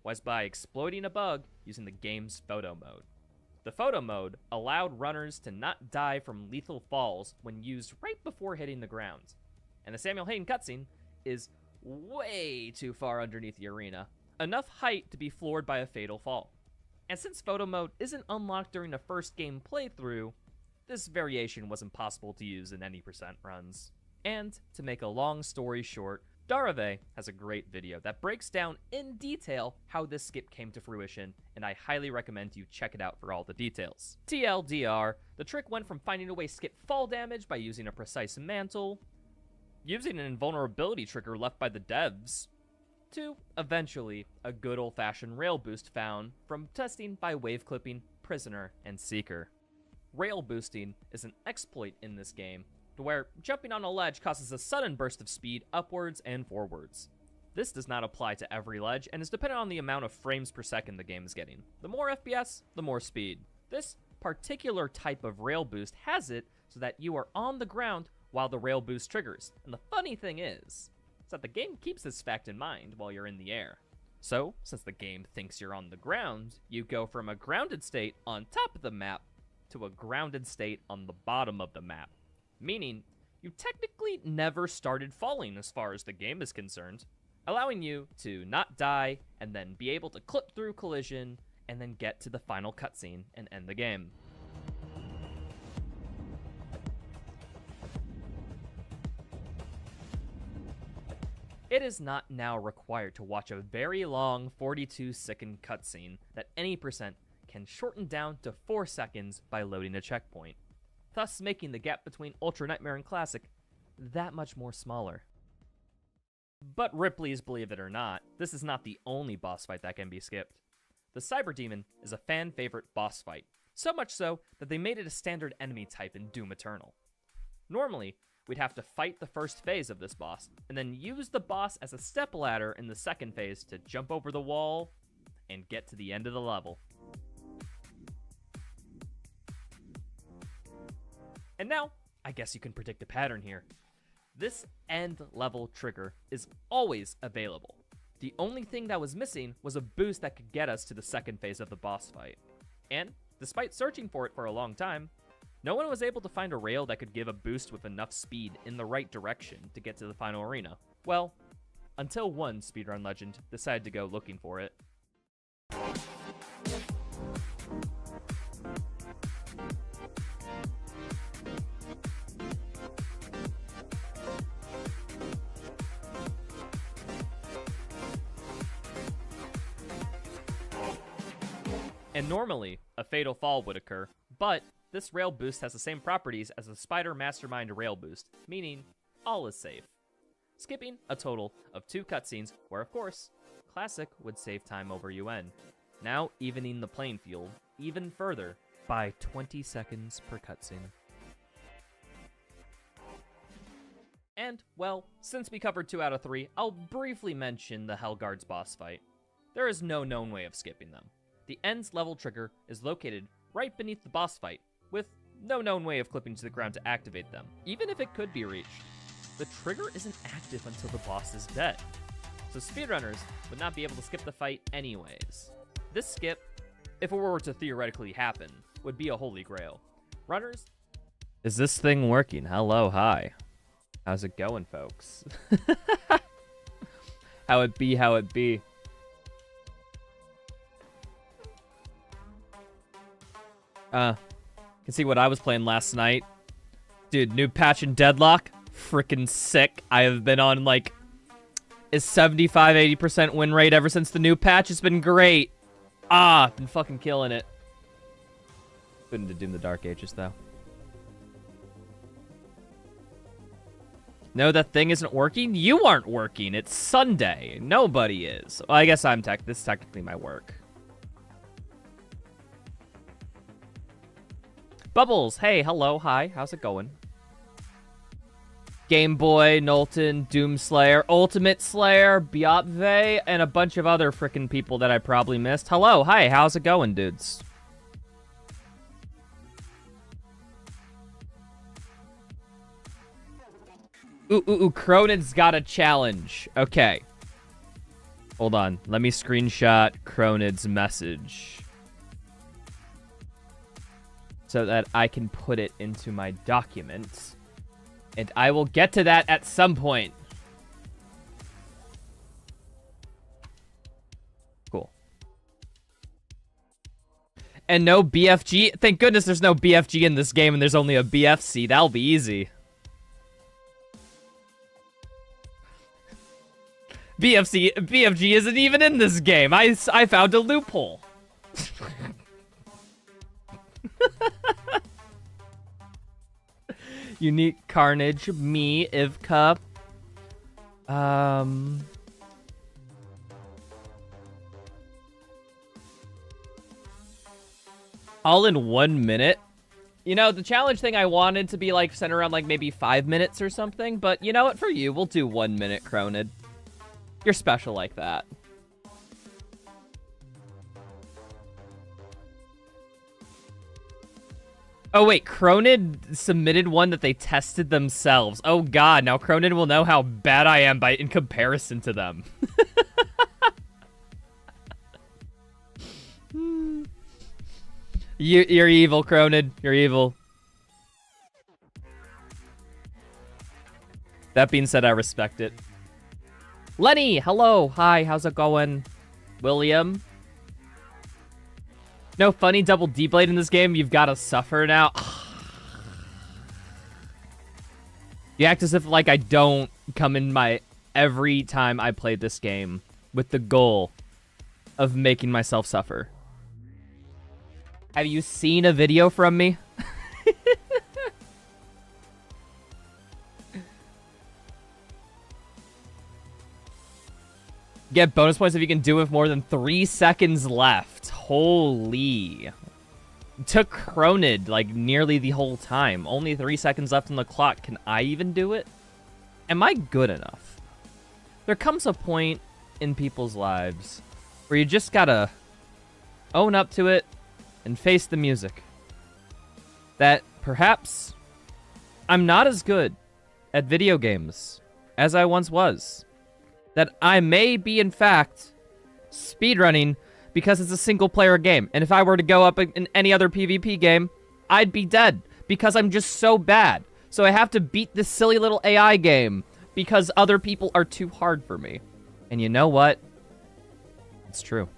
was by exploiting a bug using the game's photo mode. The photo mode allowed runners to not die from lethal falls when used right before hitting the ground. And the Samuel Hayden cutscene is way too far underneath the arena, enough height to be floored by a fatal fall. And since photo mode isn't unlocked during the first game playthrough, this variation was impossible to use in any percent runs. And to make a long story short, Darave has a great video that breaks down in detail how this skip came to fruition, and I highly recommend you check it out for all the details. TLDR, the trick went from finding a way to skip fall damage by using a precise mantle, using an invulnerability trigger left by the devs, to eventually a good old-fashioned rail boost found from testing by wave clipping Prisoner and Seeker. Rail boosting is an exploit in this game, to where jumping on a ledge causes a sudden burst of speed upwards and forwards. This does not apply to every ledge and is dependent on the amount of frames per second the game is getting. The more FPS, the more speed. This particular type of rail boost has it so that you are on the ground while the rail boost triggers. And the funny thing is that the game keeps this fact in mind while you're in the air. So, since the game thinks you're on the ground, you go from a grounded state on top of the map to a grounded state on the bottom of the map. Meaning, you technically never started falling as far as the game is concerned, allowing you to not die and then be able to clip through collision and then get to the final cutscene and end the game. It is not now required to watch a very long 42-second cutscene that any percent can shorten down to 4 seconds by loading a checkpoint, thus making the gap between Ultra Nightmare and Classic that much more smaller. But Ripley's believe it or not, this is not the only boss fight that can be skipped. The Cyber Demon is a fan favorite boss fight, so much so that they made it a standard enemy type in Doom Eternal. Normally, we'd have to fight the first phase of this boss, and then use the boss as a stepladder in the second phase to jump over the wall and get to the end of the level. And now, I guess you can predict a pattern here. This end level trigger is always available. The only thing that was missing was a boost that could get us to the second phase of the boss fight. And, despite searching for it for a long time, no one was able to find a rail that could give a boost with enough speed in the right direction to get to the final arena. Well, until one speedrun legend decided to go looking for it. And normally, a fatal fall would occur, but this rail boost has the same properties as the Spider Mastermind rail boost, meaning all is safe. Skipping a total of 2 cutscenes, where of course, Classic would save time over UN, now evening the playing field even further by 20 seconds per cutscene. And, well, since we covered 2 out of 3, I'll briefly mention the Hellguard's boss fight. There is no known way of skipping them. The end's level trigger is located right beneath the boss fight, with no known way of clipping to the ground to activate them, even if it could be reached. The trigger isn't active until the boss is dead, so speedrunners would not be able to skip the fight anyways. This skip, if it were to theoretically happen, would be a holy grail. Runners... Is this thing working? Hello, hi. How's it going, folks? How it be, how it be. Can see what I was playing last night. Dude, new patch in Deadlock. Freaking sick. I have been on, like, a 75-80% win rate ever since the new patch. It's been great. Been fucking killing it. Been into Doom the Dark Ages, though. No, that thing isn't working? You aren't working. It's Sunday. Nobody is. Well, I guess this is technically my work. Bubbles, hey, hello, hi, how's it going? Game Boy, Knowlton, Doomslayer, Ultimate Slayer, Biopve, and a bunch of other frickin' people that I probably missed. Hello, hi, how's it going, dudes? Ooh, Cronin's got a challenge. Okay. Hold on. Let me screenshot Cronid's message so that I can put it into my documents. And I will get to that at some point. Cool. And no BFG. Thank goodness there's no BFG in this game and there's only a BFC. That'll be easy. BFG isn't even in this game. I found a loophole. Unique Carnage, me, Ivka. All in 1 minute. You know, the challenge thing I wanted to be like centered around like maybe 5 minutes or something, but you know what? For you, we'll do 1 minute, Cronid. You're special like that. Oh wait, Cronid submitted one that they tested themselves. Oh god, now Cronid will know how bad I am in comparison to them. You're evil, Cronid. You're evil. That being said, I respect it. Lenny, hello. Hi, how's it going? William? No funny double D-blade in this game. You've got to suffer now. You act as if like I don't come in my every time I play this game with the goal of making myself suffer. Have you seen a video from me? Get bonus points if you can do it with more than 3 seconds left. Holy. Took Cronid like nearly the whole time. Only 3 seconds left on the clock. Can I even do it? Am I good enough? There comes a point in people's lives where you just gotta own up to it and face the music. That perhaps I'm not as good at video games as I once was. That I may be, in fact, speedrunning because it's a single-player game. And if I were to go up in any other PvP game, I'd be dead because I'm just so bad. So I have to beat this silly little AI game because other people are too hard for me. And you know what? It's true.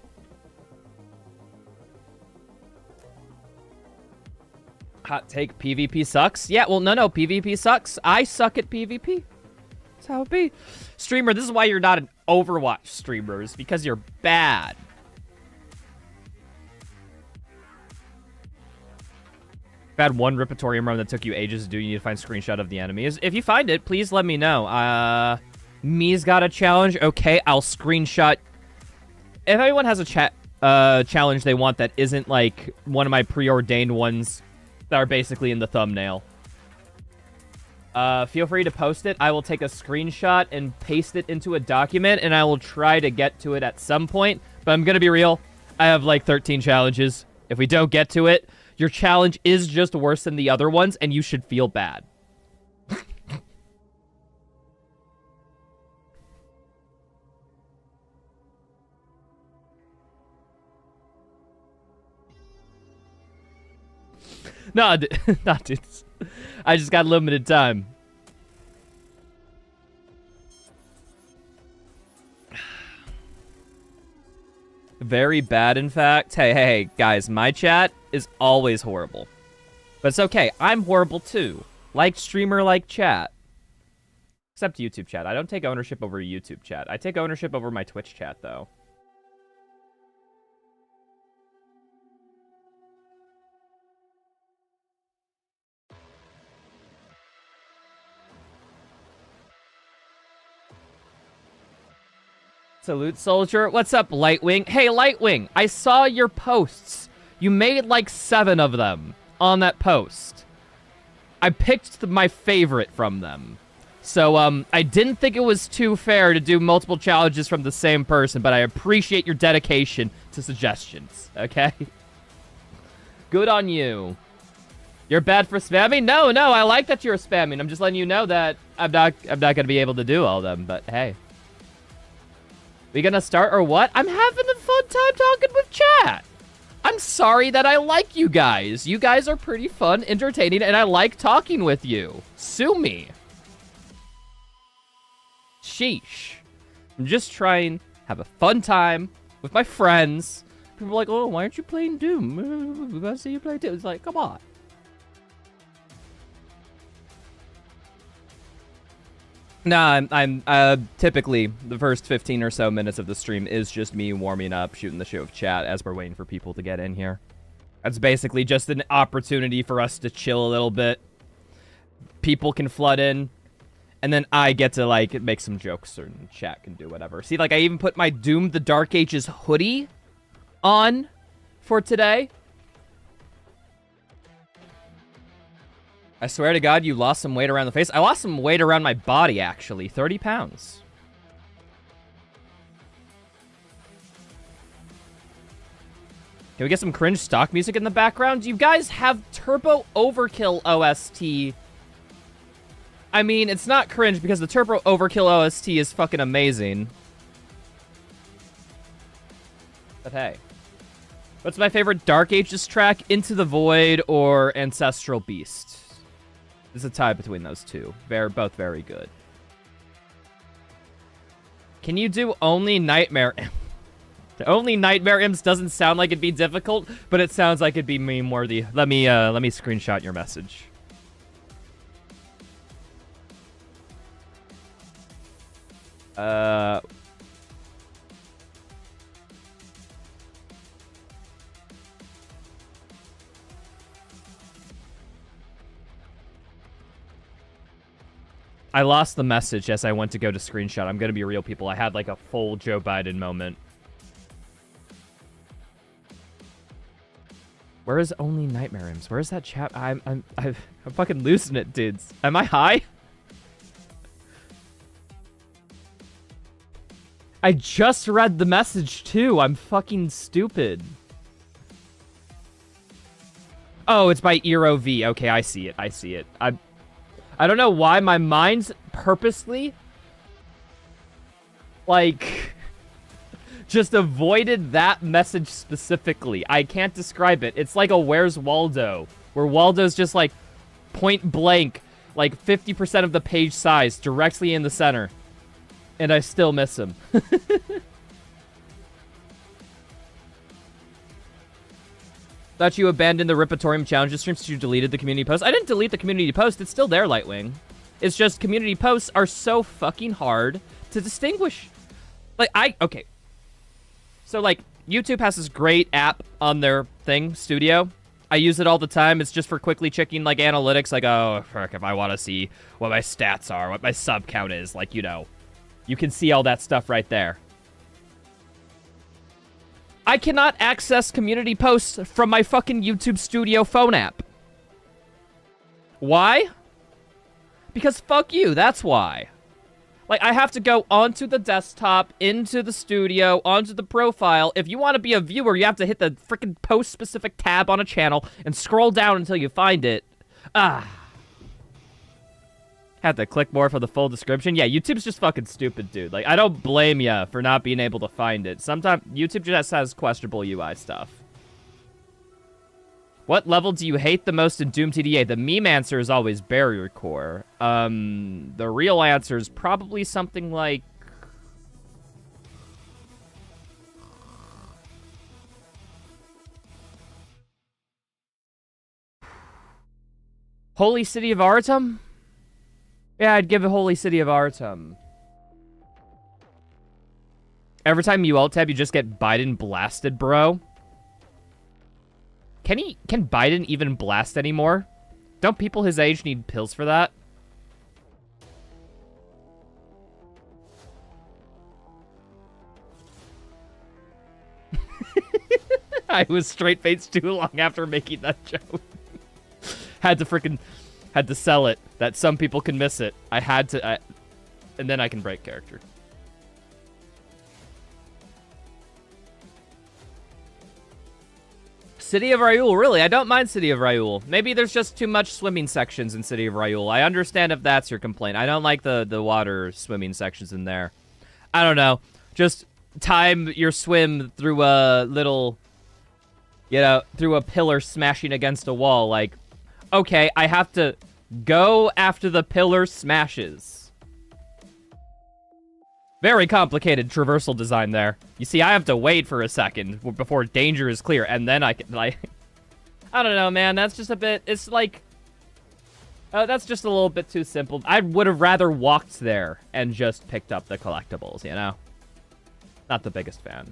Hot take, PvP sucks? Yeah, well, no, PvP sucks. I suck at PvP. That's how it be. Streamer, this is why you're not an Overwatch streamer, is because you're bad. I've had one Ripatorium run that took you ages to do. You need to find a screenshot of the enemies. If you find it, please let me know. Me's got a challenge. Okay, I'll screenshot. If anyone has a challenge they want that isn't like one of my preordained ones that are basically in the thumbnail, feel free to post it. I will take a screenshot and paste it into a document, and I will try to get to it at some point. But I'm gonna be real. I have like 13 challenges. If we don't get to it, your challenge is just worse than the other ones, and you should feel bad. No, dude. I just got limited time. Very bad, in fact. Hey, guys, my chat is always horrible. But it's okay. I'm horrible, too. Like streamer, like chat. Except YouTube chat. I don't take ownership over YouTube chat. I take ownership over my Twitch chat, though. Salute, soldier. What's up, Lightwing? Hey, Lightwing, I saw your posts. You made like 7 of them on that post. I picked my favorite from them. So, I didn't think it was too fair to do multiple challenges from the same person, but I appreciate your dedication to suggestions, okay? Good on you. You're bad for spamming? No, I like that you're spamming. I'm just letting you know that I'm not gonna be able to do all of them, but hey. We gonna start or what? I'm having a fun time talking with chat. I'm sorry that I like you guys. You guys are pretty fun, entertaining, and I like talking with you. Sue me. Sheesh. I'm just trying to have a fun time with my friends. People are like, oh, why aren't you playing Doom? We gotta see you play Doom. It's like, come on. Nah, I'm typically the first 15 or so minutes of the stream is just me warming up, shooting the shit with chat as we're waiting for people to get in here. That's basically just an opportunity for us to chill a little bit. People can flood in, and then I get to, like, make some jokes, or chat can do whatever. See, like, I even put my Doom the Dark Ages hoodie on for today. I swear to God, you lost some weight around the face. I lost some weight around my body, actually. 30 pounds. Can we get some cringe stock music in the background? You guys have Turbo Overkill OST. I mean, it's not cringe because the Turbo Overkill OST is fucking amazing. But hey. What's my favorite Dark Ages track? Into the Void or Ancestral Beast? There's a tie between those two. They're both very good. Can you do only Nightmare Imps? Only Nightmare Imps doesn't sound like it'd be difficult, but it sounds like it'd be meme-worthy. Let me screenshot your message. I lost the message as I went to go to screenshot. I'm gonna be real, people. I had like a full Joe Biden moment. Where is only Nightmare Imps? Where is that chat? I'm fucking losing it, dudes. Am I high? I just read the message too. I'm fucking stupid. Oh, it's by Eero V. Okay, I see it. I see it. I don't know why my mind's purposely, like, just avoided that message specifically. I can't describe it. It's like a Where's Waldo, where Waldo's just, like, point blank, like, 50% of the page size, directly in the center. And I still miss him. Thought you abandoned the Ripatorium challenges stream since you deleted the community post. I didn't delete the community post. It's still there, Lightwing. It's just community posts are so fucking hard to distinguish. Like, okay. So, like, YouTube has this great app on their thing, Studio. I use it all the time. It's just for quickly checking, like, analytics. Like, oh, frick, if I want to see what my stats are, what my sub count is. Like, you know, you can see all that stuff right there. I cannot access community posts from my fucking YouTube Studio phone app. Why? Because fuck you, that's why. Like, I have to go onto the desktop, into the studio, onto the profile. If you want to be a viewer, you have to hit the freaking post-specific tab on a channel and scroll down until you find it. Have to click more for the full description. Yeah, YouTube's just fucking stupid, dude. Like, I don't blame ya for not being able to find it. Sometimes YouTube just has questionable UI stuff. What level do you hate the most in Doom TDA? The meme answer is always Barrier Core. The real answer is probably something like... Holy City of Artem? Yeah, I'd give it Holy City of Artem. Every time you alt-tab, you just get Biden blasted, bro. Can Biden even blast anymore? Don't people his age need pills for that? I was straight-faced too long after making that joke. Had to sell it, that some people can miss it. I had to, and then I can break character. City of Ryul, really? I don't mind City of Ryul. Maybe there's just too much swimming sections in City of Ryul. I understand if that's your complaint. I don't like the water swimming sections in there. I don't know. Just time your swim through a little, through a pillar smashing against a wall. Like, okay, I have to go after the pillar smashes. Very complicated traversal design there. You see, I have to wait for a second before danger is clear, and then I can, like... I don't know, man. That's just a bit... It's like... that's just a little bit too simple. I would have rather walked there and just picked up the collectibles, you know? Not the biggest fan.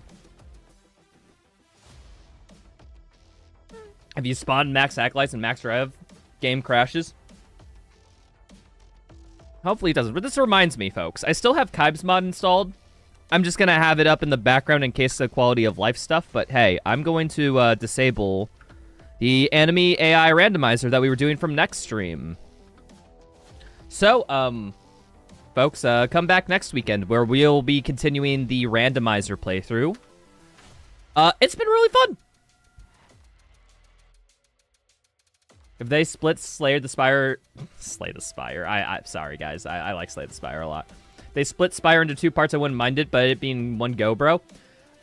Have you spawned max acolytes and max rev? Game crashes? Hopefully it doesn't. But this reminds me, folks. I still have Kybes mod installed. I'm just going to have it up in the background in case of quality of life stuff. But hey, I'm going to disable the enemy AI randomizer that we were doing from next stream. So, folks, come back next weekend where we'll be continuing the randomizer playthrough. It's been really fun. If they split Slay the Spire... Slay the Spire. I'm sorry, guys. I like Slay the Spire a lot. They split Spire into two parts. I wouldn't mind it, but it being one go, bro.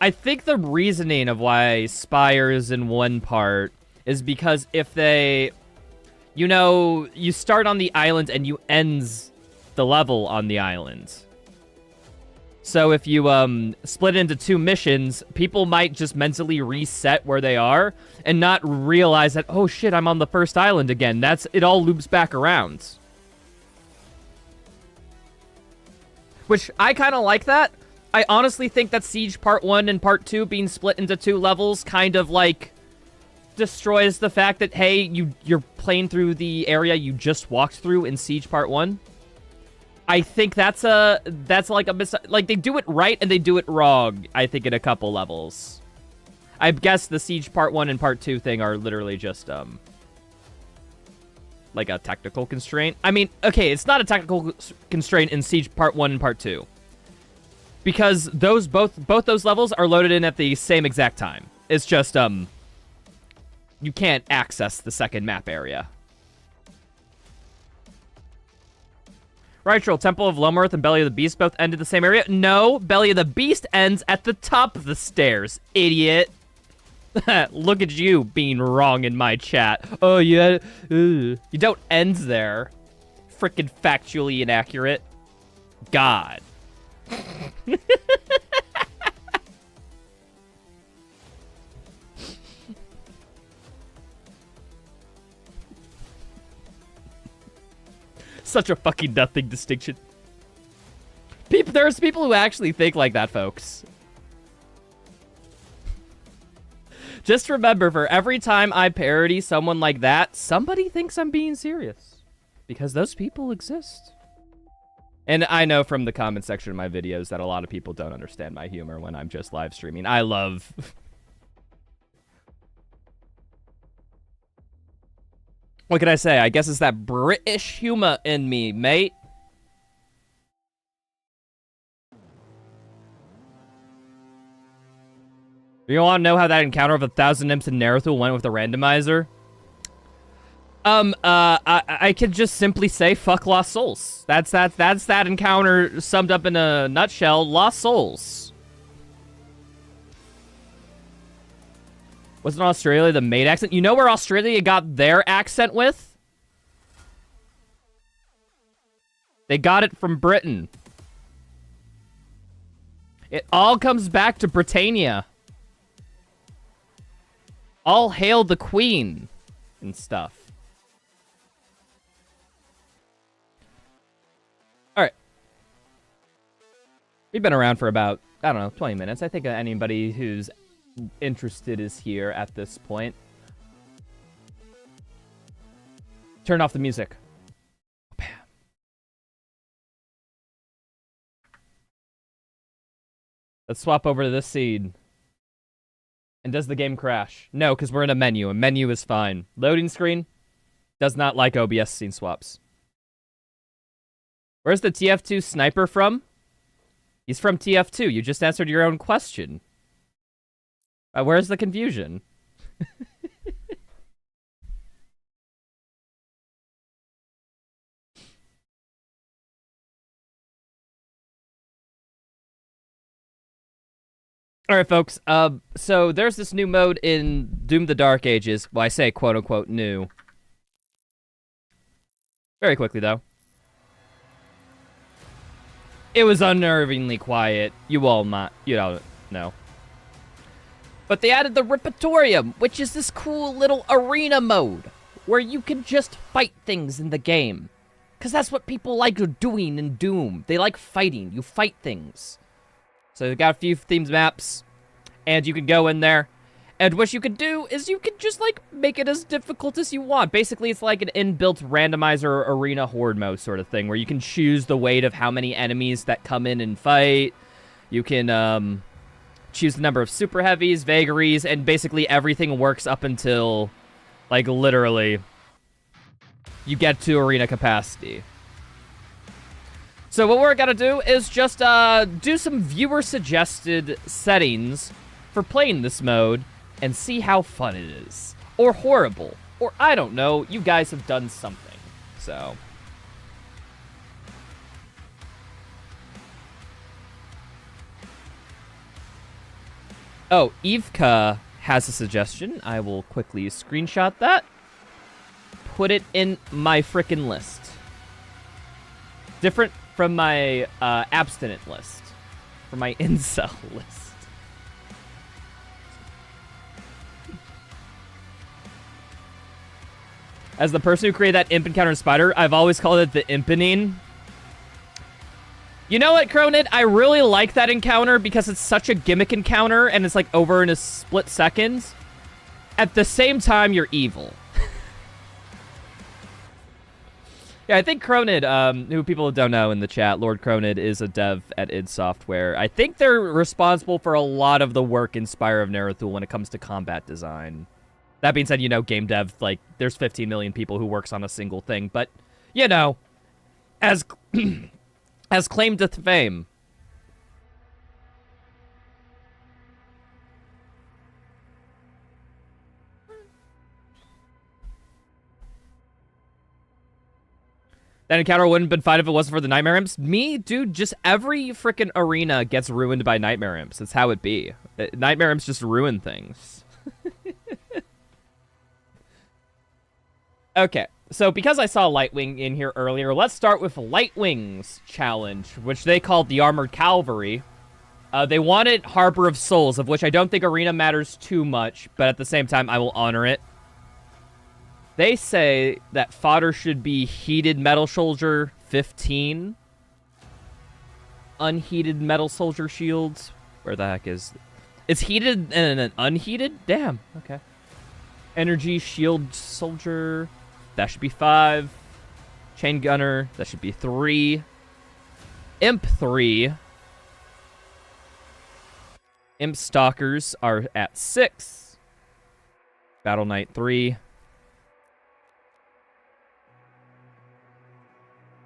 I think the reasoning of why Spire is in one part is because if they... You know, you start on the island and you ends the level on the island. So if you split it into two missions, people might just mentally reset where they are and not realize that, oh shit, I'm on the first island again. It all loops back around. Which I kind of like that. I honestly think that Siege Part 1 and Part 2 being split into two levels kind of like destroys the fact that, hey, you're playing through the area you just walked through in Siege Part 1. I think that's like a like they do it right and they do it wrong, I think, in a couple levels. I guess the Siege Part 1 and Part 2 thing are literally just like a technical constraint. I mean, okay, it's not a technical constraint in Siege Part 1 and Part 2. Because those both those levels are loaded in at the same exact time. It's just you can't access the second map area. Right, Temple of Lomarth and Belly of the Beast both end in the same area? No, Belly of the Beast ends at the top of the stairs, idiot. Look at you being wrong in my chat. Oh, yeah. You don't end there. Frickin' factually inaccurate. God. Such a fucking nothing distinction. There's people who actually think like that, folks. Just remember, for every time I parody someone like that, somebody thinks I'm being serious. Because those people exist. And I know from the comment section of my videos that a lot of people don't understand my humor when I'm just live streaming. I love... What can I say? I guess it's that British humor in me, mate. You want to know how that encounter of 1,000 imps in Naruto went with the randomizer? I could just simply say fuck Lost Souls. That's that encounter summed up in a nutshell. Lost Souls. Wasn't Australia the maid accent? You know where Australia got their accent with? They got it from Britain. It all comes back to Britannia. All hail the Queen and stuff. Alright. We've been around for about, I don't know, 20 minutes. I think anybody who's interested is here at this point. Turn off the music. Bam. Let's swap over to this scene. And does the game crash? No, because we're in a menu. A menu is fine. Loading screen does not like OBS scene swaps. Where's the TF2 sniper from? He's from TF2. You just answered your own question. Where's the confusion? All right, folks. So there's this new mode in Doom: The Dark Ages. Well, I say quote unquote new. Very quickly though. It was unnervingly quiet. You all you don't know. But they added the Ripatorium, which is this cool little arena mode where you can just fight things in the game. Because that's what people like doing in Doom. They like fighting. You fight things. So they got a few themed maps, and you can go in there. And what you can do is you can just, like, make it as difficult as you want. Basically, it's like an inbuilt randomizer arena horde mode sort of thing, where you can choose the weight of how many enemies that come in and fight. You can, choose the number of super heavies, vagaries, and basically everything works up until, like, literally, you get to arena capacity. So what we're gonna do is just do some viewer-suggested settings for playing this mode and see how fun it is. Or horrible. Or I don't know, you guys have done something. So... Oh, Evka has a suggestion. I will quickly screenshot that. Put it in my frickin' list. Different from my abstinent list. From my incel list. As the person who created that imp encounter in Spider, I've always called it the impening. You know what, Cronid? I really like that encounter because it's such a gimmick encounter and it's like over in a split second. At the same time, you're evil. Yeah, I think Cronid, who people don't know in the chat, Lord Cronid is a dev at id Software. I think they're responsible for a lot of the work in Spire of Narathul when it comes to combat design. That being said, you know, game dev, like, there's 15 million people who works on a single thing, but, you know, as as claimed to fame. That encounter wouldn't have been fine if it wasn't for the Nightmare Imps. Me, dude, just every freaking arena gets ruined by Nightmare Imps. That's how it be. Nightmare Imps just ruin things. Okay, so because I saw Lightwing in here earlier, let's start with Lightwing's challenge, which they called the Armored Cavalry. They wanted Harbor of Souls, of which I don't think Arena matters too much, but at the same time, I will honor it. They say that fodder should be Heated Metal Soldier 15. Unheated Metal Soldier shields. Where the heck is... It's heated and an unheated? Damn, okay. Energy Shield Soldier... That should be 5. Chain Gunner, that should be 3. Imp 3. Imp Stalkers are at 6. Battle Knight 3.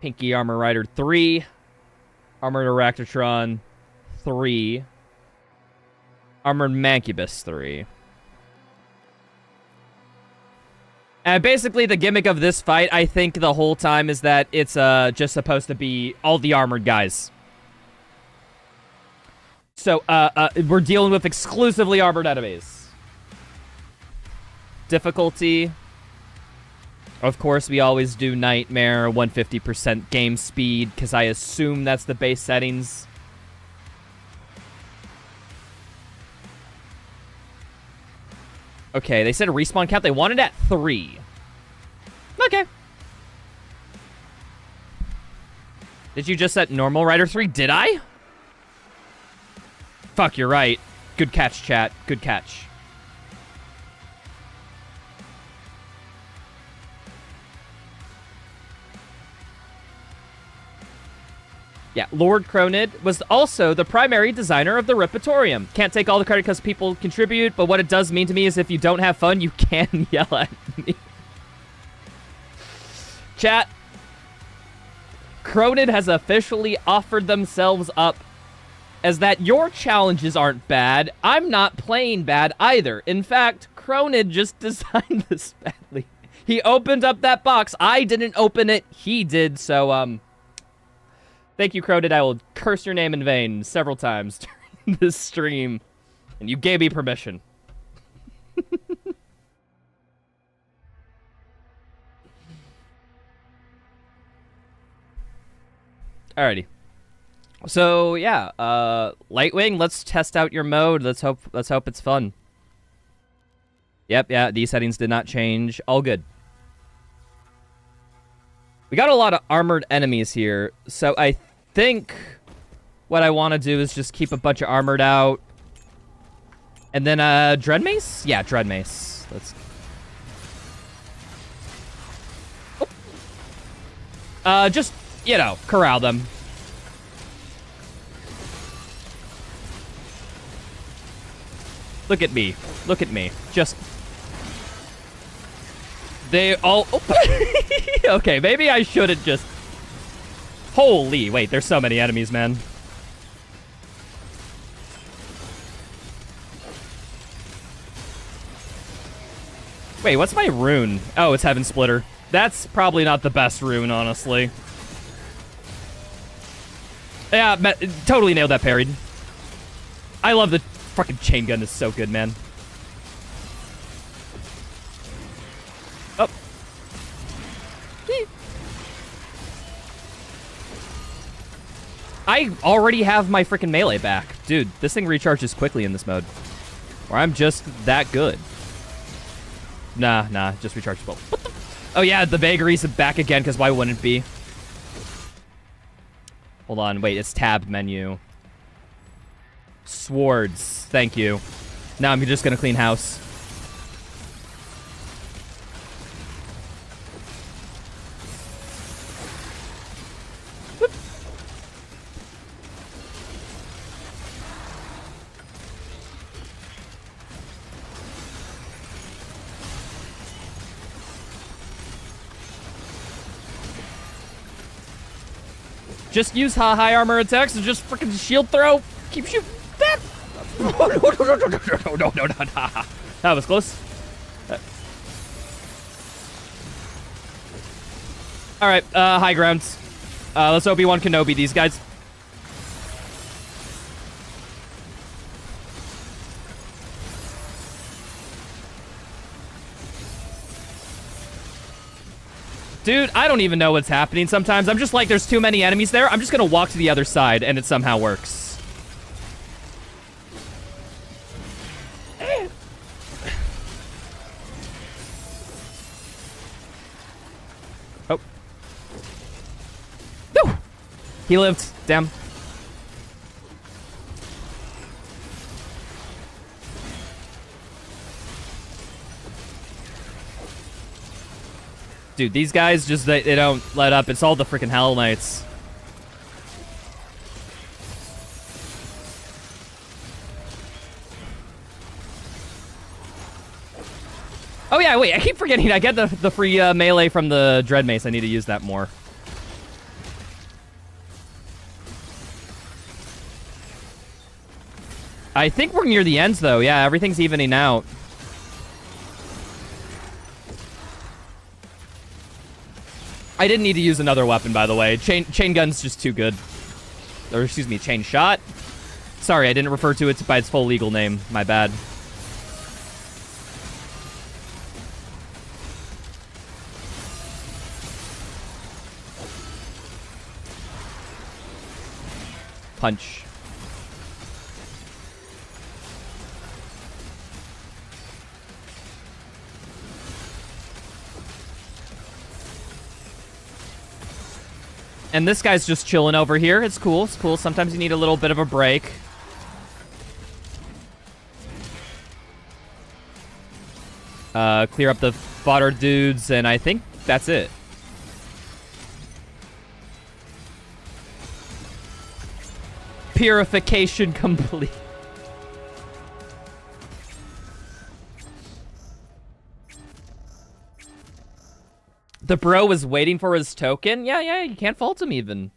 Pinky Armor Rider 3. Armored Arachnotron 3. Armored Mancubus 3. And basically, the gimmick of this fight, I think, the whole time is that it's just supposed to be all the armored guys. So, we're dealing with exclusively armored enemies. Difficulty. Of course, we always do Nightmare, 150% game speed, because I assume that's the base settings. Okay, they said a respawn count. They wanted at 3. Okay. Did you just set normal Rider 3? Did I? Fuck, you're right. Good catch, chat. Good catch. Yeah, Lord Cronid was also the primary designer of the Ripatorium. Can't take all the credit because people contribute, but what it does mean to me is if you don't have fun, you can yell at me. Chat, Cronid has officially offered themselves up as that your challenges aren't bad. I'm not playing bad either. In fact, Cronid just designed this badly. He opened up that box. I didn't open it. He did, so, thank you, Cronid. I will curse your name in vain several times during this stream. And you gave me permission. Alrighty. So yeah, Lightwing, let's test out your mode. Let's hope it's fun. Yep, yeah, these settings did not change. All good. We got a lot of armored enemies here, so I think what I want to do is just keep a bunch of armored out. And then, Dread Mace? Yeah, Dread Mace. Let's... Oh. Just, you know, corral them. Look at me. Look at me. Just... They all... Oh. Okay, maybe I shouldn't just... Holy, wait, there's so many enemies, man. Wait, what's my rune? Oh, it's Heaven Splitter. That's probably not the best rune, honestly. Yeah, totally nailed that parried. I love the fucking chain gun. Is so good, man. Oh. I already have my freaking melee back. Dude, this thing recharges quickly in this mode. Or I'm just that good. Nah, just recharges well. What the? Oh yeah, the vagaries are back again, because why wouldn't it be? Hold on, wait, it's tab menu. Swords, thank you. Now I'm just gonna clean house. Whoop. Just use high armor attacks and just freaking shield throw. Keep shooting. That. No. That was close. All right, high grounds. Let's Obi-Wan Kenobi these guys. Dude, I don't even know what's happening sometimes. I'm just like, there's too many enemies there. I'm just gonna walk to the other side, and it somehow works. Oh. No! He lived. Damn. Dude, these guys just, they don't let up. It's all the freaking Hell Knights. Oh yeah, wait, I keep forgetting. I get the free melee from the Dread Mace. I need to use that more. I think we're near the ends, though. Yeah, everything's evening out. I didn't need to use another weapon, by the way. Chain gun's just too good. Or, excuse me, chain shot? Sorry, I didn't refer to it by its full legal name. My bad. Punch. And this guy's just chilling over here. It's cool. It's cool. Sometimes you need a little bit of a break. Clear up the fodder dudes, and I think that's it. Purification complete. The bro was waiting for his token? Yeah, you can't fault him even.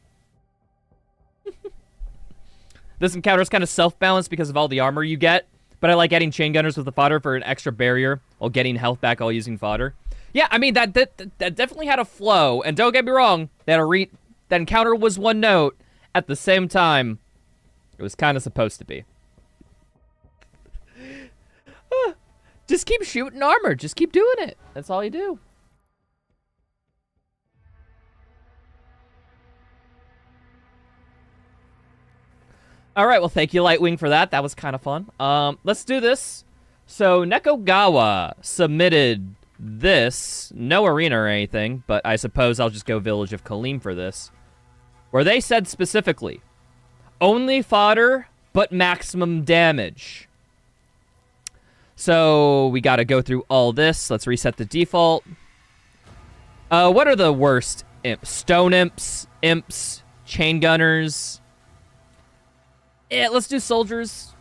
This encounter is kind of self-balanced because of all the armor you get, but I like adding chain gunners with the fodder for an extra barrier while getting health back while using fodder. Yeah, I mean, that definitely had a flow, and don't get me wrong, that encounter was one note. At the same time, it was kind of supposed to be. Just keep shooting armor. Just keep doing it. That's all you do. All right, well, thank you, Lightwing, for that. That was kind of fun. Let's do this. So, Nekogawa submitted this. No arena or anything, but I suppose I'll just go Village of Kaleem for this. Where they said specifically, only fodder, but maximum damage. So, we gotta go through all this. Let's reset the default. What are the worst imps? Stone imps, chain gunners. Yeah, let's do soldiers.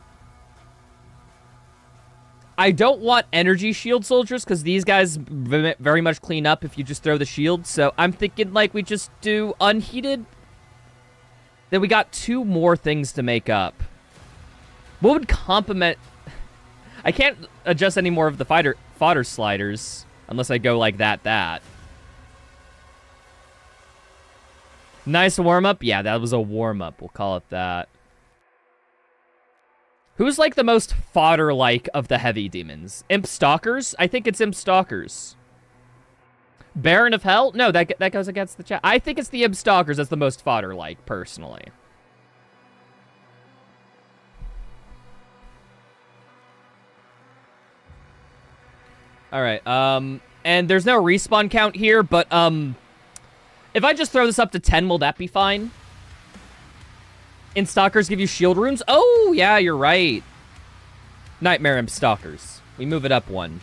I don't want energy shield soldiers because these guys very much clean up if you just throw the shield. So I'm thinking like we just do unheated. Then we got 2 more things to make up. What would complement? I can't adjust any more of the fodder sliders unless I go like that. Nice warm-up? Yeah, that was a warm-up. We'll call it that. Who's, like, the most fodder-like of the heavy demons? Imp Stalkers? I think it's Imp Stalkers. Baron of Hell? No, that goes against the chat. I think it's the Imp Stalkers that's the most fodder-like, personally. All right, and there's no respawn count here, but, if I just throw this up to 10, will that be fine? And Stalkers give you shield runes? Oh, yeah, you're right. Nightmare Imp Stalkers. We move it up 1.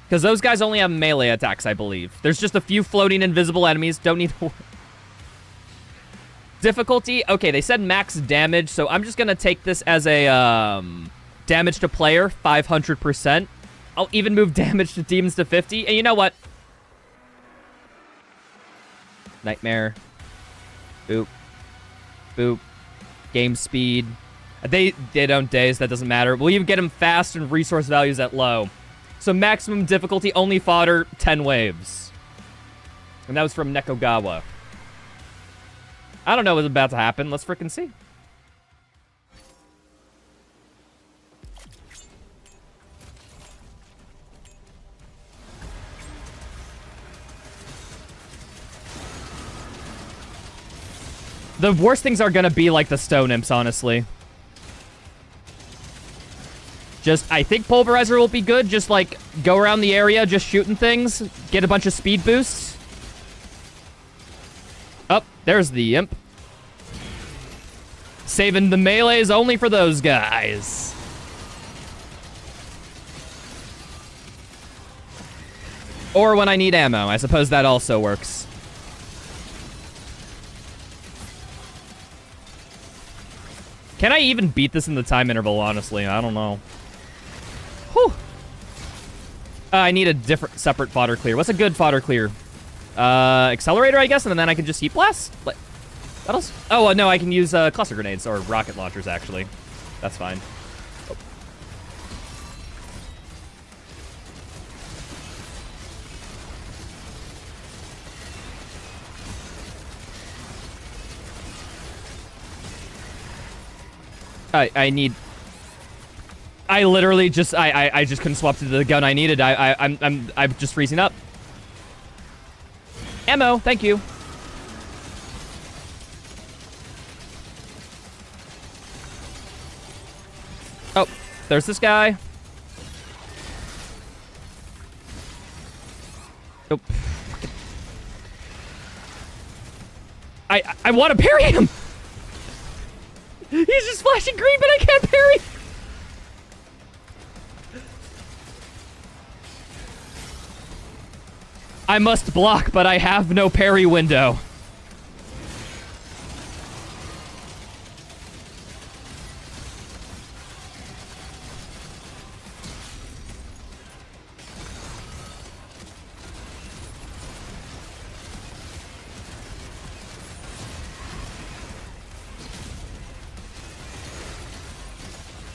Because those guys only have melee attacks, I believe. There's just a few floating invisible enemies. Don't need to... Difficulty? Okay, they said max damage, so I'm just going to take this as a damage to player, 500%. I'll even move damage to demons to 50. And you know what? Nightmare. Boop. Boop. Game speed. They don't daze, that doesn't matter. We'll even get them fast and resource values at low. So maximum difficulty, only fodder, 10 waves. And that was from Nekogawa. I don't know what's about to happen. Let's frickin' see. The worst things are gonna be like the stone imps, honestly. Just, I think Pulverizer will be good. Just, like, go around the area, just shooting things. Get a bunch of speed boosts. Oh, there's the imp. Saving the melees only for those guys. Or when I need ammo. I suppose that also works. Can I even beat this in the time interval, honestly? I don't know. Whew. I need a separate fodder clear. What's a good fodder clear? Accelerator, I guess, and then I can just heat blast? What else? Oh, no, I can use cluster grenades or rocket launchers, actually. That's fine. I literally just I just couldn't swap to the gun I needed. I'm just freezing up. Ammo, thank you. Oh, there's this guy. Nope. I want to parry him. He's just flashing green, but I can't parry. I must block, but I have no parry window.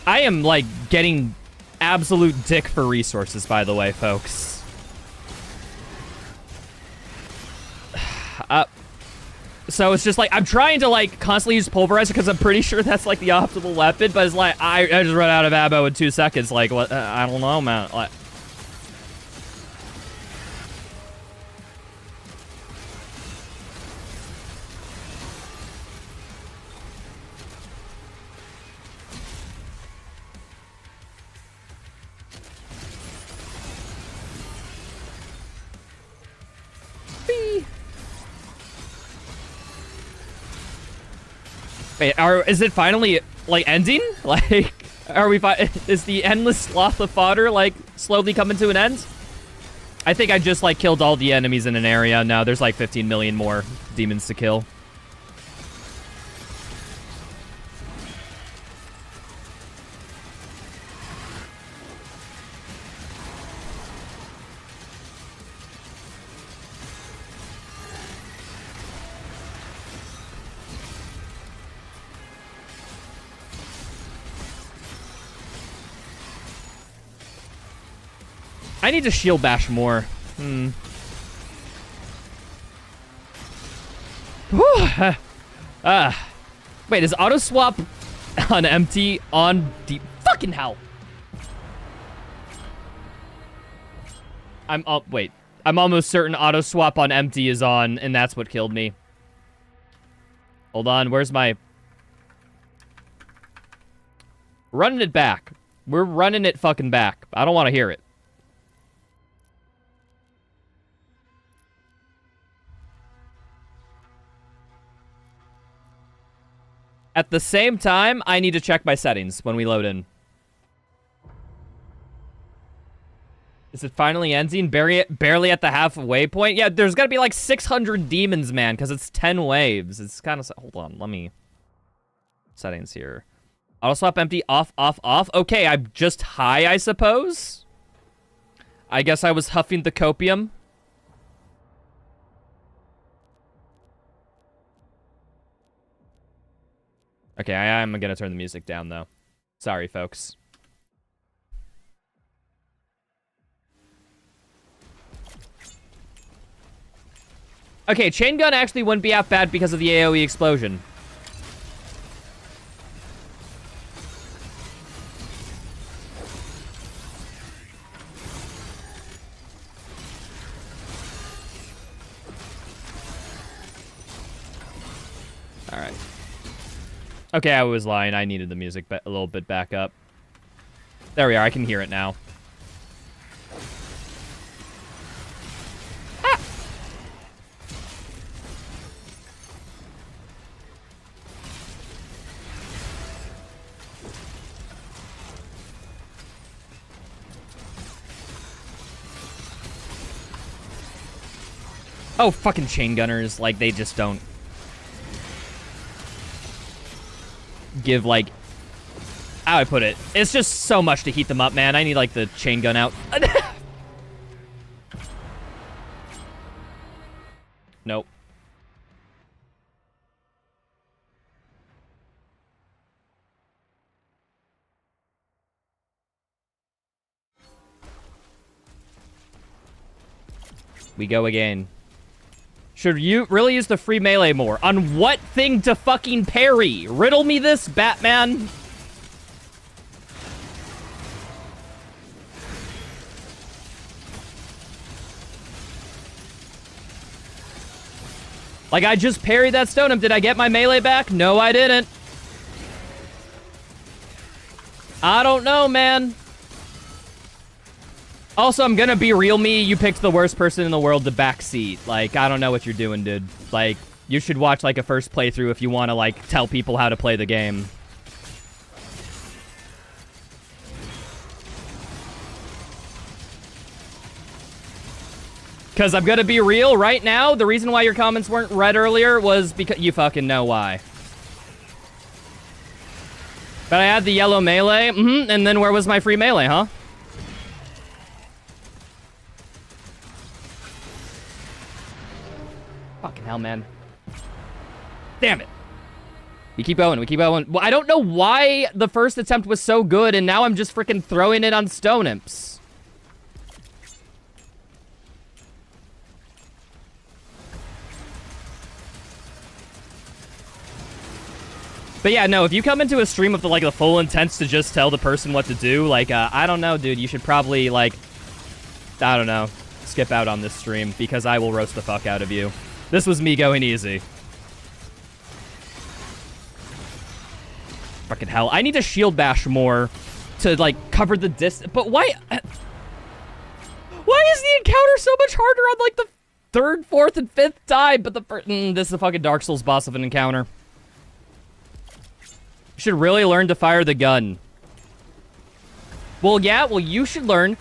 I am, like, getting absolute dick for resources, by the way, folks. So it's just like, I'm trying to like constantly use Pulverizer because I'm pretty sure that's like the optimal weapon, but it's like, I just run out of ammo in 2 seconds. Like, what? I don't know, man. Like, wait, is it finally, like, ending? Like, is the endless sloth of fodder, like, slowly coming to an end? I think I just, like, killed all the enemies in an area. No, there's, like, 15 million more demons to kill. I need to shield bash more. Wait, is auto swap on empty on deep? Fucking hell! Wait. I'm almost certain auto swap on empty is on, and that's what killed me. Hold on, where's my... Running it back. We're running it fucking back. I don't want to hear it. At the same time, I need to check my settings when we load in. Is it finally ending? Barely at the halfway point? Yeah, there's gotta be like 600 demons, man, because it's 10 waves. It's kind of... Hold on, let me... Settings here. Auto swap empty, off, off, off. Okay, I'm just high, I suppose? I guess I was huffing the copium. Okay, I'm gonna turn the music down, though. Sorry, folks. Okay, chain gun actually wouldn't be half bad because of the AoE explosion. Alright. Okay, I was lying. I needed the music a little bit back up. There we are. I can hear it now. Ah! Oh, fucking chain gunners. Like, they just don't give, like, how I put it. It's just so much to heat them up, man. I need, like, the chain gun out. Nope. We go again. Should you really use the free melee more? On what thing to fucking parry? Riddle me this, Batman. Like, I just parried that stone. Did I get my melee back? No, I didn't. I don't know, man. Also, I'm gonna be real me. You picked the worst person in the world to backseat. Like, I don't know what you're doing, dude. Like, you should watch, like, a first playthrough if you want to, like, tell people how to play the game. Because I'm gonna be real right now. The reason why your comments weren't read earlier was because you fucking know why. But I had the yellow melee. And then where was my free melee, huh? Fucking hell, man. Damn it. We keep going. We keep going. Well, I don't know why the first attempt was so good, and now I'm just freaking throwing it on stone imps. But yeah, no, if you come into a stream with like the full intent to just tell the person what to do, like, I don't know, dude, you should probably, like, I don't know, skip out on this stream because I will roast the fuck out of you. This was me going easy. Fucking hell. I need to shield bash more to, like, cover the distance. But why? Why is the encounter so much harder on, like, the third, fourth, and fifth time? But the first... this is the fucking Dark Souls boss of an encounter. You should really learn to fire the gun. Well, yeah, well, you should learn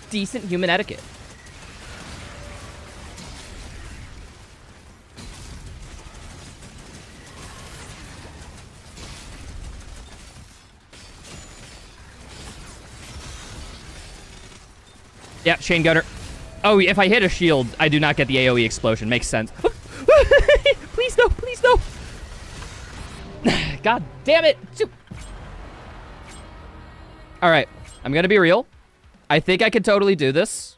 decent human etiquette. Yeah, chain gunner. Oh, if I hit a shield, I do not get the AoE explosion. Makes sense. Please no, please no. God damn it. All right, I'm gonna be real. I think I could totally do this.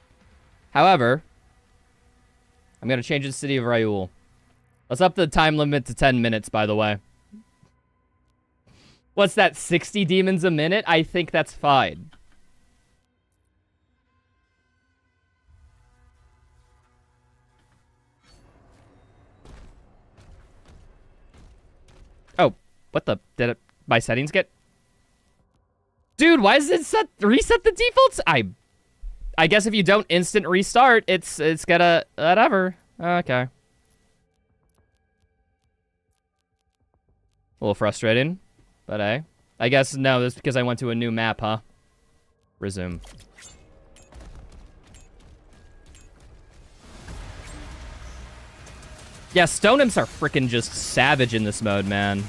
However, I'm gonna change the city of Raoul. Let's up the time limit to 10 minutes, by the way. What's that, 60 demons a minute? I think that's fine. Oh, what the? Did it, my settings get? Dude, why does it reset the defaults? I guess if you don't instant restart, it's gonna whatever. Okay. A little frustrating, but hey. I guess no, that's because I went to a new map, huh? Resume. Yeah, stone imps are freaking just savage in this mode, man.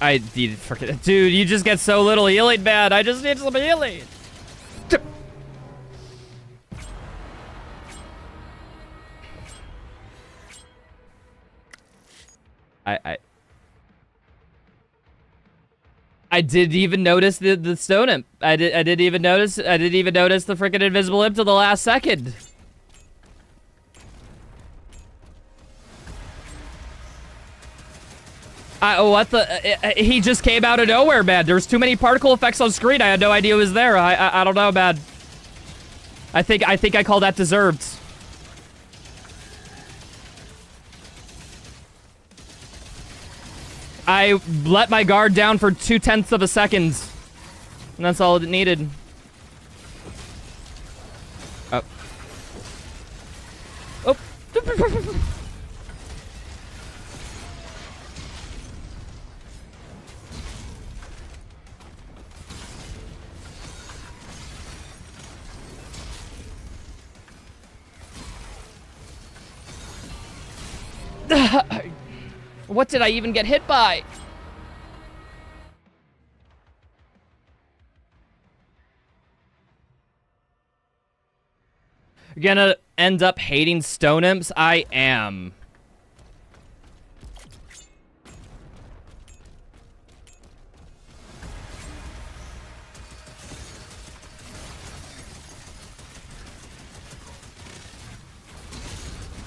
I need freaking... Dude, you just get so little healing, man. I just need some healing. I didn't even notice the stone imp. I didn't even notice the freaking invisible imp till the last second. What the? He just came out of nowhere, man. There's too many particle effects on screen. I had no idea it was there. I don't know, man. I think I call that deserved. I let my guard down for 0.2 of a second. And that's all it needed. Oh. Oh. What did I even get hit by? Gonna end up hating stone imps? I am.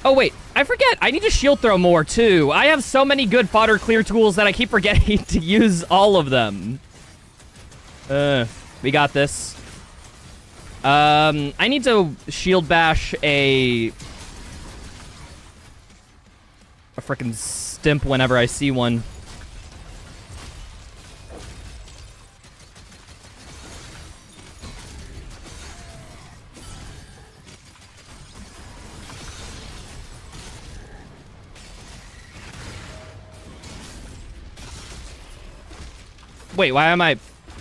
Oh, wait. I forget. I need to shield throw more, too. I have so many good fodder clear tools that I keep forgetting to use all of them. We got this. I need to shield bash a frickin' stimp whenever I see one. Wait, why am I...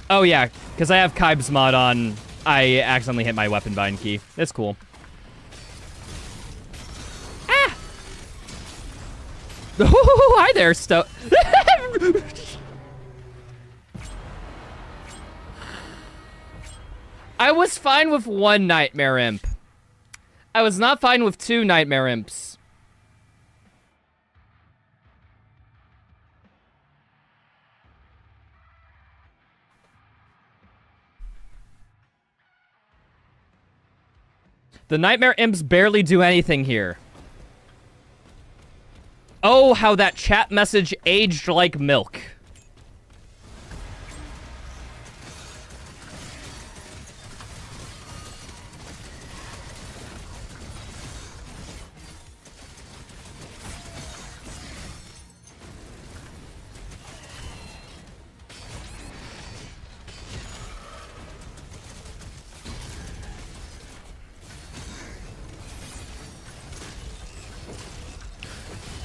Oh, yeah, because I have Kyb's mod on. I accidentally hit my weapon bind key. It's cool. Ah! Oh, hi there, I was fine with one Nightmare Imp. I was not fine with two Nightmare Imps. The Nightmare Imps barely do anything here. Oh, how that chat message aged like milk.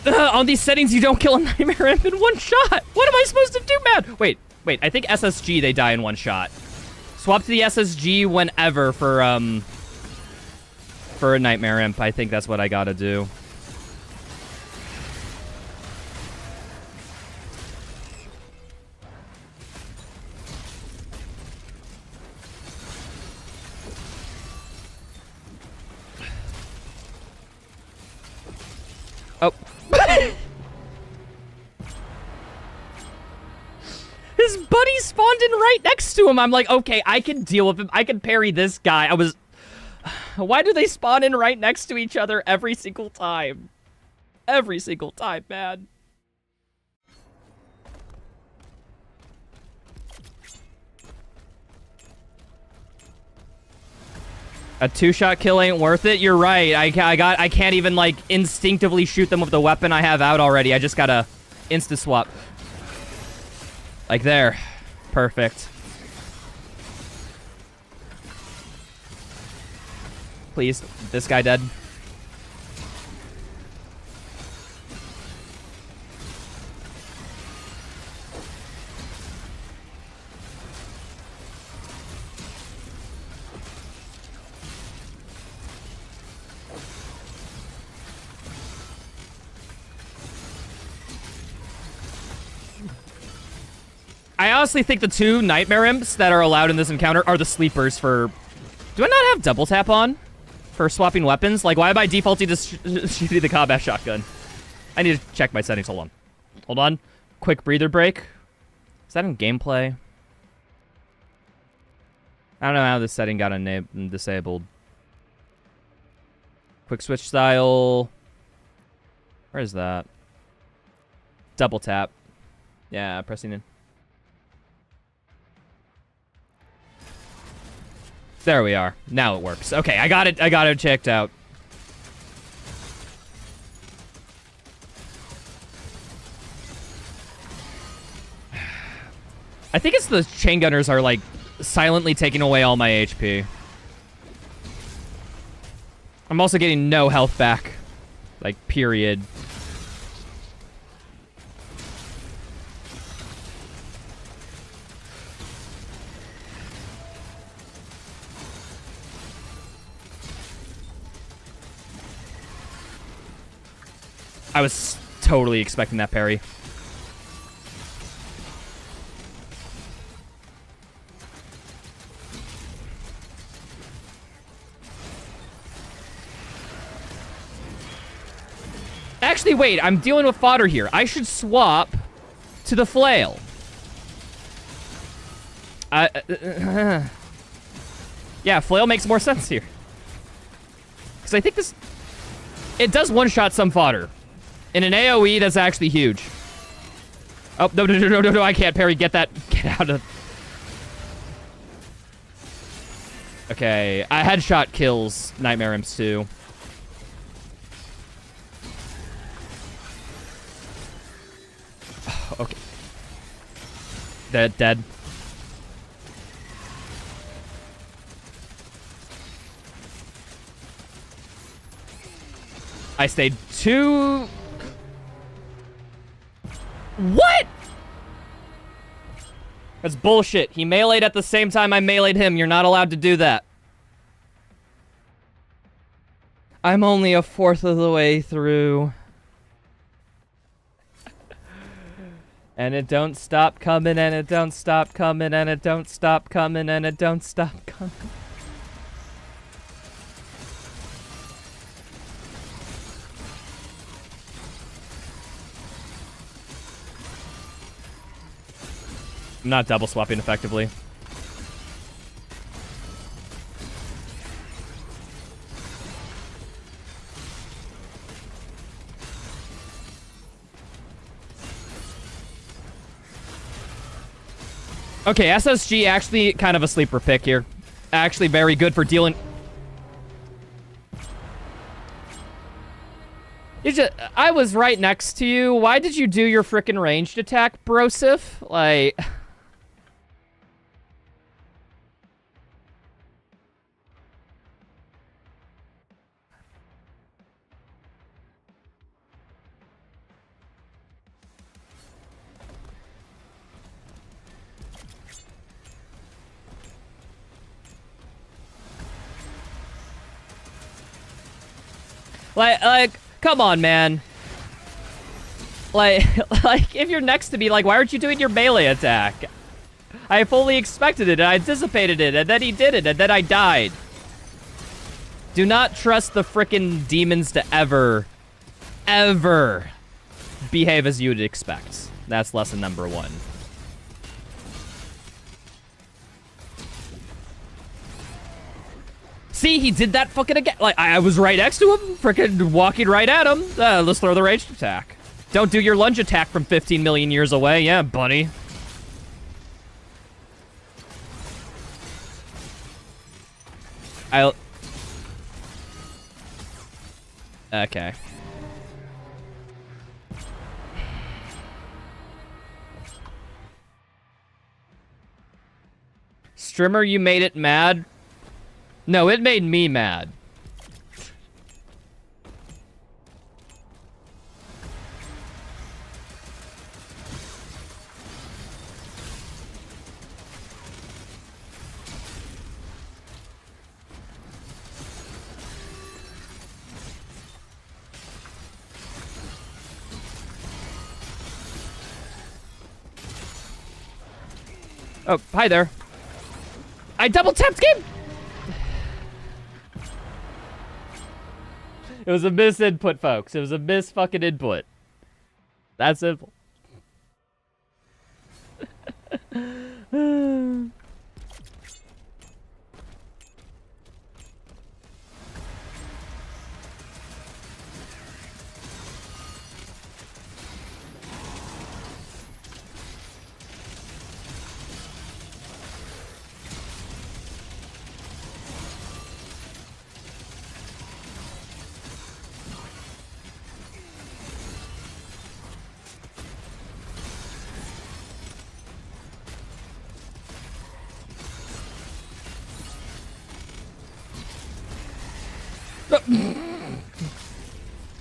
On these settings, you don't kill a Nightmare Imp in one shot. What am I supposed to do, man? Wait. I think SSG, they die in one shot. Swap to the SSG whenever for a Nightmare Imp. I think that's what I gotta do. Oh. His buddy spawned in right next to him. I'm like, okay, I can deal with him. I can parry this guy. Why do they spawn in right next to each other every single time? Every single time, man. A two-shot kill ain't worth it. You're right. I can't even like instinctively shoot them with the weapon I have out already. I just gotta insta swap. Like there. Perfect. Please, this guy dead. I honestly think the two Nightmare Imps that are allowed in this encounter are the sleepers for... Do I not have double tap on for swapping weapons? Like, why am I defaulting to shooting the combat shotgun? I need to check my settings. Hold on. Hold on. Quick breather break. Is that in gameplay? I don't know how this setting got disabled. Quick switch style. Where is that? Double tap. Yeah, pressing in. There we are. Now it works. Okay, I got it checked out. I think it's the chain gunners are like silently taking away all my HP. I'm also getting no health back. Like, period. I was totally expecting that parry. Actually, wait, I'm dealing with fodder here. I should swap to the flail. Yeah, flail makes more sense here. Because I think this... It does one-shot some fodder. In an AoE, that's actually huge. Oh, no, I can't parry. Get that. Get out of... Okay, a headshot kills Nightmare Imps too. Okay. Dead. I stayed two... What? That's bullshit. He meleeed at the same time I meleeed him. You're not allowed to do that. I'm only a fourth of the way through. And it don't stop coming, and it don't stop coming, and it don't stop coming, and it don't stop coming. I'm not double swapping effectively. Okay, SSG actually kind of a sleeper pick here. Actually very good for dealing... I was right next to you. Why did you do your frickin' ranged attack, Brosif? Like... Like, come on, man. Like, if you're next to me, like, why aren't you doing your melee attack? I fully expected it, and I anticipated it, and then he did it, and then I died. Do not trust the frickin' demons to ever behave as you would expect. That's lesson number 1. See, he did that fucking again. Like, I was right next to him, freaking walking right at him. Let's throw the ranged attack. Don't do your lunge attack from 15 million years away. Yeah, buddy. Okay. Strimmer, you made it mad? No, it made me mad. Oh, hi there. I double tapped game! It was a misinput, folks. It was a fucking input. That's simple.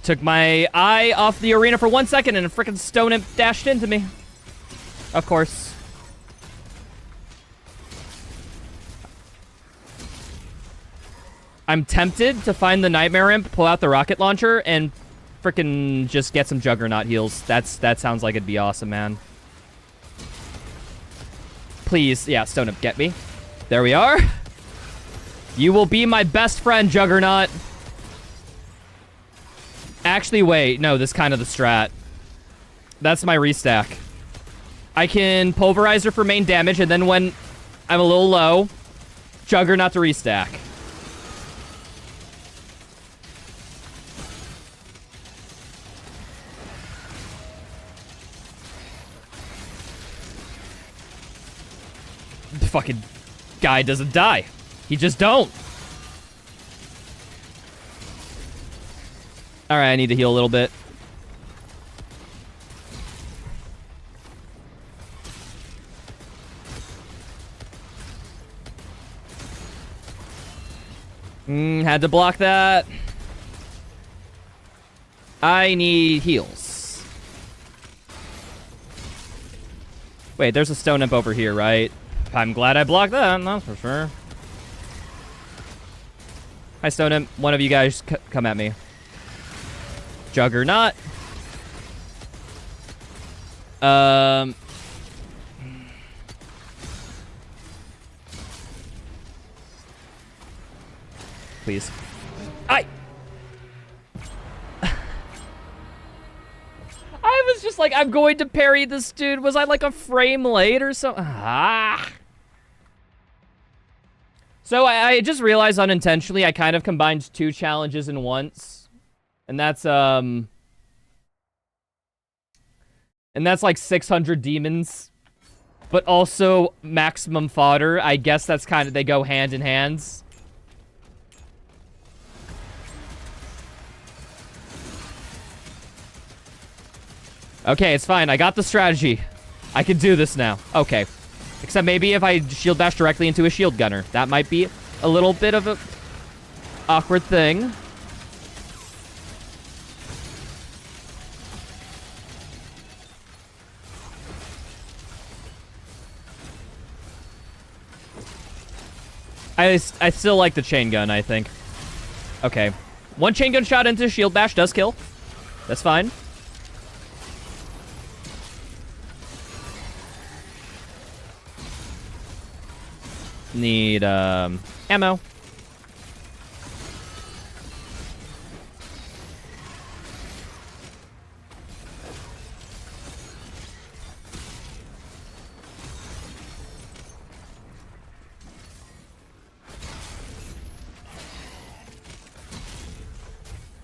Took my eye off the arena for 1 second and a freaking stone imp dashed into me. Of course. I'm tempted to find the Nightmare Imp, pull out the rocket launcher, and freaking just get some Juggernaut heals. That sounds like it'd be awesome, man. Please, yeah, Stone Imp, get me. There we are. You will be my best friend, Juggernaut. Actually, wait. No, this is kind of the strat. That's my restack. I can Pulverizer for main damage, and then when I'm a little low, Juggernaut to restack. The fucking guy doesn't die. He just don't. Alright, I need to heal a little bit. Had to block that. I need heals. Wait, there's a Stone Imp over here, right? I'm glad I blocked that, that's for sure. Hi, Stone Imp. One of you guys come at me. Juggernaut. Please. I just like, I'm going to parry this dude. Was I like a frame late or something? Ah. So I just realized unintentionally I kind of combined 2 challenges in once. And that's like 600 demons. But also maximum fodder. I guess that's kind of, they go hand in hands. Okay, it's fine. I got the strategy. I can do this now. Okay. Except maybe if I shield bash directly into a shield gunner. That might be a little bit of a awkward thing. I still like the chain gun, I think. Okay. 1 chain gun shot into shield bash does kill. That's fine. Need, ammo.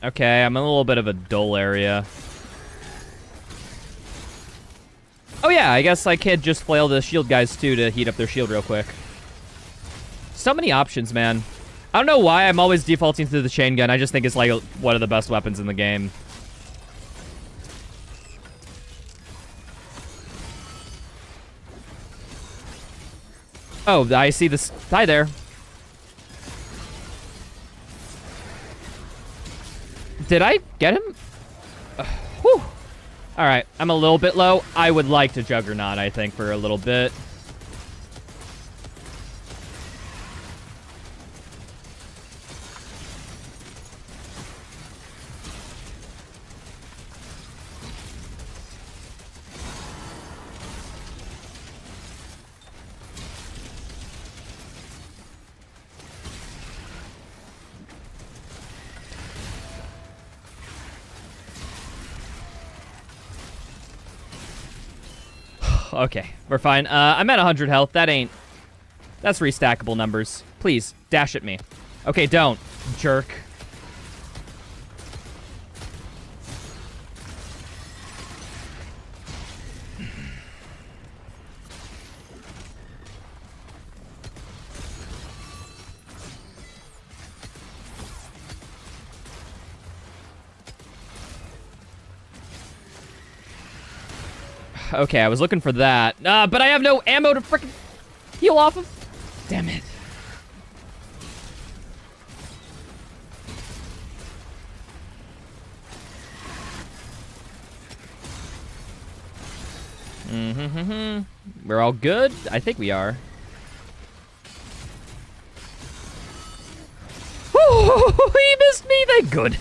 Okay, I'm in a little bit of a dull area. Oh yeah, I guess I could just flail the shield guys too to heat up their shield real quick. So many options, man. I don't know why I'm always defaulting to the chain gun. I just think it's like one of the best weapons in the game. Oh, I see this. Hi there. Did I get him? Whew. Alright, I'm a little bit low. I would like to Juggernaut, I think, for a little bit. Okay, we're fine. I'm at 100 health. That's restackable numbers. Please, dash at me. Okay, don't, jerk. Okay, I was looking for that. But I have no ammo to frickin' heal off of. Damn it. We're all good? I think we are. He missed me. Thank good.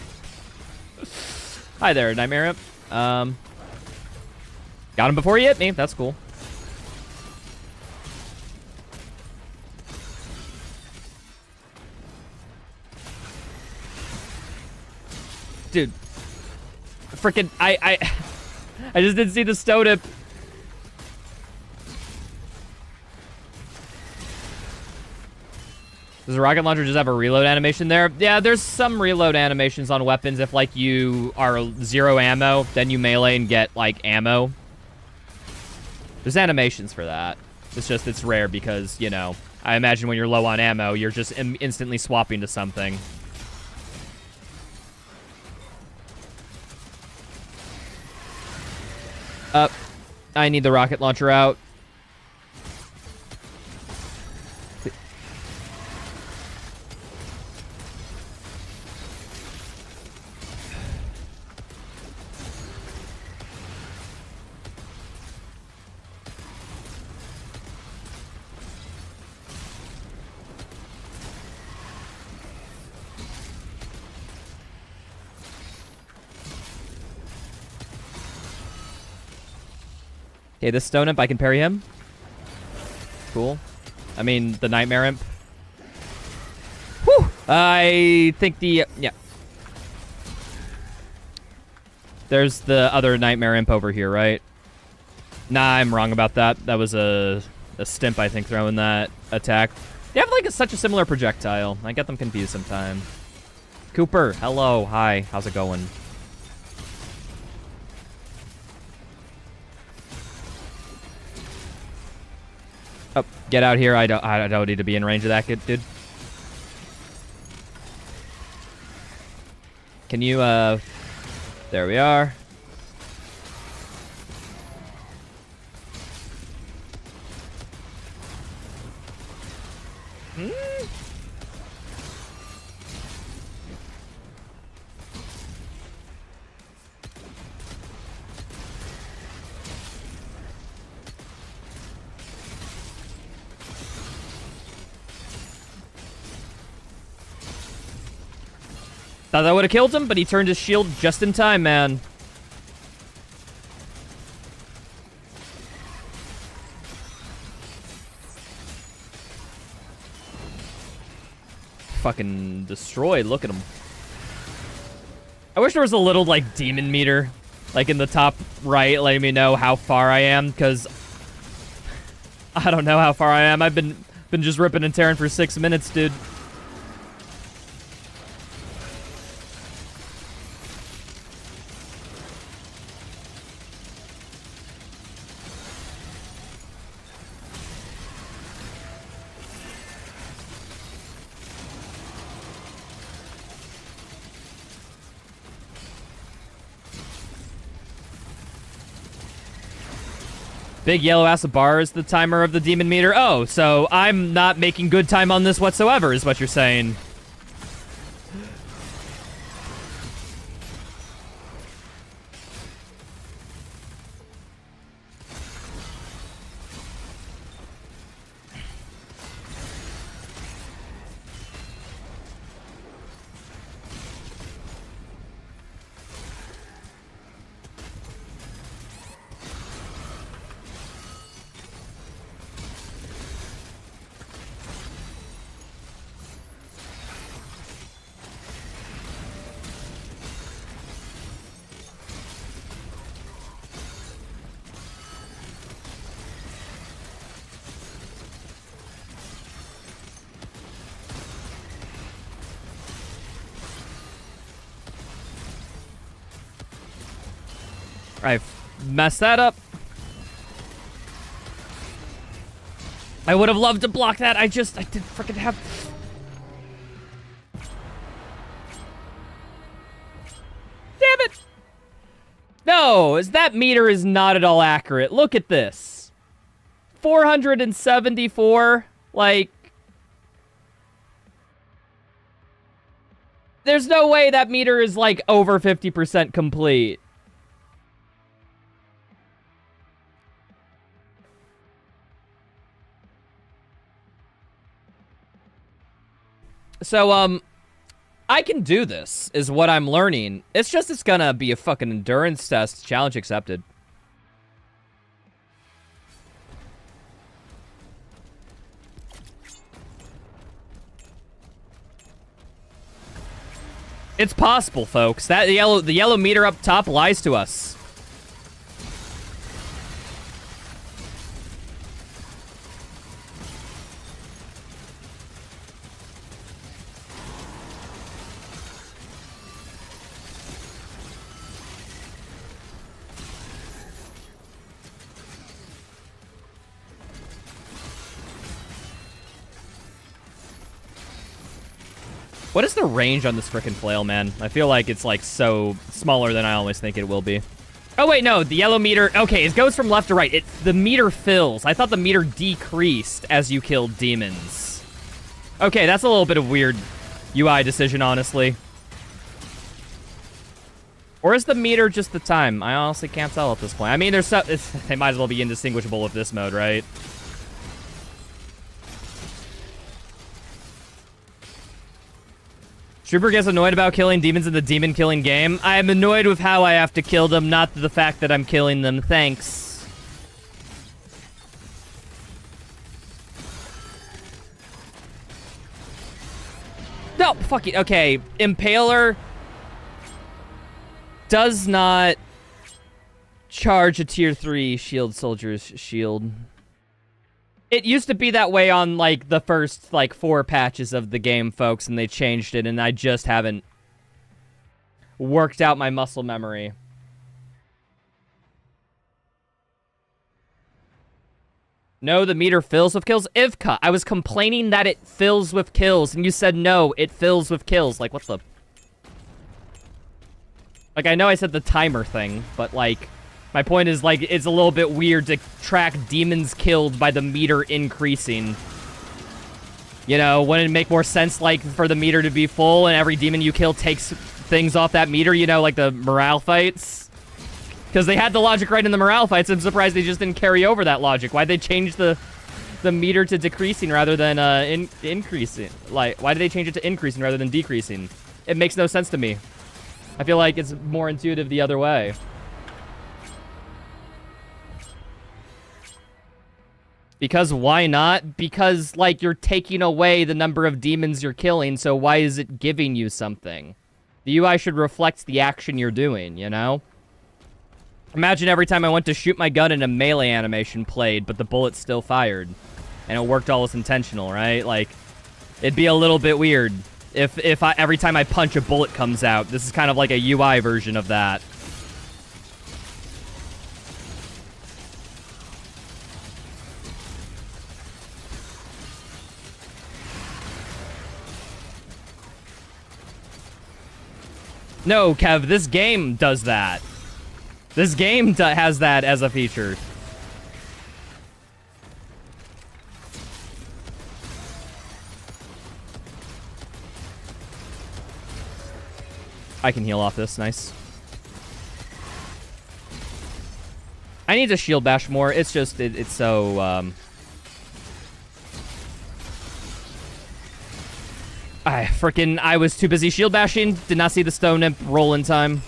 Hi there, Nightmare Imp. Got him before he hit me. That's cool. Dude. Frickin' I just didn't see the Stodip. Does the rocket launcher just have a reload animation there? Yeah, there's some reload animations on weapons. If, like, you are 0 ammo, then you melee and get, like, ammo. There's animations for that. It's just, it's rare because, you know, I imagine when you're low on ammo, you're just instantly swapping to something. I need the rocket launcher out. Okay, this Stone Imp, I can parry him. Cool. I mean, the Nightmare Imp. Whew! I think the... yeah. There's the other Nightmare Imp over here, right? Nah, I'm wrong about that. That was a Stimp, I think, throwing that attack. They have, like, such a similar projectile. I get them confused sometimes. Cooper, hello, hi. How's it going? Oh, get out here. I don't need to be in range of that kid, dude. Can you, there we are. Thought that would have killed him, but he turned his shield just in time, man. Fucking destroyed. Look at him. I wish there was a little, like, demon meter, like, in the top right, letting me know how far I am, because I don't know how far I am. I've been just ripping and tearing for 6 minutes, dude. Big yellow acid bar is the timer of the demon meter. Oh, so I'm not making good time on this whatsoever, is what you're saying. I messed that up. I would have loved to block that. I didn't freaking have... Damn it! No, that meter is not at all accurate. Look at this. 474, like... There's no way that meter is, like, over 50% complete. So, I can do this, is what I'm learning. It's gonna be a fucking endurance test. Challenge accepted. It's possible, folks. The yellow meter up top lies to us. What is the range on this frickin' flail, man? I feel like it's, like, so smaller than I always think it will be. Oh, wait, no. The yellow meter... Okay, it goes from left to right. The meter fills. I thought the meter decreased as you killed demons. Okay, that's a little bit of weird UI decision, honestly. Or is the meter just the time? I honestly can't tell at this point. I mean, they might as well be indistinguishable with this mode, right? Trooper gets annoyed about killing demons in the demon killing game. I am annoyed with how I have to kill them, not the fact that I'm killing them. Thanks. No, fuck it. Okay, Impaler. does not charge a tier 3 shield soldier's shield. It used to be that way on, like, the first, like, 4 patches of the game, folks, and they changed it, and I just haven't worked out my muscle memory. No, the meter fills with kills. Ivka, I was complaining that it fills with kills, and you said no, it fills with kills. Like, what the... Like, I know I said the timer thing, but, like... My point is, like, it's a little bit weird to track demons killed by the meter increasing. You know, wouldn't it make more sense, like, for the meter to be full and every demon you kill takes things off that meter, you know, like the morale fights? Because they had the logic right in the morale fights. I'm surprised they just didn't carry over that logic. Why'd they change the meter to decreasing rather than increasing? Like, why did they change it to increasing rather than decreasing? It makes no sense to me. I feel like it's more intuitive the other way. Because why not? Because, like, you're taking away the number of demons you're killing, so why is it giving you something? The UI should reflect the action you're doing, you know? Imagine every time I went to shoot my gun and a melee animation played, but the bullet still fired. And it worked all as intentional, right? Like, it'd be a little bit weird if every time I punch a bullet comes out. This is kind of like a UI version of that. No, Kev, this game does that. This game has that as a feature. I can heal off this, nice. I need to shield bash more. It's just, it's so, I was too busy shield bashing. Did not see the stone imp roll in time.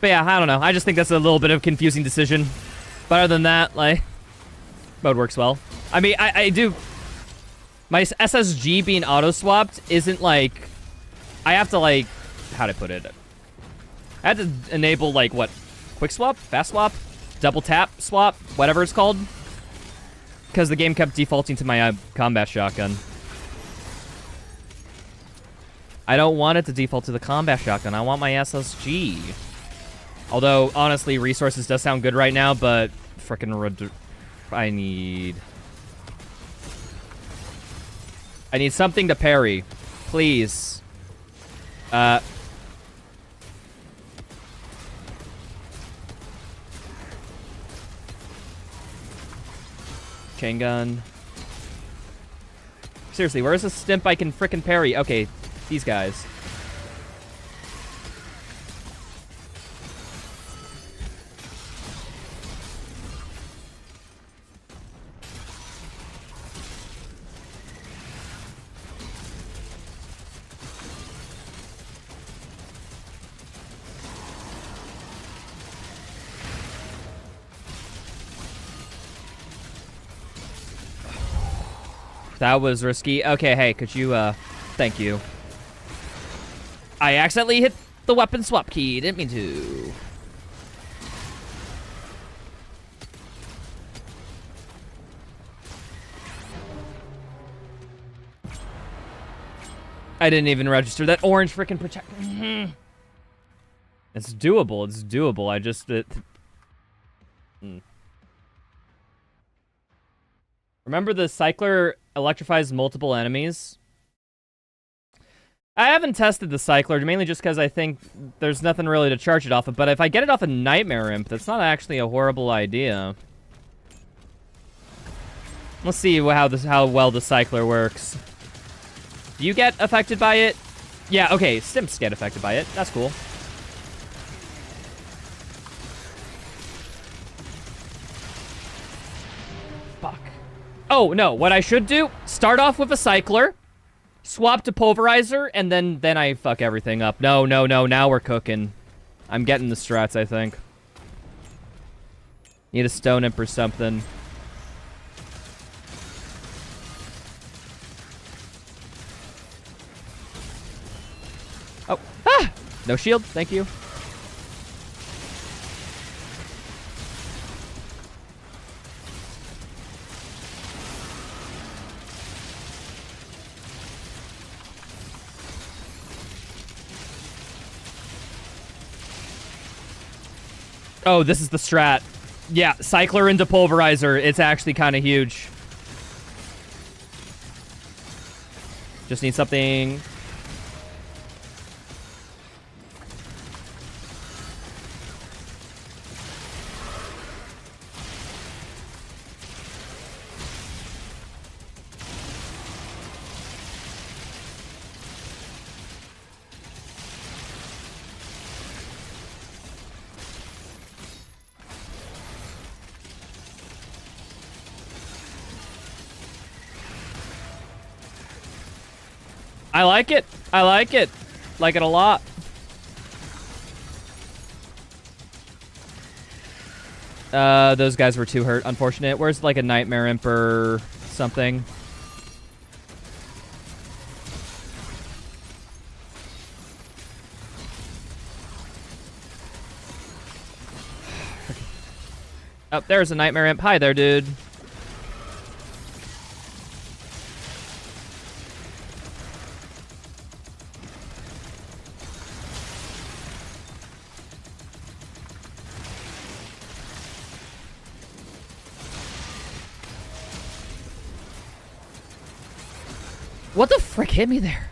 But yeah, I don't know. I just think that's a little bit of a confusing decision. But other than that, like, mode works well. I mean, I do... My SSG being auto-swapped isn't, like... I have to, like... How'd I put it? I had to enable, like, what? Quick swap? Fast swap? Double tap swap? Whatever it's called. Because the game kept defaulting to my combat shotgun. I don't want it to default to the combat shotgun. I want my SSG. Although, honestly, resources does sound good right now, but... Frickin' I need something to parry. Please. Chain gun. Seriously, where's a stimp I can frickin' parry? Okay, these guys. That was risky. Okay, hey, could you, thank you. I accidentally hit the weapon swap key. Didn't mean to. I didn't even register that orange freaking protect. It's doable. It's doable. I just... Remember the cycler electrifies multiple enemies? I haven't tested the cycler, mainly just because I think there's nothing really to charge it off of, but if I get it off a Nightmare Imp, that's not actually a horrible idea. Let's see how well the cycler works. Do you get affected by it? Yeah, okay, Stimps get affected by it. That's cool. Fuck. Oh, no, what I should do, start off with a cycler, swap to pulverizer, and then I fuck everything up. No, no, no. Now we're cooking. I'm getting the strats, I think. Need a stone imp or something. Oh. Ah! No shield. Thank you. Oh, this is the strat. Yeah, Cycler into Pulverizer. It's actually kind of huge. Just need something... I like it. I like it. Like it a lot. Those guys were too hurt, unfortunate. Where's like a Nightmare Imp or something? Oh, there's a Nightmare Imp. Hi there, dude. What the frick hit me there?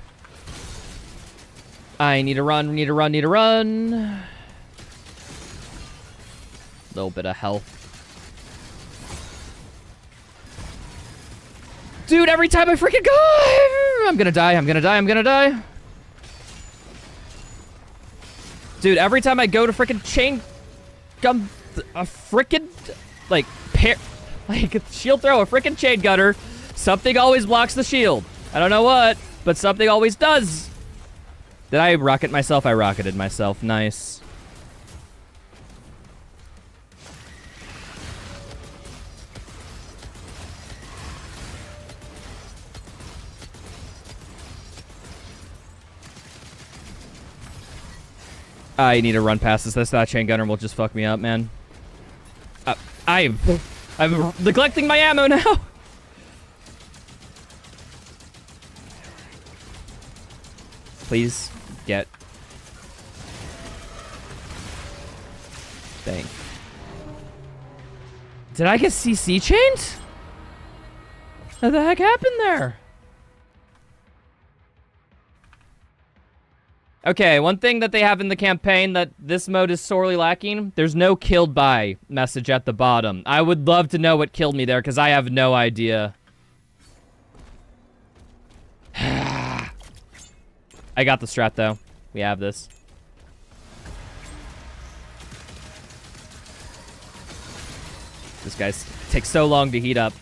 I need to run, need to run, need to run. Little bit of health. Dude, every time I freaking go, I'm gonna die, I'm gonna die, I'm gonna die. Dude, every time I go to freaking chain gun a freaking like shield throw a freaking chain gunner, something always blocks the shield. I don't know what, but something always does. Did I rocket myself? I rocketed myself. Nice. I need to run past this. That chain gunner will just fuck me up, man. I'm neglecting my ammo now. Please get... Dang. Did I get CC chained? What the heck happened there? Okay, one thing that they have in the campaign that this mode is sorely lacking, there's no killed by message at the bottom. I would love to know what killed me there, because I have no idea. I got the strat, though. We have this. This guy takes so long to heat up.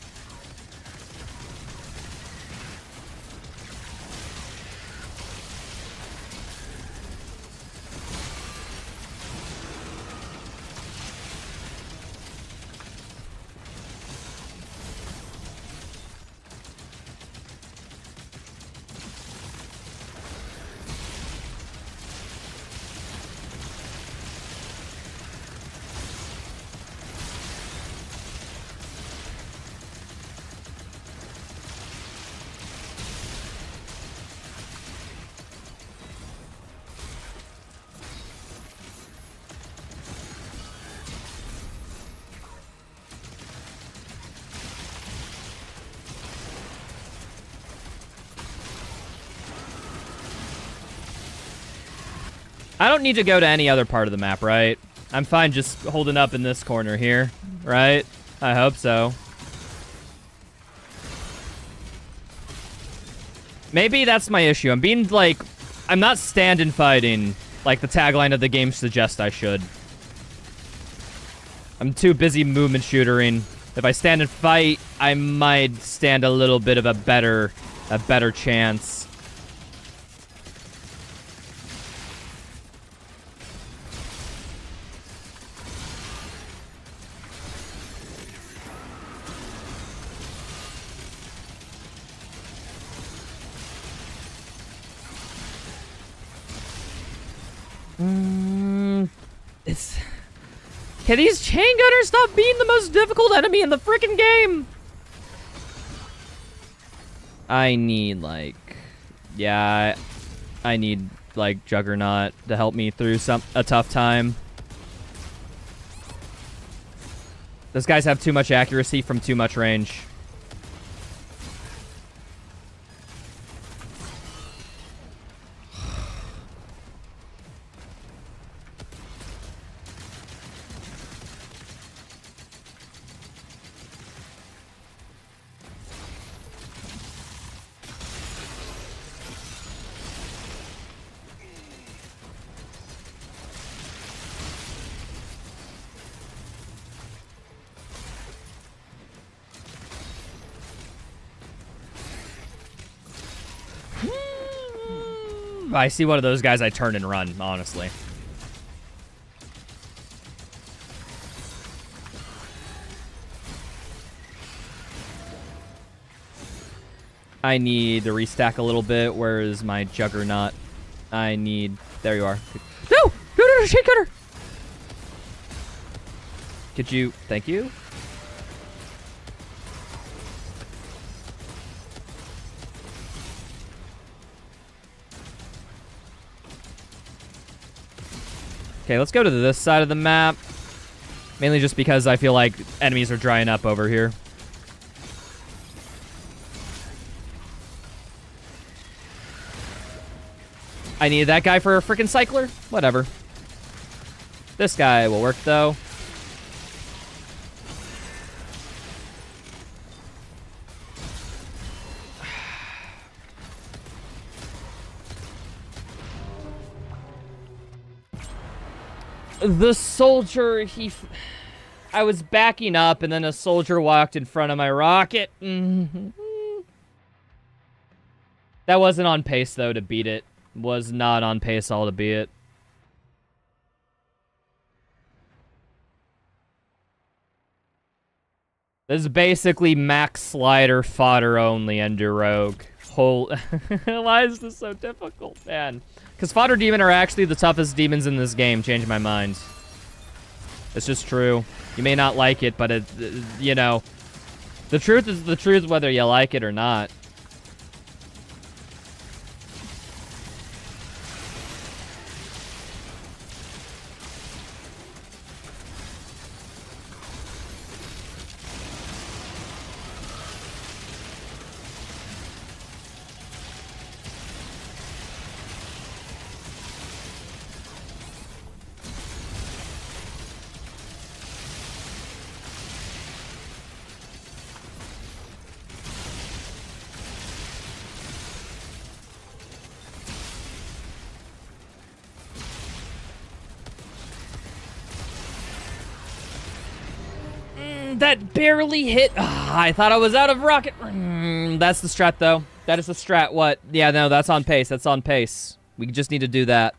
I don't need to go to any other part of the map, right? I'm fine just holding up in this corner here, right? I hope so. Maybe that's my issue. I'm being, like... I'm not stand-in fighting like the tagline of the game suggests I should. I'm too busy movement shootering. If I stand and fight, I might stand a little bit of a better chance. It's... Can these chain gunners stop being the most difficult enemy in the freaking game? I need, like... Yeah, I need, like, Juggernaut to help me through a tough time. Those guys have too much accuracy from too much range. If I see one of those guys, I turn and run, honestly. I need to restack a little bit. Where is my Juggernaut? I need... There you are. No! No, shade cutter! Could you... Thank you. Okay, let's go to this side of the map. Mainly just because I feel like enemies are drying up over here. I needed that guy for a freaking cycler? Whatever. This guy will work, though. The soldier, I was backing up, and then a soldier walked in front of my rocket. That wasn't on pace, though, to beat it. Was not on pace all to beat it. This is basically max slider fodder only under Rogue. Why is this so difficult, man? Because fodder demon are actually the toughest demons in this game. Changed my mind. It's just true. You may not like it, but you know, the truth is the truth whether you like it or not. That barely hit. I thought I was out of rocket. That's the strat, though. That is the strat. What? Yeah, no, that's on pace. That's on pace. We just need to do that.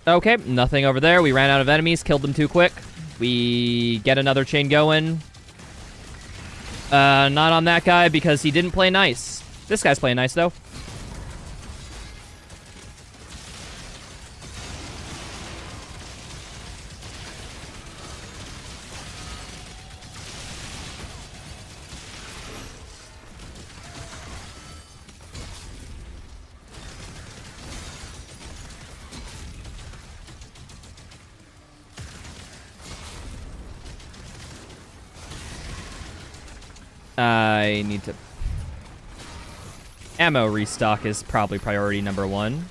Okay, nothing over there. We ran out of enemies, killed them too quick. We get another chain going. Not on that guy because he didn't play nice. This guy's playing nice, though. I need to... Ammo restock is probably priority number one.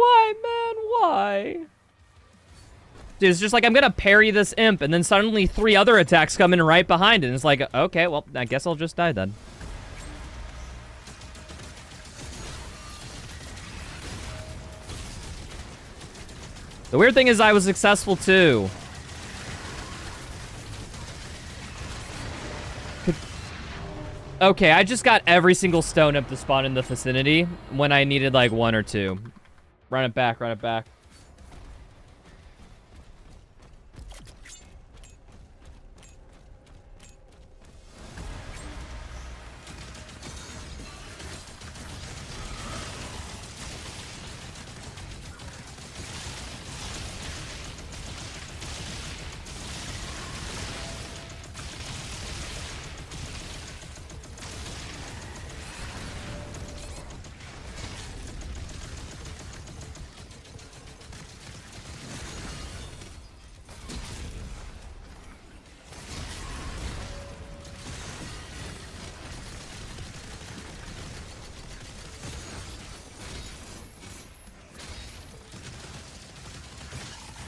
Why, man? Why? Dude, it's just like, I'm gonna parry this imp, and then suddenly 3 other attacks come in right behind it, and it's like, okay, well, I guess I'll just die then. The weird thing is I was successful, too. Okay, I just got every single stone imp to spawn in the vicinity when I needed, like, 1 or 2. Run it back, run it back.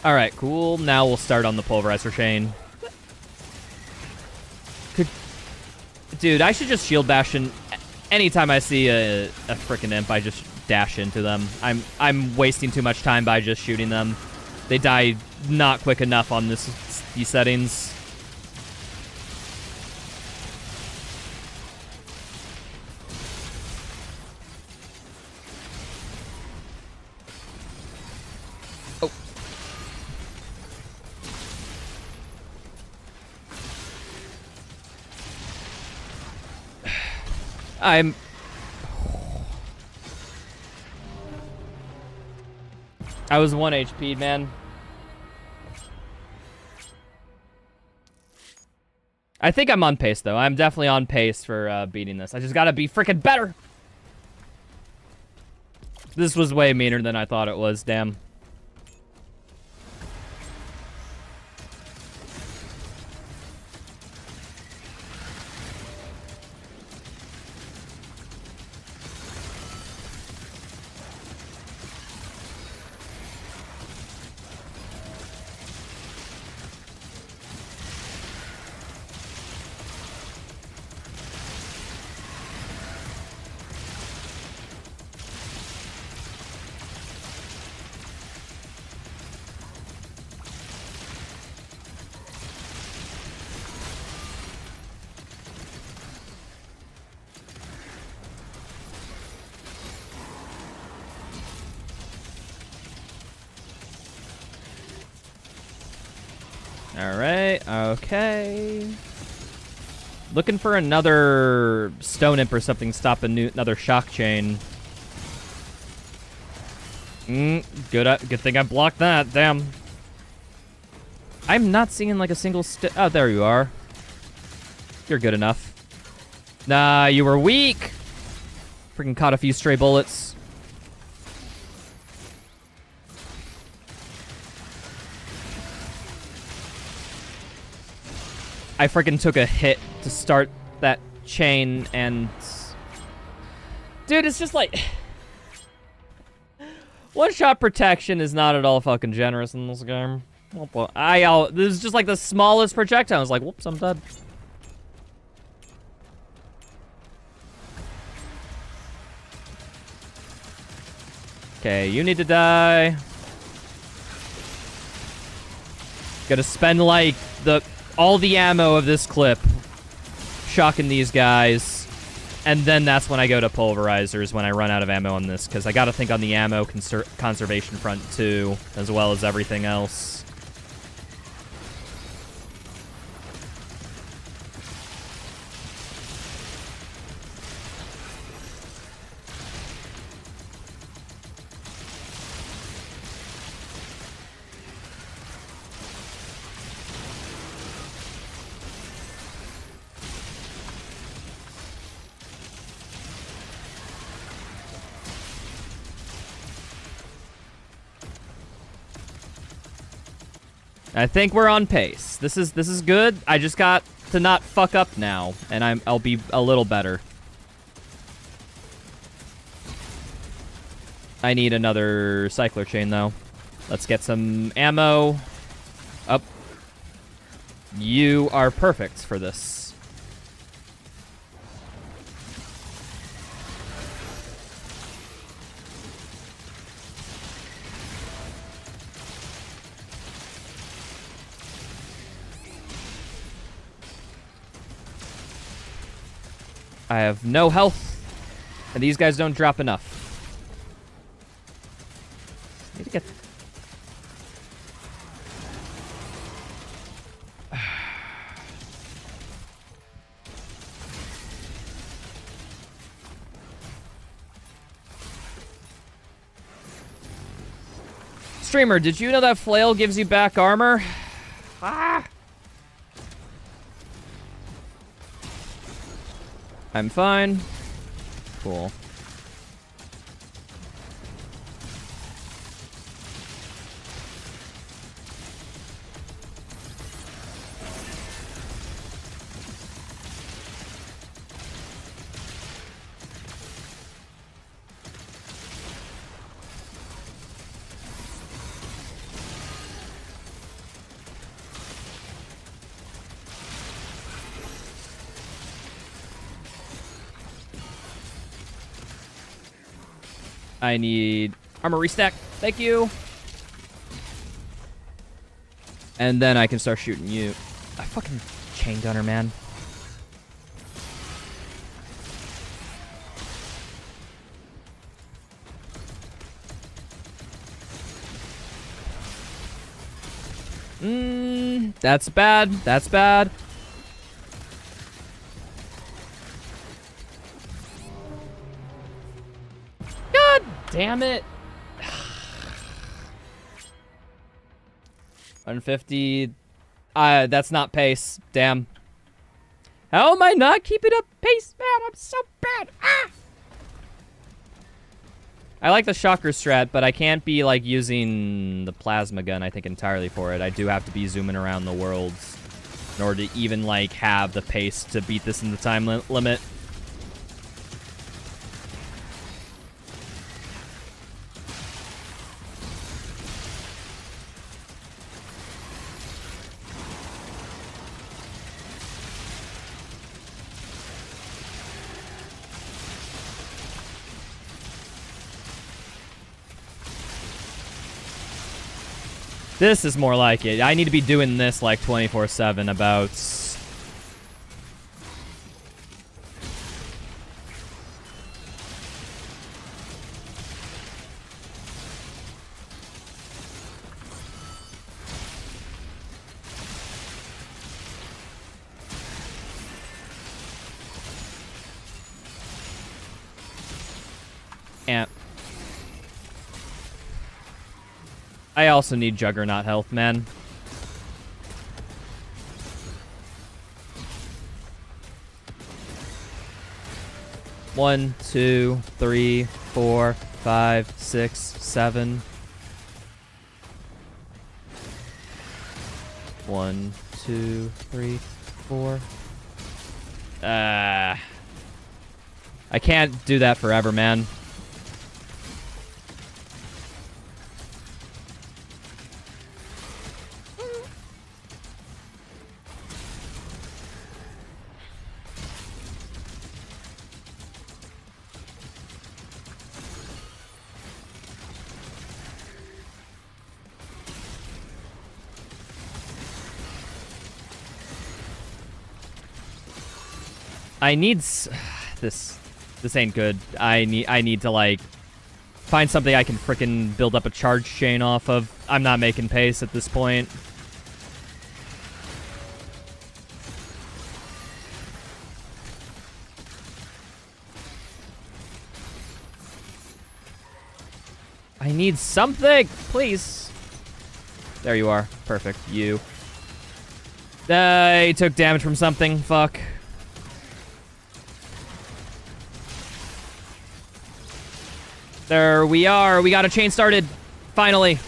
Alright, cool. Now we'll start on the pulverizer chain. Dude, I should just shield bash in. Anytime I see a frickin' imp, I just dash into them. I'm wasting too much time by just shooting them. They die not quick enough on these settings. I was 1 HP, man. I think I'm on pace, though. I'm definitely on pace for beating this. I just gotta be freaking better! This was way meaner than I thought it was, damn. Alright, okay. Looking for another stone imp or something, stop another shock chain. Good thing I blocked that, damn. I'm not seeing like a single oh, there you are. You're good enough. Nah, you were weak! Freaking caught a few stray bullets. I freaking took a hit to start that chain, and... Dude, it's just like... One-shot protection is not at all fucking generous in this game. This is just like the smallest projectile. I was like, whoops, I'm dead. Okay, you need to die. Gotta spend, like, all the ammo of this clip shocking these guys, and then that's when I go to pulverizers when I run out of ammo on this, because I gotta think on the ammo conservation front too, as well as everything else. I think we're on pace. This is good. I just got to not fuck up now, and I'll be a little better. I need another cycler chain, though. Let's get some ammo. Up. You are perfect for this. I have no health, and these guys don't drop enough. Need to get... Streamer, did you know that flail gives you back armor? Ah! I'm fine. Cool. I need armor restack. Thank you. And then I can start shooting you. A fucking chain gunner, man. That's bad. That's bad. God damn it. 150. That's not pace. Damn. How am I not keeping up pace, man? I'm so bad. Ah! I like the shocker strat, but I can't be, like, using the plasma gun, I think, entirely for it. I do have to be zooming around the worlds in order to even, like, have the pace to beat this in the time limit. This is more like it. I need to be doing this like 24/7 about... I also need Juggernaut health, man. One, two, three, 4, 5, 6, 7. 1, 2, 3, 4. I can't do that forever, man. I need this ain't good. I need to like find something I can frickin' build up a charge chain off of. I'm not making pace at this point. I need something, please. There you are. Perfect. You. I took damage from something. Fuck. There we are. We got a chain started. Finally.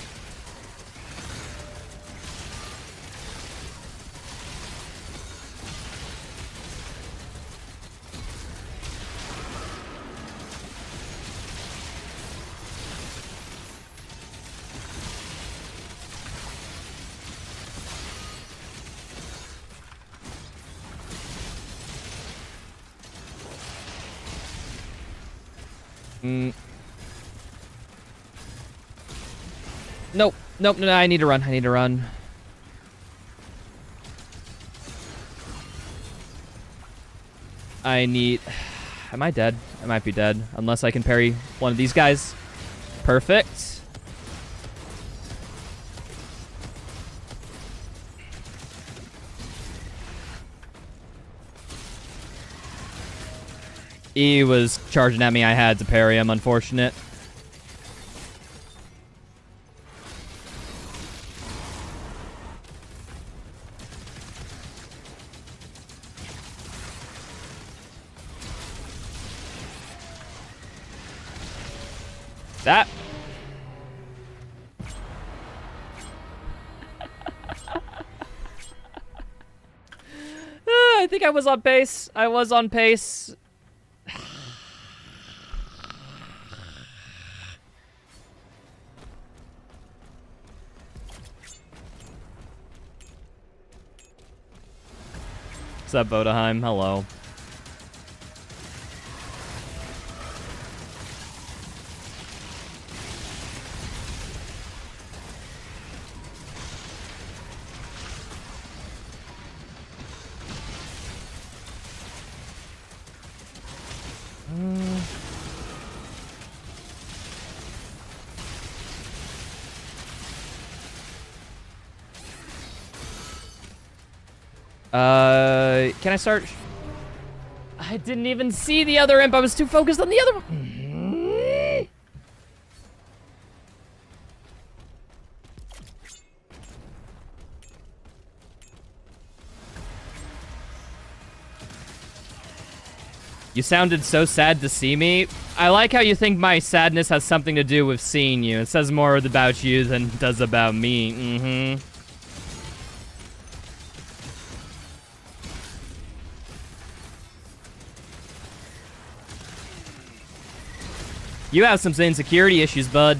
Nope. Nope. No, I need to run. I need to run. I need... Am I dead? I might be dead. Unless I can parry one of these guys. Perfect. He was charging at me. I had to parry him. Unfortunate. That. I think I was on pace. I was on pace. What's up, Vodaheim? Hello. Can I start? I didn't even see the other imp. I was too focused on the other one. You sounded so sad to see me. I like how you think my sadness has something to do with seeing you. It says more about you than it does about me. You have some insecurity issues, bud.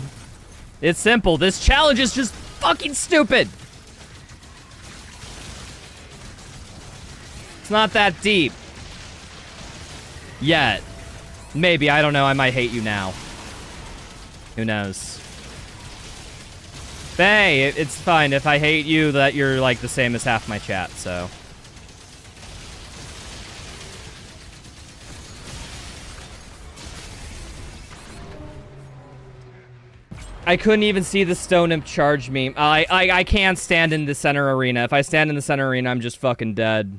It's simple. This challenge is just fucking stupid. It's not that deep. Yet. Maybe, I don't know. I might hate you now. Who knows? Hey, it's fine. If I hate you, that you're like the same as half my chat, so... I couldn't even see the stone imp charge me. I can't stand in the center arena. If I stand in the center arena, I'm just fucking dead.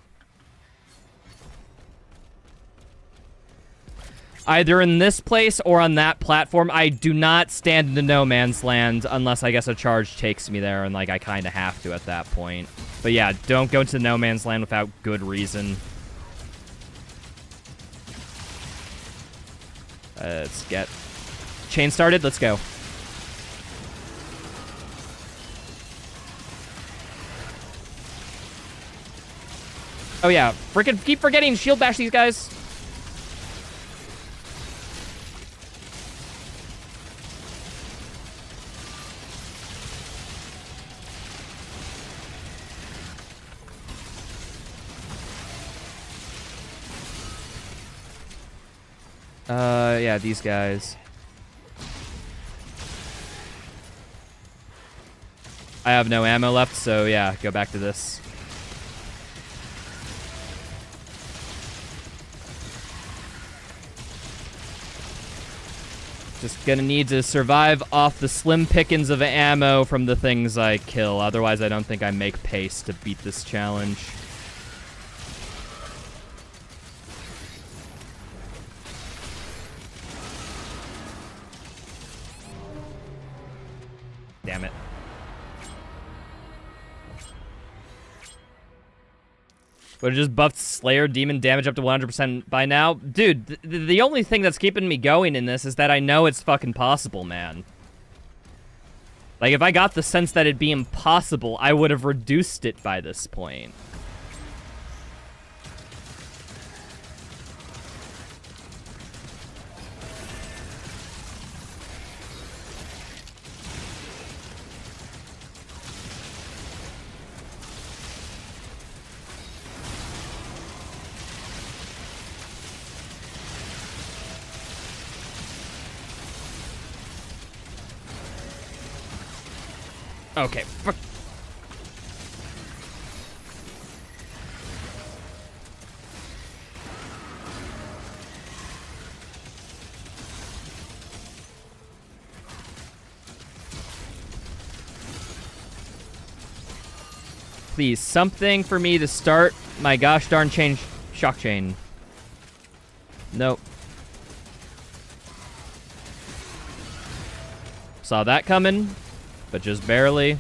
Either in this place or on that platform, I do not stand in the no man's land unless I guess a charge takes me there, and like I kind of have to at that point. But yeah, don't go to no man's land without good reason. Let's get chain started. Let's go. Oh yeah, freaking keep forgetting shield bash these guys. Yeah, these guys. I have no ammo left, so yeah, go back to this. Just gonna need to survive off the slim pickings of ammo from the things I kill. Otherwise, I don't think I make pace to beat this challenge. Damn it. Would have just buffed Slayer Demon damage up to 100% by now? Dude, the only thing that's keeping me going in this is that I know it's fucking possible, man. Like, if I got the sense that it'd be impossible, I would have reduced it by this point. Okay. Please, something for me to start my gosh darn shock chain. Nope. Saw that coming, but just barely.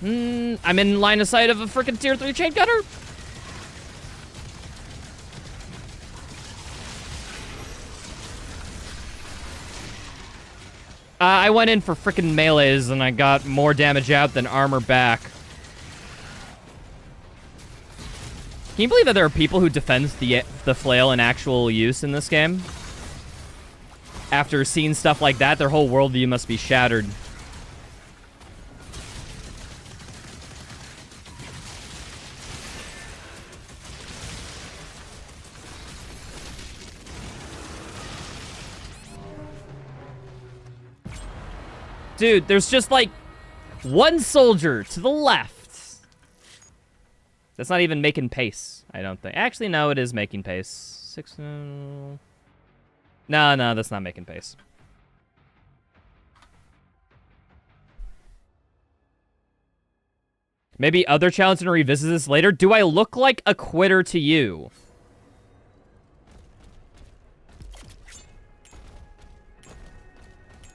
I'm in line of sight of a freaking tier 3 chain cutter. I went in for freaking melees and I got more damage out than armor back. Can you believe that there are people who defend the flail in actual use in this game? After seeing stuff like that, their whole worldview must be shattered. Dude, there's just like one soldier to the left. That's not even making pace, I don't think. Actually, no, it is making pace. 6. No, that's not making pace. Maybe other challenge and revisit this later. Do I look like a quitter to you?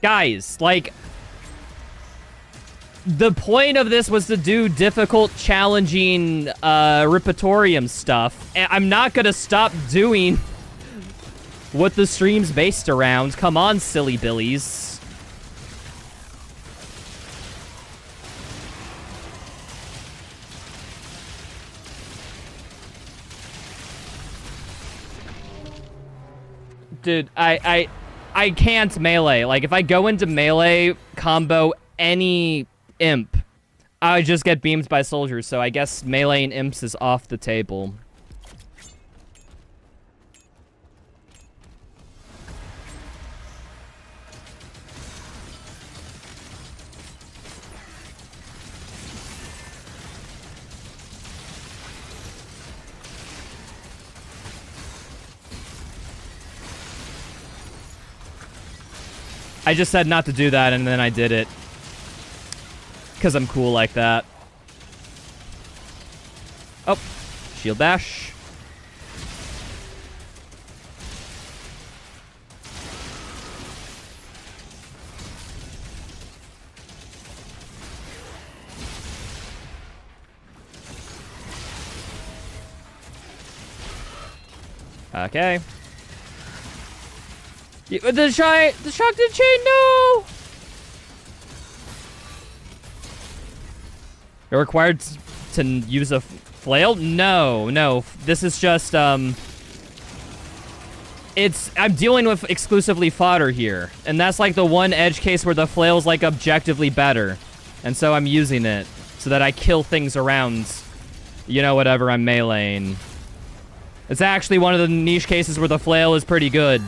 Guys, like, the point of this was to do difficult, challenging Ripatorium stuff. I'm not gonna stop doing what the stream's based around. Come on, silly billies. Dude, I can't melee. Like, if I go into melee combo any imp, I just get beamed by soldiers, so I guess meleeing imps is off the table. I just said not to do that, and then I did it. Because I'm cool like that. Oh, shield bash. Okay. The shock did chain, no! You're required to use a flail? No. This is just, I'm dealing with exclusively fodder here. And that's like the one edge case where the flail's like objectively better. And so I'm using it so that I kill things around, you know, whatever I'm meleeing. It's actually one of the niche cases where the flail is pretty good.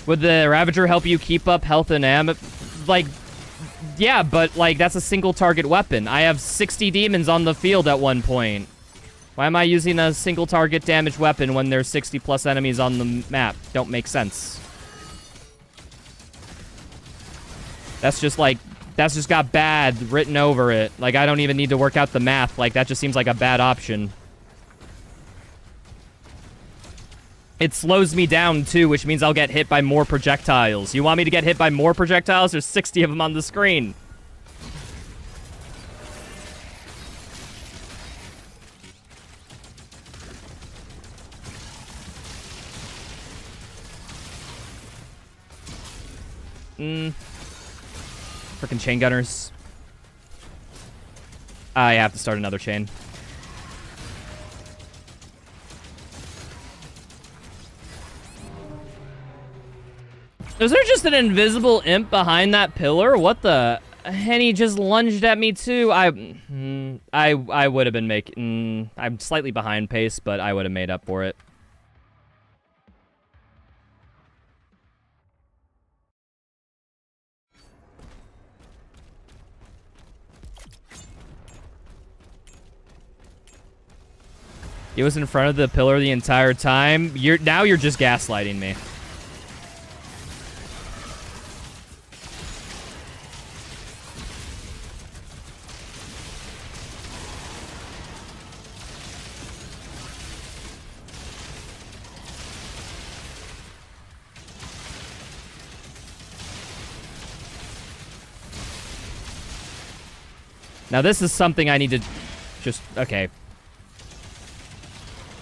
Would the Ravager help you keep up health and am? Like, yeah, but, like, that's a single target weapon. I have 60 demons on the field at one point. Why am I using a single target damage weapon when there's 60 plus enemies on the map? Don't make sense. That's just, like, that's just got bad written over it. Like, I don't even need to work out the math. Like, that just seems like a bad option. It slows me down, too, which means I'll get hit by more projectiles. You want me to get hit by more projectiles? There's 60 of them on the screen. Frickin' chain gunners. I have to start another chain. Is there just an invisible imp behind that pillar? What the? And he just lunged at me too. I would have been making. I'm slightly behind pace, but I would have made up for it. He was in front of the pillar the entire time. Now you're just gaslighting me. Now this is something I need to just... Okay.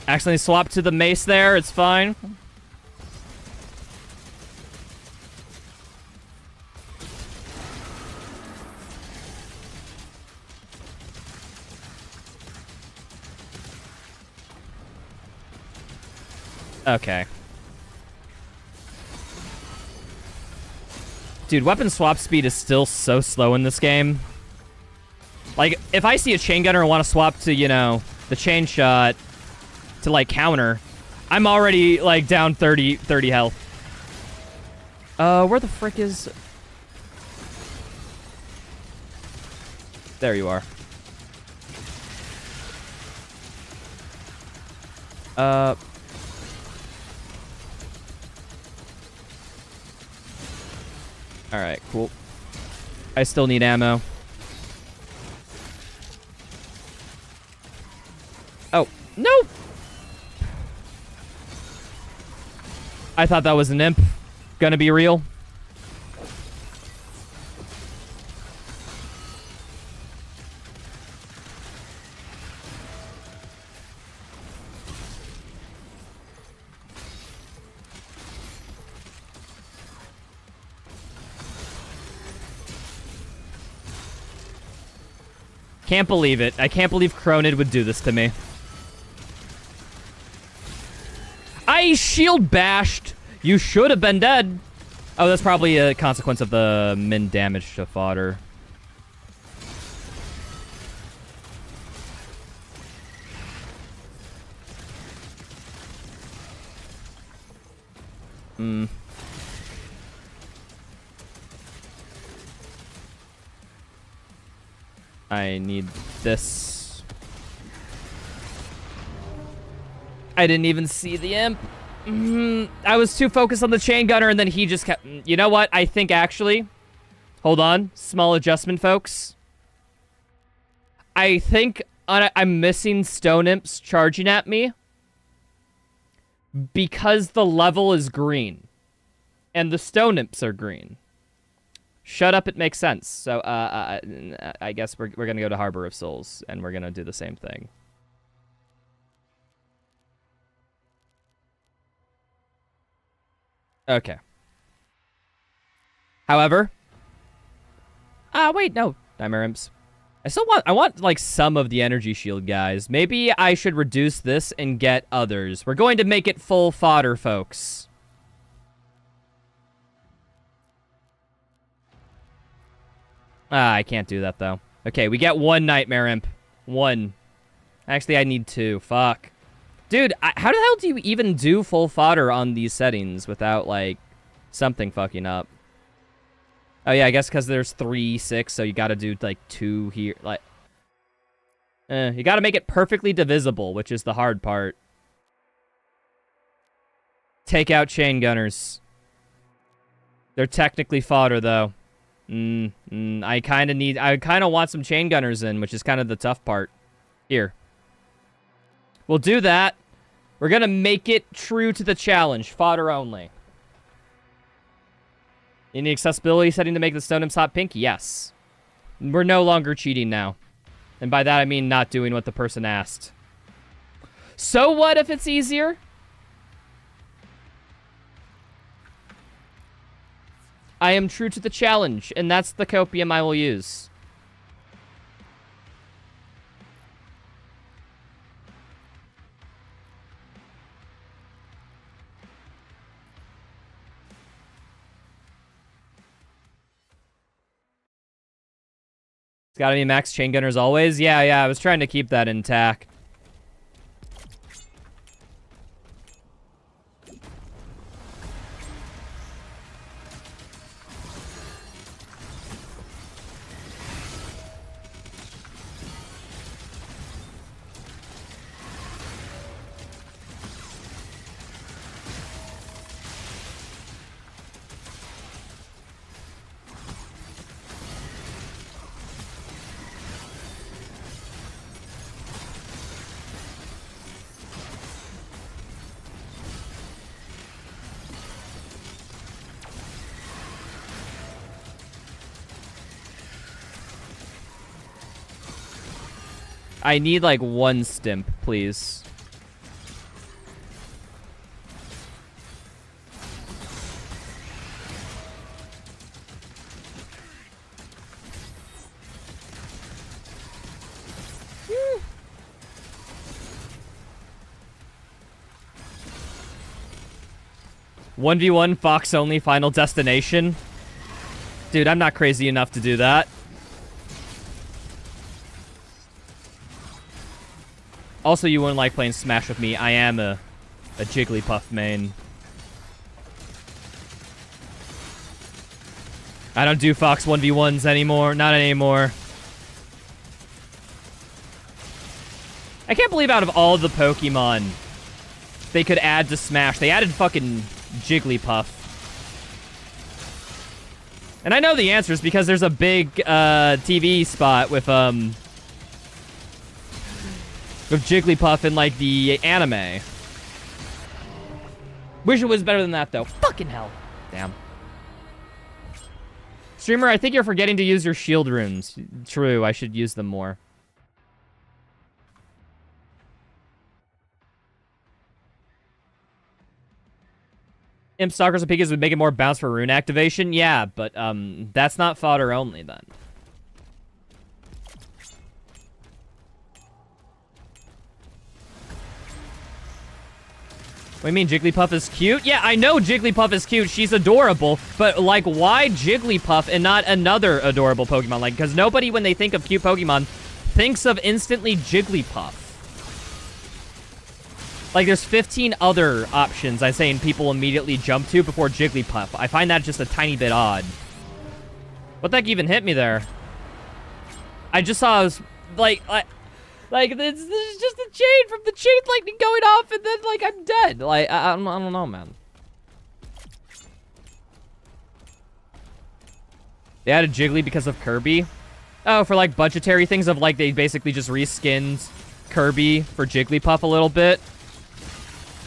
Accidentally swap to the mace there. It's fine. Okay. Dude, weapon swap speed is still so slow in this game. Like, if I see a chain gunner and want to swap to, you know, the chain shot to, like, counter, I'm already, like, down 30 health. Where the frick is... There you are. Alright, cool. I still need ammo. Oh, no! I thought that was an imp. Gonna be real. Can't believe it. I can't believe Cronid would do this to me. I shield bashed. You should have been dead. Oh, that's probably a consequence of the min damage to fodder. I need this. I didn't even see the imp. I was too focused on the chain gunner, and then he just kept... You know what? I think actually... Hold on. Small adjustment, folks. I think I'm missing stone imps charging at me because the level is green. And the stone imps are green. Shut up, it makes sense. So, I guess we're going to go to Harbor of Souls, and we're going to do the same thing. Okay. However... wait, no. Nightmare Imps. I want, like, some of the energy shield, guys. Maybe I should reduce this and get others. We're going to make it full fodder, folks. I can't do that, though. Okay, we get one Nightmare Imp. One. Actually, I need two. Fuck. Dude, how the hell do you even do full fodder on these settings without, like, something fucking up? Oh, yeah, I guess because there's 3, 6, so you gotta do, like, 2 here. Like, you gotta make it perfectly divisible, which is the hard part. Take out chain gunners. They're technically fodder, though. I kind of want some chain gunners in, which is kind of the tough part. Here. We'll do that. We're gonna make it true to the challenge. Fodder only. Any accessibility setting to make the stone imps hot pink? Yes. We're no longer cheating now. And by that I mean not doing what the person asked. So what if it's easier? I am true to the challenge, and that's the copium I will use. It's gotta be max chain gunners always? Yeah, I was trying to keep that intact. I need like one stimp, please. Woo. 1v1 Fox only Final Destination. Dude, I'm not crazy enough to do that. Also, you wouldn't like playing Smash with me. I am a Jigglypuff main. I don't do Fox 1v1s anymore. Not anymore. I can't believe out of all the Pokemon they could add to Smash, they added fucking Jigglypuff. And I know the answer is because there's a big TV spot with Jigglypuff in like the anime. Wish it was better than that though. Fucking hell. Damn. Streamer, I think you're forgetting to use your shield runes. True, I should use them more. Imp Stalkers and Pikas would make it more bounce for rune activation? Yeah, but that's not fodder only then. What do you mean Jigglypuff is cute? Yeah, I know Jigglypuff is cute. She's adorable. But, like, why Jigglypuff and not another adorable Pokemon? Like, because nobody, when they think of cute Pokemon, thinks of instantly Jigglypuff. Like, there's 15 other options I'm saying people immediately jump to before Jigglypuff. I find that just a tiny bit odd. What the heck even hit me there? I just saw, this is just a chain from the chain lightning going off, and then, like, I'm dead. Like, I don't know, man. They added Jiggly because of Kirby? Oh, for, like, budgetary things of, like, they basically just reskinned Kirby for Jigglypuff a little bit.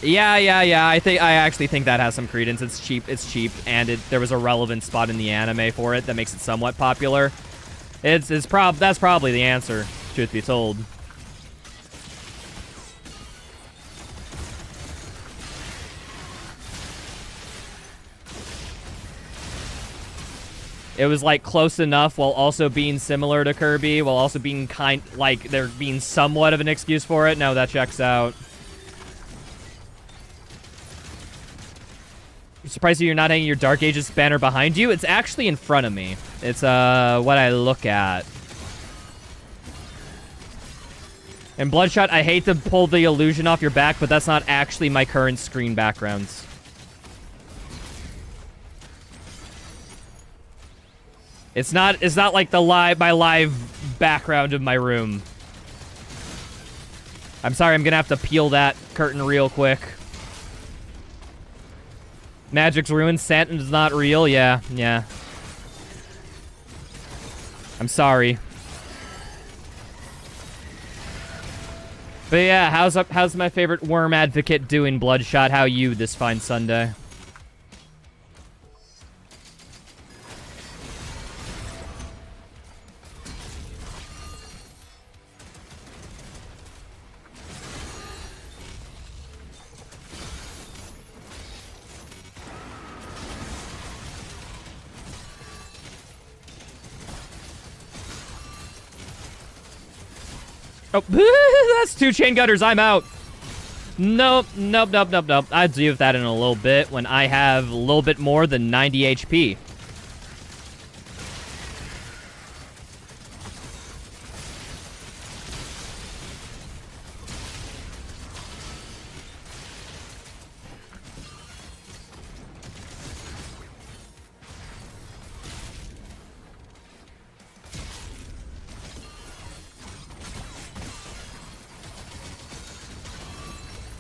Yeah. I actually think that has some credence. It's cheap, and there was a relevant spot in the anime for it that makes it somewhat popular. That's probably the answer, truth be told. It was like close enough while also being similar to Kirby, while also being there being somewhat of an excuse for it. No, that checks out. I'm surprised you're not hanging your Dark Ages banner behind you. It's actually in front of me. It's what I look at. And Bloodshot, I hate to pull the illusion off your back, but that's not actually my current screen backgrounds. It's not like my live background of my room. I'm sorry, I'm gonna have to peel that curtain real quick. Magic's ruined. Santin's not real. Yeah. I'm sorry. But yeah, how's my favorite worm advocate doing, Bloodshot? How you this fine Sunday? Oh, that's 2 chain gutters. I'm out. Nope. I'll deal with that in a little bit when I have a little bit more than 90 HP.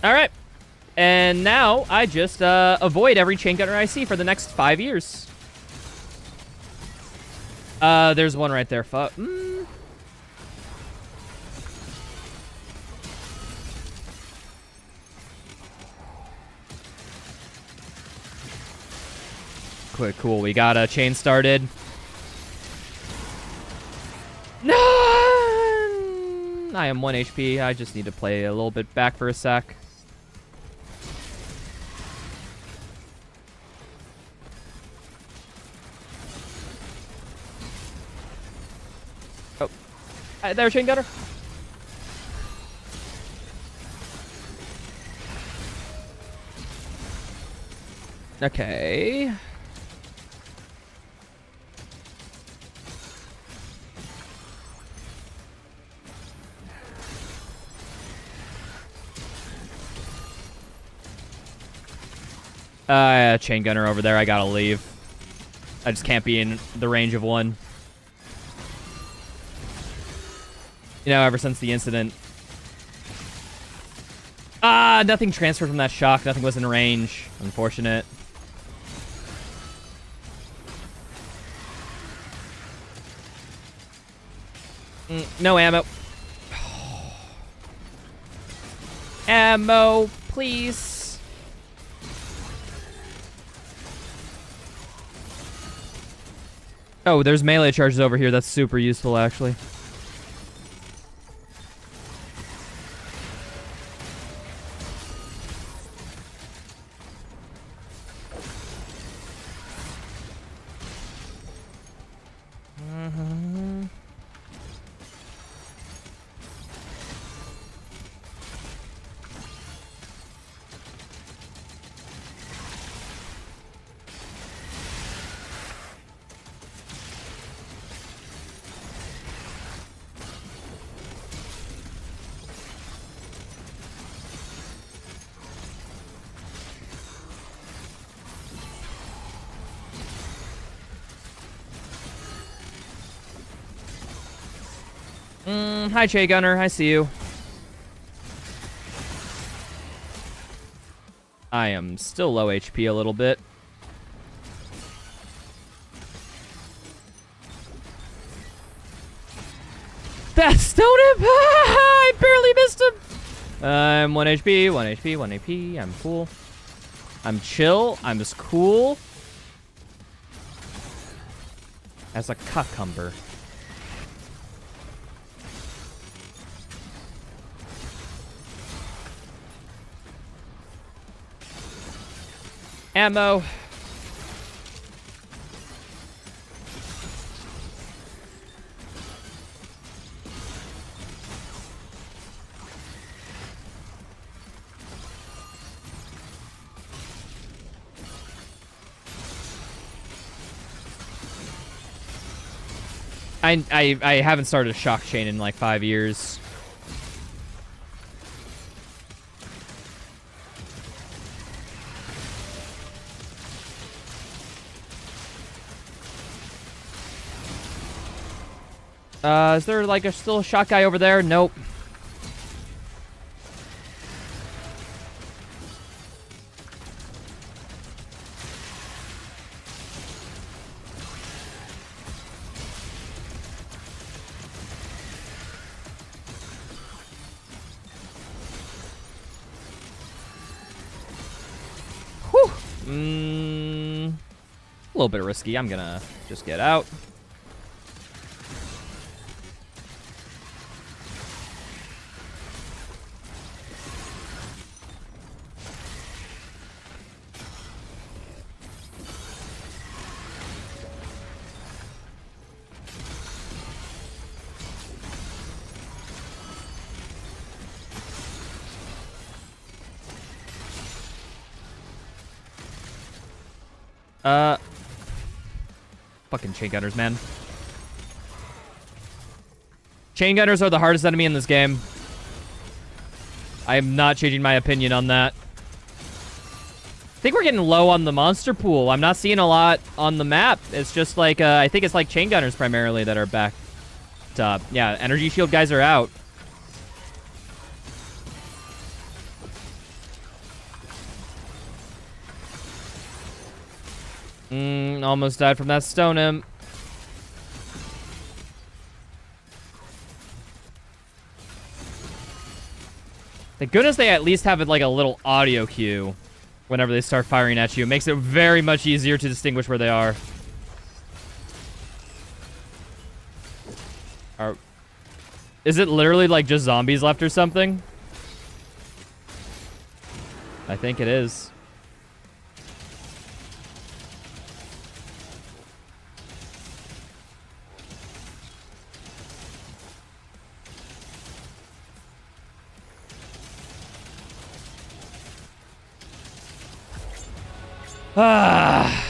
All right. And now I just avoid every chain gunner I see for the next 5 years. There's one right there. Quick, cool. We got a chain started. No! I am 1 HP. I just need to play a little bit back for a sec. Oh. There, Chain Gunner. Okay. Chain Gunner over there. I gotta leave. I just can't be in the range of one. You know, ever since the incident. Nothing transferred from that shock. Nothing was in range. Unfortunate. No ammo. Ammo, please. Oh, there's melee charges over here. That's super useful, actually. Hi, Chain Gunner. I see you. I am still low HP a little bit. That's Stone him! I barely missed him! I'm 1 HP, 1 HP, 1 AP. I'm cool. I'm chill. I'm just cool. As a cucumber. Ammo. I haven't started a shock chain in like 5 years. Is there like still a shot guy over there? Nope. Whew. A little bit risky. I'm gonna just get out. Fucking Chain Gunners, man. Chain Gunners are the hardest enemy in this game. I am not changing my opinion on that. I think we're getting low on the monster pool. I'm not seeing a lot on the map. It's just like, I think it's like Chain Gunners primarily that are back up. Yeah, energy shield guys are out. Almost died from that stone imp. Thank goodness they at least have it like a little audio cue whenever they start firing at you. It makes it very much easier to distinguish where they are. Is it literally like just zombies left or something? I think it is. Ah.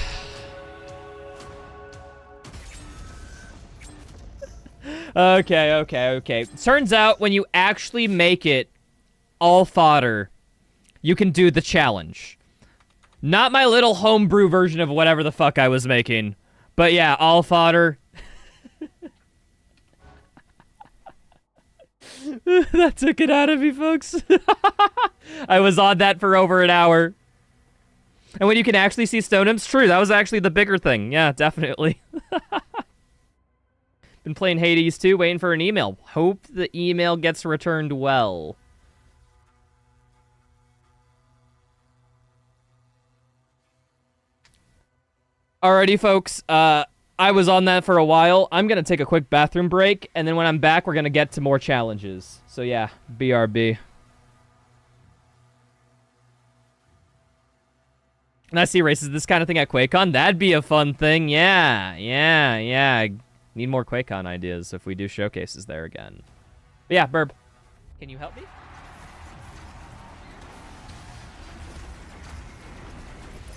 Okay. Turns out when you actually make it all fodder, you can do the challenge. Not my little homebrew version of whatever the fuck I was making. But yeah, all fodder. That took it out of me, folks. I was on that for over an hour. And when you can actually see stone imps, true, that was actually the bigger thing. Yeah, definitely. Been playing Hades too, waiting for an email. Hope the email gets returned well. Alrighty, folks. I was on that for a while. I'm going to take a quick bathroom break, and then when I'm back, we're going to get to more challenges. So yeah, BRB. And I see races this kind of thing at QuakeCon. That'd be a fun thing. Yeah. Need more QuakeCon ideas if we do showcases there again. But yeah, Burb. Can you help me?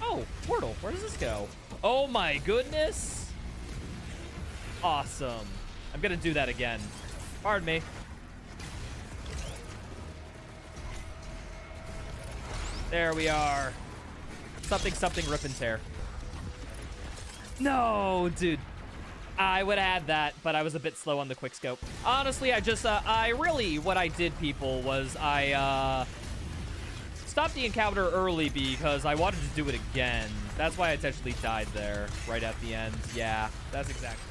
Oh, portal. Where does this go? Oh my goodness. Awesome. I'm gonna do that again. Pardon me. There we are. Something rip and tear. No, dude. I would add that, but I was a bit slow on the quick scope. Honestly, what I did, people, was I stopped the encounter early because I wanted to do it again. That's why I intentionally died there, right at the end. Yeah, that's exactly.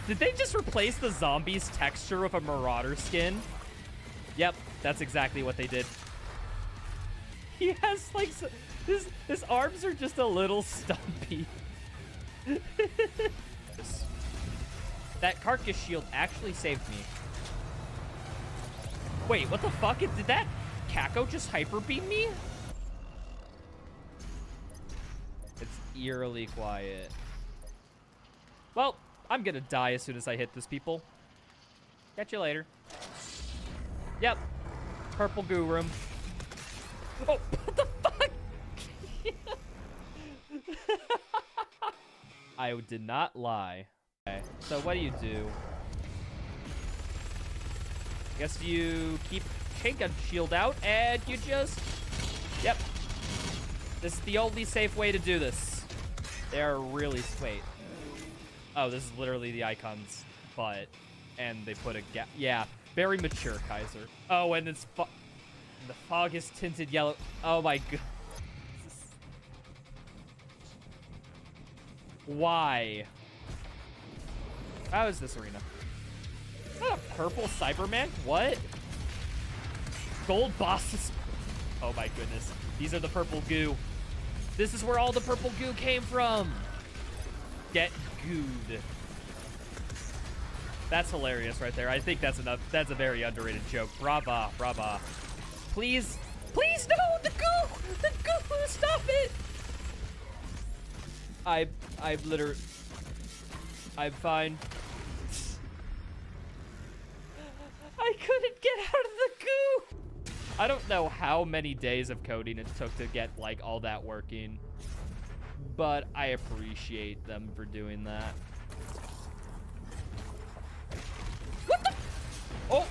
Did they just replace the zombie's texture with a marauder skin? Yep, that's exactly what they did. He has, like, his arms are just a little stumpy. That carcass shield actually saved me. Wait, what the fuck? Did that Kako just hyper beam me? It's eerily quiet. Well, I'm gonna die as soon as I hit this, people. Catch you later. Yep. Purple goo room. Oh, what the fuck? I did not lie. Okay, so what do? Guess you keep Chain Shield out and you just... Yep. This is the only safe way to do this. They are really... Wait. Oh, this is literally the icon's butt. And they put a gap. Yeah, very mature, Kaiser. Oh, and it's... The fog is tinted yellow. Oh my god. Why? How is this arena? Is that a purple Cyberman? What? Gold bosses. Oh my goodness. These are the purple goo. This is where all the purple goo came from. Get gooed. That's hilarious right there. I think that's enough. That's a very underrated joke. Brava, brava. Please, please, no, the goo, stop it. I'm fine. I couldn't get out of the goo. I don't know how many days of coding it took to get, like, all that working. But I appreciate them for doing that. What the? Oh.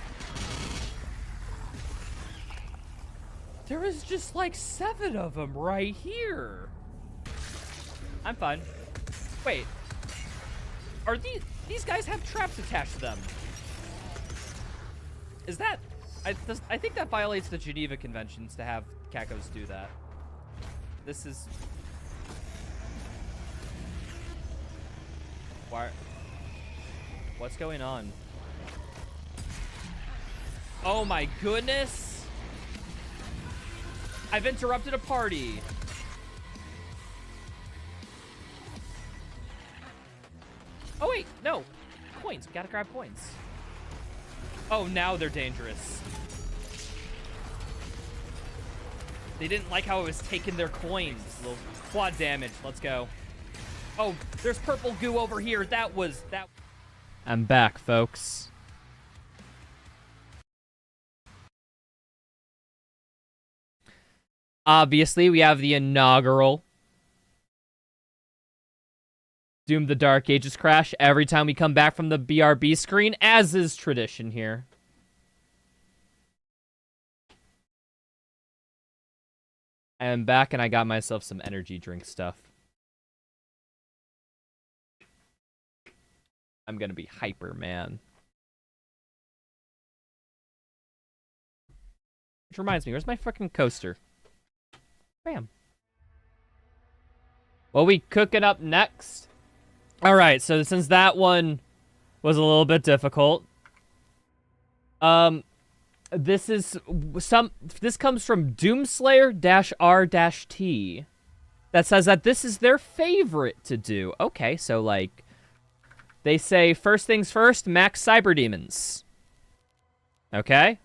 There is just, like, 7 of them right here. I'm fine. Wait. Are these guys have traps attached to them? Is that... I think that violates the Geneva Conventions to have Kakos do that. This is... Why... What's going on? Oh my goodness! I've interrupted a party. Oh wait, no. coins. We gotta grab coins. Oh, now they're dangerous. They didn't like how it was taking their coins. Little quad damage. Let's go. Oh, there's purple goo over here. That. I'm back, folks. Obviously, we have the inaugural Doom the Dark Ages crash every time we come back from the BRB screen, as is tradition here. I am back and I got myself some energy drink stuff. I'm gonna be hyper, man. Which reminds me, where's my fucking coaster? Bam. What we cooking up next? Alright, so since that one was a little bit difficult, this comes from Doomslayer-R-T that says that this is their favorite to do. Okay, so like, they say first things first, max cyber demons. Okay.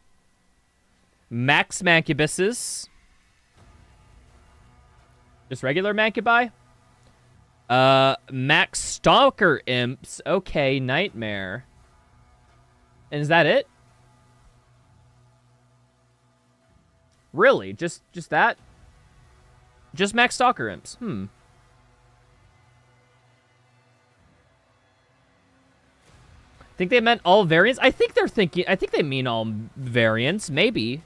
Max mancubuses. Just regular mancubi. Max stalker imps. Okay, nightmare. And is that it? Really? Just that? Just max stalker imps. Think they meant all variants? I think they mean all variants, maybe.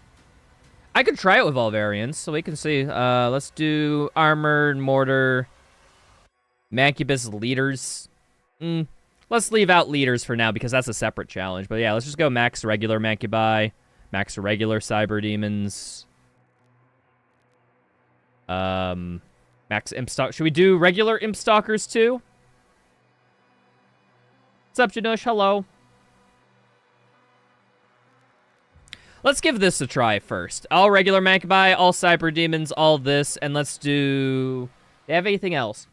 I could try it with all variants, so we can see. Let's do armored, mortar, mancubus, leaders. Let's leave out leaders for now, because that's a separate challenge. But yeah, let's just go max regular mancubi, max regular cyber demons. Max imp stalk. Should we do regular imp stalkers too? What's up, Janush? Hello. Let's give this a try first. All regular mancubi, all cyber demons, all this, and let's do... They have anything else?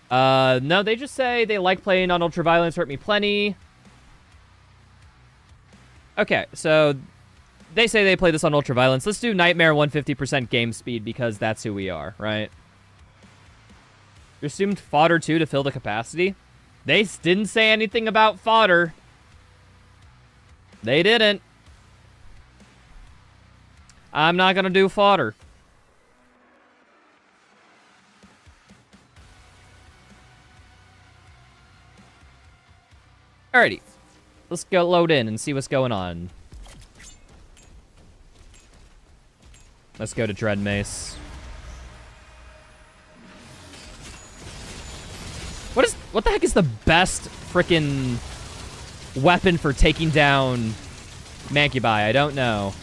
No, they just say they like playing on ultraviolence, hurt me plenty. Okay, so they say they play this on ultraviolence. Let's do nightmare 150% game speed because that's who we are, right? You assumed fodder 2 to fill the capacity? They didn't say anything about fodder. They didn't. I'm not gonna do fodder. Alrighty. Let's go load in and see what's going on. Let's go to Dread Mace. What the heck is the best frickin' weapon for taking down mancubi? I don't know.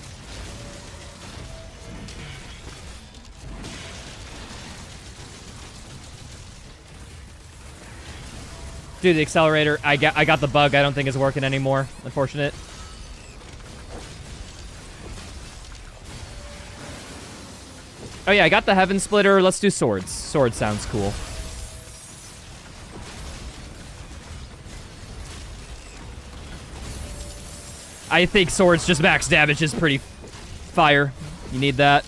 Dude, the accelerator, I got the bug. I don't think it's working anymore. Unfortunate. Oh yeah, I got the Heaven Splitter. Let's do swords. Sword sounds cool. I think swords just max damage is pretty fire. You need that.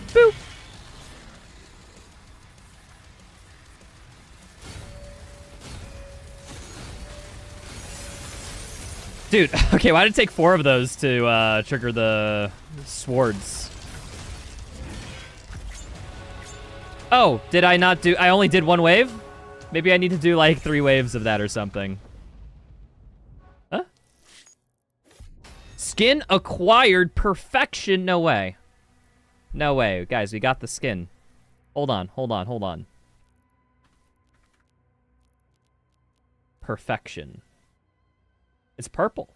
Boop. Dude, okay, why did it take 4 of those to trigger the swords? Oh, did I not do... I only did 1 wave? Maybe I need to do, like, 3 waves of that or something. Huh? Skin acquired. Perfection. No way. No way. Guys, we got the skin. Hold on, hold on, hold on. Perfection. It's purple.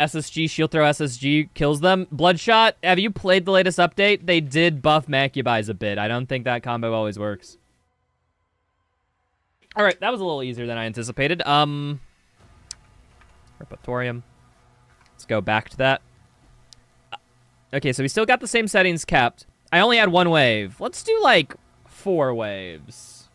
SSG, shield throw SSG kills them. Bloodshot, have you played the latest update? They did buff Mancubis a bit. I don't think that combo always works. Alright, that was a little easier than I anticipated. Ripatorium. Let's go back to that. Okay, so we still got the same settings kept. I only had 1 wave. Let's do, like, 4 waves.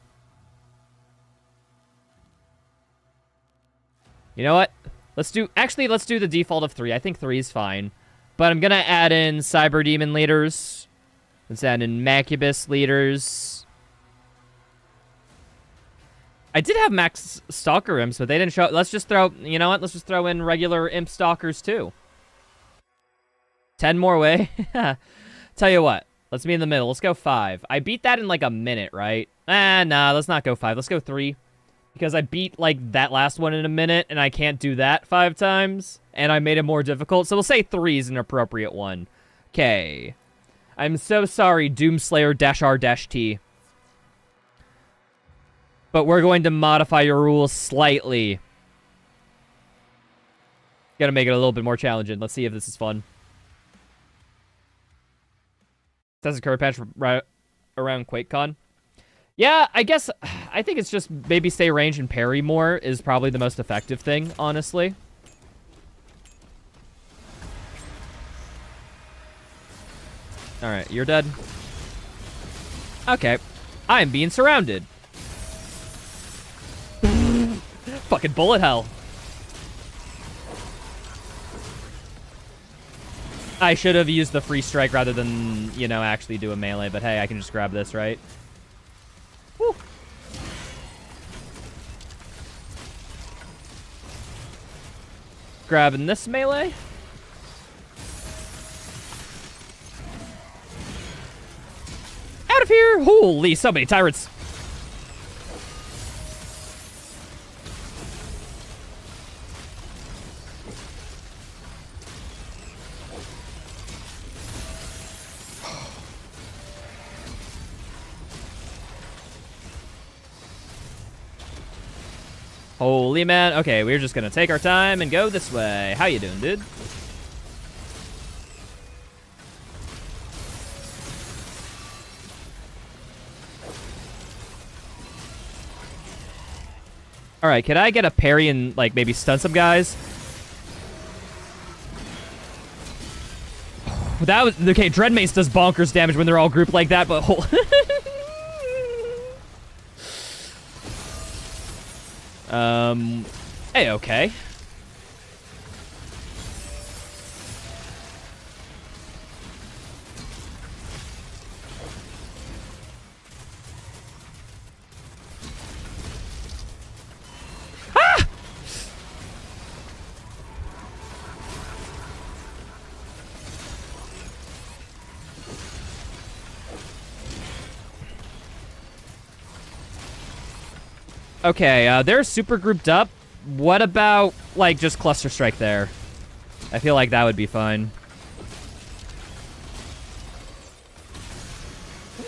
You know what? Let's do the default of 3. I think 3 is fine. But I'm gonna add in Cyber Demon leaders. Let's add in Macubus leaders. I did have Max Stalker Imps, but they didn't show... Let's just throw... You know what? Let's just throw in regular Imp Stalkers, too. 10 more way. Tell you what. Let's be in the middle. Let's go 5. I beat that in, like, a minute, right? Nah. Let's not go 5. Let's go 3. Because I beat, like, that last one in a minute, and I can't do that 5 times. And I made it more difficult. So we'll say 3 is an appropriate one. Okay. I'm so sorry, Doomslayer-R-T. But we're going to modify your rules slightly. Gotta make it a little bit more challenging. Let's see if this is fun. Does a curve patch right around QuakeCon? Yeah, I guess... I think it's just maybe stay range and parry more is probably the most effective thing, honestly. Alright, you're dead. Okay. I'm being surrounded. Fucking bullet hell. I should have used the free strike rather than, you know, actually do a melee, but hey, I can just grab this, right? Woo. Grabbing this melee. Out of here! Holy, so many tyrants. Holy man. Okay, we're just gonna take our time and go this way. How you doing, dude? Alright, can I get a parry and, like, maybe stun some guys? That was... Okay, Dreadmace does bonkers damage when they're all grouped like that, but... Hey, okay. Ah! Okay, they're super grouped up. What about, like, just Cluster Strike there? I feel like that would be fine.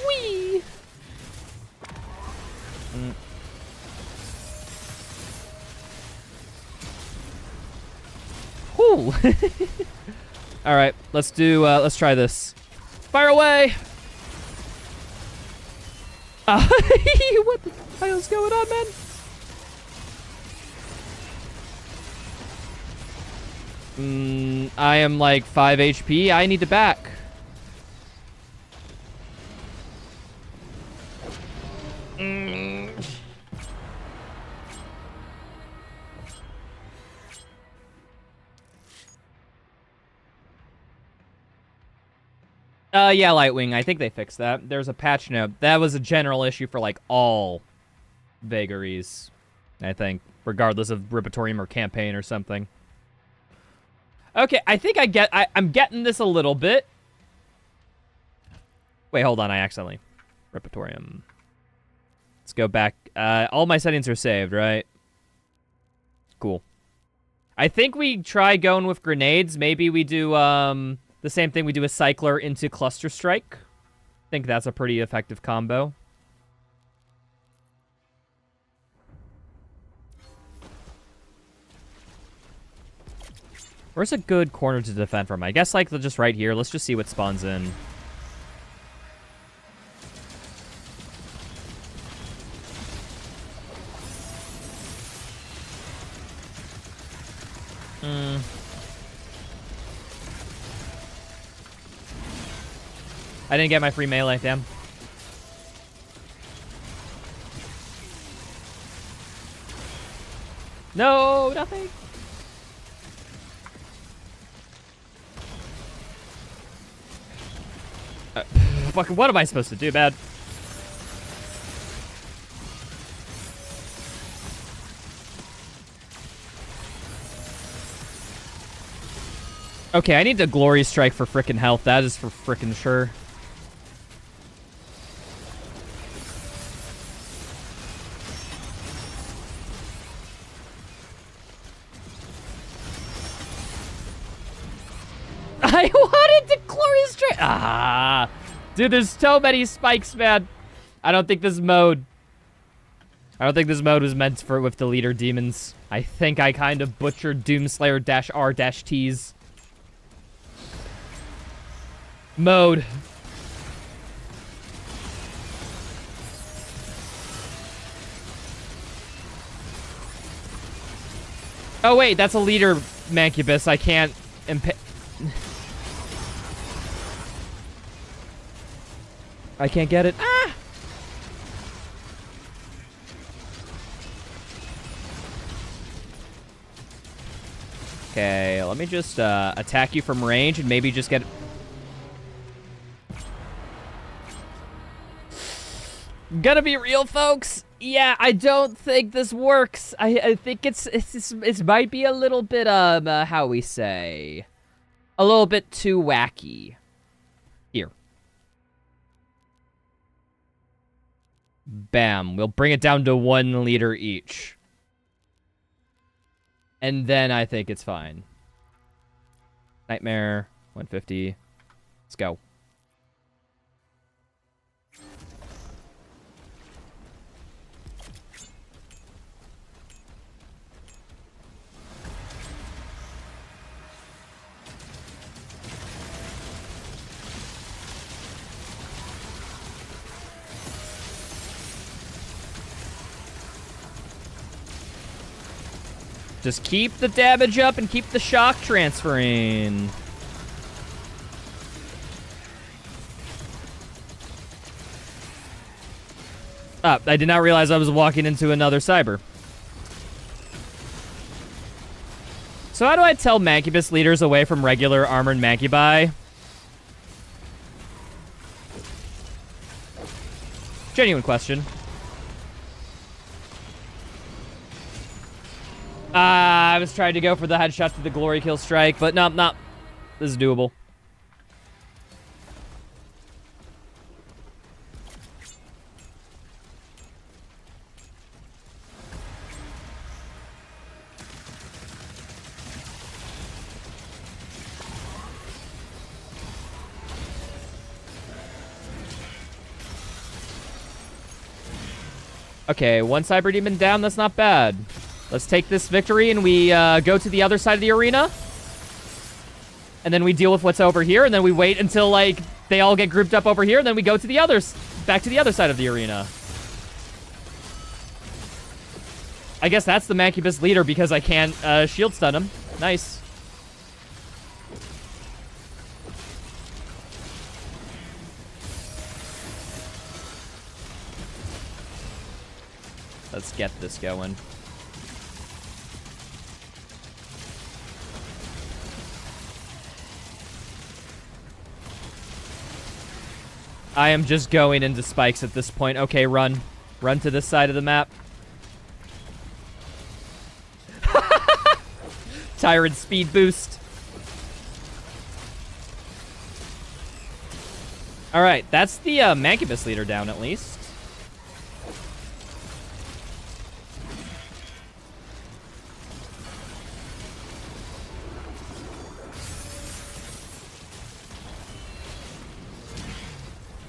Whee! Whoo! Alright, let's try this. Fire away! What the hell's going on, man? I am like 5 HP. I need to back. Yeah, Lightwing. I think they fixed that. There's a patch note. That was a general issue for, like, all vagaries, I think, regardless of Ripatorium or campaign or something. Okay, I think I'm getting this a little bit. Wait, hold on, I accidentally... Ripatorium. Let's go back. All my settings are saved, right? Cool. I think we try going with grenades. Maybe we do, the same thing we do with Cycler into Cluster Strike. I think that's a pretty effective combo. Where's a good corner to defend from? I guess, like, just right here. Let's just see what spawns in. I didn't get my free melee, damn. No, nothing. Fucking, what am I supposed to do, man? Okay, I need to glory strike for frickin' health. That is for frickin' sure. I wanted to glory strike. Ah, dude, there's so many spikes, man. I don't think this mode was meant for with the leader demons. I think I kind of butchered Doomslayer-R-T's mode. Oh wait, that's a leader Mancubus. I can't I can't get it. Ah! Okay, let me just attack you from range and maybe just get... Gonna be real, folks. Yeah, I don't think this works. I think it might be a little bit, how we say... A little bit too wacky. Here. Bam. We'll bring it down to 1 liter each. And then I think it's fine. Nightmare, 150. Let's go. Just keep the damage up and keep the shock transferring. I did not realize I was walking into another cyber. So how do I tell Mancubus leaders away from regular armored Mancubi? Genuine question. I was trying to go for the headshot to the glory kill strike, but no. This is doable. Okay, 1 Cyber Demon down, that's not bad. Let's take this victory and we go to the other side of the arena. And then we deal with what's over here, and then we wait until, like, they all get grouped up over here, and then we go to the others, back to the other side of the arena. I guess that's the Mancubus leader because I can't shield stun him. Nice. Let's get this going. I am just going into spikes at this point. Okay, run. Run to this side of the map. Tyrant speed boost. Alright, that's the Mancubus leader down at least.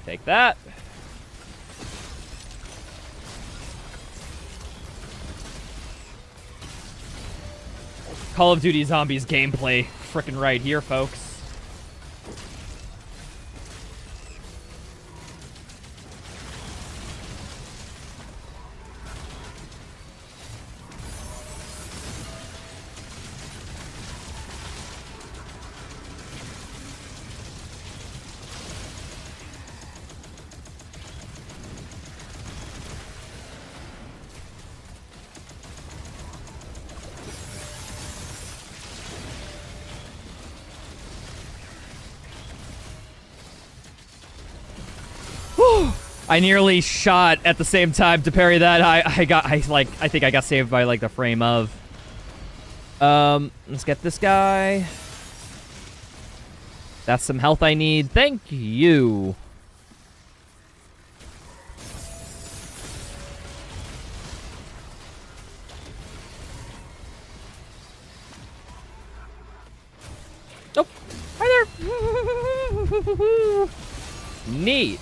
Take that. Call of Duty Zombies gameplay. Frickin' right here, folks. I nearly shot at the same time to parry that. I think I got saved by like the frame of. Let's get this guy. That's some health I need. Thank you. Oh, hi there. Neat.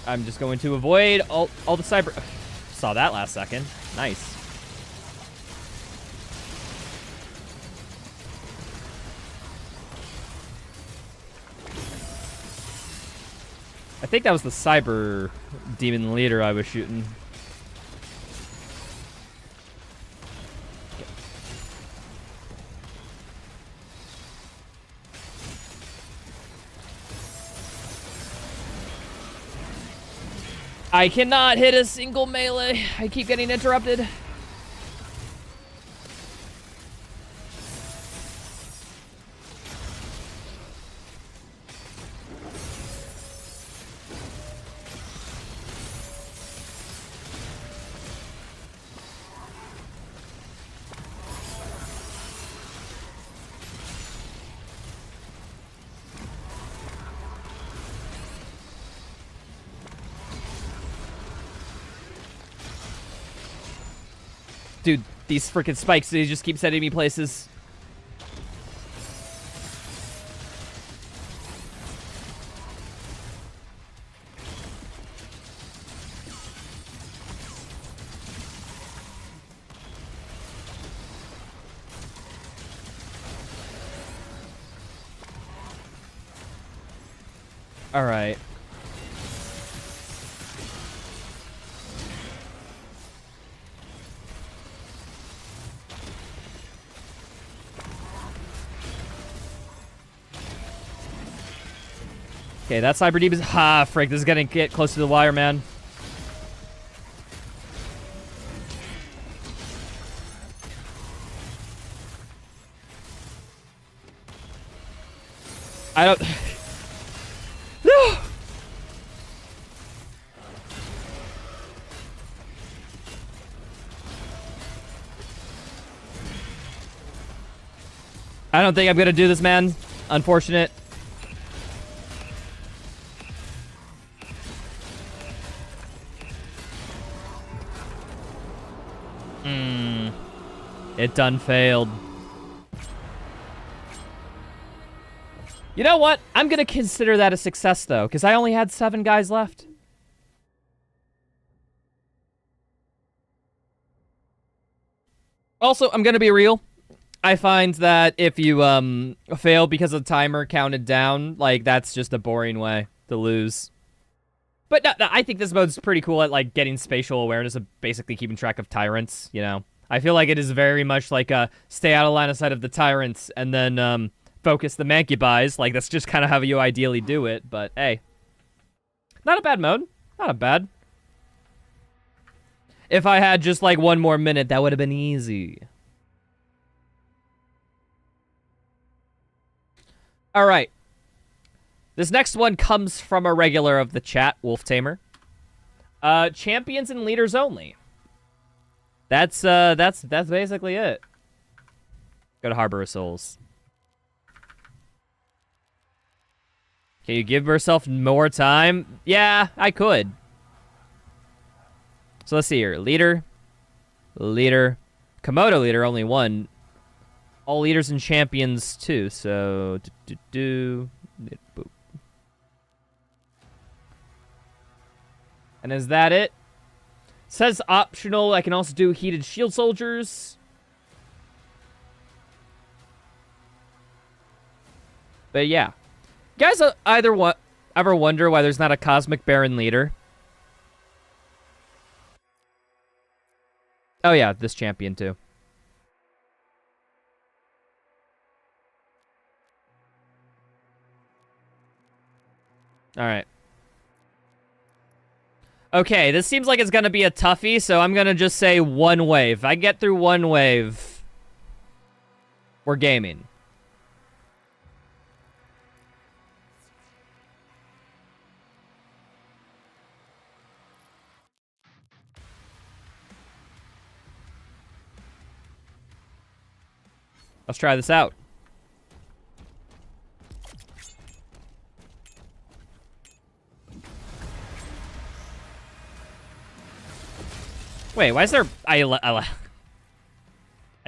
I'm just going to avoid all the cyber... Saw that last second. Nice. I think that was the cyber demon leader I was shooting. I cannot hit a single melee. I keep getting interrupted. Dude, these freaking spikes, they just keep sending me places. All right. Okay, that cyber demon is... Ha, frick, this is gonna get close to the wire, man. I don't... No! I don't think I'm gonna do this, man. Unfortunate. It done failed. You know what? I'm gonna consider that a success, though, because I only had 7 guys left. Also, I'm gonna be real. I find that if you fail because the timer counted down, like, that's just a boring way to lose. But no, I think this mode's pretty cool at, like, getting spatial awareness of basically keeping track of tyrants, you know? I feel like it is very much like a stay out of line of sight of the tyrants and then focus the mancubis. Like, that's just kind of how you ideally do it. But, hey. Not a bad mode. Not a bad. If I had just, like, 1 more minute, that would have been easy. All right. This next one comes from a regular of the chat, Wolf Tamer. Champions and leaders only. That's basically it. Go to Harbor of Souls. Can you give yourself more time? Yeah, I could. So let's see here. Leader. Komodo leader, only 1. All leaders and champions, 2. So, boop. And is that it? Says optional. I can also do heated shield soldiers. But yeah. You guys ever wonder why there's not a Cosmic Baron leader? Oh yeah, this champion too. Alright. Okay, this seems like it's gonna be a toughie, so I'm gonna just say 1 wave. If I get through 1 wave, we're gaming. Let's try this out. Wait, why is there... I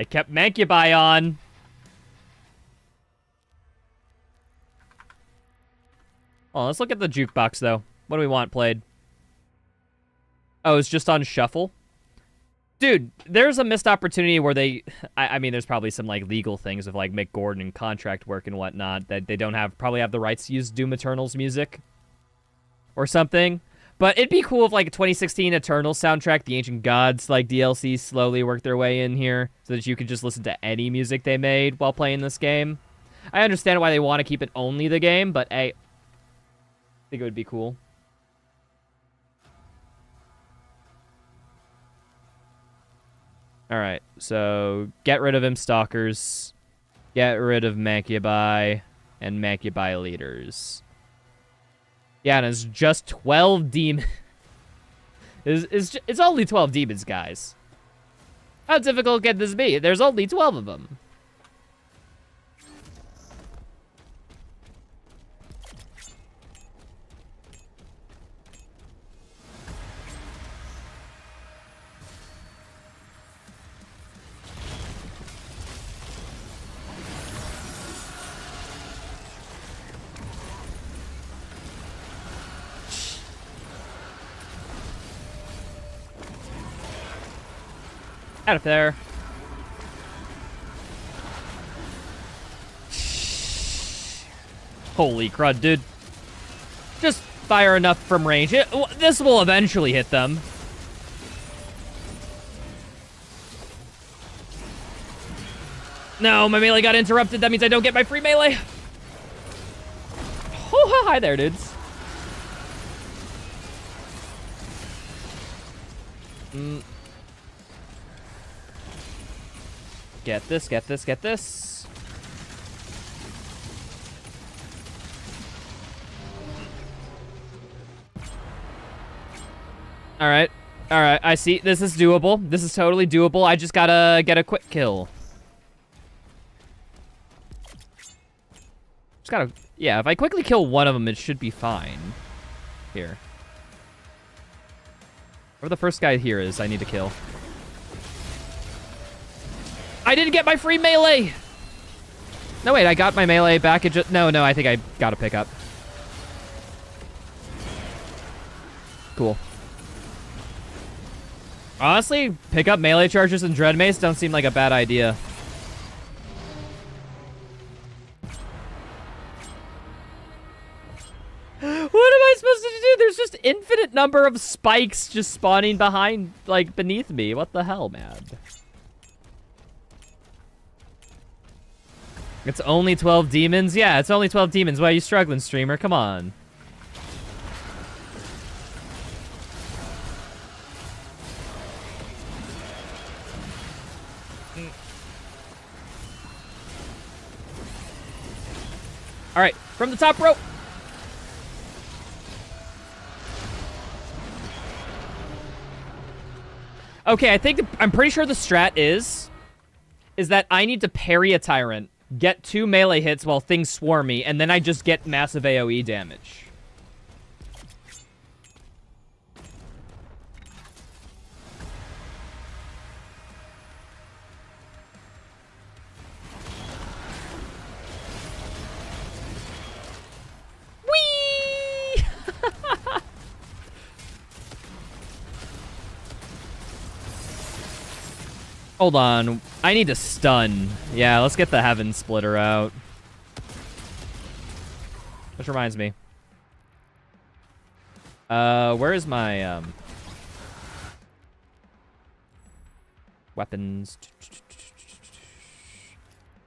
kept Mancubi on. Oh, let's look at the jukebox, though. What do we want played? Oh, it's just on shuffle? Dude, there's a missed opportunity where they... I mean, there's probably some, like, legal things of, like, Mick Gordon and contract work and whatnot that they don't probably have the rights to use Doom Eternal's music. Or something. But it'd be cool if, like, a 2016 Eternal soundtrack, the Ancient Gods, like, DLC slowly work their way in here so that you could just listen to any music they made while playing this game. I understand why they want to keep it only the game, but, hey, I think it would be cool. Alright, so get rid of him, Stalkers. Get rid of Mancubi and Mancubi leaders. Yeah, and it's just 12 demons. It's only 12 demons, guys. How difficult can this be? There's only 12 of them. Out of there. Holy crud, dude. Just fire enough from range. This will eventually hit them. No, my melee got interrupted. That means I don't get my free melee. Oh, hi there, dudes. Get this, get this, get this. Alright. Alright, I see. This is doable. This is totally doable. I just gotta get a quick kill. Just gotta... Yeah, if I quickly kill one of them, it should be fine. Here. Where the first guy here is, I need to kill. I didn't get my free melee! No, wait, I got my melee back. It just... No, I think I got a pickup. Cool. Honestly, pick up melee charges and Dread Mace don't seem like a bad idea. What am I supposed to do? There's just infinite number of spikes just spawning behind, like, beneath me. What the hell, man? It's only 12 demons? Yeah, it's only 12 demons. Why are you struggling, streamer? Come on. All right, from the top rope. Okay, I'm pretty sure the strat is that I need to parry a tyrant, get 2 melee hits while things swarm me, and then I just get massive AoE damage. Whee! Hold on. I need to stun. Yeah, let's get the Heaven Splitter out. Which reminds me. Where is my, weapons?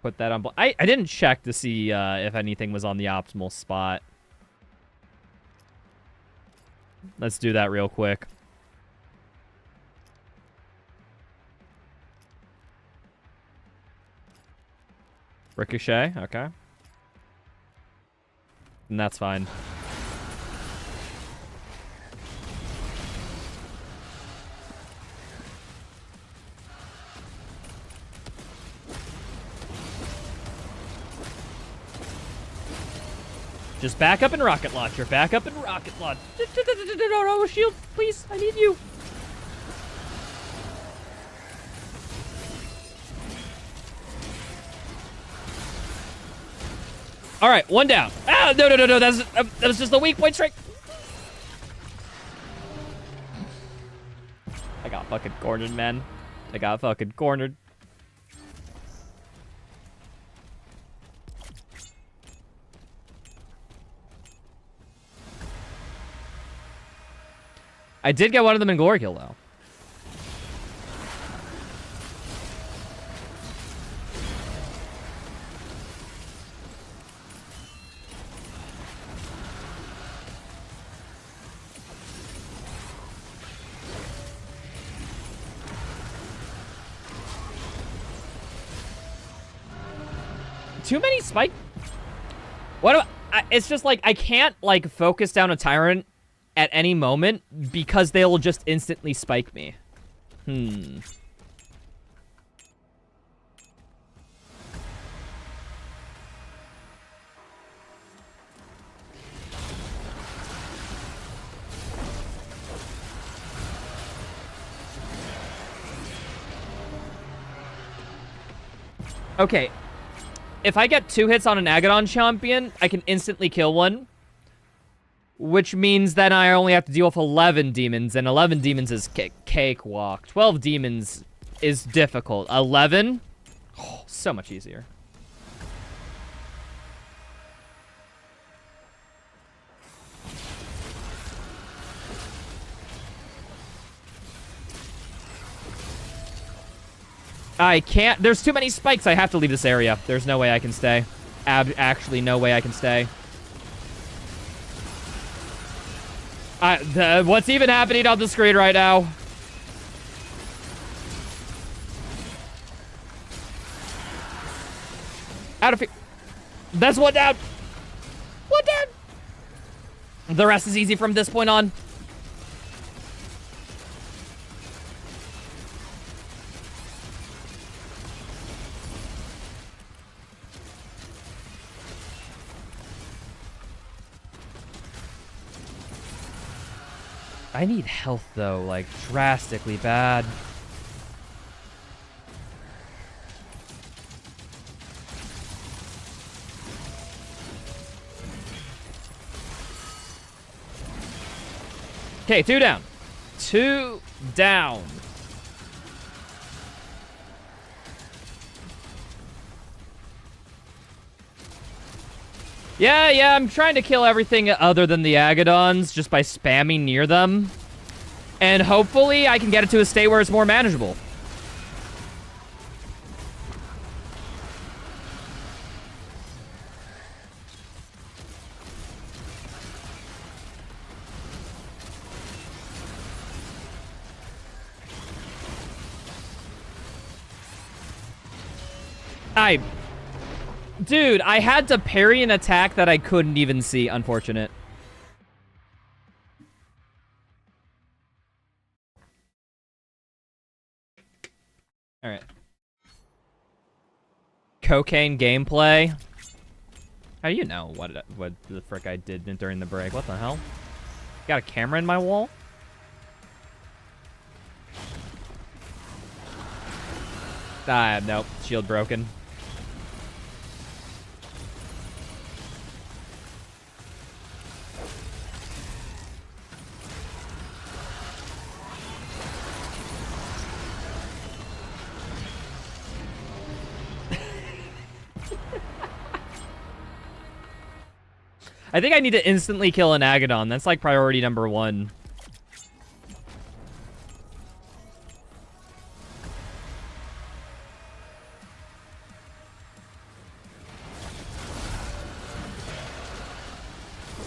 Put that on... I didn't check to see, if anything was on the optimal spot. Let's do that real quick. Ricochet, okay. And that's fine. Just back up in rocket launcher. Back up in rocket launch. No, shield, please. I need you. All right, one down. Ah, no. That was just the weak point strike. I got fucking cornered, man. I got fucking cornered. I did get one of them in glory kill, though. Too many spike. What? It's just like I can't like focus down a tyrant at any moment because they will just instantly spike me. Okay. If I get 2 hits on an Agadon champion, I can instantly kill one. Which means that I only have to deal with 11 demons, and 11 demons is cakewalk. 12 demons is difficult. 11? Oh, so much easier. I can't. There's too many spikes. I have to leave this area. There's no way I can stay. Actually, no way I can stay. What's even happening on the screen right now? Out of here. That's one down. One down. The rest is easy from this point on. I need health, though, like, drastically bad. Okay, 2 down. 2 down. Yeah, I'm trying to kill everything other than the Agadons just by spamming near them. And hopefully I can get it to a state where it's more manageable. Dude, I had to parry an attack that I couldn't even see. Unfortunate. All right. Cocaine gameplay. How do you know what the frick I did during the break? What the hell? Got a camera in my wall? Nope. Shield broken. I think I need to instantly kill an Agadon. That's like priority number 1.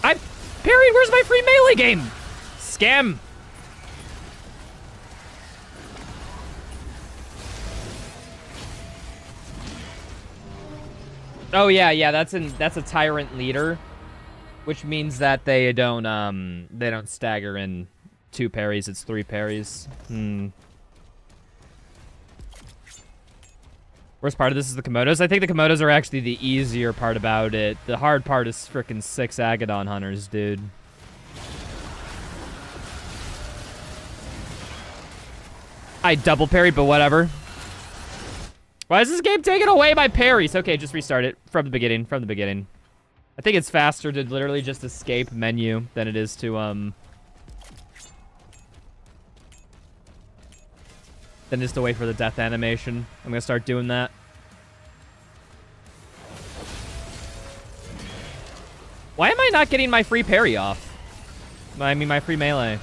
I parried! Where's my free melee game? Scam! Oh yeah, that's a tyrant leader. Which means that they don't stagger in 2 parries, it's 3 parries. We're Worst part of this is the Komodos. I think the Komodos are actually the easier part about it. The hard part is frickin' 6 Agadon Hunters, dude. I double parried, but whatever. Why is this game taking away my parries? Okay, just restart it from the beginning, I think it's faster to literally just escape menu than it is to, than just to wait for the death animation. I'm gonna start doing that. Why am I not getting my free parry off? I mean, my free melee.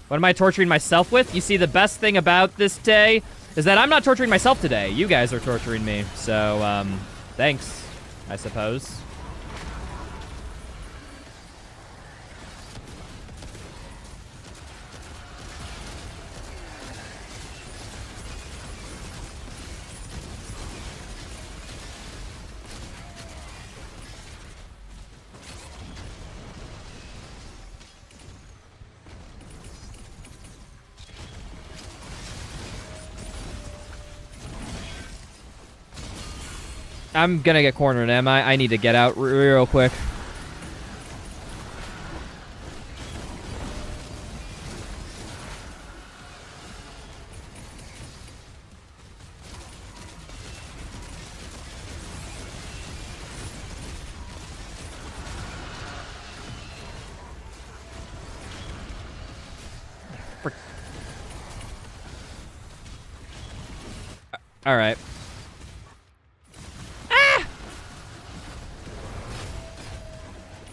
What am I torturing myself with? You see, the best thing about this day is that I'm not torturing myself today. You guys are torturing me. So, thanks, I suppose. I'm gonna get cornered, am I? I need to get out real quick. All right.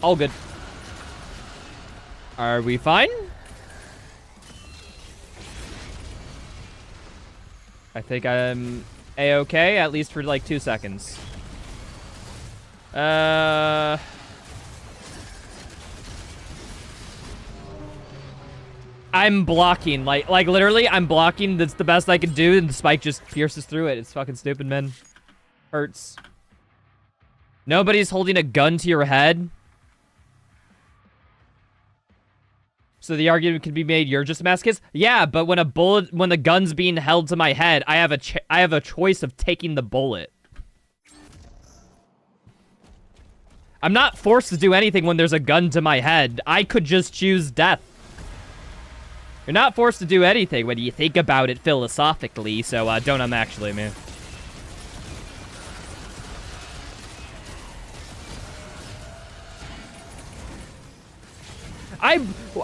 All good. Are we fine? I think I'm A-okay, at least for like 2 seconds. I'm blocking, like literally, I'm blocking. That's the best I can do, and the spike just pierces through it. It's fucking stupid, man. Hurts. Nobody's holding a gun to your head. So the argument can be made, you're just a masochist? Yeah, but when the gun's being held to my head, I have a choice of taking the bullet. I'm not forced to do anything when there's a gun to my head. I could just choose death. You're not forced to do anything when you think about it philosophically, so don't actually, man.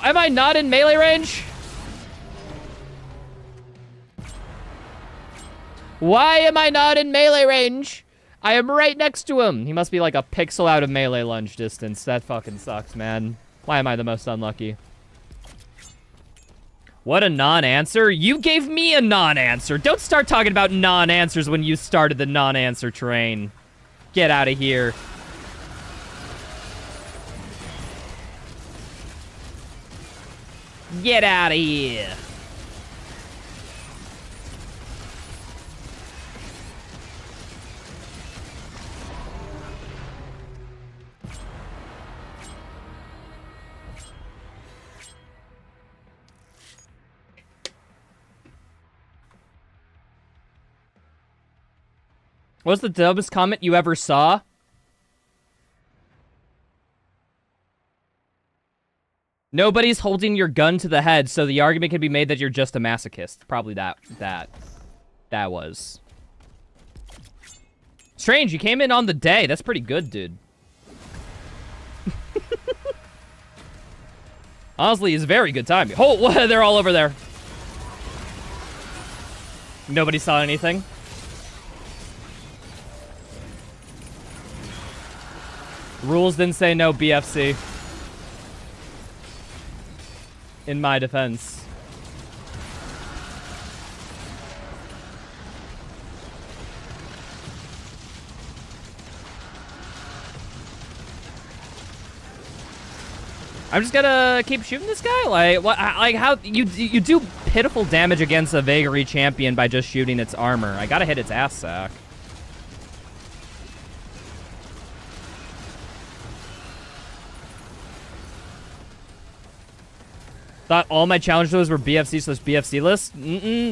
Am I not in melee range? Why am I not in melee range? I am right next to him. He must be like a pixel out of melee lunge distance. That fucking sucks, man. Why am I the most unlucky? What a non-answer. You gave me a non-answer. Don't start talking about non-answers when you started the non-answer train. Get out of here. Get out of here. What's the dumbest comment you ever saw? Nobody's holding your gun to the head, so the argument can be made that you're just a masochist. Probably that was. Strange, you came in on the day. That's pretty good, dude. Honestly, it's very good timing. Oh, they're all over there. Nobody saw anything. Rules didn't say no BFC. In my defense. I'm just gonna keep shooting this guy? Like, what? Like, how you do pitiful damage against a vagary champion by just shooting its armor. I gotta hit its ass sack. Thought all my challenge those were BFC/BFC lists?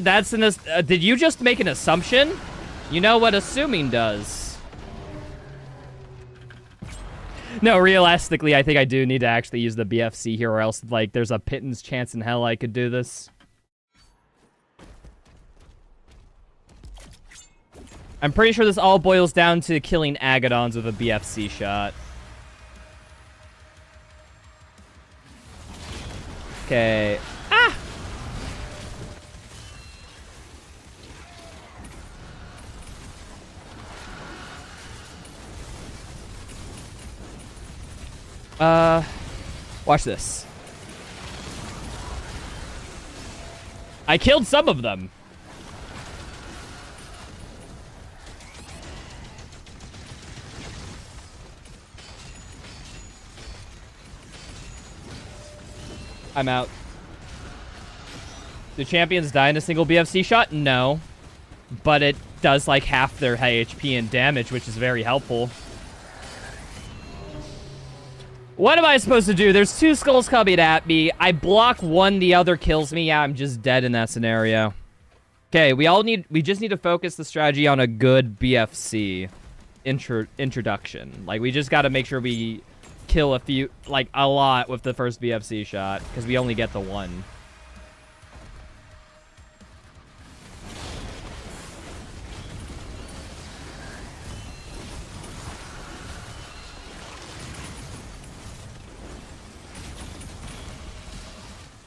That's an... did you just make an assumption? You know what assuming does. No, realistically, I think I do need to actually use the BFC here, or else, like, there's a pittance chance in hell I could do this. I'm pretty sure this all boils down to killing Agadons with a BFC shot. Okay. Ah! Watch this. I killed some of them. I'm out. Do champions die in a single BFC shot? No. But it does like half their high HP and damage, which is very helpful. What am I supposed to do? There's two skulls coming at me. I block one, the other kills me. Yeah, I'm just dead in that scenario. Okay, we just need to focus the strategy on a good BFC introduction. Like, we just gotta make sure we kill a few, like, a lot with the first BFC shot, because we only get the one.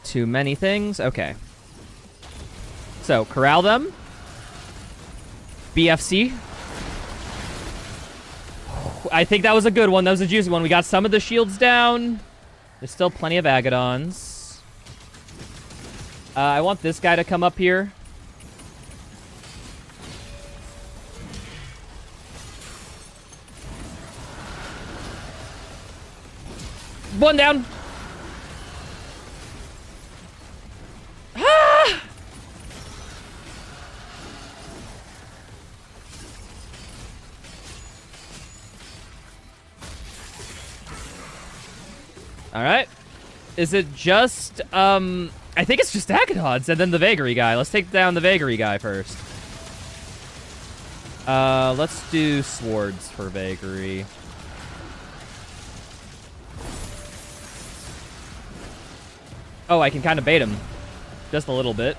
Too many things? Okay. So, corral them. BFC. I think that was a good one. That was a juicy one. We got some of the shields down. There's still plenty of Agadons. I want this guy to come up here. One down. Ah! All right. Is it just, I think it's just Agadons and then the Vagary guy. Let's take down the Vagary guy first. Let's do swords for Vagary. Oh, I can kind of bait him. Just a little bit.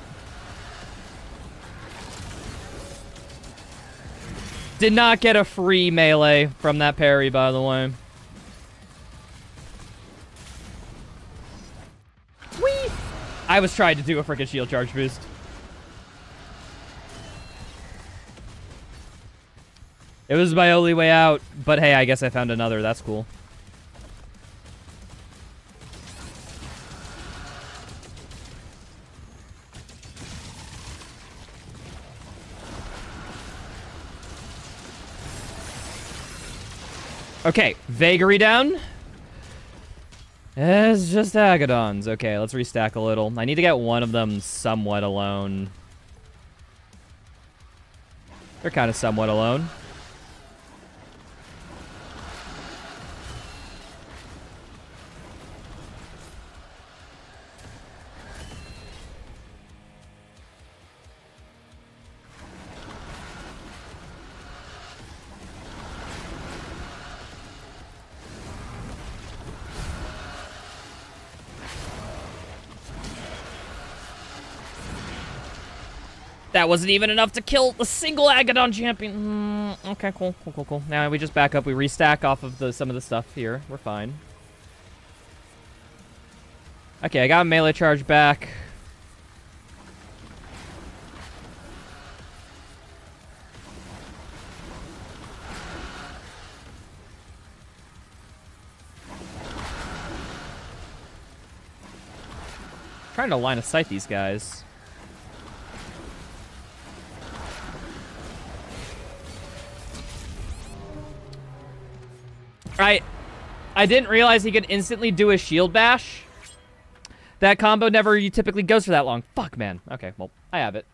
Did not get a free melee from that parry, by the way. Whee! I was trying to do a freaking shield charge boost. It was my only way out, but hey, I guess I found another. That's cool. Okay, Vagary down. It's just Agadons. Okay, let's restack a little. I need to get one of them somewhat alone. They're kind of somewhat alone. That wasn't even enough to kill the single Agadon champion. Okay, cool. Now we just back up. We restack off of some of the stuff here. We're fine. Okay, I got a melee charge back. Trying to line of sight these guys. I didn't realize he could instantly do a shield bash. That combo never typically goes for that long. Fuck, man. Okay, well, I have it.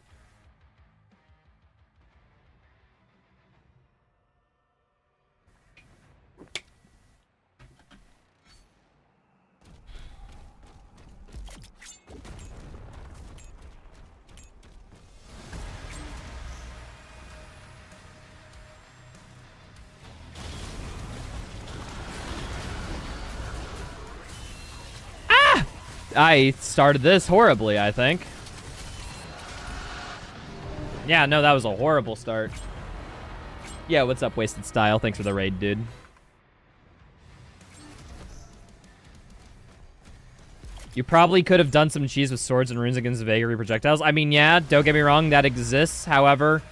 I started this horribly, I think. Yeah, no, that was a horrible start. Yeah, what's up, Wasted Style? Thanks for the raid, dude. You probably could have done some cheese with swords and runes against vagary projectiles. I mean, yeah, don't get me wrong, that exists. However,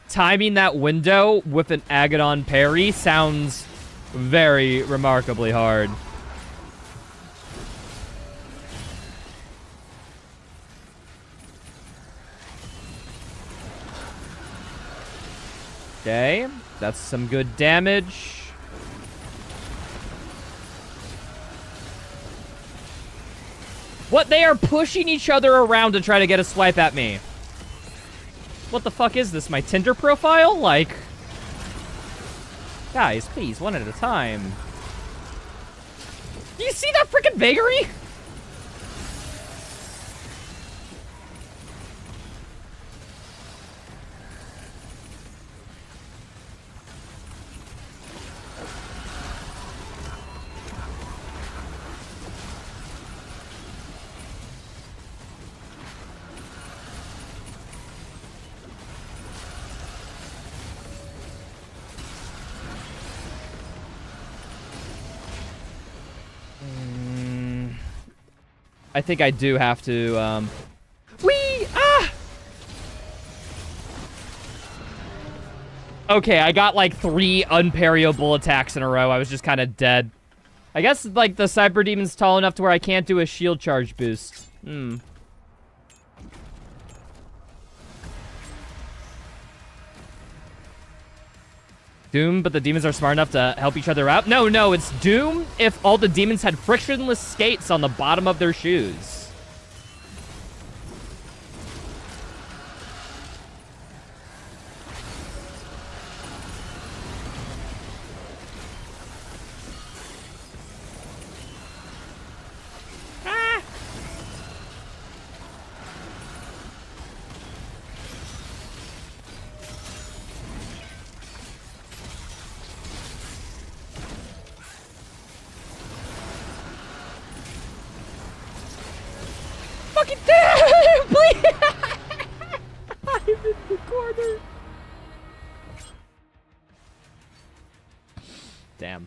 timing that window with an Agadon parry sounds very remarkably hard. Okay, that's some good damage. What? They are pushing each other around to try to get a swipe at me. What the fuck is this? My Tinder profile? Like... Guys, please, one at a time. Do you see that freaking vagary? I think I do have to, Whee! Ah! Okay, I got like 3 unparryable attacks in a row. I was just kind of dead. I guess, like, the Cyber Demon's tall enough to where I can't do a shield charge boost. Doom, but the demons are smart enough to help each other out? No, no, it's Doom if all the demons had frictionless skates on the bottom of their shoes. Ah! Fucking damn! Please! I'm in the corner. Damn.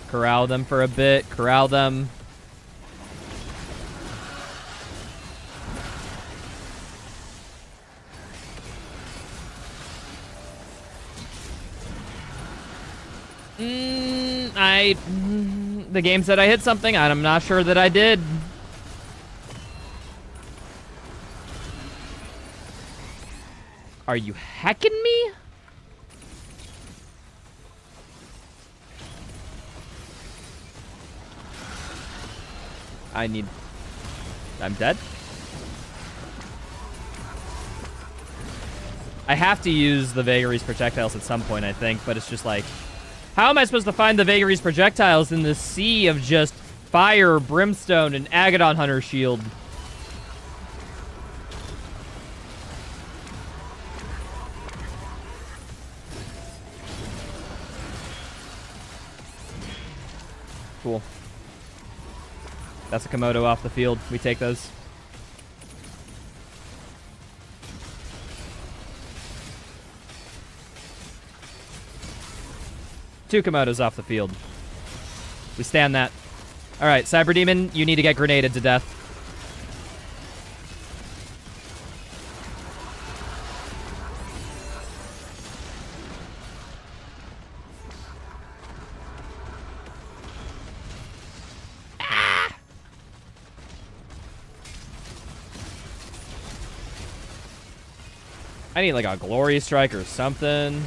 Corral them for a bit. Corral them. The game said I hit something. I'm not sure that I did. Are you hacking me? I'm dead. I have to use the Vagary's projectiles at some point, I think, but it's just like, how am I supposed to find the Vagary's projectiles in the sea of just fire, brimstone, and Agadon Hunter shield? Cool. That's a Komodo off the field. We take those. Two Komodos off the field. We stand that. Alright, Cyber Demon, you need to get grenaded to death. Ah! I need like a glory strike or something.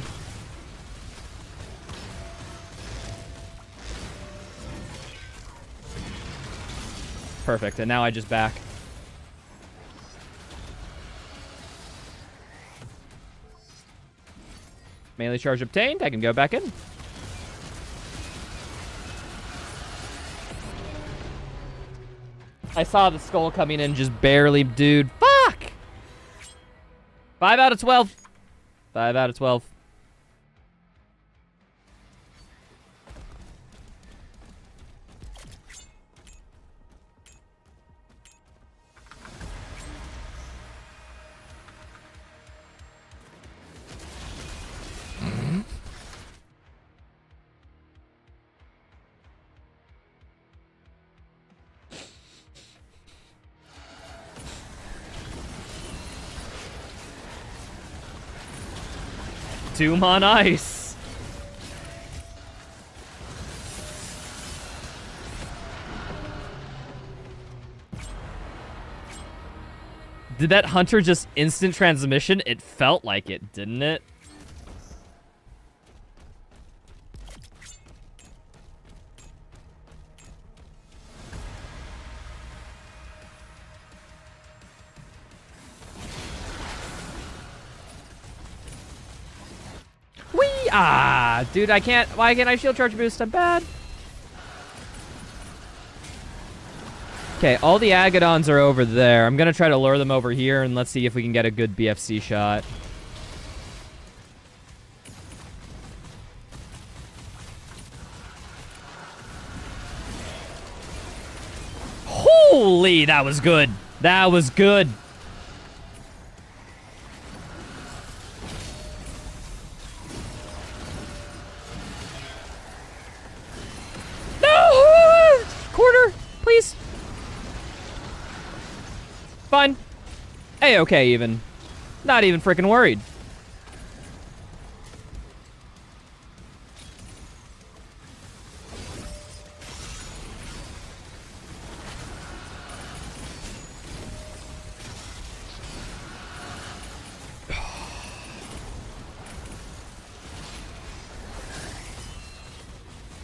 Perfect, and now I just back. Melee charge obtained. I can go back in. I saw the skull coming in just barely, dude. Fuck! 5 out of 12. 5 out of 12. Doom on ice. Did that hunter just instant transmission? It felt like it, didn't it? Ah, dude, I can't. Why can't I shield charge boost? I'm bad. Okay, all the Agadons are over there. I'm gonna try to lure them over here, and let's see if we can get a good BFC shot. Holy, that was good. That was good. Quarter, please. Fine. A-okay even. Not even freaking worried.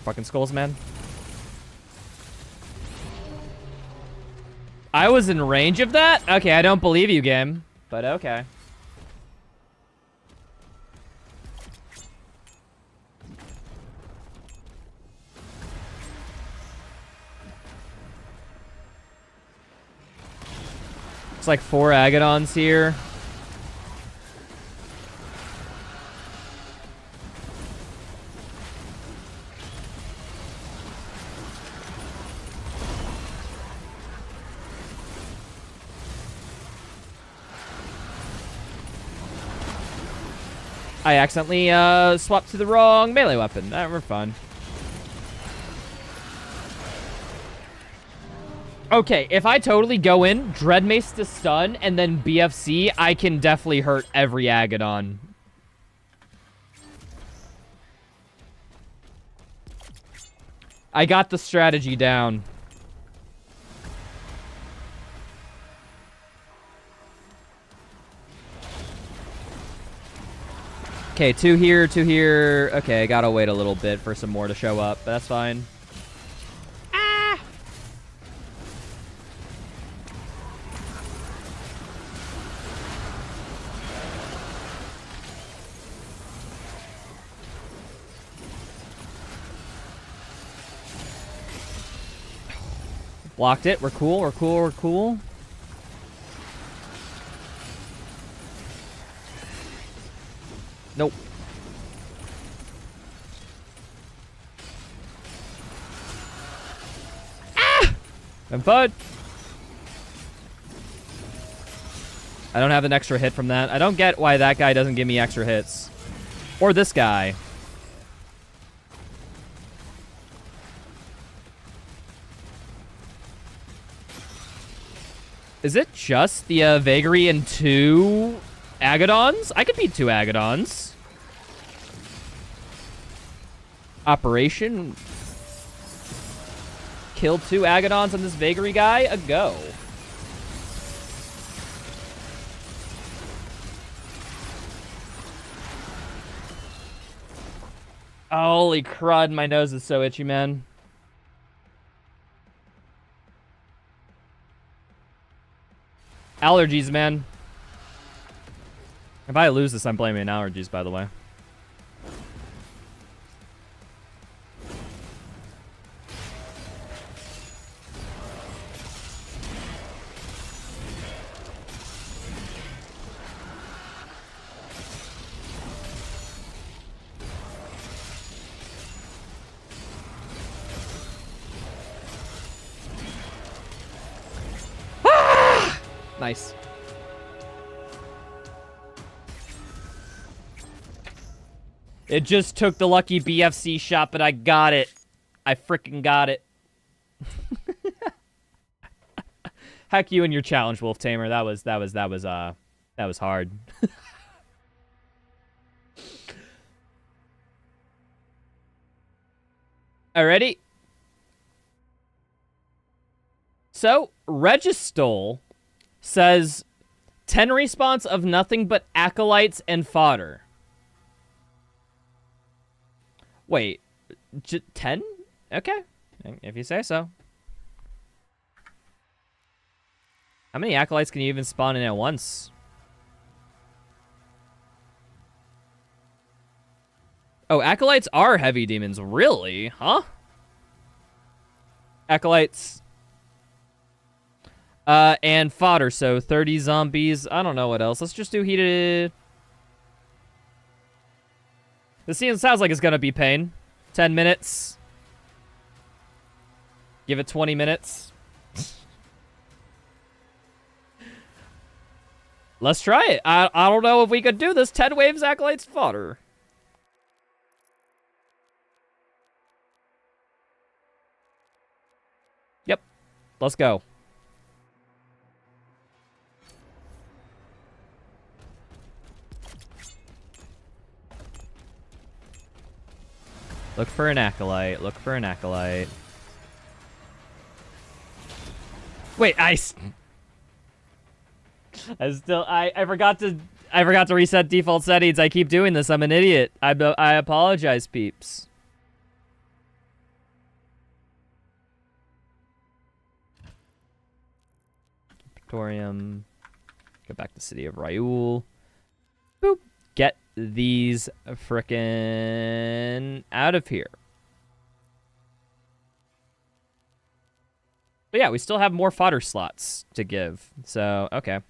Fucking skulls, man. I was in range of that? Okay, I don't believe you, game. But okay. It's like 4 Agadons here. I accidentally swapped to the wrong melee weapon. We're fine. Okay, if I totally go in, Dread Mace to stun, and then BFC, I can definitely hurt every Agadon. I got the strategy down. Okay, 2 here, 2 here. Okay, I gotta wait a little bit for some more to show up, but that's fine. Ah! Blocked it. We're cool, we're cool, we're cool. Nope. Ah! I'm bud. I don't have an extra hit from that. I don't get why that guy doesn't give me extra hits. Or this guy. Is it just the Vagary and 2 Agadons? I could beat 2 Agadons. Operation. Kill 2 Agadons on this Vagary guy. A go. Holy crud, my nose is so itchy, man. Allergies, man. If I lose this, I'm blaming allergies, by the way. Nice. It just took the lucky BFC shot, but I got it. I freaking got it. Heck you and your challenge, Wolf Tamer. That was hard. Alrighty. So, Registol says 10 respawns of nothing but acolytes and fodder. Wait, 10? Okay, if you say so. How many acolytes can you even spawn in at once? Oh, acolytes are heavy demons, really? Huh? Acolytes. And fodder, so 30 zombies. I don't know what else. Let's just do heated. This sounds like it's gonna be pain. 10 minutes. Give it 20 minutes. Let's try it. I don't know if we could do this. 10 waves, acolytes, fodder. Yep. Let's go. Look for an acolyte. Look for an acolyte. Wait, I forgot to reset default settings. I keep doing this. I'm an idiot. I apologize, peeps. Ripatorium. Go back to City of Ryul. Boop. Get these frickin' out of here. But yeah, we still have more fodder slots to give. So, okay.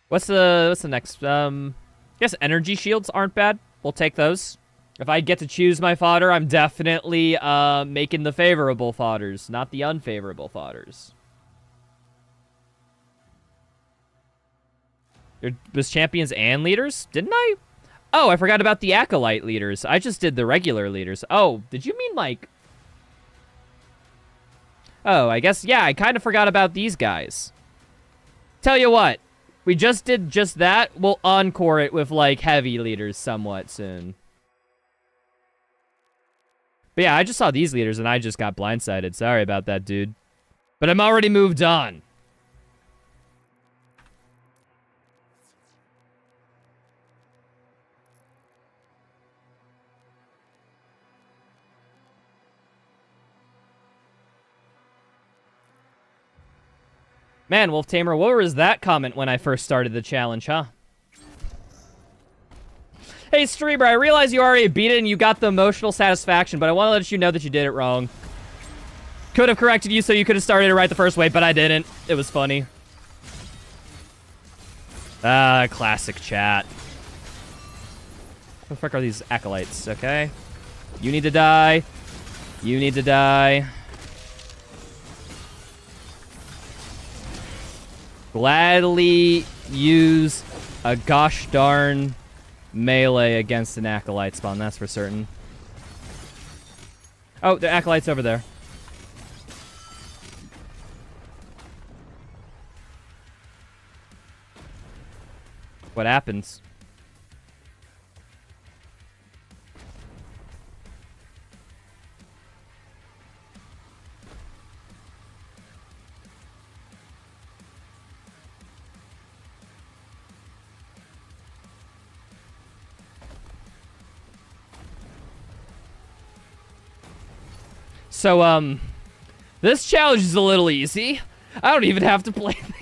What's the next? I guess energy shields aren't bad. We'll take those. If I get to choose my fodder, I'm definitely making the favorable fodders, not the unfavorable fodders. There was champions and leaders? Didn't I? Oh, I forgot about the acolyte leaders. I just did the regular leaders. Oh, did you mean like... Oh, I guess, yeah, I kind of forgot about these guys. Tell you what, we just did just that. We'll encore it with, like, heavy leaders somewhat soon. But yeah, I just saw these leaders and I just got blindsided. Sorry about that, dude. But I'm already moved on. Man, Wolf Tamer, what was that comment when I first started the challenge, huh? Hey, streamer, I realize you already beat it and you got the emotional satisfaction, but I want to let you know that you did it wrong. Could have corrected you so you could have started it right the first way, but I didn't. It was funny. Ah, classic chat. What the fuck are these acolytes, okay? You need to die. You need to die. Gladly use a gosh darn melee against an acolyte spawn, that's for certain. Oh, the acolyte's over there. What happens? So, this challenge is a little easy. I don't even have to play the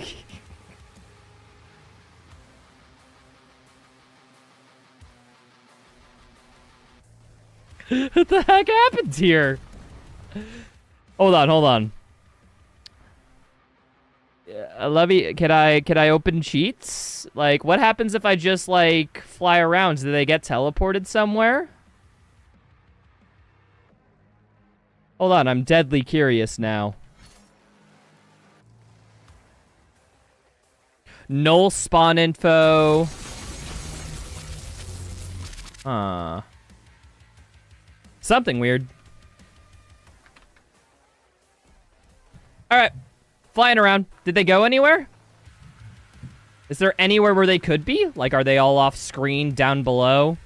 game. What the heck happened here? Hold on, hold on. Levy, can I open cheats? Like, what happens if I just, like, fly around? Do they get teleported somewhere? Hold on, I'm deadly curious now. Null spawn info. Something weird. Alright. Flying around. Did they go anywhere? Is there anywhere where they could be? Like, are they all off screen down below?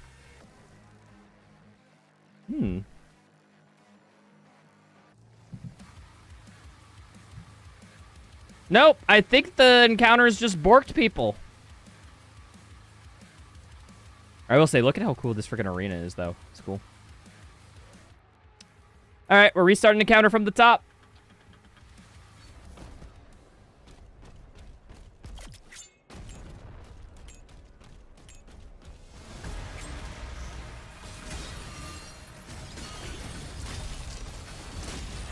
Nope. I think the encounters just borked people. I will say, look at how cool this freaking arena is, though. It's cool. Alright, we're restarting the counter from the top.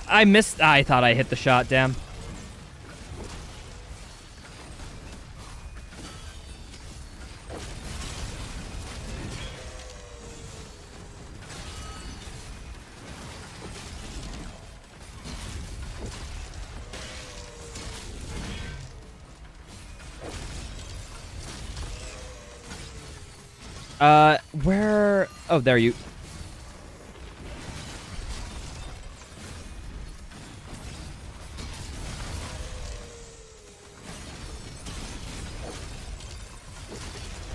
I missed. I thought I hit the shot, damn. Where? Oh, there you.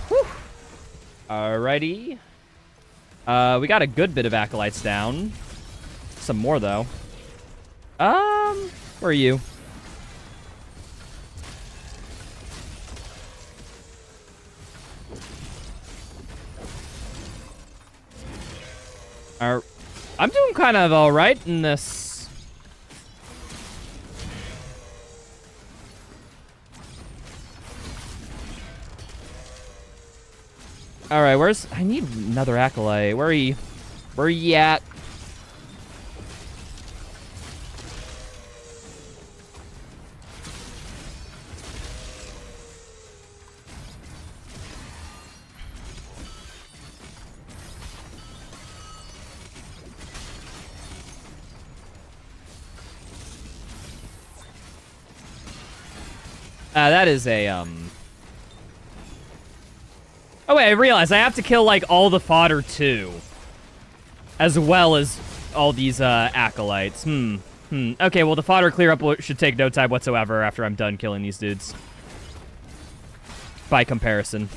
Whew. Alrighty. We got a good bit of acolytes down. Some more, though. Where are you? I'm doing kind of alright in this. Alright, where's... I need another acolyte. Where are you? Where are you at? That is a, Oh, wait, I realized I have to kill, like, all the fodder, too. As well as all these, acolytes. Okay, well, the fodder clear-up should take no time whatsoever after I'm done killing these dudes. By comparison.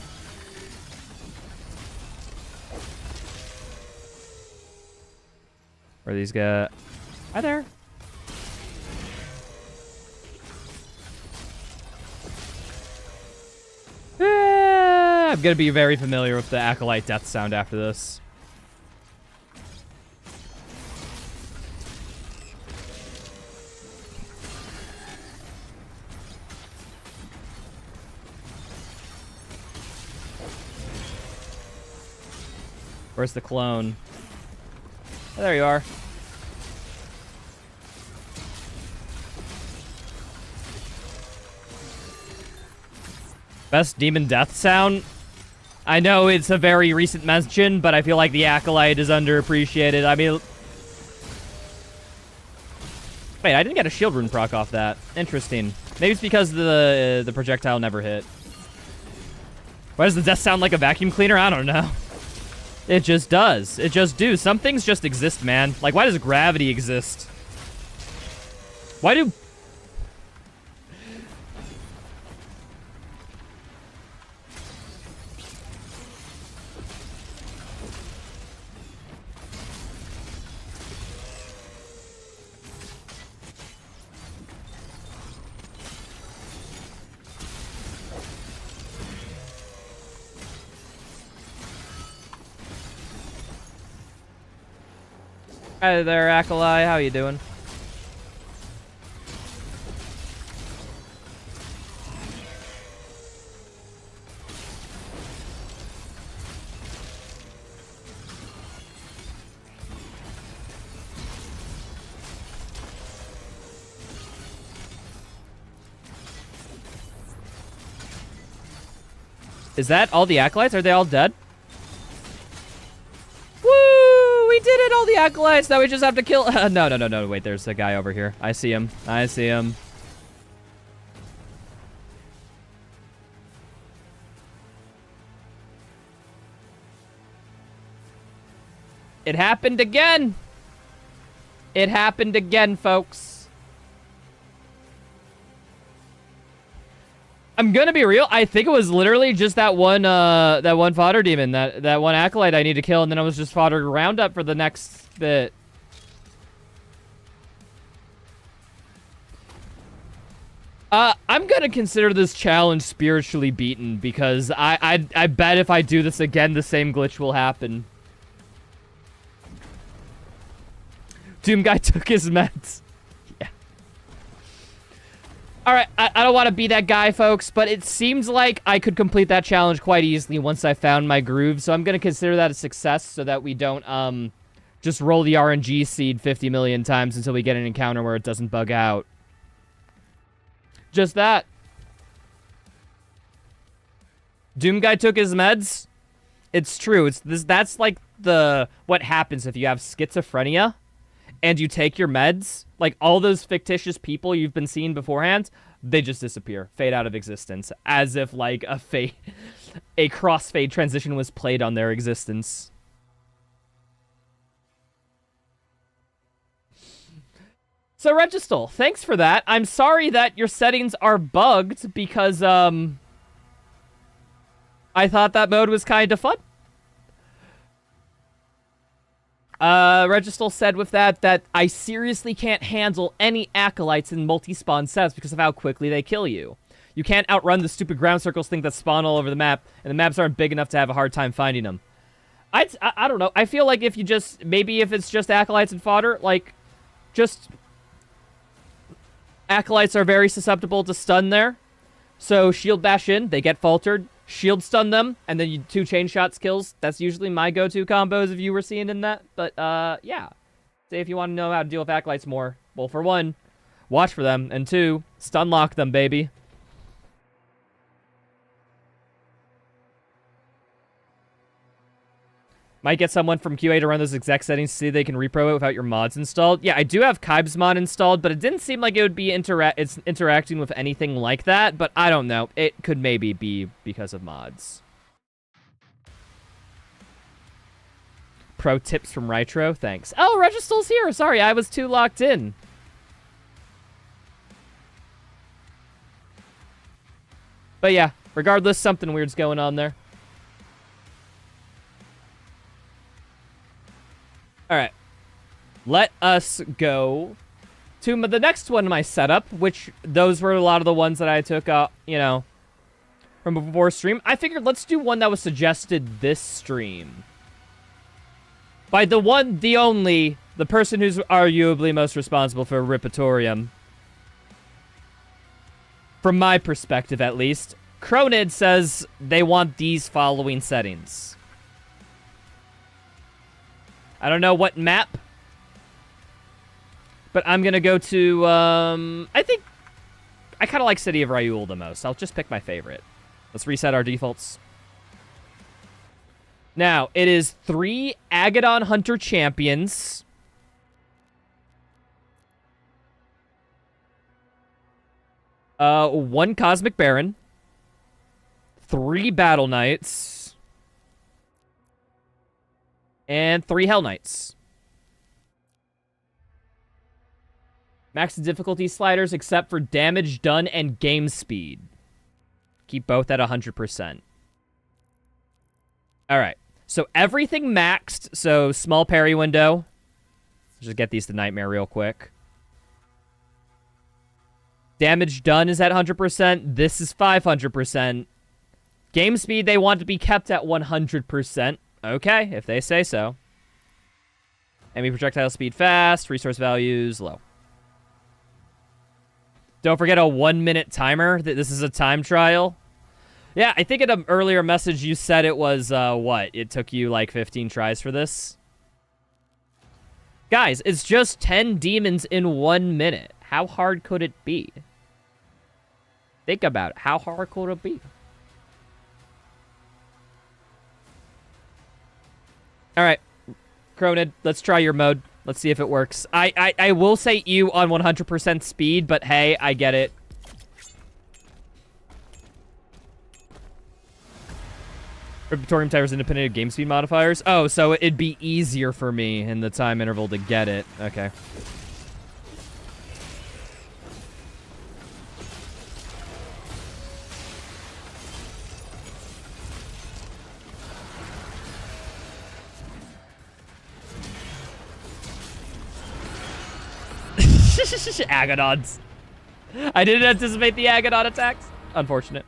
Where are these guys? Hi there. I'm gonna be very familiar with the acolyte death sound after this. Where's the clone? Oh, there you are. Best demon death sound? I know it's a very recent mention, but I feel like the acolyte is underappreciated. I mean... Wait, I didn't get a shield rune proc off that. Interesting. Maybe it's because the projectile never hit. Why does the death sound like a vacuum cleaner? I don't know. It just does. It just do. Some things just exist, man. Like, why does gravity exist? Why do... Hi there, Acolyte. How you doing? Is that all the Acolytes? Are they all dead? We did it, all the acolytes. Now we just have to kill. No. Wait, there's a guy over here. I see him. It happened again. It happened again, folks. I'm gonna be real. I think it was literally just that one fodder demon, that one acolyte I need to kill, and then I was just fodder roundup for the next bit. I'm gonna consider this challenge spiritually beaten because I bet if I do this again, the same glitch will happen. Doom guy took his meds. Yeah. Alright, I don't want to be that guy, folks, but it seems like I could complete that challenge quite easily once I found my groove, so I'm going to consider that a success so that we don't, just roll the RNG seed 50 million times until we get an encounter where it doesn't bug out. Just that. Doom guy took his meds. It's true. That's like what happens if you have schizophrenia and you take your meds. Like all those fictitious people you've been seeing beforehand, they just disappear, fade out of existence, as if like a crossfade transition was played on their existence. So Registal, thanks for that. I'm sorry that your settings are bugged because I thought that mode was kind of fun. Registal said with that I seriously can't handle any acolytes in multi-spawn sets because of how quickly they kill you. You can't outrun the stupid ground circles thing that spawn all over the map, and the maps aren't big enough to have a hard time finding them. I don't know. I feel like if you just, maybe if it's just acolytes and fodder, like, just... Acolytes are very susceptible to stun there. So shield bash in, they get faltered. Shield stun them, and then you 2 chain shots kills. That's usually my go-to combos if you were seeing in that. But, yeah. Say if you want to know how to deal with acolytes more. Well, for 1, watch for them. And 2, stun lock them, baby. Might get someone from QA to run those exec settings to see if they can repro it without your mods installed. Yeah, I do have Kyb's mod installed, but it didn't seem like it would be interacting with anything like that, but I don't know. It could maybe be because of mods. Pro tips from Rytro, thanks. Oh, Registal's here! Sorry, I was too locked in. But yeah, regardless, something weird's going on there. Alright, let us go to the next one in my setup, which those were a lot of the ones that I took, you know, from before stream. I figured let's do one that was suggested this stream. By the one, the only, the person who's arguably most responsible for Ripatorium. From my perspective, at least. Cronid says they want these following settings. I don't know what map, but I'm going to go to, I think, I kind of like City of Ryul the most. I'll just pick my favorite. Let's reset our defaults. Now, it is 3 Agadon Hunter champions. One Cosmic Baron. 3 Battle Knights. And 3 Hell Knights. Max the difficulty sliders except for damage done and game speed. Keep both at 100%. Alright. So everything maxed. So small parry window. Just get these to Nightmare real quick. Damage done is at 100%. This is 500%. Game speed they want to be kept at 100%. Okay, if they say so. Enemy projectile speed fast, resource values low. Don't forget a 1-minute timer. This is a time trial. Yeah, I think in an earlier message you said it was, what? It took you like 15 tries for this? Guys, it's just 10 demons in 1 minute. How hard could it be? Think about it. How hard could it be? Alright, Cronid, let's try your mode. Let's see if it works. I will say you on 100% speed, but hey, I get it. Ripatorium tires independent of game speed modifiers. Oh, so it'd be easier for me in the time interval to get it. Okay. Agadons. I didn't anticipate the Agadon attacks. Unfortunate.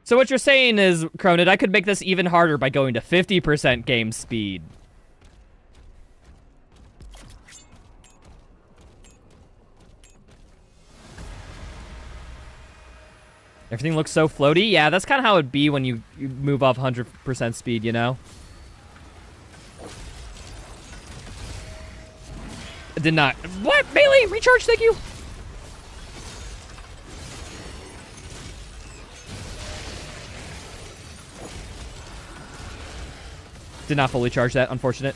So what you're saying is, Cronid, I could make this even harder by going to 50% game speed. Everything looks so floaty. Yeah, that's kind of how it'd be when you move off 100% speed, you know? Did not. What? Melee? Recharge, thank you. Did not fully charge that, unfortunate.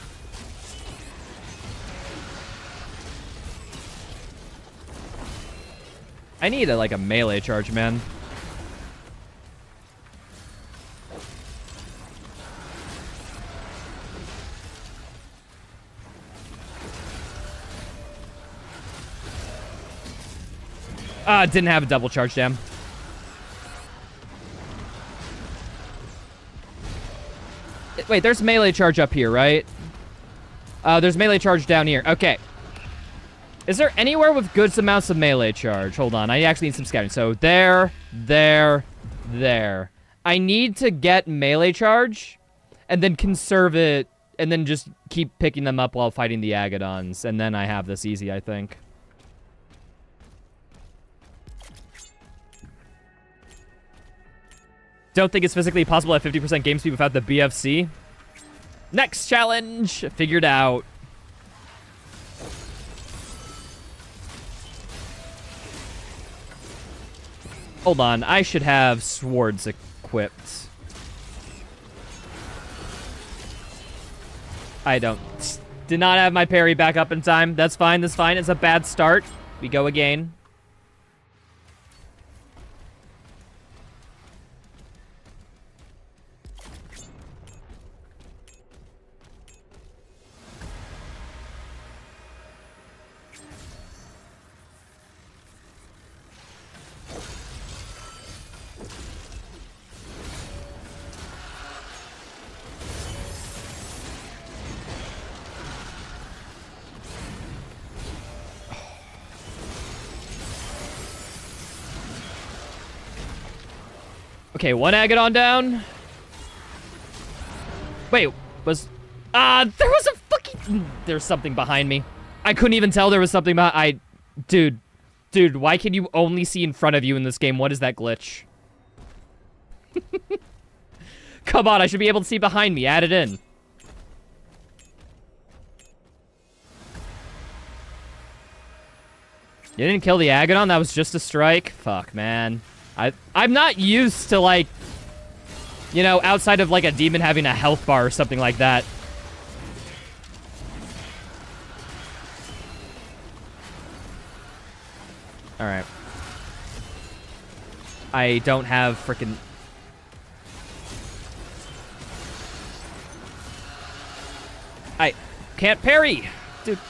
I need like a melee charge, man. Didn't have a double charge, damn. Wait, there's melee charge up here, right? There's melee charge down here. Okay. Is there anywhere with good amounts of melee charge? Hold on, I actually need some scouting. So there. I need to get melee charge, and then conserve it, and then just keep picking them up while fighting the Agadons, and then I have this easy, I think. Don't think it's physically possible at 50% game speed without the BFC. Next challenge! Figured out. Hold on, I should have swords equipped. I don't. Did not have my parry back up in time. That's fine, that's fine. It's a bad start. We go again. Okay, one Agadon down. Wait, was... there was a fucking... There's something behind me. I couldn't even tell there was something behind... Dude, why can you only see in front of you in this game? What is that glitch? Come on, I should be able to see behind me. Add it in. You didn't kill the Agadon? That was just a strike? Fuck, man. I'm not used to, like, you know, outside of, like, a demon having a health bar or something like that. Alright. I don't have frickin'... I can't parry! Dude.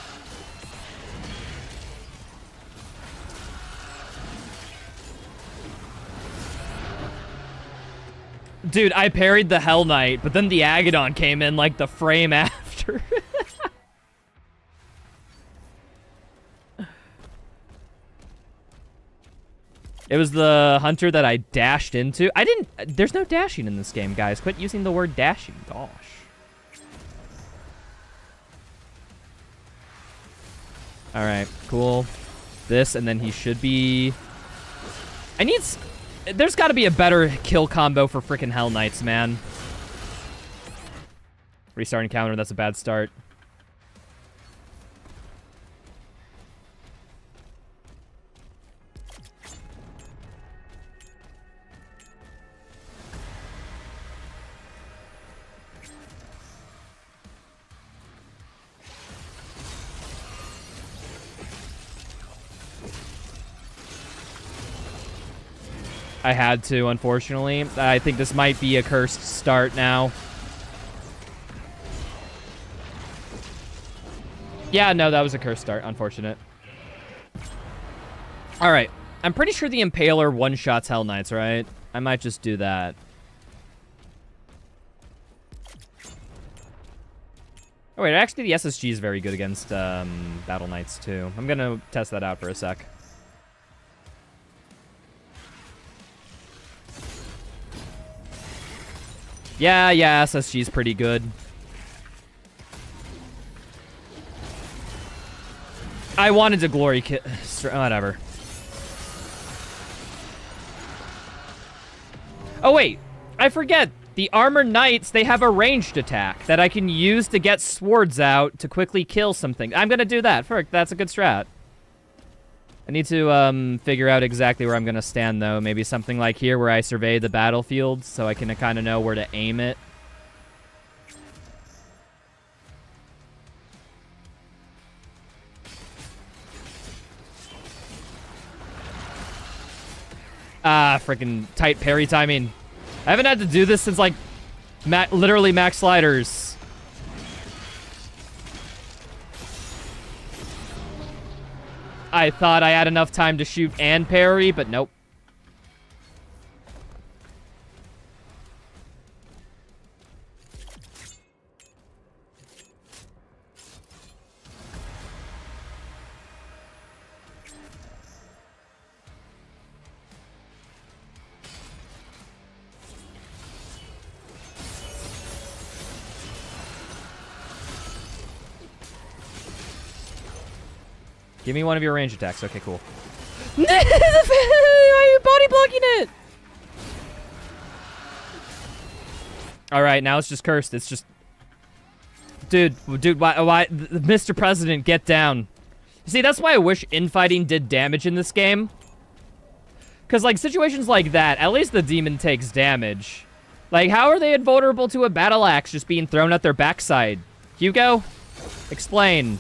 Dude, I parried the Hell Knight, but then the Agadon came in like the frame after. It was the hunter that I dashed into. I didn't... There's no dashing in this game, guys. Quit using the word dashing. Gosh. Alright, cool. This, and then he should be... I need... There's got to be a better kill combo for frickin' Hell Knights, man. Restarting counter, that's a bad start. I had to, unfortunately. I think this might be a cursed start now. Yeah, no, that was a cursed start. Unfortunate. All right. I'm pretty sure the Impaler one-shots Hell Knights, right? I might just do that. Oh, wait. Actually, the SSG is very good against Battle Knights, too. I'm going to test that out for a sec. Yeah, SSG is pretty good. I wanted to glory kit. Whatever. Oh, wait. I forget. The Armored Knights, they have a ranged attack that I can use to get swords out to quickly kill something. I'm going to do that. That's a good strat. I need to figure out exactly where I'm going to stand, though. Maybe something like here where I survey the battlefield so I can kind of know where to aim it. Ah, freaking tight parry timing. I haven't had to do this since, like, literally max sliders. I thought I had enough time to shoot and parry, but nope. Give me one of your range attacks. Okay, cool. Why are you body blocking it? All right, now it's just cursed. It's just... Dude, why? Mr. President, get down. See, that's why I wish infighting did damage in this game. Because, like, situations like that, at least the demon takes damage. Like, how are they invulnerable to a battle axe just being thrown at their backside? Hugo? Explain.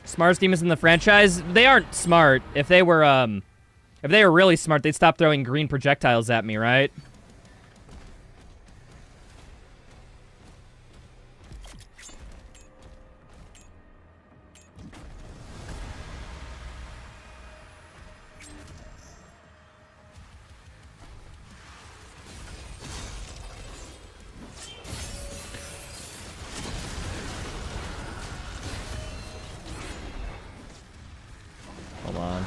Smartest demons in the franchise? They aren't smart. If they were really smart, they'd stop throwing green projectiles at me, right? Hold on.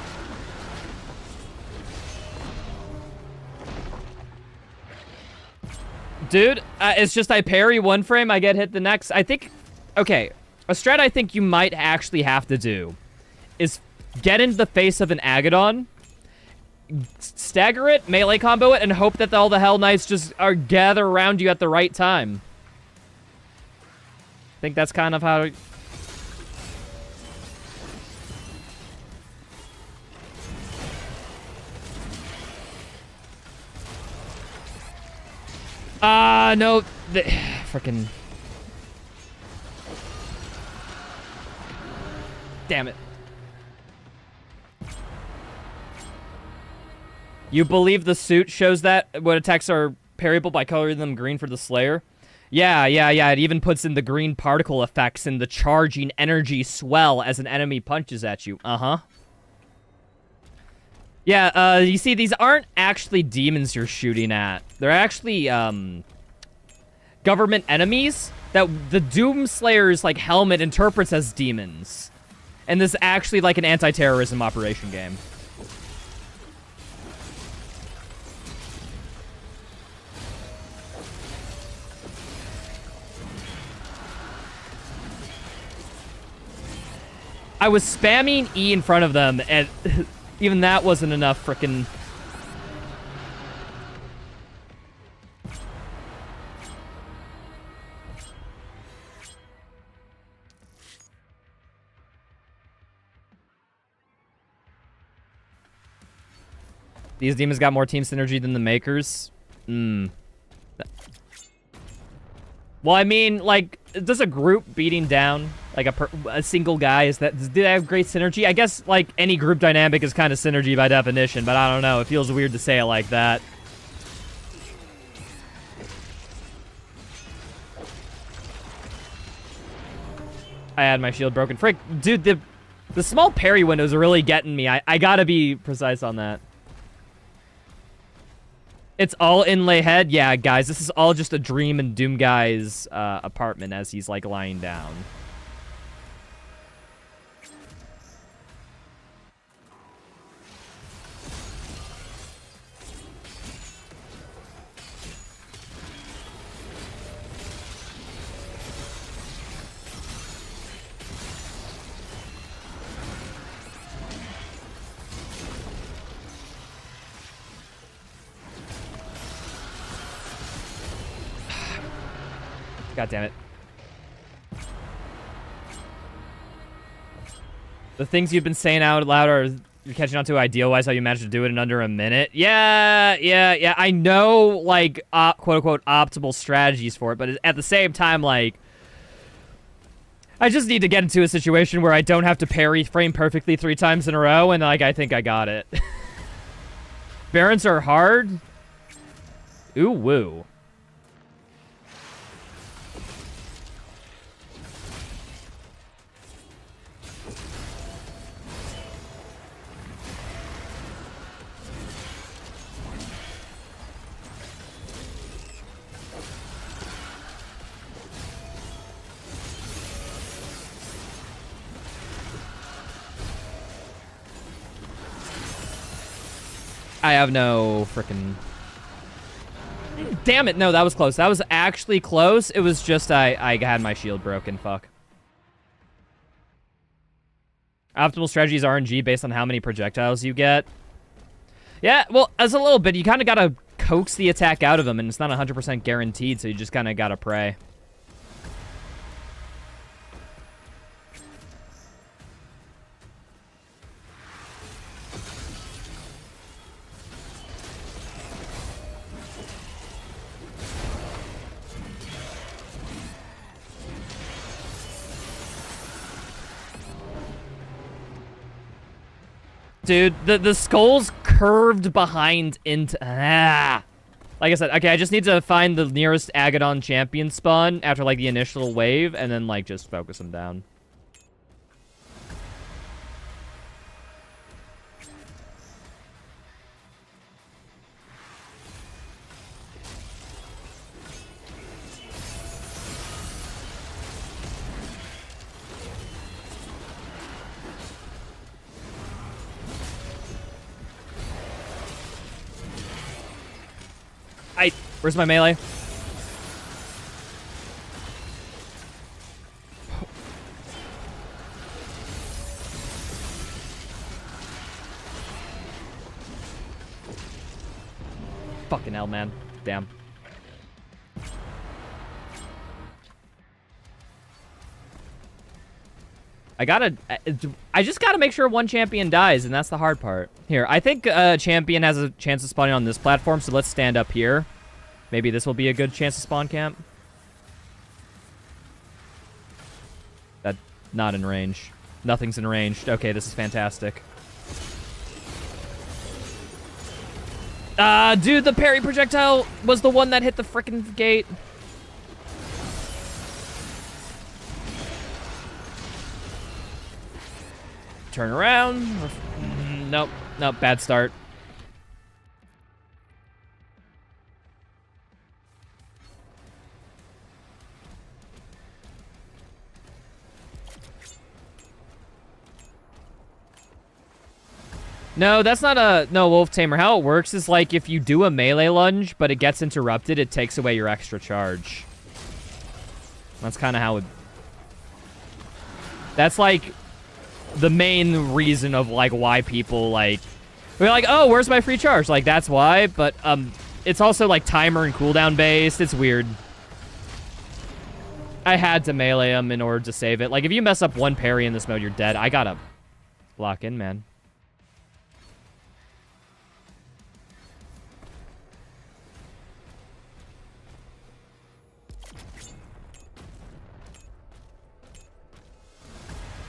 Dude, it's just I parry one frame, I get hit the next. I think... Okay, a strat I think you might actually have to do is get into the face of an Agadon, stagger it, melee combo it, and hope that all the Hell Knights just gather around you at the right time. I think that's kind of how... No. Frickin'. Damn it. You believe the suit shows that what attacks are parryable by coloring them green for the Slayer? Yeah. It even puts in the green particle effects and the charging energy swell as an enemy punches at you. Uh-huh. Yeah, you see, these aren't actually demons you're shooting at. They're actually, government enemies that the Doomslayer's, like, helmet interprets as demons. And this is actually, like, an anti-terrorism operation game. I was spamming E in front of them, and even that wasn't enough frickin'... These demons got more team synergy than the makers. Well, I mean, like, does a group beating down like a single guy, do they have great synergy? I guess like any group dynamic is kind of synergy by definition, but I don't know. It feels weird to say it like that. I had my shield broken. Frick, dude, the small parry windows are really getting me. I gotta be precise on that. It's all inlay head? Yeah, guys, this is all just a dream in Doom Guy's apartment as he's, like, lying down. God damn it. The things you've been saying out loud are you're catching on to idea-wise how you managed to do it in under a minute. Yeah. I know, like, quote-unquote optimal strategies for it, but at the same time, like, I just need to get into a situation where I don't have to parry frame perfectly 3 times in a row, and, like, I think I got it. Barons are hard? Ooh, woo. I have no frickin'... Damn it, no, that was close. That was actually close. It was just I had my shield broken, fuck. Optimal strategy is RNG based on how many projectiles you get. Yeah, well, as a little bit, you kind of gotta coax the attack out of them, and it's not 100% guaranteed, so you just kind of gotta pray. Dude, the skull's curved behind into... Like I said, okay, I just need to find the nearest Agadon champion spawn after, like, the initial wave, and then, like, just focus him down. Where's my melee? Fucking hell, man. Damn. I just gotta make sure one champion dies, and that's the hard part. Here, I think a champion has a chance of spawning on this platform, so let's stand up here. Maybe this will be a good chance to spawn camp. That, not in range. Nothing's in range. Okay, this is fantastic. Dude, the parry projectile was the one that hit the frickin' gate. Turn around. Nope, bad start. No, that's not a... No, Wolf Tamer. How it works is, like, if you do a melee lunge, but it gets interrupted, it takes away your extra charge. That's kind of how it... That's, like, the main reason of, like, why people, like... We're like, oh, where's my free charge? Like, that's why, but, it's also, like, timer and cooldown based. It's weird. I had to melee him in order to save it. Like, if you mess up one parry in this mode, you're dead. I gotta lock in, man.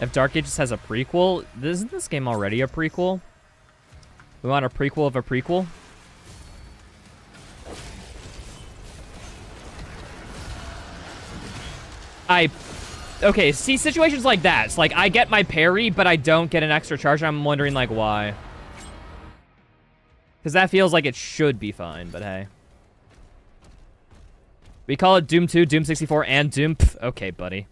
If Dark Ages has a prequel, isn't this game already a prequel? We want a prequel of a prequel? Okay, see, situations like that. It's like, I get my parry, but I don't get an extra charge, and I'm wondering, like, why. Because that feels like it should be fine, but hey. We call it Doom 2, Doom 64, and Doom... Pff, okay, buddy.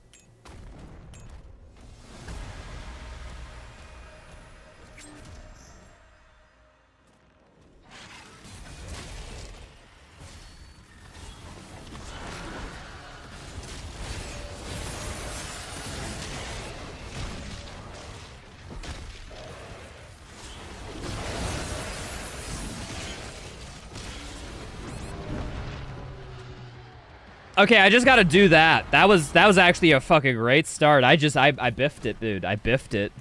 Okay, I just gotta do that. That was actually a fucking great start. I biffed it, dude. I biffed it.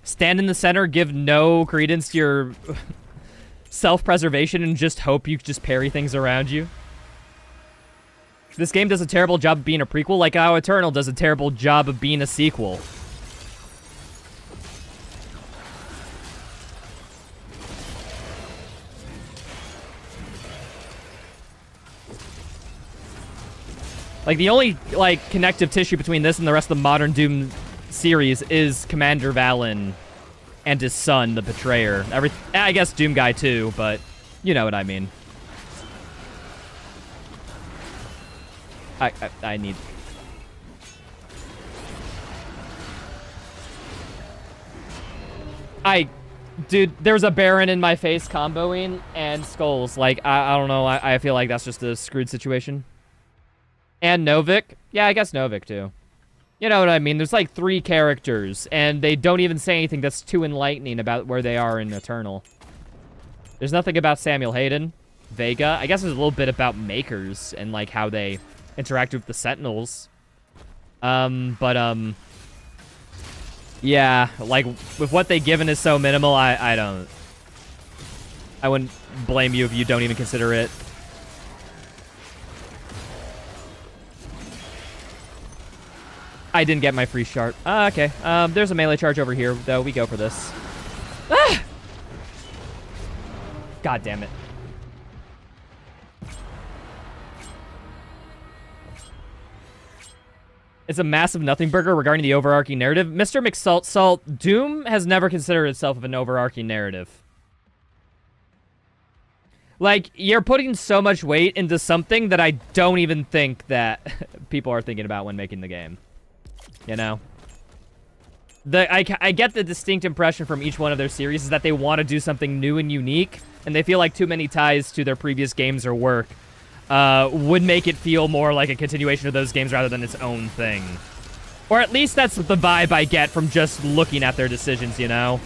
Stand in the center, give no credence to your self-preservation, and just hope you just parry things around you. This game does a terrible job of being a prequel, like how Eternal does a terrible job of being a sequel. Like, the only, like, connective tissue between this and the rest of the modern Doom series is Commander Valen and his son, the Betrayer. I guess Doom Guy, too, but you know what I mean. I need... Dude, there's a Baron in my face comboing and skulls. Like, I don't know. I feel like that's just a screwed situation. And Novik. Yeah, I guess Novik, too. You know what I mean? There's like 3 characters, and they don't even say anything that's too enlightening about where they are in Eternal. There's nothing about Samuel Hayden. Vega. I guess there's a little bit about Makers and, like, how they interact with the Sentinels. Yeah, like, with what they've given is so minimal, I wouldn't blame you if you don't even consider it. I didn't get my free sharp. Okay. There's a melee charge over here, though. We go for this. Ah! God damn it. It's a massive nothing burger regarding the overarching narrative. Mr. McSalt, Doom has never considered itself of an overarching narrative. Like, you're putting so much weight into something that I don't even think that people are thinking about when making the game. You know? I get the distinct impression from each one of their series is that they want to do something new and unique, and they feel like too many ties to their previous games or work would make it feel more like a continuation of those games rather than its own thing. Or at least that's the vibe I get from just looking at their decisions, you know?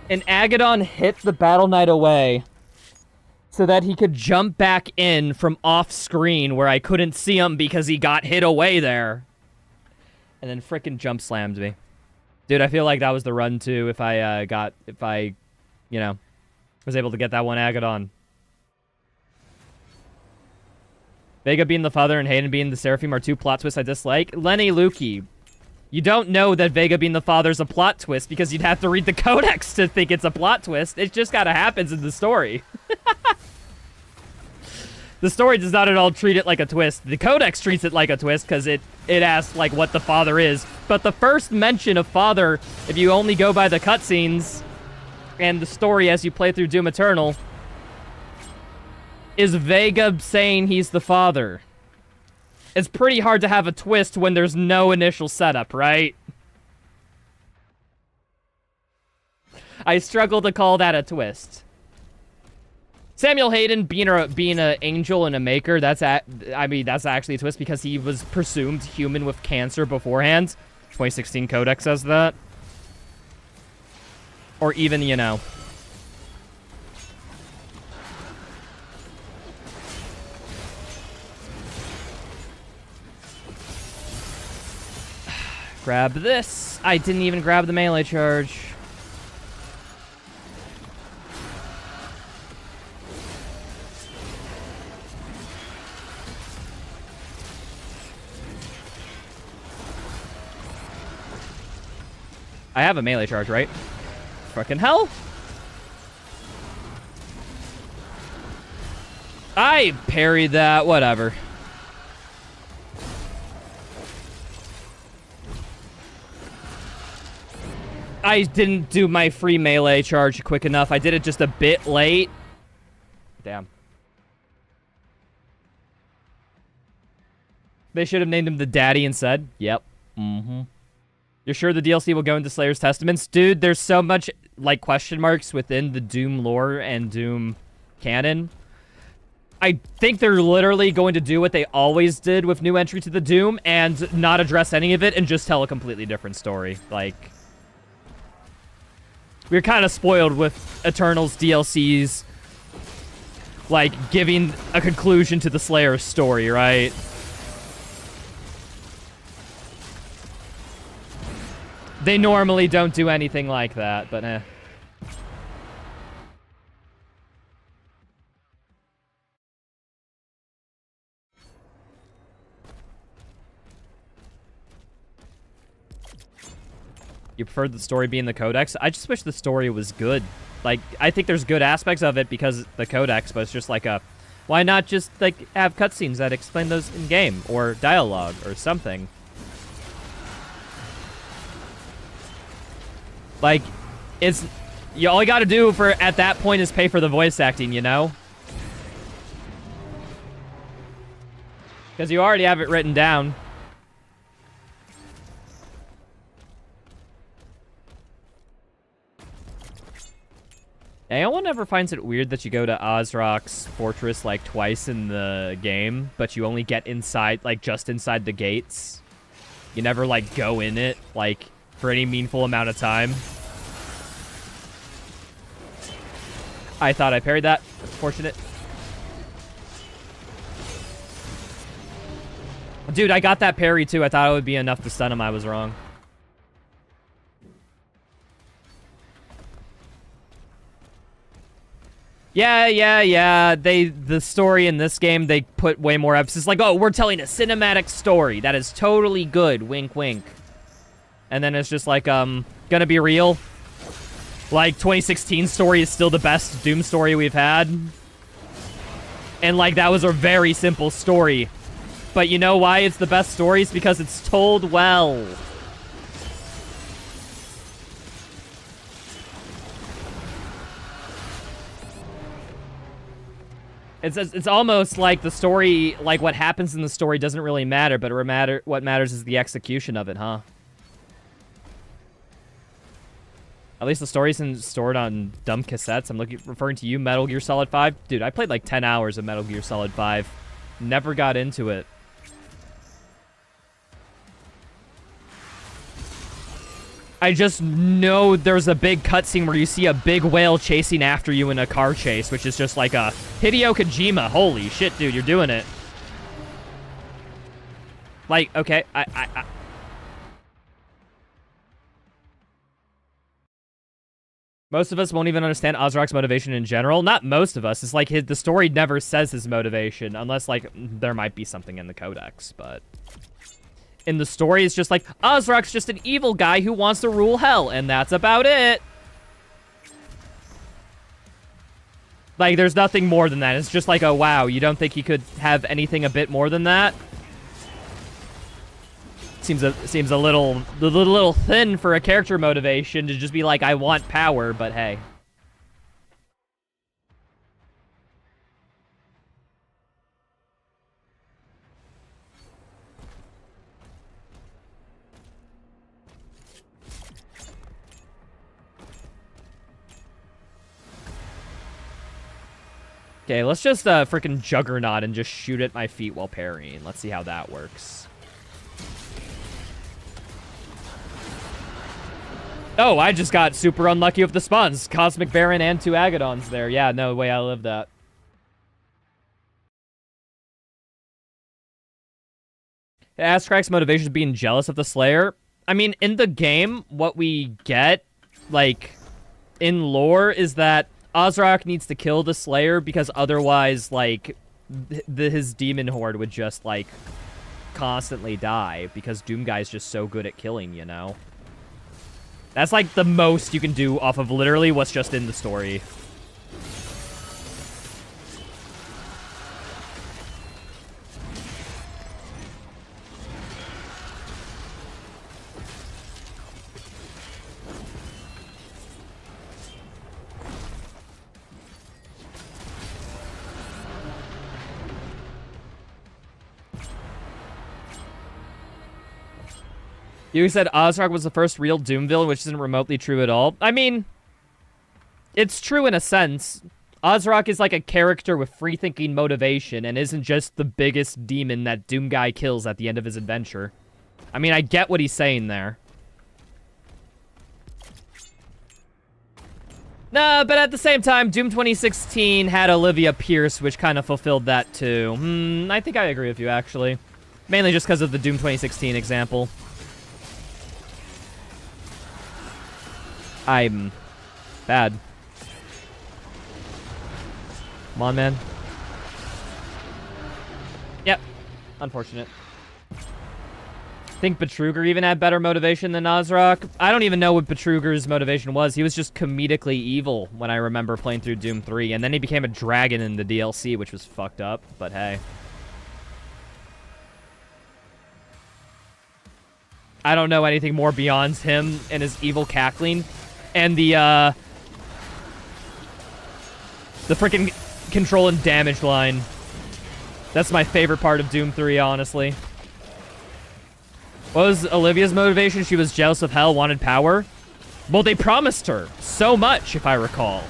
And Agadon hit the Battle Knight away so that he could jump back in from off-screen where I couldn't see him because he got hit away there. And then frickin' jump slammed me. Dude, I feel like that was the run, too, if I, you know, was able to get that one Agadon. Vega being the father and Hayden being the Seraphim are 2 plot twists I dislike. Lenny Lukey. You don't know that Vega being the father's a plot twist because you'd have to read the codex to think it's a plot twist. It just kind of happens in the story. The story does not at all treat it like a twist. The codex treats it like a twist because it asks, like, what the father is. But the first mention of father, if you only go by the cutscenes and the story as you play through Doom Eternal, is Vega saying he's the father. It's pretty hard to have a twist when there's no initial setup, right? I struggle to call that a twist. Samuel Hayden being a angel and a maker, that's actually a twist because he was presumed human with cancer beforehand. 2016 Codex says that. Or even, you know. Grab this. I didn't even grab the melee charge. I have a melee charge, right? Fucking hell. I parried that. Whatever. I didn't do my free melee charge quick enough. I did it just a bit late. Damn. They should have named him the Daddy instead. Yep. Mm-hmm. You're sure the DLC will go into Slayer's Testaments? Dude, there's so much, like, question marks within the Doom lore and Doom canon. I think they're literally going to do what they always did with new entry to the Doom and not address any of it and just tell a completely different story. Like, we're kind of spoiled with Eternals DLCs, like, giving a conclusion to the Slayer's story, right? They normally don't do anything like that, but eh. You preferred the story being the Codex? I just wish the story was good. Like, I think there's good aspects of it because the Codex, but it's just like a... Why not just, like, have cutscenes that explain those in-game? Or dialogue, or something. Like, it's... all you gotta do for at that point is pay for the voice acting, you know? Because you already have it written down. Anyone ever finds it weird that you go to Ozrok's fortress, like, twice in the game, but you only get inside, like, just inside the gates? You never, like, go in it, like, for any meaningful amount of time? I thought I parried that. Fortunate. Dude, I got that parry, too. I thought it would be enough to stun him. I was wrong. Yeah. The story in this game, they put way more emphasis. Like, oh, we're telling a cinematic story. That is totally good. Wink, wink. And then it's just like, gonna be real. Like, 2016 story is still the best Doom story we've had. And, like, that was a very simple story. But you know why it's the best story? It's because it's told well. It's almost like the story, like what happens in the story doesn't really matter, but what matters is the execution of it, huh? At least the story isn't stored on dumb cassettes. I'm referring to you, Metal Gear Solid 5. Dude, I played like 10 hours of Metal Gear Solid 5. Never got into it. I just know there's a big cutscene where you see a big whale chasing after you in a car chase, which is just like a Hideo Kojima. Holy shit, dude, you're doing it. Like, okay, most of us won't even understand Ozrok's motivation in general. Not most of us. It's like the story never says his motivation, unless, like, there might be something in the Codex, but... in the story, it's just like, Ozrok's just an evil guy who wants to rule hell, and that's about it. Like, there's nothing more than that. It's just like, oh, wow, you don't think he could have anything a bit more than that? Seems a little thin for a character motivation to just be like, I want power, but hey. Okay, let's just freaking Juggernaut and just shoot at my feet while parrying. Let's see how that works. Oh, I just got super unlucky with the spawns. Cosmic Baron and 2 Agadons there. Yeah, no way I lived that. Aztec's motivation is being jealous of the Slayer. I mean, in the game, what we get, like, in lore, is that Azrak needs to kill the Slayer because otherwise, like, his demon horde would just, like, constantly die because Doomguy's just so good at killing, you know? That's, like, the most you can do off of literally what's just in the story. You said Azrak was the first real Doom villain, which isn't remotely true at all. I mean, it's true in a sense. Azrak is like a character with free-thinking motivation and isn't just the biggest demon that Doomguy kills at the end of his adventure. I mean, I get what he's saying there. Nah, but at the same time, Doom 2016 had Olivia Pierce, which kind of fulfilled that too. I think I agree with you, actually. Mainly just because of the Doom 2016 example. I'm bad. Come on, man. Yep. Unfortunate. Think Betruger even had better motivation than Azrak? I don't even know what Betruger's motivation was. He was just comedically evil when I remember playing through Doom 3. And then he became a dragon in the DLC, which was fucked up. But hey. I don't know anything more beyond him and his evil cackling. And the freaking control and damage line. That's my favorite part of Doom 3, honestly. What was Olivia's motivation? She was jealous of hell, wanted power. Well, they promised her so much, if I recall.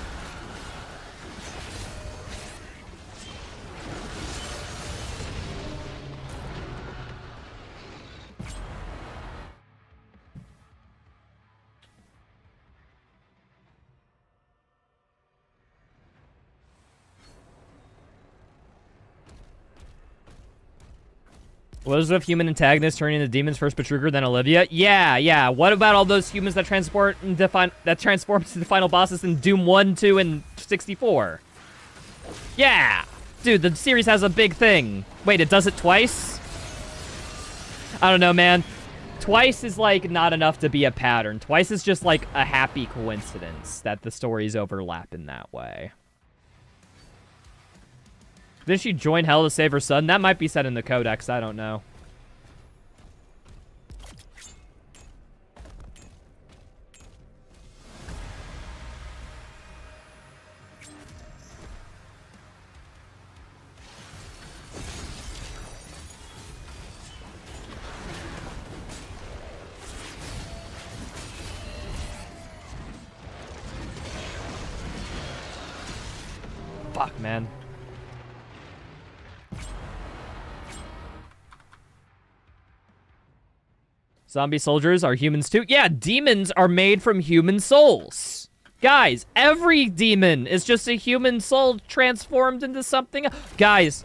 Was with human antagonists turning into demons first Betruger, then Olivia? Yeah. What about all those humans that transform into the final bosses in Doom 1, 2, and 64? Yeah! Dude, the series has a big thing. Wait, it does it twice? I don't know, man. Twice is, like, not enough to be a pattern. Twice is just, like, a happy coincidence that the stories overlap in that way. Did she join hell to save her son? That might be said in the codex. I don't know. Fuck, man. Zombie soldiers are humans too? Yeah, demons are made from human souls. Guys, every demon is just a human soul transformed into something. Guys,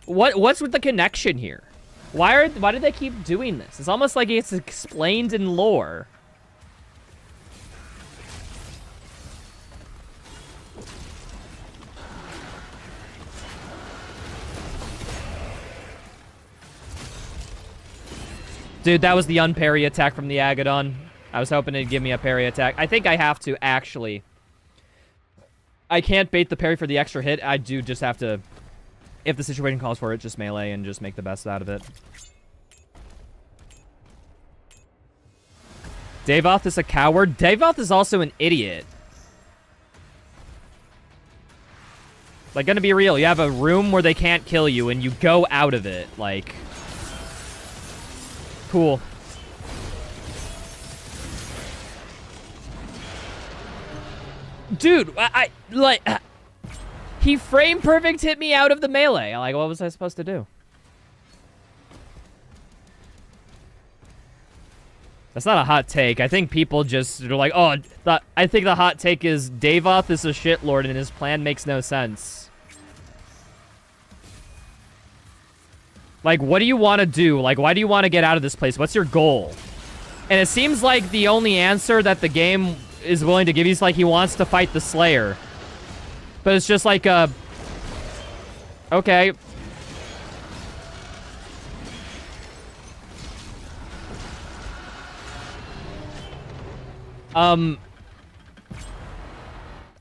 what's with the connection here? Why do they keep doing this? It's almost like it's explained in lore. Dude, that was the unparry attack from the Agadon. I was hoping it'd give me a parry attack. I think I have to, actually. I can't bait the parry for the extra hit. I do just have to, if the situation calls for it, just melee and just make the best out of it. Davoth is a coward. Davoth is also an idiot. Like, gonna be real. You have a room where they can't kill you, and you go out of it. Like... Cool. Dude, He frame perfect hit me out of the melee. Like, what was I supposed to do? That's not a hot take. I think people just are like, oh, I think the hot take is Davoth is a shitlord and his plan makes no sense. Like, what do you want to do? Like, why do you want to get out of this place? What's your goal? And it seems like the only answer that the game is willing to give you is like he wants to fight the Slayer. But it's just like, okay. I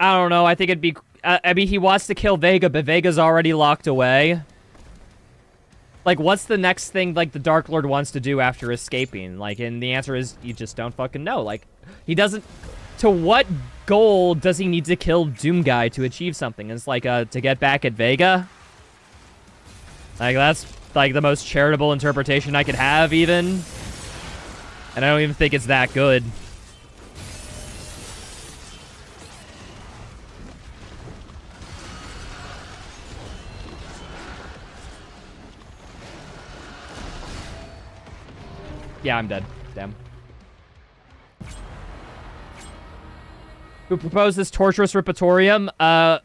don't know. I think it'd be... I mean, he wants to kill Vega, but Vega's already locked away. Like, what's the next thing, like, the Dark Lord wants to do after escaping? Like, and the answer is, you just don't fucking know. Like, he doesn't... To what goal does he need to kill Doomguy to achieve something? It's like, to get back at Vega? Like, that's, like, the most charitable interpretation I could have, even. And I don't even think it's that good. Yeah, I'm dead. Damn. Who proposed this torturous Ripatorium?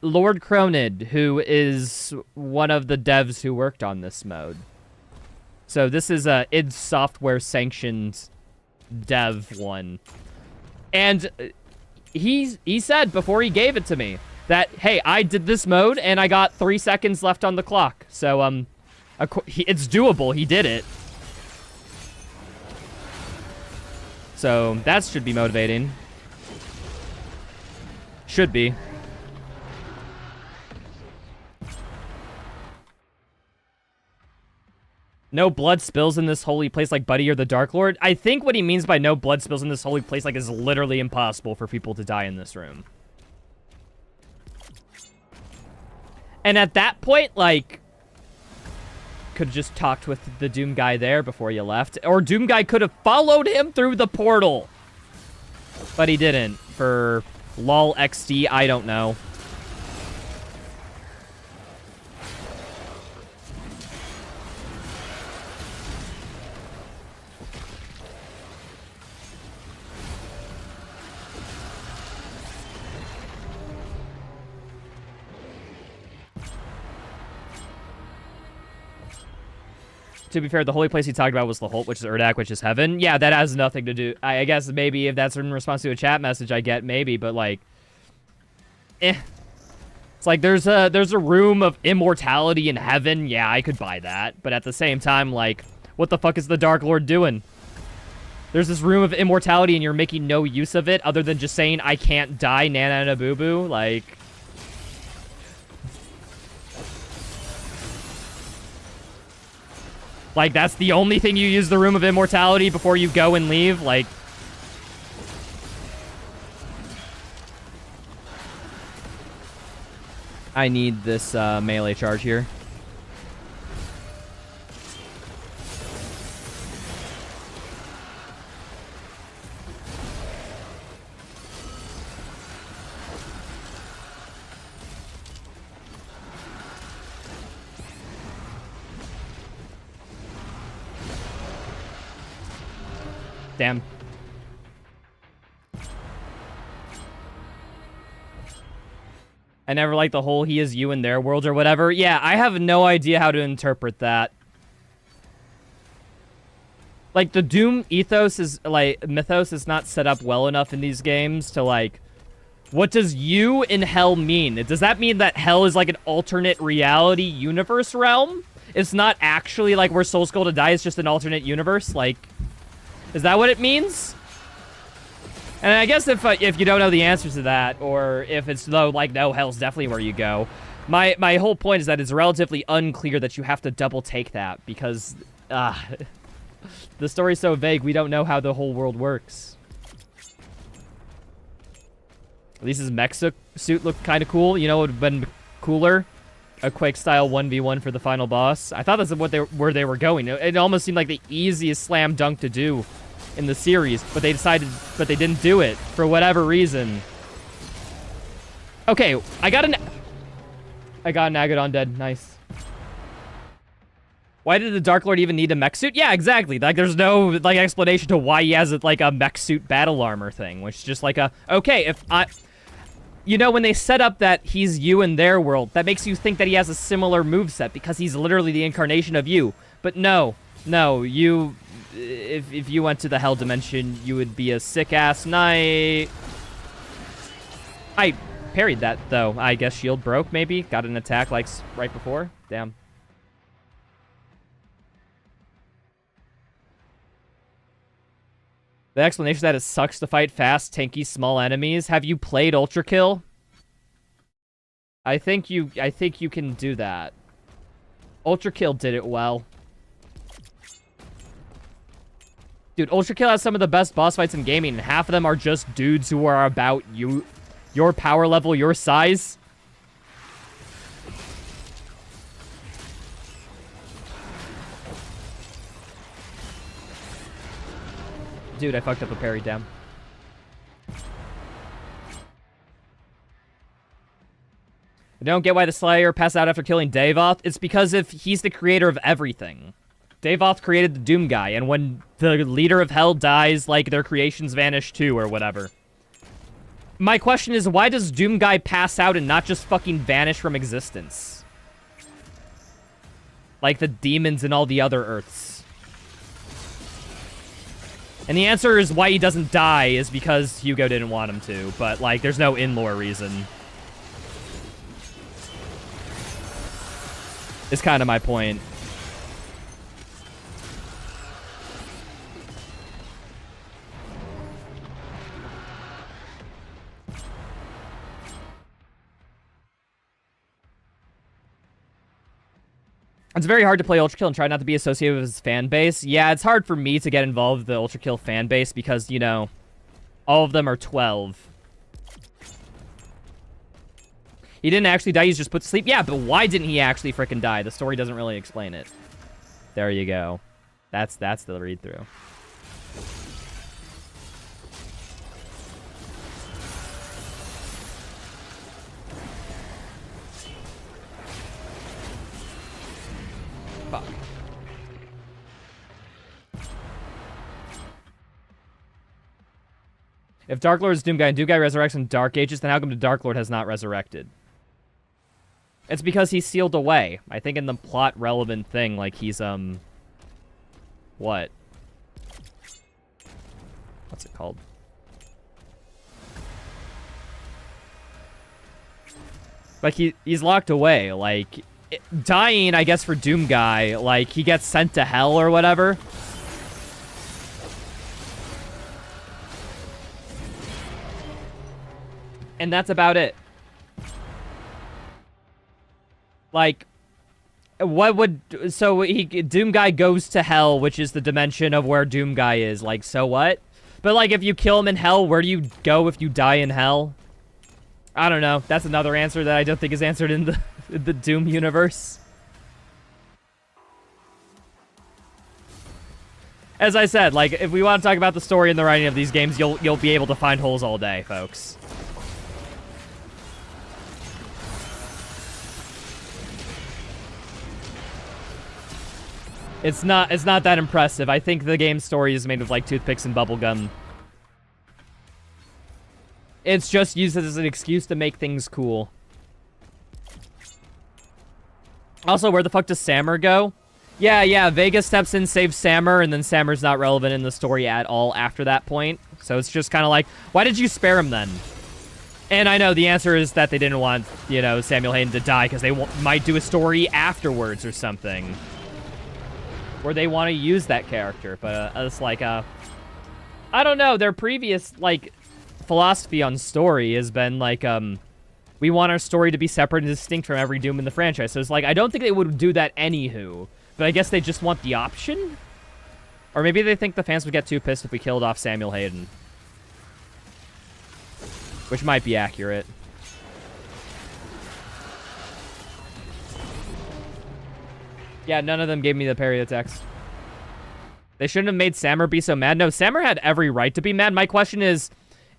Lord Cronid, who is one of the devs who worked on this mode. So this is a id Software sanctioned dev one. And he said before he gave it to me that, hey, I did this mode and I got 3 seconds left on the clock. So, it's doable. He did it. So, that should be motivating. Should be. No blood spills in this holy place like Buddy or the Dark Lord. I think what he means by no blood spills in this holy place like is literally impossible for people to die in this room. And at that point, like... Could have just talked with the Doom guy there before you left. Or Doom guy could have followed him through the portal. But he didn't. For lol XD, I don't know. To be fair, the holy place he talked about was the Holt, which is Urdak, which is heaven. Yeah, that has nothing to do... I guess maybe if that's in response to a chat message, I get maybe, but like... It's like there's a room of immortality in heaven. Yeah, I could buy that. But at the same time, like, what the fuck is the Dark Lord doing? There's this room of immortality and you're making no use of it other than just saying, I can't die, Nana na boo boo. Like... Like, that's the only thing you use the Room of Immortality before you go and leave? Like... I need this melee charge here. Damn. I never liked the whole he is you in their world or whatever. Yeah, I have no idea how to interpret that. Like, the Doom ethos is, like, mythos is not set up well enough in these games to, like... What does you in hell mean? Does that mean that hell is, like, an alternate reality universe realm? It's not actually, like, where Soul Skull to die is just an alternate universe? Like... Is that what it means? And I guess if you don't know the answers to that, or if it's though like no, hell's definitely where you go. My whole point is that it's relatively unclear that you have to double take that because the story's so vague. We don't know how the whole world works. At least his mech suit looked kind of cool. You know, it would have been cooler. A Quake style 1v1 for the final boss. I thought that's where they were going. It almost seemed like the easiest slam dunk to do in the series, but they didn't do it for whatever reason. Okay, I got an... I got an Agadon dead. Nice. Why did the Dark Lord even need a mech suit? Yeah, exactly. Like, there's no, like, explanation to why he has, like, a mech suit battle armor thing, which is just like a, okay, if I... You know, when they set up that he's you in their world, that makes you think that he has a similar moveset because he's literally the incarnation of you. But no, you... If you went to the Hell Dimension, you would be a sick-ass knight. I parried that, though. I guess shield broke, maybe? Got an attack, like, right before? Damn. The explanation that it sucks to fight fast, tanky, small enemies. Have you played Ultra Kill? I think you can do that. Ultra Kill did it well. Dude, Ultra Kill has some of the best boss fights in gaming, and half of them are just dudes who are about your power level, your size. Dude, I fucked up a parry, damn. I don't get why the Slayer passed out after killing Davoth. It's because he's the creator of everything. Davoth created the Doom guy, and when the leader of Hell dies, like, their creations vanish too, or whatever. My question is, why does Doom guy pass out and not just fucking vanish from existence? Like the demons and all the other Earths. And the answer is why he doesn't die is because Hugo didn't want him to. But, like, there's no in-lore reason. Is kind of my point. It's very hard to play Ultra Kill and try not to be associated with his fan base. Yeah, it's hard for me to get involved with the Ultra Kill fan base because, you know, all of them are 12. He didn't actually die, he's just put to sleep. Yeah, but why didn't he actually frickin' die? The story doesn't really explain it. There you go. That's the read-through. Fuck. If Dark Lord is Doom Guy and Doom Guy resurrects in Dark Ages, then how come the Dark Lord has not resurrected? It's because he's sealed away. I think in the plot relevant thing, like he's, what? What's it called? Like, he's locked away, like... Dying, I guess, for Doom Guy, like, he gets sent to hell or whatever. And that's about it. Like, what would... So, Doom Guy goes to hell, which is the dimension of where Doom Guy is. Like, so what? But, like, if you kill him in hell, where do you go if you die in hell? I don't know. That's another answer that I don't think is answered in the Doom universe. As I said, like, if we want to talk about the story and the writing of these games, you'll be able to find holes all day, folks. It's not that impressive. I think the game's story is made of, like, toothpicks and bubblegum. It's just used as an excuse to make things cool. Also, where the fuck does Sammer go? Yeah, Vega steps in, saves Sammer, and then Sammer's not relevant in the story at all after that point. So it's just kind of like, why did you spare him then? And I know the answer is that they didn't want, you know, Samuel Hayden to die because they might do a story afterwards or something. Where they want to use that character. But it's like, I don't know, their previous, like, philosophy on story has been like, we want our story to be separate and distinct from every Doom in the franchise. So it's like, I don't think they would do that anywho. But I guess they just want the option? Or maybe they think the fans would get too pissed if we killed off Samuel Hayden. Which might be accurate. Yeah, none of them gave me the parry attacks. They shouldn't have made Sammer be so mad. No, Sammer had every right to be mad. My question is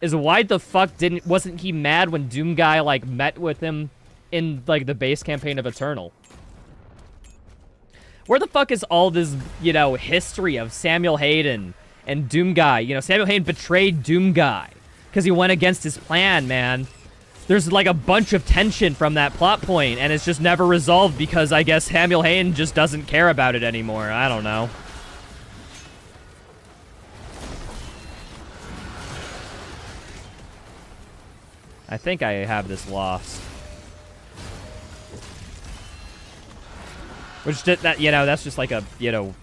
why the fuck wasn't he mad when Doom Guy, like, met with him in, like, the base campaign of Eternal. Where the fuck is all this, you know, history of Samuel Hayden and Doomguy? You know, Samuel Hayden betrayed Doomguy because he went against his plan, man. There's, like, a bunch of tension from that plot point, and it's just never resolved because I guess Samuel Hayden just doesn't care about it anymore. I don't know. I think I have this lost. Which did that, you know, that's just like a, you know,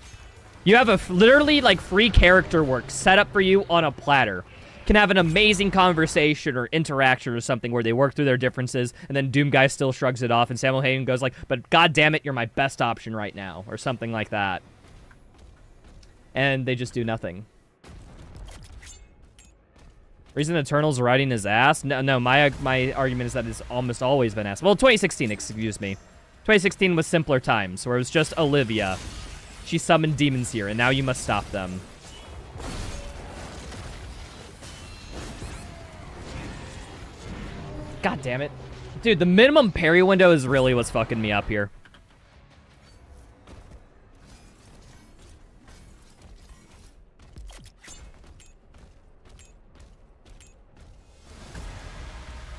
you have a literally like free character work set up for you on a platter. Can have an amazing conversation or interaction or something where they work through their differences, and then Doomguy still shrugs it off, and Samuel Hayden goes like, but god damn it, you're my best option right now, or something like that. And they just do nothing. Reason Eternal's riding his ass? No, my argument is that it's almost always been ass. Well, 2016, excuse me. 2016 was simpler times, where it was just Olivia. She summoned demons here, and now you must stop them. God damn it. Dude, the minimum parry window is really what's fucking me up here.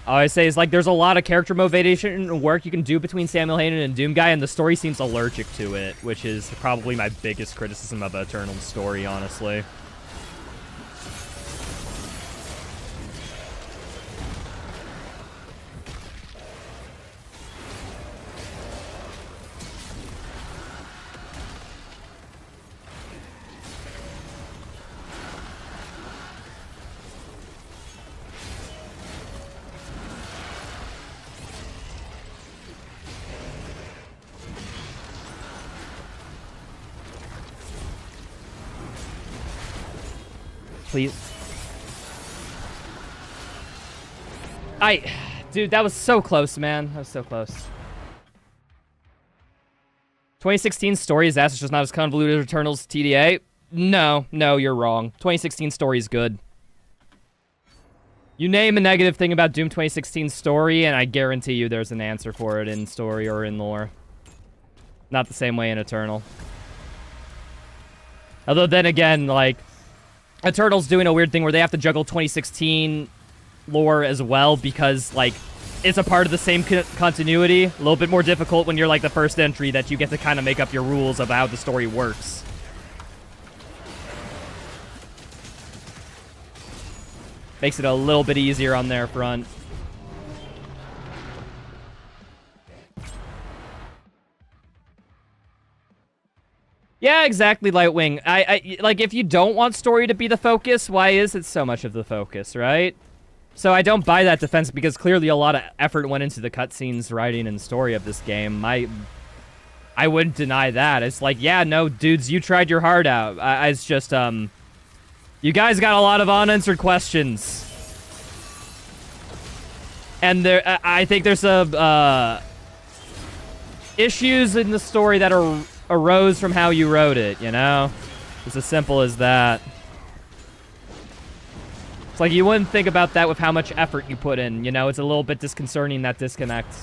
All I say is, like, there's a lot of character motivation and work you can do between Samuel Hayden and Doomguy, and the story seems allergic to it, which is probably my biggest criticism of Eternal's story, honestly. Please. Dude, that was so close, man. That was so close. 2016 story is ass. It's just not as convoluted as Eternal's TDA. No, you're wrong. 2016 story is good. You name a negative thing about Doom 2016 story, and I guarantee you there's an answer for it in story or in lore. Not the same way in Eternal. Although then again, like, Eternal's doing a weird thing where they have to juggle 2016 lore as well because, like, it's a part of the same continuity. A little bit more difficult when you're, like, the first entry that you get to kind of make up your rules of how the story works. Makes it a little bit easier on their front. Yeah, exactly, Lightwing. I like, if you don't want story to be the focus, why is it so much of the focus, right? So I don't buy that defense because clearly a lot of effort went into the cutscenes, writing, and story of this game. I wouldn't deny that. It's like, yeah, no, dudes, you tried your heart out. It's just, you guys got a lot of unanswered questions. And there, I think there's issues in the story that arose from how you wrote it, you know? It's as simple as that. It's like you wouldn't think about that with how much effort you put in, you know? It's a little bit disconcerting, that disconnect.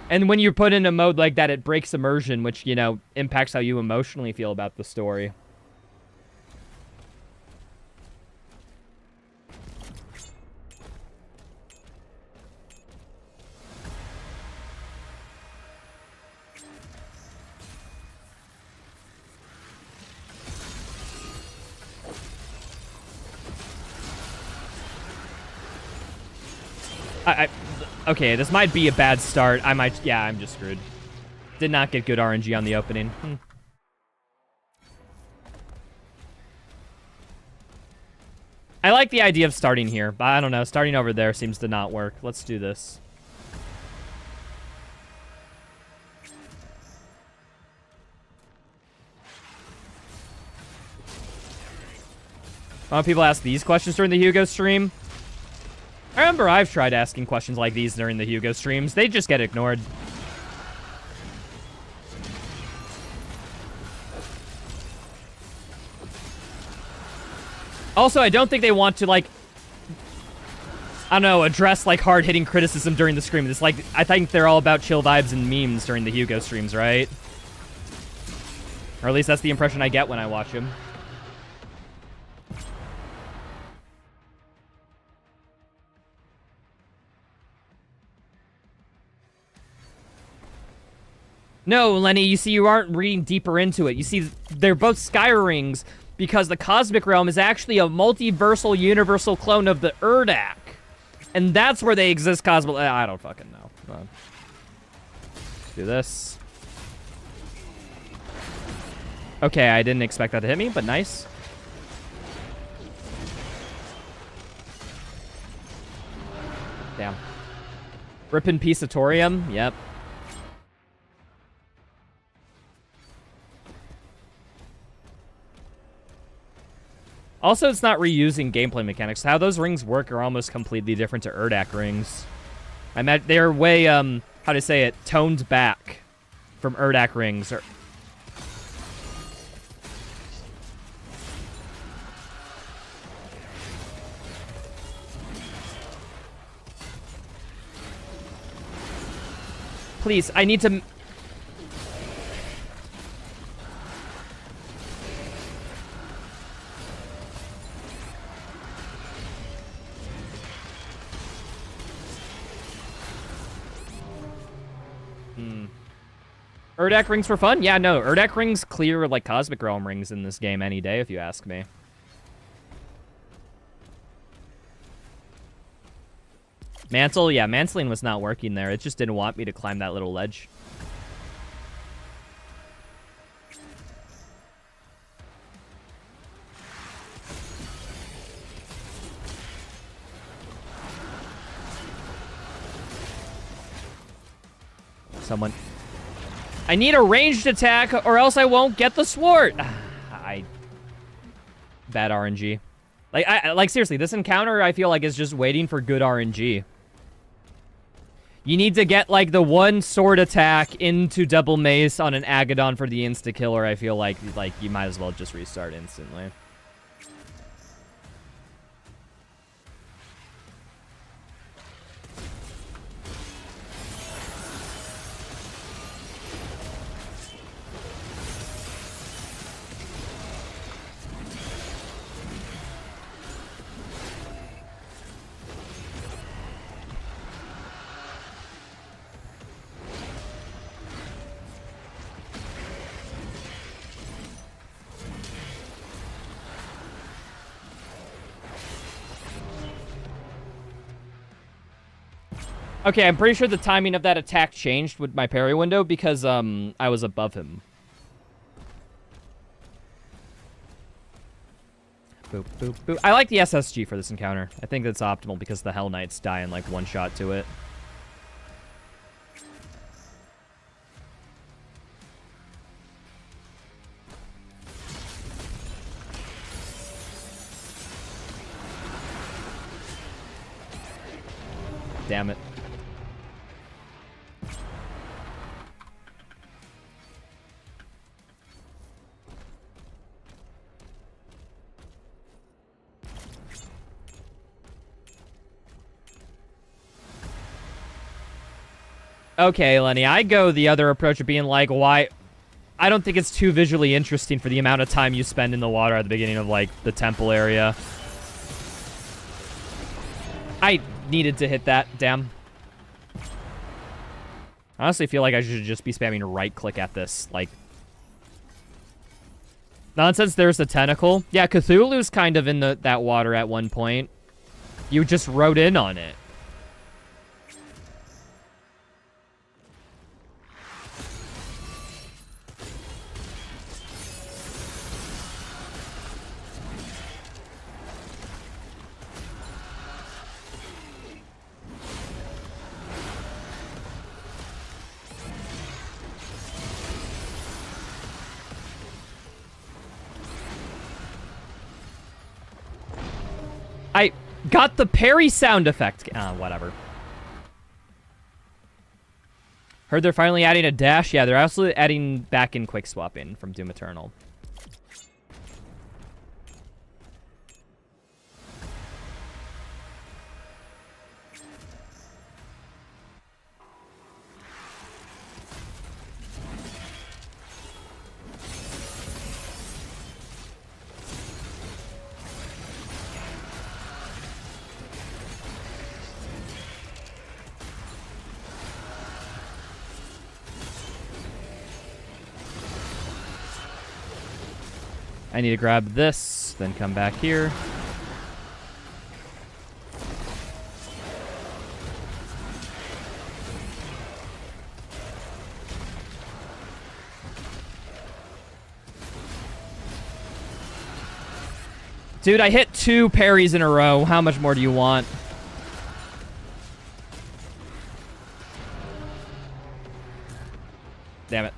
And when you put in a mode like that, it breaks immersion, which, you know, impacts how you emotionally feel about the story. Okay, this might be a bad start. Yeah, I'm just screwed. Did not get good RNG on the opening. I like the idea of starting here, but I don't know. Starting over there seems to not work. Let's do this. A lot of people ask these questions during the Hugo stream. I remember I've tried asking questions like these during the Hugo streams. They just get ignored. Also, I don't think they want to, like... I don't know, address like hard-hitting criticism during the stream. It's like, I think they're all about chill vibes and memes during the Hugo streams, right? Or at least that's the impression I get when I watch him. No, Lenny, you see, you aren't reading deeper into it. You see, they're both Sky Rings because the Cosmic Realm is actually a multiversal, universal clone of the Urdak. And that's where they exist cosmically. I don't fucking know. Do this. Okay, I didn't expect that to hit me, but nice. Damn. Ripatorium, yep. Also, it's not reusing gameplay mechanics. How those rings work are almost completely different to Urdak rings. I mean, they're way, how to say it, toned back from Urdak rings. Please, I need to... Urdak rings for fun? Yeah, no. Urdak rings clear like Cosmic Realm rings in this game any day, if you ask me. Mantle? Yeah, mantling was not working there. It just didn't want me to climb that little ledge. Someone... I need a ranged attack, or else I won't get the sword. Bad RNG. Like seriously, this encounter I feel like is just waiting for good RNG. You need to get like the one sword attack into double mace on an Agadon for the insta kill, or I feel like you might as well just restart instantly. Okay, I'm pretty sure the timing of that attack changed with my parry window because I was above him. Boop, boop, boop. I like the SSG for this encounter. I think that's optimal because the Hell Knights die in like one shot to it. Damn it. Okay, Lenny, I go the other approach of being like, why... I don't think it's too visually interesting for the amount of time you spend in the water at the beginning of, like, the temple area. I needed to hit that, damn. I honestly feel like I should just be spamming right-click at this, like... Nonsense, there's the tentacle. Yeah, Cthulhu's kind of in that water at one point. You just rode in on it. I got the parry sound effect. Whatever. Heard they're finally adding a dash. Yeah, they're absolutely adding back in quick swapping from Doom Eternal. I need to grab this, then come back here. Dude, I hit 2 parries in a row. How much more do you want? Damn it.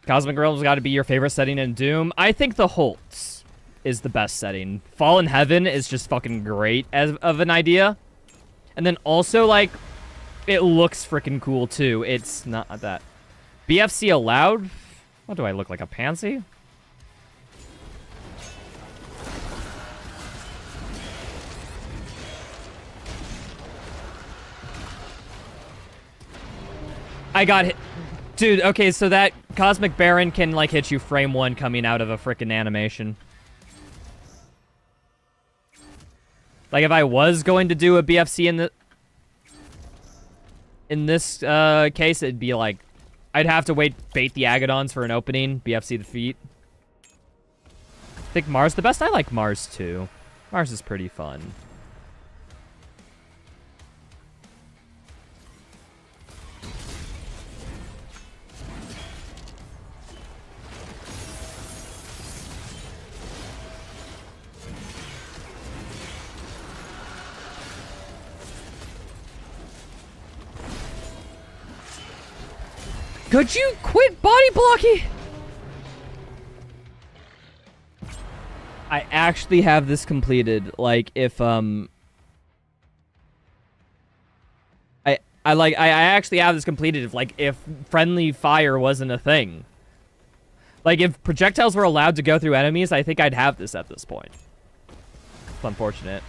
Cosmic Realm's got to be your favorite setting in Doom. I think the Holtz is the best setting. Fallen Heaven is just fucking great as of an idea. And then also, like, it looks freaking cool, too. It's not that. BFC allowed? What do I look like, a pansy? I got hit. Dude, okay, so that Cosmic Baron can, like, hit you frame 1 coming out of a frickin' animation. Like, if I was going to do a BFC in this case, it'd be like, I'd have to bait the Agadons for an opening, BFC the feet. I think Mars the best? I like Mars, too. Mars is pretty fun. Could you quit body blocking? I actually have this completed. Like, if I actually have this completed if friendly fire wasn't a thing. Like, if projectiles were allowed to go through enemies, I think I'd have this at this point. It's unfortunate.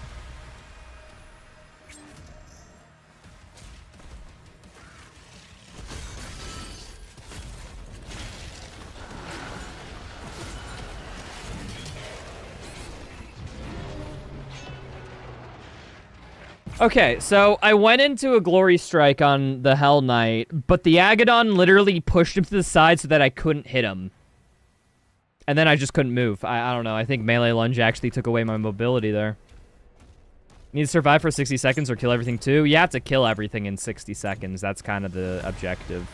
Okay, so I went into a Glory Strike on the Hell Knight, but the Agadon literally pushed him to the side so that I couldn't hit him. And then I just couldn't move. I don't know. I think Melee Lunge actually took away my mobility there. Need to survive for 60 seconds or kill everything too? You have to kill everything in 60 seconds. That's kind of the objective.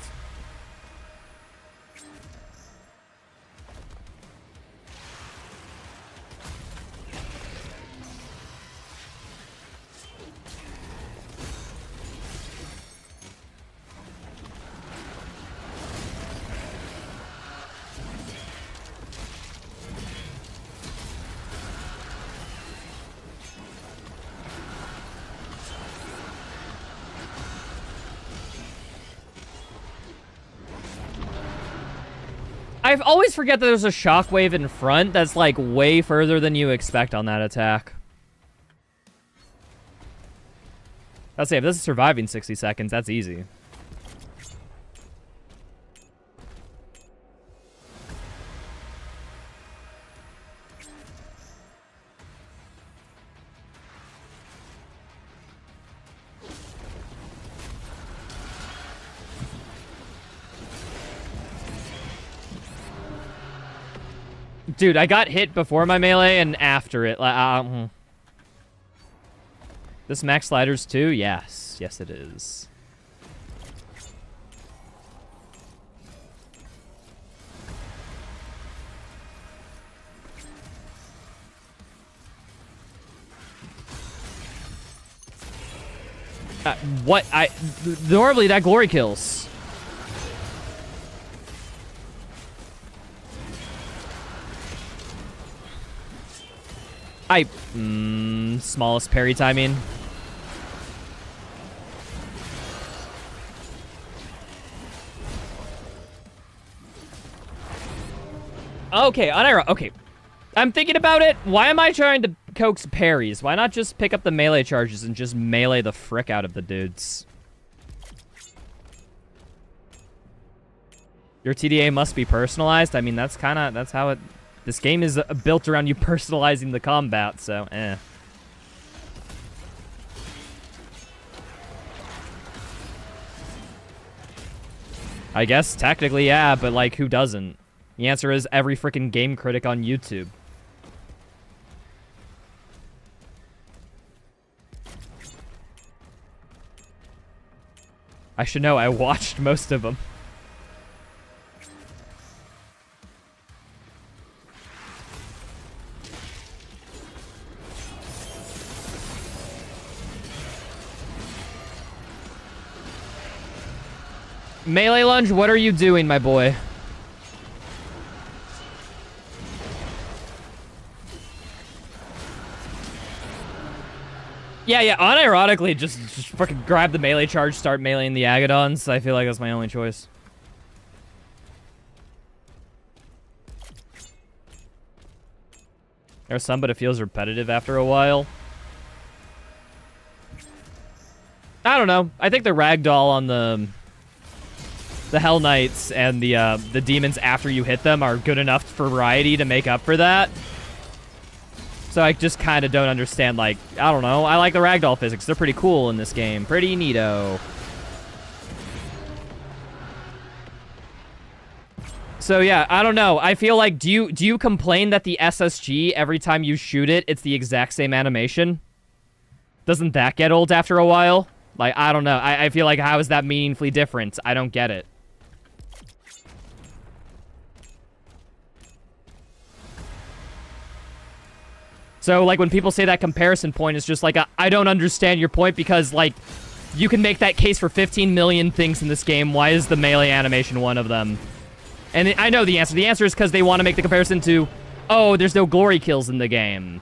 I always forget that there's a shockwave in front that's, like, way further than you expect on that attack. Let's say, if this is surviving 60 seconds, that's easy. Dude, I got hit before my melee and after it. This max sliders too? Yes. Yes, it is. What? Normally that glory kills. Smallest parry timing. Okay, okay. I'm thinking about it. Why am I trying to coax parries? Why not just pick up the melee charges and just melee the frick out of the dudes? Your TDA must be personalized. I mean, that's how it... This game is built around you personalizing the combat, so, eh. I guess technically, yeah, but like, who doesn't? The answer is every freaking game critic on YouTube. I should know, I watched most of them. Melee Lunge, what are you doing, my boy? Yeah, unironically, just fucking grab the melee charge, start meleeing the Agadons. I feel like that's my only choice. There's some, but it feels repetitive after a while. I don't know. I think the ragdoll on the Hell Knights and the demons after you hit them are good enough for variety to make up for that. So I just kind of don't understand, like, I don't know. I like the ragdoll physics. They're pretty cool in this game. Pretty neato. So yeah, I don't know. I feel like, do you complain that the SSG, every time you shoot it, it's the exact same animation? Doesn't that get old after a while? Like, I don't know. I feel like, how is that meaningfully different? I don't get it. So, like, when people say that comparison point, it's just like, I don't understand your point because, like, you can make that case for 15 million things in this game. Why is the melee animation one of them? And I know the answer. The answer is because they want to make the comparison to, oh, there's no glory kills in the game.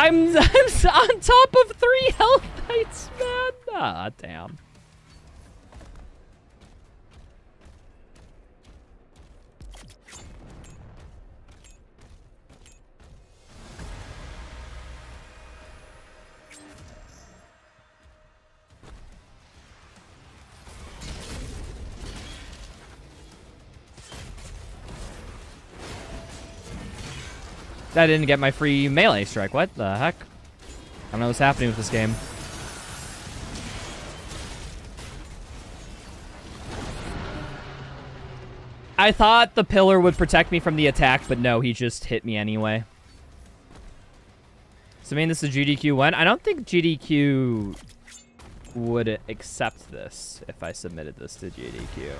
I'm on top of 3 health knights, man. Ah, damn. I didn't get my free melee strike. What the heck? I don't know what's happening with this game. I thought the pillar would protect me from the attack, but no, he just hit me anyway. So I mean, this is GDQ 1. I don't think GDQ would accept this if I submitted this to GDQ.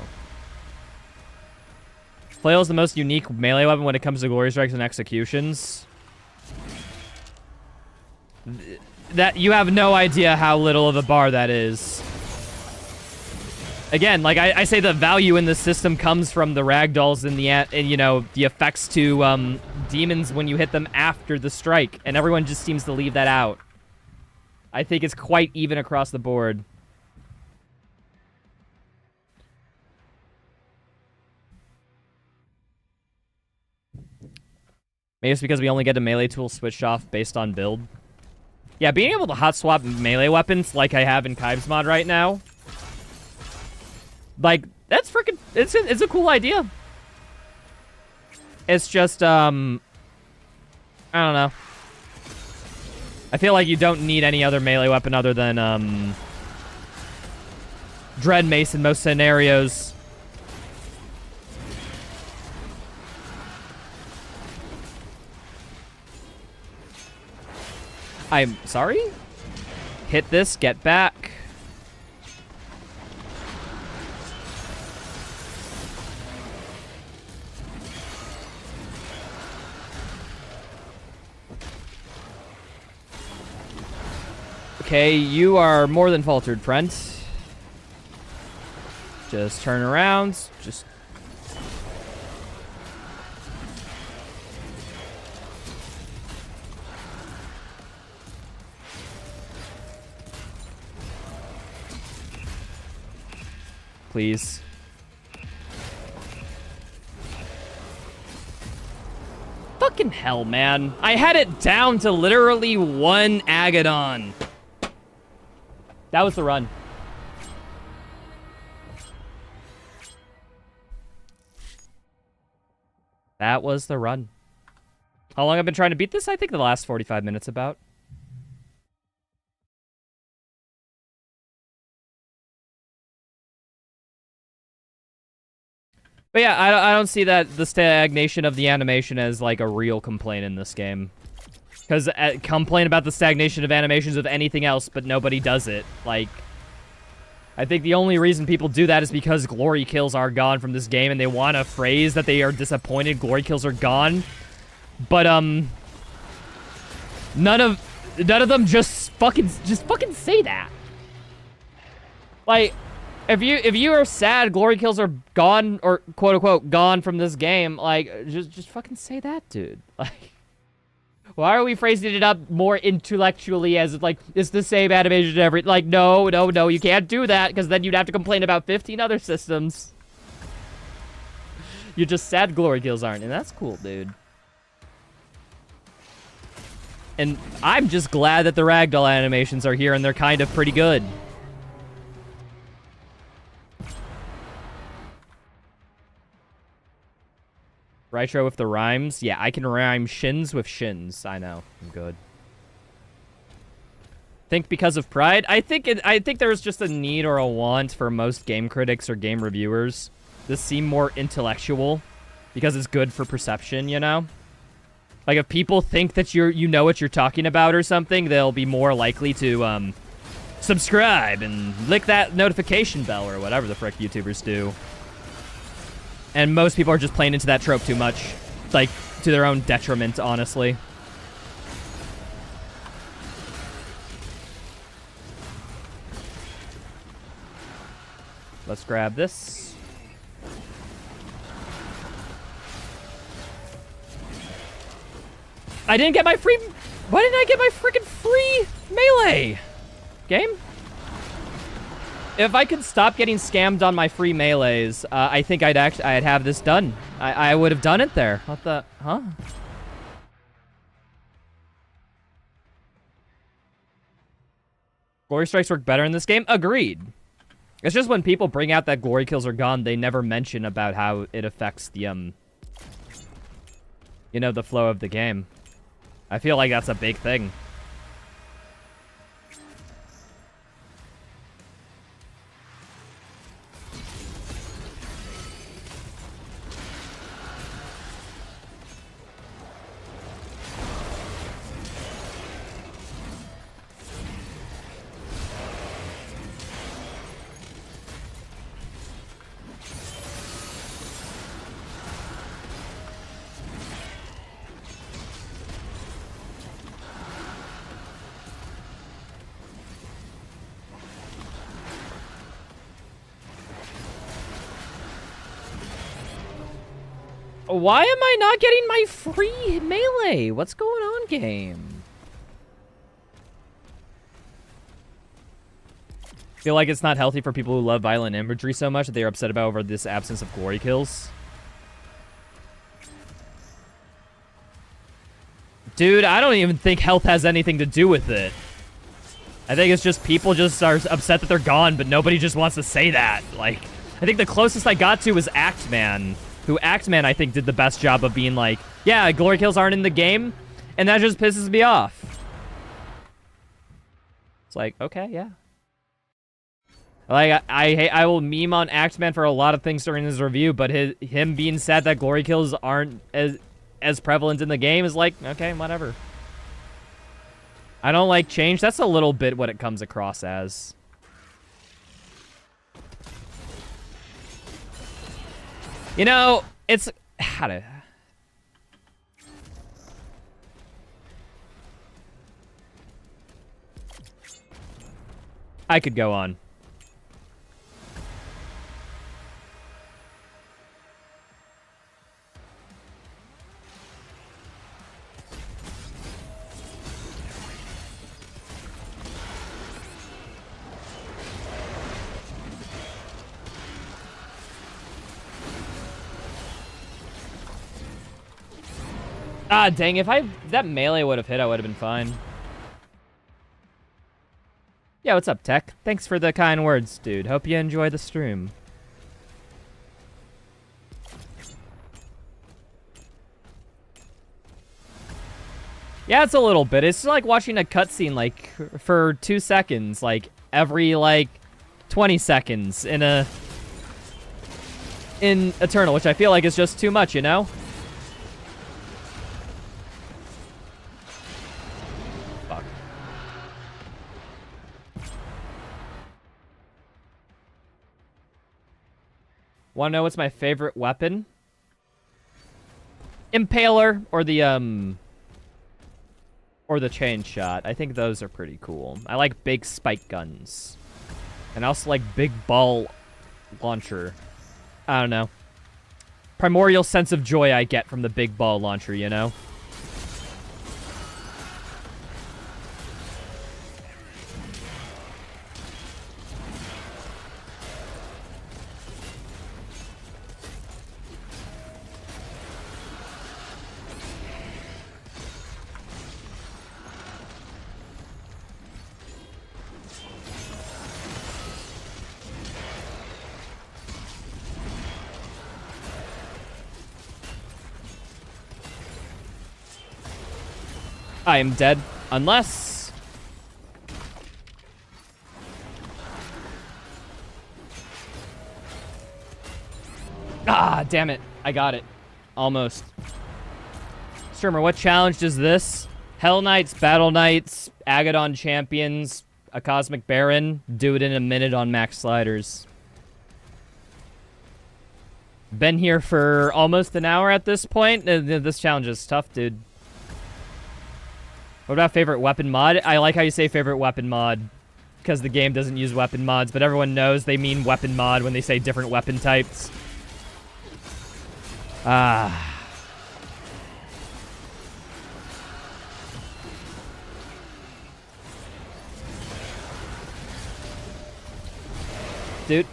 Flail is the most unique melee weapon when it comes to glory strikes and executions. That you have no idea how little of a bar that is. Again, like I say, the value in the system comes from the ragdolls and you know, the effects to demons when you hit them after the strike, and everyone just seems to leave that out. I think it's quite even across the board. Maybe it's because we only get a melee tool switched off based on build. Yeah, being able to hot swap melee weapons like I have in Kybe's mod right now, like, that's freaking, it's a cool idea. It's just, I don't know. I feel like you don't need any other melee weapon other than, Dread Mace in most scenarios. I'm sorry? Hit this, get back. Okay, you are more than faltered, friend. Just turn around, just... Please. Fucking hell, man. I had it down to literally 1 Agadon. That was the run. That was the run. How long I've been trying to beat this? I think the last 45 minutes about. But yeah, I don't see that the stagnation of the animation as like a real complaint in this game. Because complain about the stagnation of animations of anything else, but nobody does it. Like, I think the only reason people do that is because glory kills are gone from this game, and they want a phrase that they are disappointed glory kills are gone. But none of them just fucking say that. Like, if you are sad glory kills are gone, or quote unquote gone from this game, like just fucking say that, dude. Like, why are we phrasing it up more intellectually as like it's the same animation every like no, you can't do that because then you'd have to complain about 15 other systems. You're just sad glory kills aren't, and that's cool, dude. And I'm just glad that the ragdoll animations are here and they're kind of pretty good. Rytro with the rhymes. Yeah, I can rhyme shins with shins. I know. I'm good. Think because of pride? I think there's just a need or a want for most game critics or game reviewers to seem more intellectual because it's good for perception, you know? Like, if people think that you know what you're talking about or something, they'll be more likely to subscribe and lick that notification bell or whatever the frick YouTubers do. And most people are just playing into that trope too much. Like, to their own detriment, honestly. Let's grab this. I didn't get my free... Why didn't I get my freaking free melee? Game? If I could stop getting scammed on my free melees, I think I'd have this done. I would have done it there. What the... Huh? Glory strikes work better in this game? Agreed. It's just when people bring out that glory kills are gone, they never mention about how it affects the, you know, the flow of the game. I feel like that's a big thing. Why am I not getting my free melee? What's going on, game? I feel like it's not healthy for people who love violent imagery so much that they're upset about over this absence of glory kills. Dude, I don't even think health has anything to do with it. I think it's just people just are upset that they're gone, but nobody just wants to say that. Like, I think the closest I got to was Axeman. Who Axeman, I think, did the best job of being like, yeah, glory kills aren't in the game, and that just pisses me off. It's like, okay, yeah. Like, I will meme on Axeman for a lot of things during this review, but him being sad that glory kills aren't as prevalent in the game is like, okay, whatever. I don't like change. That's a little bit what it comes across as. You know, it's... How to... I could go on. Ah, dang, if that melee would have hit, I would have been fine. Yeah, what's up, Tech? Thanks for the kind words, dude. Hope you enjoy the stream. Yeah, it's a little bit. It's like watching a cutscene, like, for 2 seconds, like, every, like, 20 seconds in Eternal, which I feel like is just too much, you know? Fuck. Wanna know what's my favorite weapon? Impaler or the chain shot. I think those are pretty cool. I like big spike guns. And I also like big ball launcher. I don't know. Primordial sense of joy I get from the big ball launcher, you know? I am dead. Unless... Ah, damn it. I got it. Almost. Streamer, what challenge is this? Hell Knights, Battle Knights, Agadon Champions, a Cosmic Baron. Do it in a minute on max sliders. Been here for almost an hour at this point. This challenge is tough, dude. What about favorite weapon mod? I like how you say favorite weapon mod, because the game doesn't use weapon mods, but everyone knows they mean weapon mod when they say different weapon types. Ah. Dude.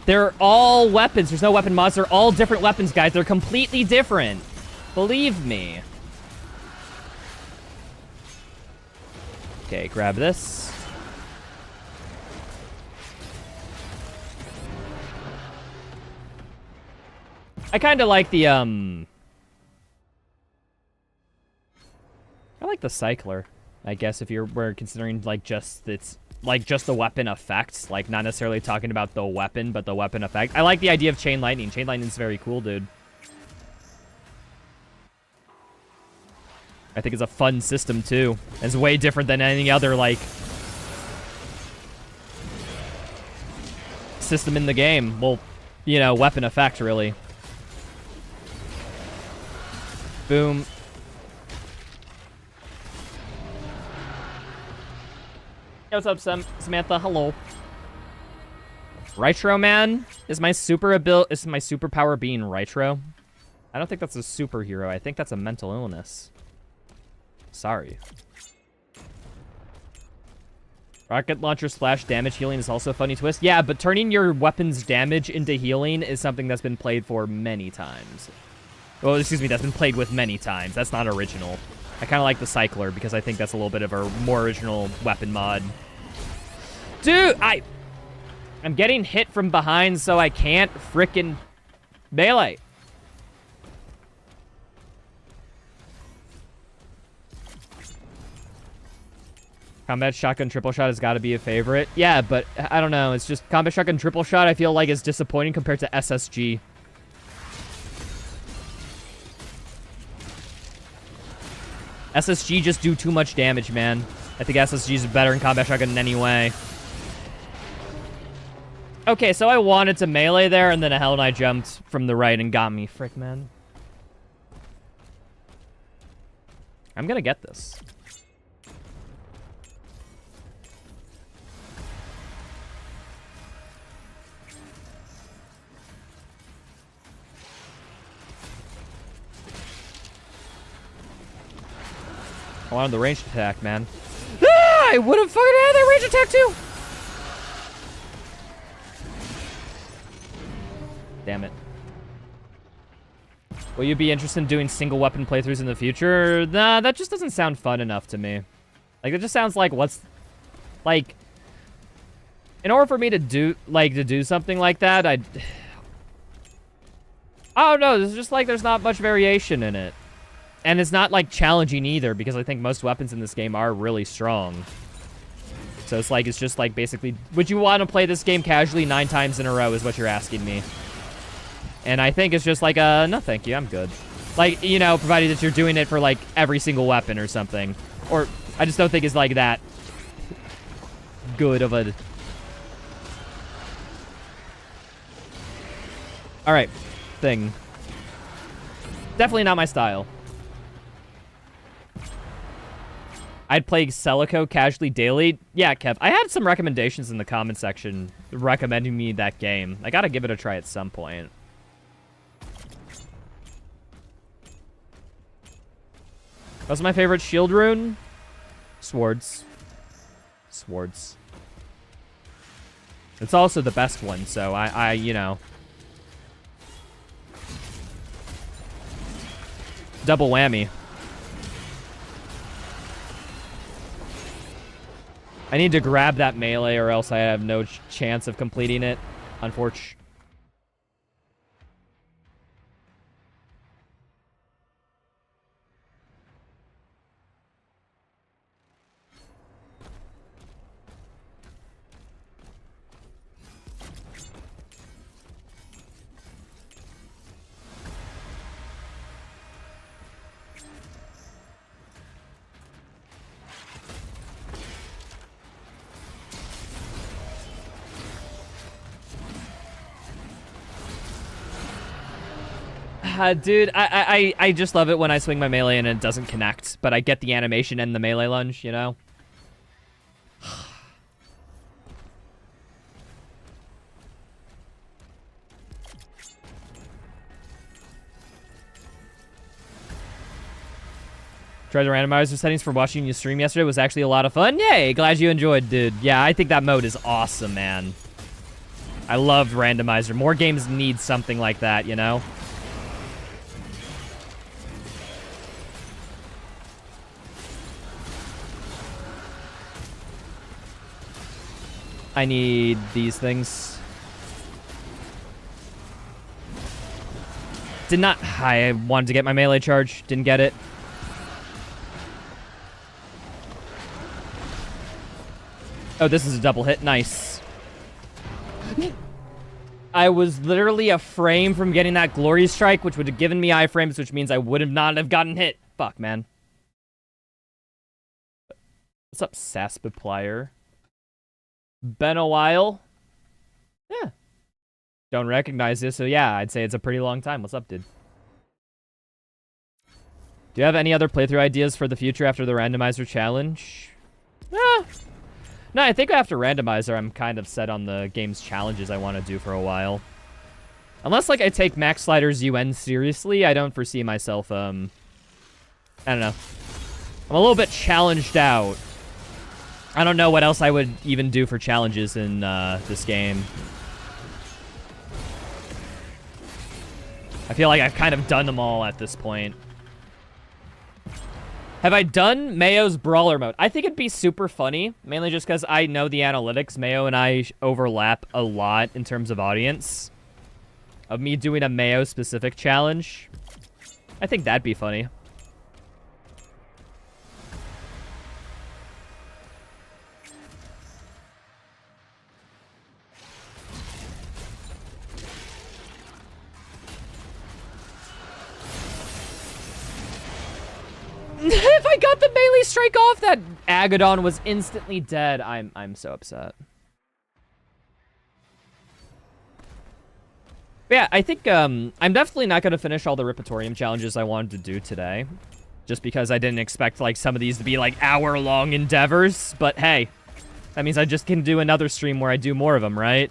They're all weapons. There's no weapon mods. They're all different weapons, guys. They're completely different. Believe me. Okay, grab this. I kind of like the, I like the Cycler, I guess, if we're considering, like, just the weapon effects, like, not necessarily talking about the weapon, but the weapon effect. I like the idea of Chain Lightning. Chain Lightning's very cool, dude. I think it's a fun system, too. It's way different than any other, like, system in the game. Well, you know, weapon effect, really. Boom. Hey, what's up, Samantha? Hello. Rytro Man? Is my superpower being Rytro? I don't think that's a superhero. I think that's a mental illness. Sorry. Rocket launcher splash damage healing is also a funny twist. Yeah, but turning your weapon's damage into healing is something that's been played for many times. Well, excuse me, that's been played with many times. That's not original. I kind of like the Cycler because I think that's a little bit of a more original weapon mod. Dude, I'm getting hit from behind, so I can't frickin' melee. Combat Shotgun Triple Shot has got to be a favorite. Yeah, but I don't know. It's just Combat Shotgun Triple Shot I feel like is disappointing compared to SSG. SSG just do too much damage, man. I think SSG is better in Combat Shotgun in any way. Okay, so I wanted to melee there, and then a Hell Knight jumped from the right and got me. Frick, man. I'm gonna get this. I wanted the ranged attack, man. Ah, I would have fucking had that ranged attack too! Damn it. Will you be interested in doing single weapon playthroughs in the future? Nah, that just doesn't sound fun enough to me. Like, it just sounds like what's... Like, in order for me to do something like that, I don't know, it's just like there's not much variation in it. And it's not, like, challenging either, because I think most weapons in this game are really strong. So it's like, it's just like, basically, would you want to play this game casually 9 times in a row is what you're asking me. And I think it's just like, no thank you, I'm good. Like, you know, provided that you're doing it for, like, every single weapon or something. Or, I just don't think it's, like, that good of a... Alright, thing. Definitely not my style. I'd play Celico casually daily. Yeah, Kev, I had some recommendations in the comment section recommending me that game. I gotta give it a try at some point. What's my favorite shield rune? Swords. Swords. It's also the best one, so I you know. Double whammy. I need to grab that melee or else I have no chance of completing it. Unfortunately. Dude, I just love it when I swing my melee and it doesn't connect, but I get the animation and the melee lunge, you know? Tried the randomizer settings for watching you stream yesterday. It was actually a lot of fun. Yay, glad you enjoyed, dude. Yeah, I think that mode is awesome, man. I love randomizer. More games need something like that, you know? I need these things. Did not... I wanted to get my melee charge. Didn't get it. Oh, this is a double hit. Nice. I was literally a frame from getting that glory strike, which would have given me iframes, which means I would have not have gotten hit. Fuck, man. What's up, Saspiplier? Been a while. Yeah. Don't recognize this, so yeah, I'd say it's a pretty long time. What's up, dude? Do you have any other playthrough ideas for the future after the randomizer challenge? No, I think after randomizer, I'm kind of set on the game's challenges I want to do for a while. Unless, like, I take Max Slider's UN seriously, I don't foresee myself, I don't know. I'm a little bit challenged out. I don't know what else I would even do for challenges in this game. I feel like I've kind of done them all at this point. Have I done Mayo's Brawler mode? I think it'd be super funny, mainly just because I know the analytics. Mayo and I overlap a lot in terms of audience. Of me doing a Mayo-specific challenge. I think that'd be funny. If I got the melee strike off, that Agadon was instantly dead. I'm so upset. But yeah, I think I'm definitely not going to finish all the Ripatorium challenges I wanted to do today. Just because I didn't expect like some of these to be like hour-long endeavors. But hey, that means I just can do another stream where I do more of them, right?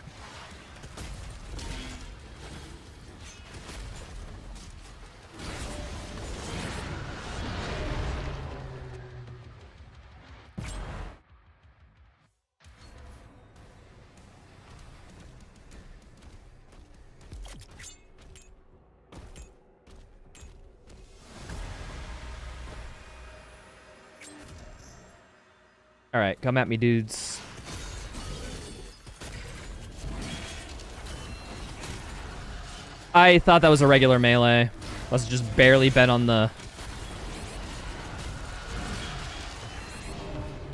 Alright, come at me, dudes. I thought that was a regular melee. Must have just barely been on the...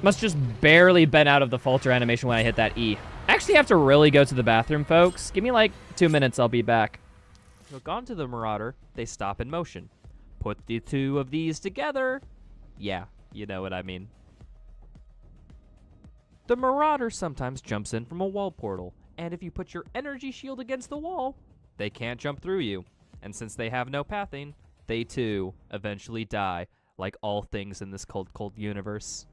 Must just barely been out of the falter animation when I hit that E. I actually have to really go to the bathroom, folks. Give me like 2 minutes, I'll be back. Hook onto the Marauder, they stop in motion. Put the two of these together. Yeah, you know what I mean. The Marauder sometimes jumps in from a wall portal, and if you put your energy shield against the wall, they can't jump through you. And since they have no pathing, they too eventually die, like all things in this cold universe.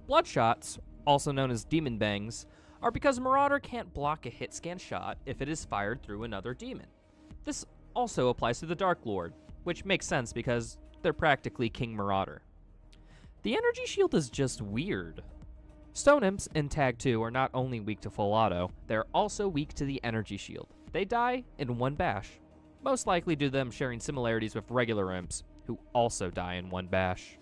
Bloodshots, also known as demon bangs, are because Marauder can't block a hit scan shot if it is fired through another demon. This also applies to the Dark Lord, which makes sense because they're practically King Marauder. The energy shield is just weird. Stone Imps in Tag 2 are not only weak to full auto, they're also weak to the energy shield. They die in one bash, most likely due to them sharing similarities with regular Imps, who also die in one bash.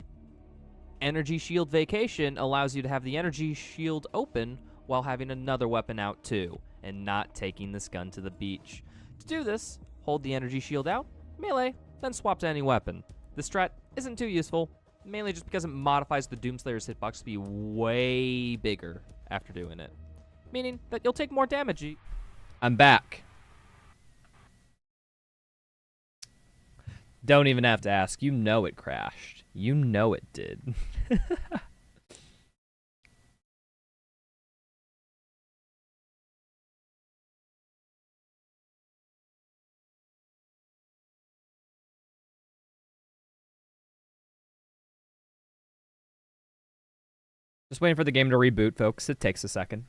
Energy Shield Vacation allows you to have the energy shield open while having another weapon out too, and not taking this gun to the beach. To do this, hold the energy shield out, melee, then swap to any weapon. This strat isn't too useful, mainly just because it modifies the Doomslayer's hitbox to be way bigger after doing it, meaning that you'll take more damage. I'm back. Don't even have to ask. You know it crashed. You know it did. Just waiting for the game to reboot, folks. It takes a second.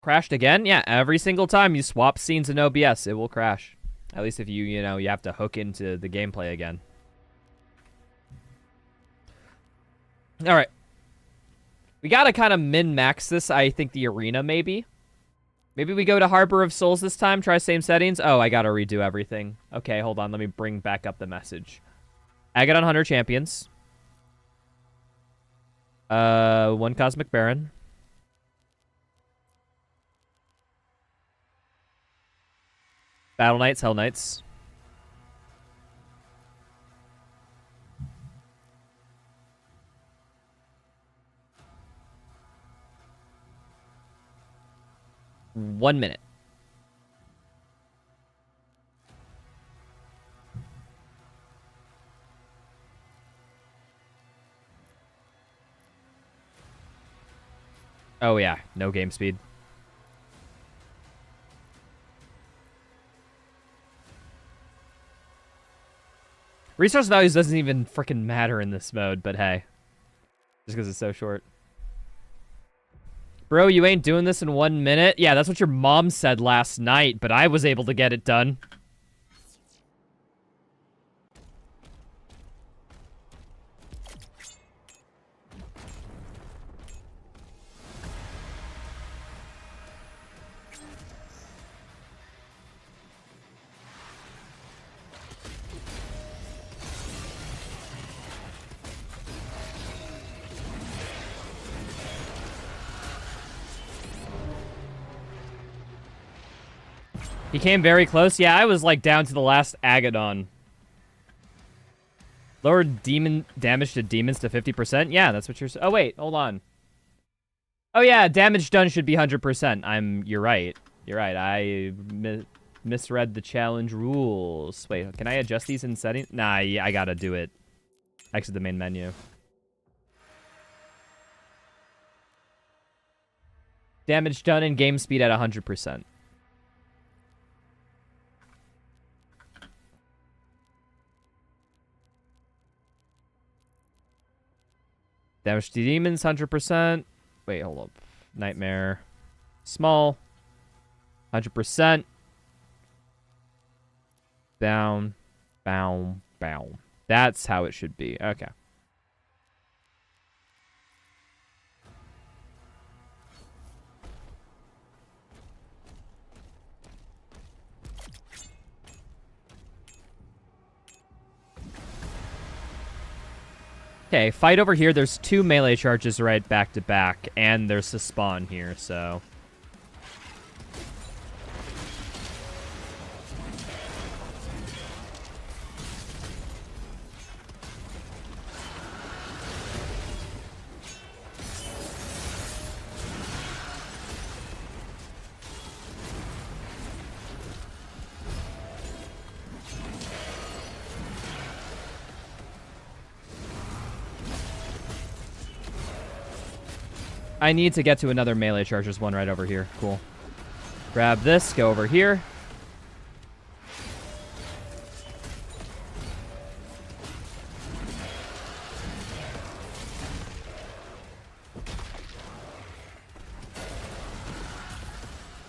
Crashed again? Yeah, every single time you swap scenes in OBS, it will crash. At least if you have to hook into the gameplay again. Alright. We gotta kind of min-max this, I think, the arena, maybe. Maybe we go to Harbor of Souls this time, try same settings. Oh, I gotta redo everything. Okay, hold on, let me bring back up the message. Agadon Hunter Champions. 1 Cosmic Baron. Battle Knights, Hell Knights. One minute. Oh yeah, no game speed. Resource values doesn't even freaking matter in this mode, but hey. Just because it's so short. Bro, you ain't doing this in 1 minute? Yeah, that's what your mom said last night, but I was able to get it done. He came very close. Yeah, I was like down to the last Agadon. Lowered demon damage to demons to 50%. Yeah, that's what you're saying. Oh wait, hold on. Oh yeah, damage done should be 100%. You're right. You're right. I misread the challenge rules. Wait, can I adjust these in settings? Nah, yeah, I gotta do it. Exit the main menu. Damage done and game speed at 100%. Damage to demons, 100%. Wait, hold up. Nightmare. Small. 100%. Down. Bow. Bow. That's how it should be. Okay. Okay, fight over here. There's 2 melee charges right back to back, and there's a spawn here, so... I need to get to another melee charge. There's one right over here. Cool. Grab this, go over here.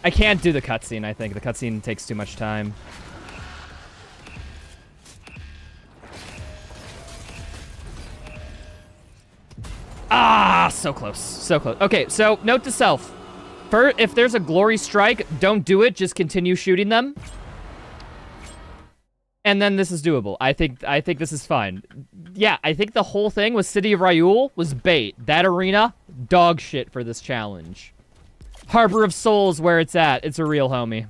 I can't do the cutscene, I think. The cutscene takes too much time. Ah, so close. So close. Okay, so note to self. If there's a glory strike, don't do it. Just continue shooting them. And then this is doable. I think this is fine. Yeah, I think the whole thing with City of Ryul was bait. That arena, dog shit for this challenge. Harbor of Souls, where it's at. It's a real homie.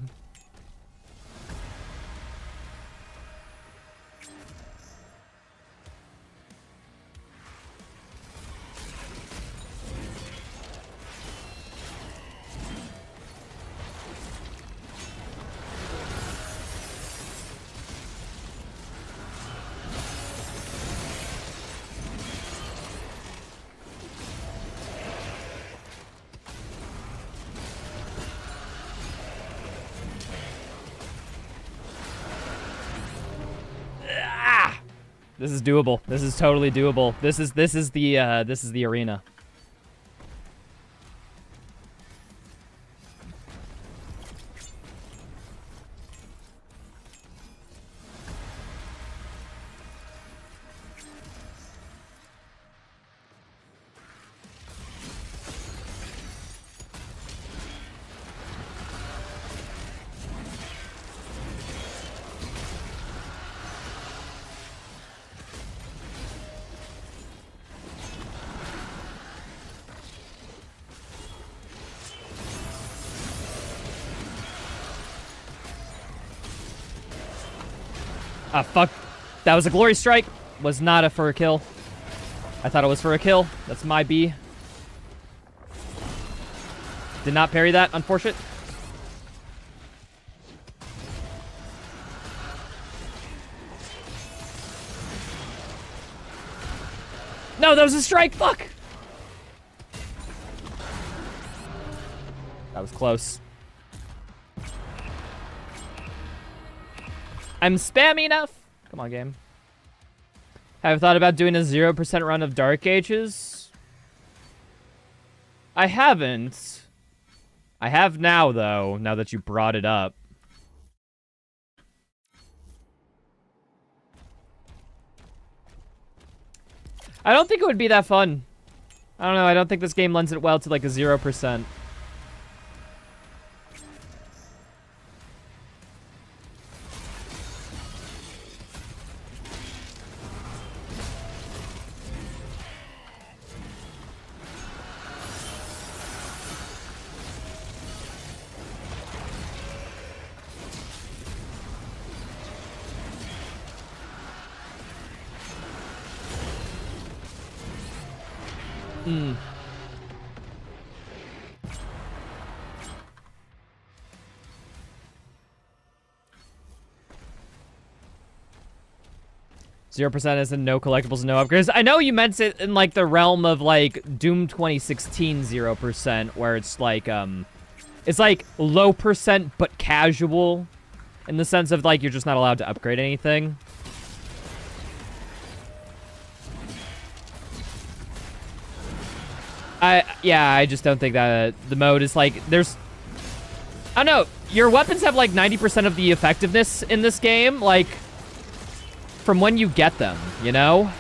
This is doable. This is totally doable. This is the arena. Ah, fuck. That was a glory strike. Was not for a kill. I thought it was for a kill. That's my B. Did not parry that, unfortunate. No, that was a strike. Fuck. That was close. I'm spammy enough. Come on, game. Have thought about doing a 0% run of Dark Ages? I haven't. I have now, though, now that you brought it up. I don't think it would be that fun. I don't know. I don't think this game lends it well to, like, a 0%. Hmm. %, is in no collectibles, no upgrades. I know you meant it in, like, the realm of, like, Doom 2016 0%, where it's like low percent but casual, in the sense of, like, you're just not allowed to upgrade anything. Yeah, I just don't think that the mode is, like, there's... I don't know, your weapons have, like, 90% of the effectiveness in this game, like, from when you get them, you know?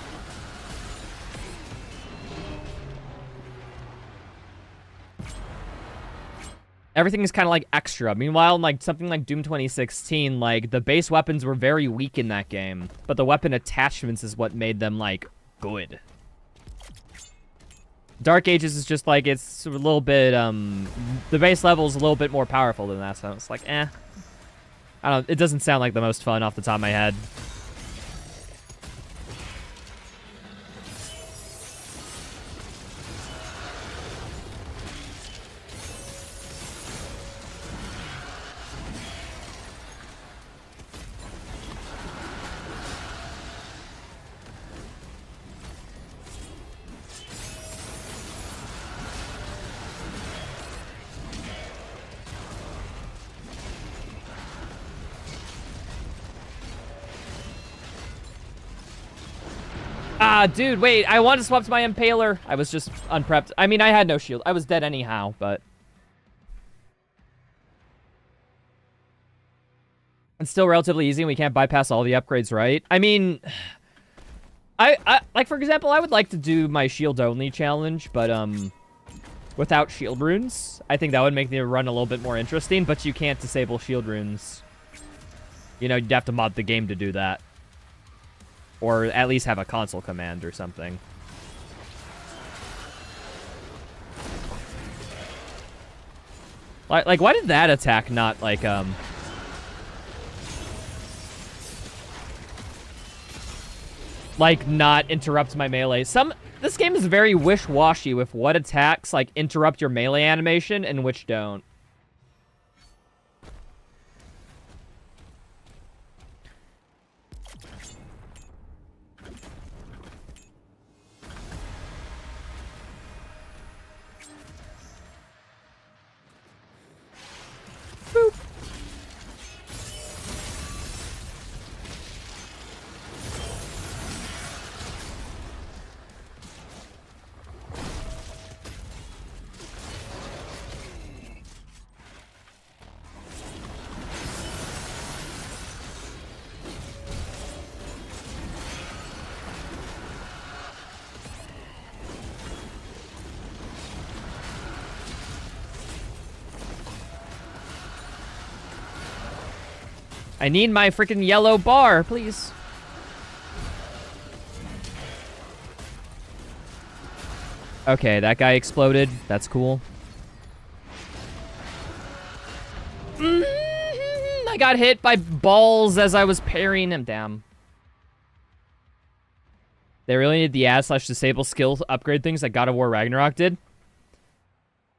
Everything is kind of, like, extra. Meanwhile, in, like, something like Doom 2016, like, the base weapons were very weak in that game, but the weapon attachments is what made them, like, good. Dark Ages is just like, it's a little bit, the base level is a little bit more powerful than that, so it's like, eh. I don't, it doesn't sound like the most fun off the top of my head. Ah, dude, wait. I wanted to swap to my Impaler. I was just unprepped. I mean, I had no shield. I was dead anyhow, but... It's still relatively easy and we can't bypass all the upgrades, right? I mean... I like, for example, I would like to do my shield-only challenge, but, without shield runes. I think that would make the run a little bit more interesting, but you can't disable shield runes. You know, you'd have to mod the game to do that. Or at least have a console command or something. Like, why did that attack not, like, not interrupt my melee? This game is very wish-washy with what attacks, like, interrupt your melee animation and which don't. Boop. I need my freaking yellow bar, please. Okay, that guy exploded. That's cool. I got hit by balls as I was parrying him. Damn. They really need the add/disable skill upgrade things that God of War Ragnarok did.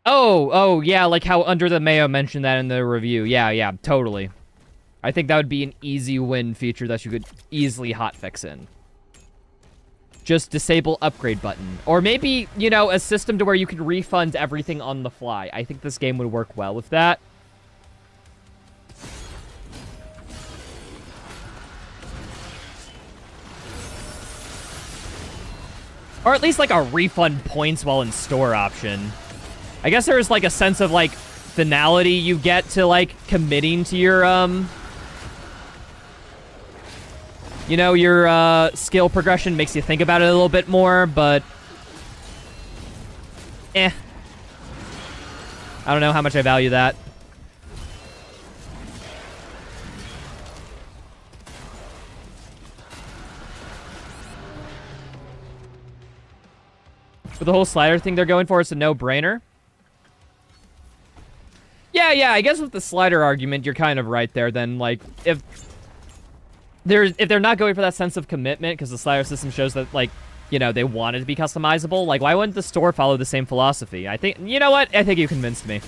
Oh, yeah, like how Under the Mayo mentioned that in the review. Yeah, totally. I think that would be an easy win feature that you could easily hotfix in. Just disable upgrade button. Or maybe, you know, a system to where you could refund everything on the fly. I think this game would work well with that. Or at least like a refund points while in store option. I guess there's like a sense of like finality you get to like committing to your you know, your skill progression makes you think about it a little bit more, but I don't know how much I value that. For the whole slider thing they're going for, it's a no-brainer. Yeah, I guess with the slider argument, you're kind of right there then. Like, if they're not going for that sense of commitment, because the slider system shows that, like, you know, they want it to be customizable, like, why wouldn't the store follow the same philosophy? I think, you know what? I think you convinced me.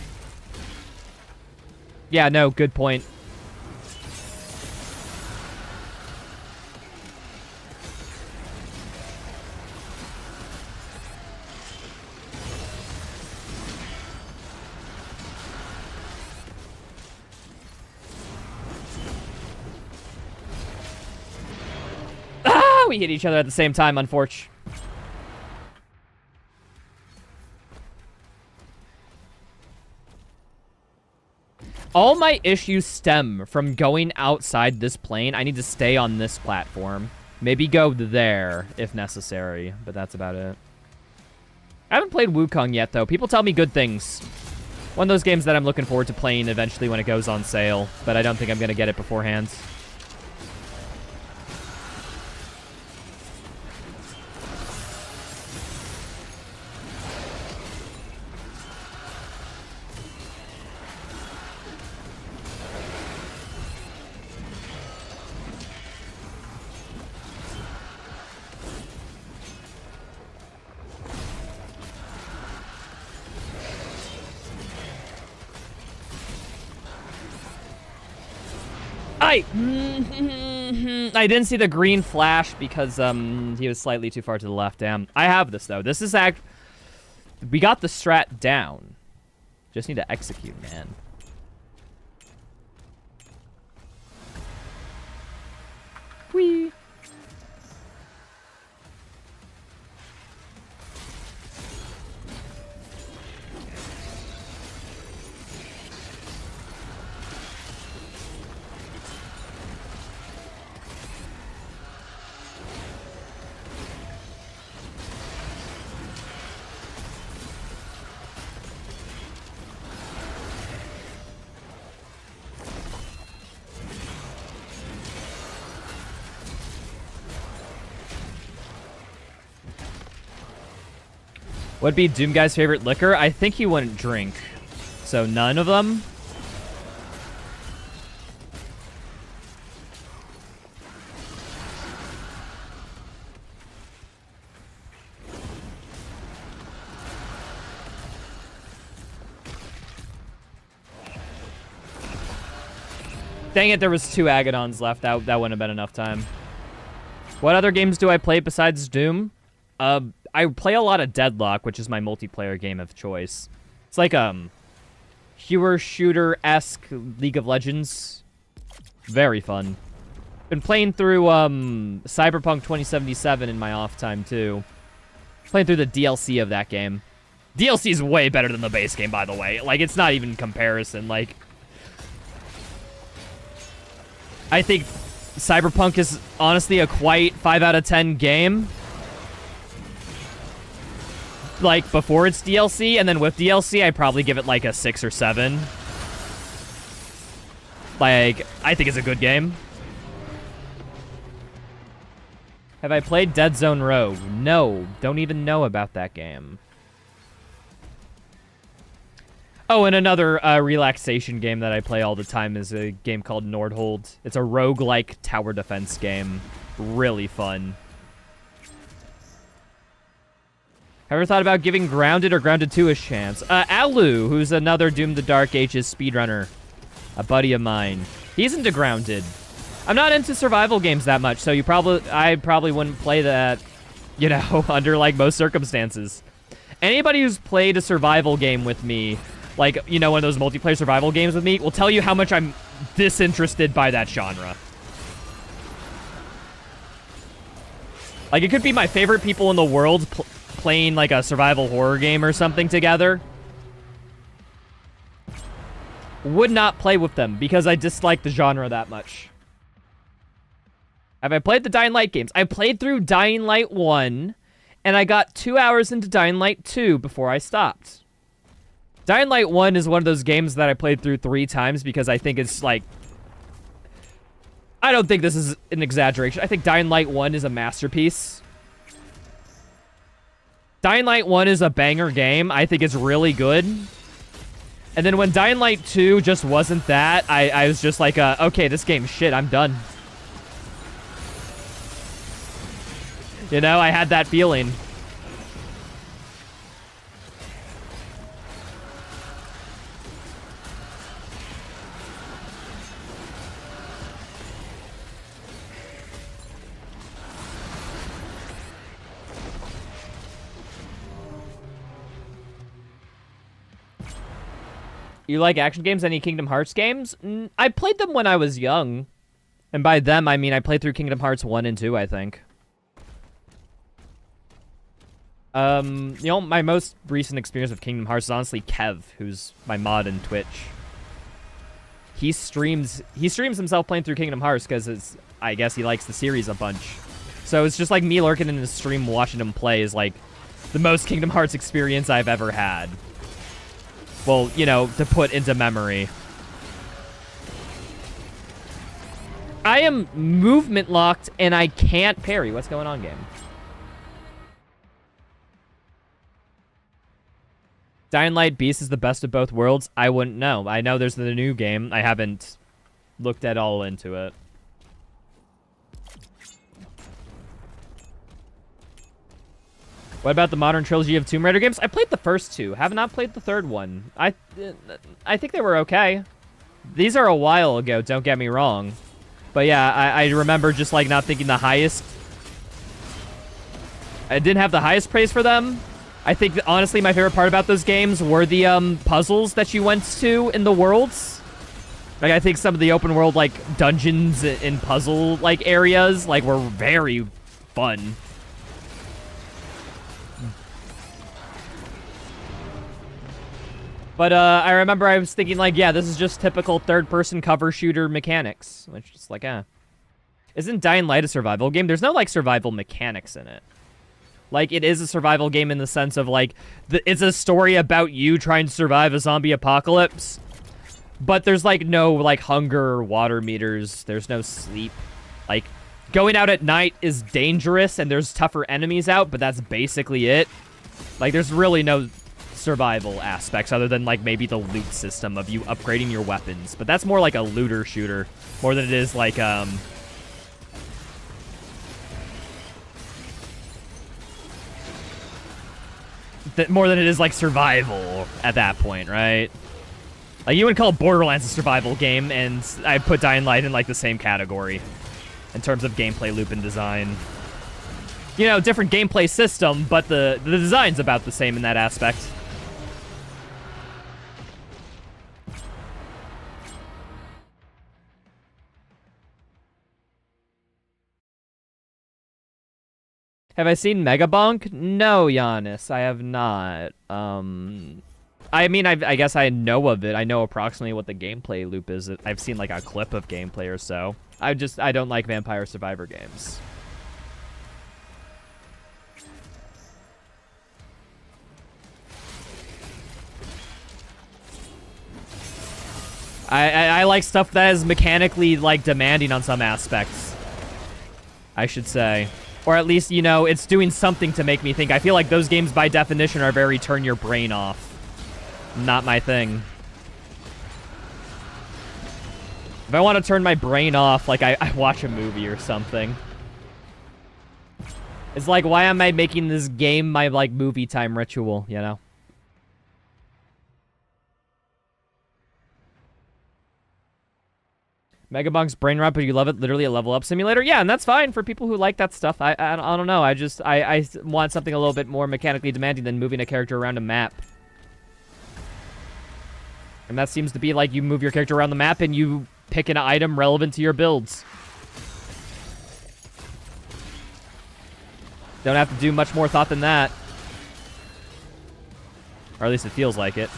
Yeah, no, good point. We hit each other at the same time, unfortunately. All my issues stem from going outside this plane. I need to stay on this platform. Maybe go there, if necessary, but that's about it. I haven't played Wukong yet, though. People tell me good things. One of those games that I'm looking forward to playing eventually when it goes on sale, but I don't think I'm going to get it beforehand. die! I didn't see the green flash because he was slightly too far to the left. Damn. I have this though. This is we got the strat down. Just need to execute, man. Whee! What'd be Doom Guy's favorite liquor? I think he wouldn't drink. So none of them? Dang it, there was 2 Agadons left. That wouldn't have been enough time. What other games do I play besides Doom? I play a lot of Deadlock, which is my multiplayer game of choice. It's like hero shooter-esque League of Legends. Very fun. Been playing through Cyberpunk 2077 in my off time too. Playing through the DLC of that game. DLC is way better than the base game, by the way. Like, it's not even comparison. Like, I think Cyberpunk is honestly a quite 5 out of 10 game. Like, before its DLC, and then with DLC, I'd probably give it, like, a 6 or 7. Like, I think it's a good game. Have I played Dead Zone Rogue? No, don't even know about that game. Oh, and another relaxation game that I play all the time is a game called Nordhold. It's a roguelike tower defense game. Really fun. Ever thought about giving Grounded or Grounded 2 a chance? Alu, who's another Doom the Dark Ages speedrunner. A buddy of mine. He's into Grounded. I'm not into survival games that much, so I probably wouldn't play that, you know, under, like, most circumstances. Anybody who's played a survival game with me, like, you know, one of those multiplayer survival games with me, will tell you how much I'm disinterested by that genre. Like, it could be my favorite people in the world playing, like, a survival horror game or something together. Would not play with them because I dislike the genre that much. Have I played the Dying Light games? I played through Dying Light 1, and I got 2 hours into Dying Light 2 before I stopped. Dying Light 1 is one of those games that I played through 3 times because I think it's, like... I don't think this is an exaggeration. I think Dying Light 1 is a masterpiece. Dying Light 1 is a banger game. I think it's really good. And then when Dying Light 2 just wasn't that, I was just like, okay, this game's shit. I'm done. You know, I had that feeling. You like action games? Any Kingdom Hearts games? I played them when I was young. And by them, I mean I played through Kingdom Hearts 1 and 2, I think. You know, my most recent experience with Kingdom Hearts is honestly Kev, who's my mod in Twitch. He streams himself playing through Kingdom Hearts because I guess he likes the series a bunch. So it's just like me lurking in his stream watching him play is like the most Kingdom Hearts experience I've ever had. Well, you know, to put into memory. I am movement locked and I can't parry. What's going on, game? Dying Light Beast is the best of both worlds? I wouldn't know. I know there's the new game. I haven't looked at all into it. What about the modern trilogy of Tomb Raider games? I played the first 2. Have not played the third one. I think they were okay. These are a while ago, don't get me wrong. But yeah, I remember just like not thinking the highest. I didn't have the highest praise for them. I think honestly my favorite part about those games were the puzzles that you went to in the worlds. Like I think some of the open world like dungeons and puzzle like areas like were very fun. But I remember I was thinking like, yeah, this is just typical third-person cover shooter mechanics, which is like, Isn't Dying Light a survival game? There's no like survival mechanics in it. Like, it is a survival game in the sense of, like, it's a story about you trying to survive a zombie apocalypse. But there's, like, no, like, hunger or water meters. There's no sleep. Like, going out at night is dangerous, and there's tougher enemies out, but that's basically it. Like, there's really no survival aspects other than, like, maybe the loot system of you upgrading your weapons. But that's more like a looter shooter, more than it is, like, more than it is like survival at that point, right? Like you would call Borderlands a survival game, and I put Dying Light in like the same category in terms of gameplay loop and design. You know, different gameplay system, but the design's about the same in that aspect. Have I seen Megabonk? No, Giannis, I have not. I mean, I guess I know of it. I know approximately what the gameplay loop is. I've seen like a clip of gameplay or so. I don't like Vampire Survivor games. I like stuff that is mechanically like demanding on some aspects, I should say. Or at least, you know, it's doing something to make me think. I feel like those games, by definition, are very turn your brain off. Not my thing. If I want to turn my brain off, like, I watch a movie or something. It's like, why am I making this game my, like, movie time ritual, you know? Megabonk's brain rot, but you love it. Literally a level up simulator. Yeah, and that's fine for people who like that stuff. I don't know. I want something a little bit more mechanically demanding than moving a character around a map. And that seems to be like you move your character around the map and you pick an item relevant to your builds. Don't have to do much more thought than that. Or at least it feels like it.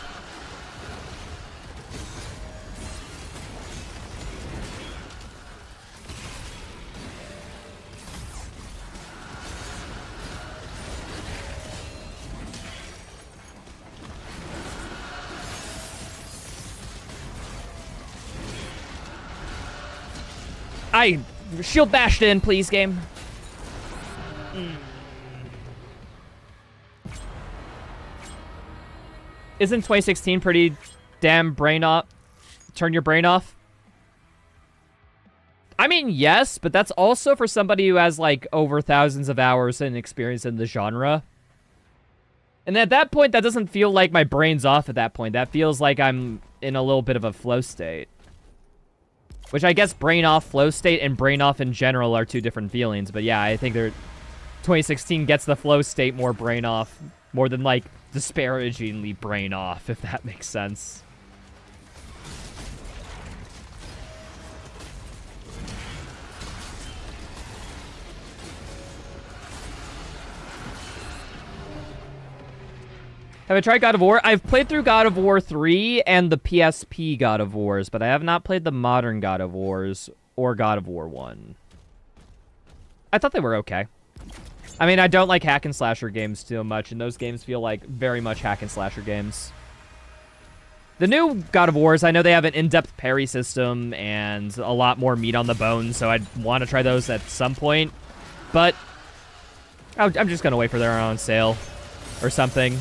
Shield bashed in, please, game. Isn't 2016 pretty damn brain off? Turn your brain off? I mean, yes, but that's also for somebody who has, like, over thousands of hours and experience in the genre. And at that point, that doesn't feel like my brain's off at that point. That feels like I'm in a little bit of a flow state. Which I guess brain off flow state and brain off in general are two different feelings. But yeah, I think 2016 gets the flow state more brain off. More than, like, disparagingly brain off, if that makes sense. Have I tried God of War? I've played through God of War 3 and the PSP God of Wars, but I have not played the modern God of Wars or God of War 1. I thought they were okay. I mean, I don't like hack and slasher games too much, and those games feel like very much hack and slasher games. The new God of Wars, I know they have an in-depth parry system and a lot more meat on the bone, so I'd want to try those at some point. But I'm just going to wait for their own sale or something.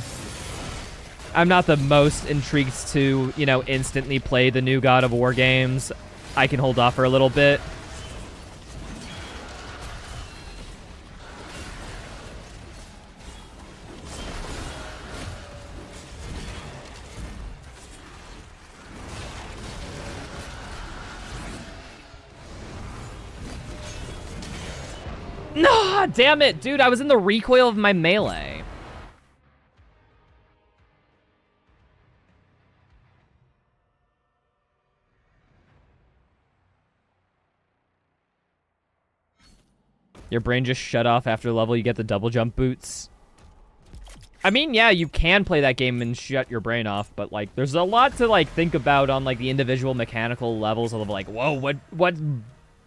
I'm not the most intrigued to, you know, instantly play the new God of War games. I can hold off for a little bit. No, damn it, dude. I was in the recoil of my melee. Your brain just shut off after level you get the double jump boots. I mean, yeah, you can play that game and shut your brain off, but, like, there's a lot to, like, think about on, like, the individual mechanical levels of, like, whoa, what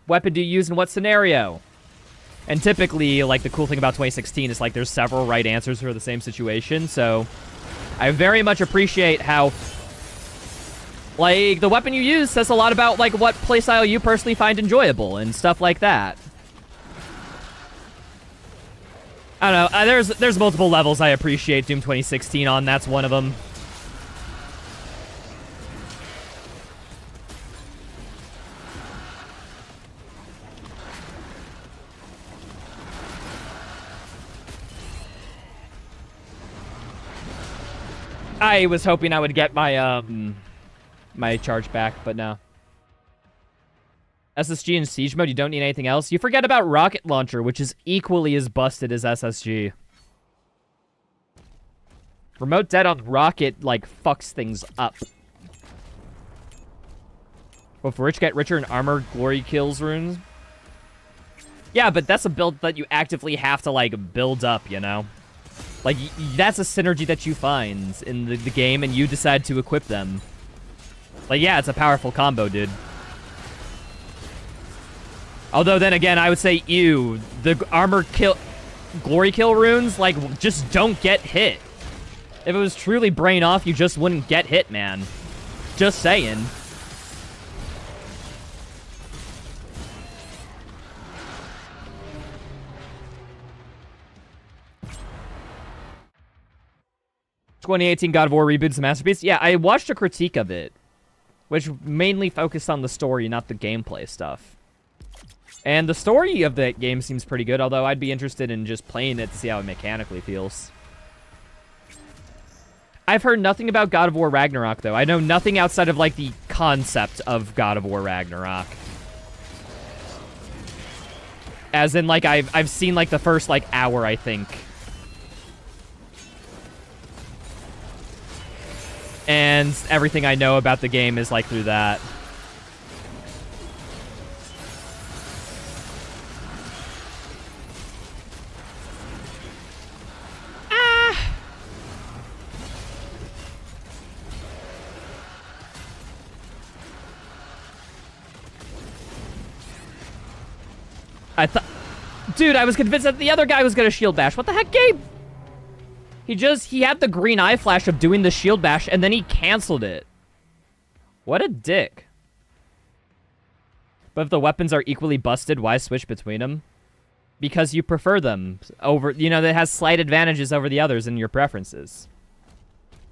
weapon do you use in what scenario? And typically, like, the cool thing about 2016 is, like, there's several right answers for the same situation, so I very much appreciate how, like, the weapon you use says a lot about, like, what playstyle you personally find enjoyable and stuff like that. I don't know, there's multiple levels I appreciate Doom 2016 on, that's one of them. I was hoping I would get my, my charge back, but no. SSG in Siege mode, you don't need anything else. You forget about Rocket Launcher, which is equally as busted as SSG. Remote dead on Rocket, like, fucks things up. Will Rich get richer in armor, glory kills runes? Yeah, but that's a build that you actively have to, like, build up, you know? Like, that's a synergy that you find in the game, and you decide to equip them. Like, yeah, it's a powerful combo, dude. Although, then again, I would say, ew, the armor kill, glory kill runes, like, just don't get hit. If it was truly brain off, you just wouldn't get hit, man. Just saying. "2018 God of War reboot's a masterpiece." Yeah, I watched a critique of it, which mainly focused on the story, not the gameplay stuff. And the story of the game seems pretty good, although I'd be interested in just playing it to see how it mechanically feels. I've heard nothing about God of War Ragnarok, though. I know nothing outside of, like, the concept of God of War Ragnarok. As in, like, I've seen, like, the first, like, hour, I think. And everything I know about the game is, like, through that. Dude, I was convinced that the other guy was gonna shield bash. What the heck, Gabe? He had the green eye flash of doing the shield bash, and then he canceled it. What a dick. But if the weapons are equally busted, why switch between them? Because you prefer them over, you know, that has slight advantages over the others in your preferences.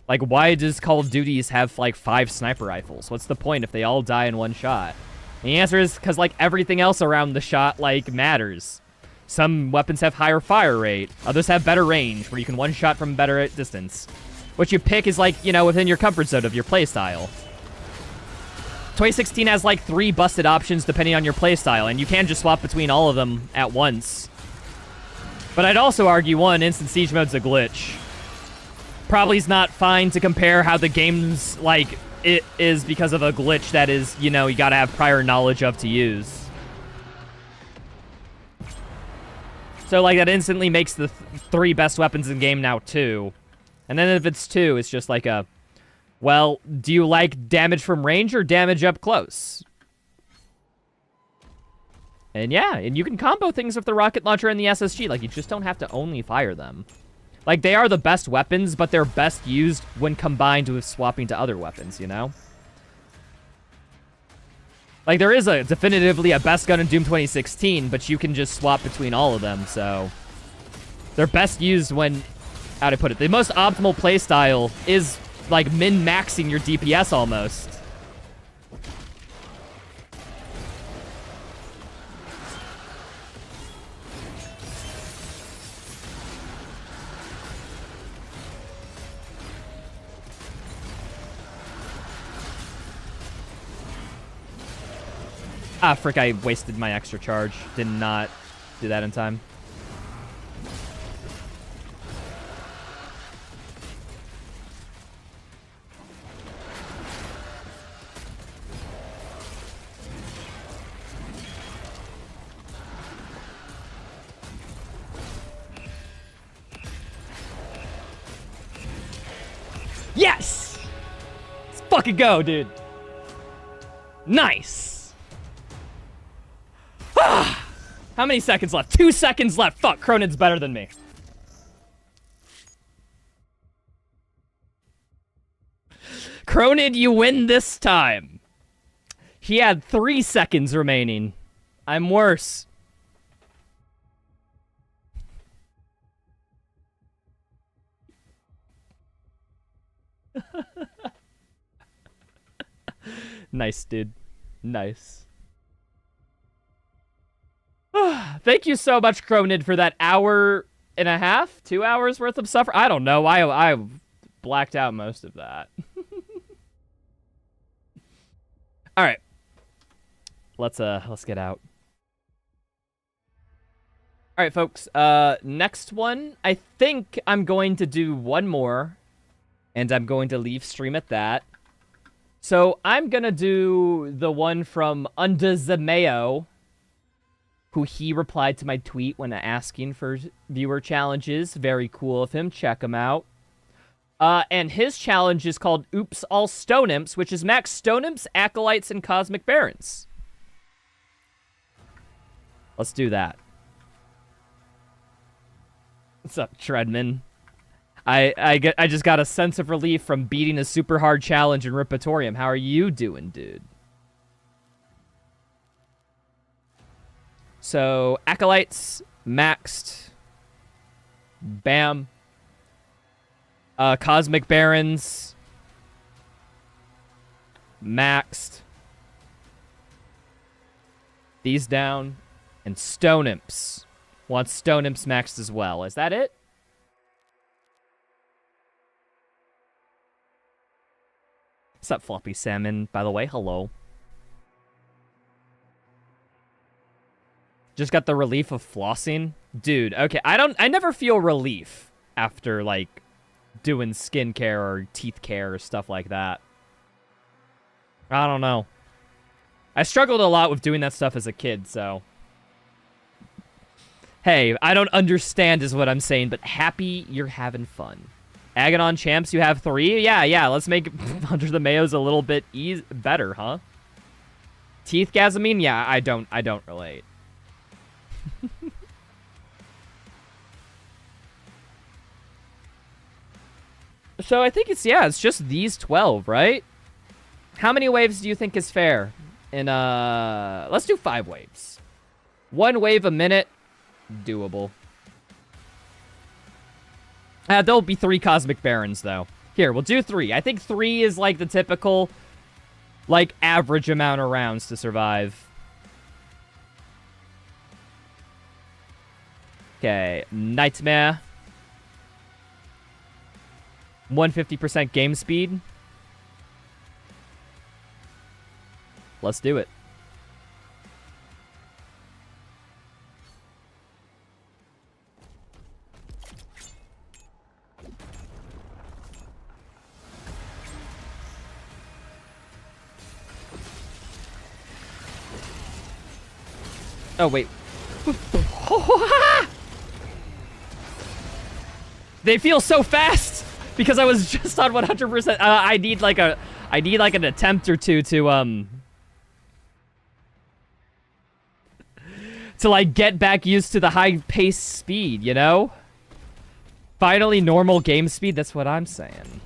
Like, why does Call of Duties have, like, 5 sniper rifles? What's the point if they all die in one shot? And the answer is because, like, everything else around the shot, like, matters. Some weapons have higher fire rate. Others have better range, where you can one-shot from better distance. What you pick is, like, you know, within your comfort zone of your playstyle. 2016 has, like, 3 busted options depending on your playstyle, and you can just swap between all of them at once. But I'd also argue, one, instant siege mode's a glitch. Probably is not fine to compare how the game's, like, it is because of a glitch that is, you know, you gotta have prior knowledge of to use. So, like, that instantly makes the 3 best weapons in the game now 2. And then if it's 2, it's just like a, well, do you like damage from range or damage up close? And yeah, and you can combo things with the rocket launcher and the SSG. Like, you just don't have to only fire them. Like, they are the best weapons, but they're best used when combined with swapping to other weapons, you know? Like, there is definitively a best gun in Doom 2016, but you can just swap between all of them, so... They're best used when... How to put it? The most optimal playstyle is, like, min-maxing your DPS almost. Ah, frick, I wasted my extra charge. Did not Do that in time. Yes! Let's fucking go, dude. Nice. Ah! How many seconds left? 2 seconds left. Fuck, Cronin's better than me. Cronin, you win this time. He had 3 seconds remaining. I'm worse. Nice, dude. Nice. Thank you so much, Cronin, for that 1.5 hours, 2 hours worth of suffering. I don't know. I blacked out most of that. All right. Let's get out. All right, folks. Next one. I think I'm going to do one more, and I'm going to leave stream at that. So I'm gonna do the one from Undazameo, who he replied to my tweet when asking for viewer challenges. Very cool of him. Check him out. And his challenge is called Oops All Stone Imps, which is max Stone Imps, Acolytes, and Cosmic Barons. Let's do that. What's up, Treadman? I just got a sense of relief from beating a super hard challenge in Ripatorium. How are you doing, dude? So, Acolytes, maxed. Bam. Cosmic Barons, maxed. These down. And Stone Imps. Want Stone Imps maxed as well. Is that it? What's up, Floppy Salmon? By the way, hello. Just got the relief of flossing? Dude, okay. I never feel relief after, like, doing skincare or teeth care or stuff like that. I don't know. I struggled a lot with doing that stuff as a kid, so... Hey, I don't understand is what I'm saying, but happy you're having fun. Aganon champs, you have 3? Yeah, let's make Under the Mayos a little bit better, huh? Teeth Gazamine? Yeah, I don't relate. So I think it's just these 12, right? How many waves do you think is fair? And let's do 5 waves. 1 wave a minute, doable. There'll be 3 Cosmic Barons, though. Here, we'll do 3. I think 3 is, like, the typical, like, average amount of rounds to survive. Okay, Nightmare. 150% game speed. Let's do it. Oh, wait. They feel so fast because I was just on 100%. I need like an attempt or two to like get back used to the high pace speed, you know? Finally normal game speed, that's what I'm saying.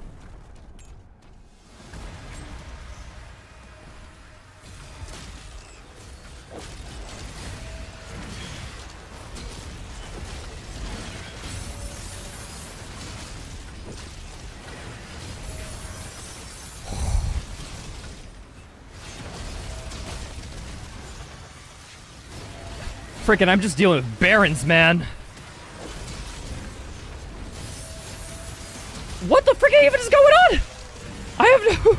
Frickin', I'm just dealing with Barons, man. What the frick even is going on? I have no...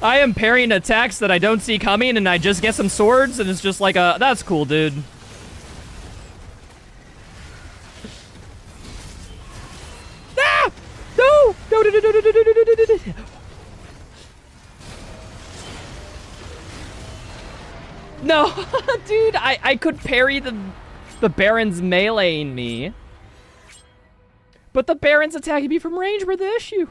I am parrying attacks that I don't see coming, and I just get some swords, and it's just like a... That's cool, dude. Ah! No! No, no, no, no, no, no, no, no, no, no, no. No, dude, I could parry the Baron's meleeing me. But the Baron's attacking me from range were the issue.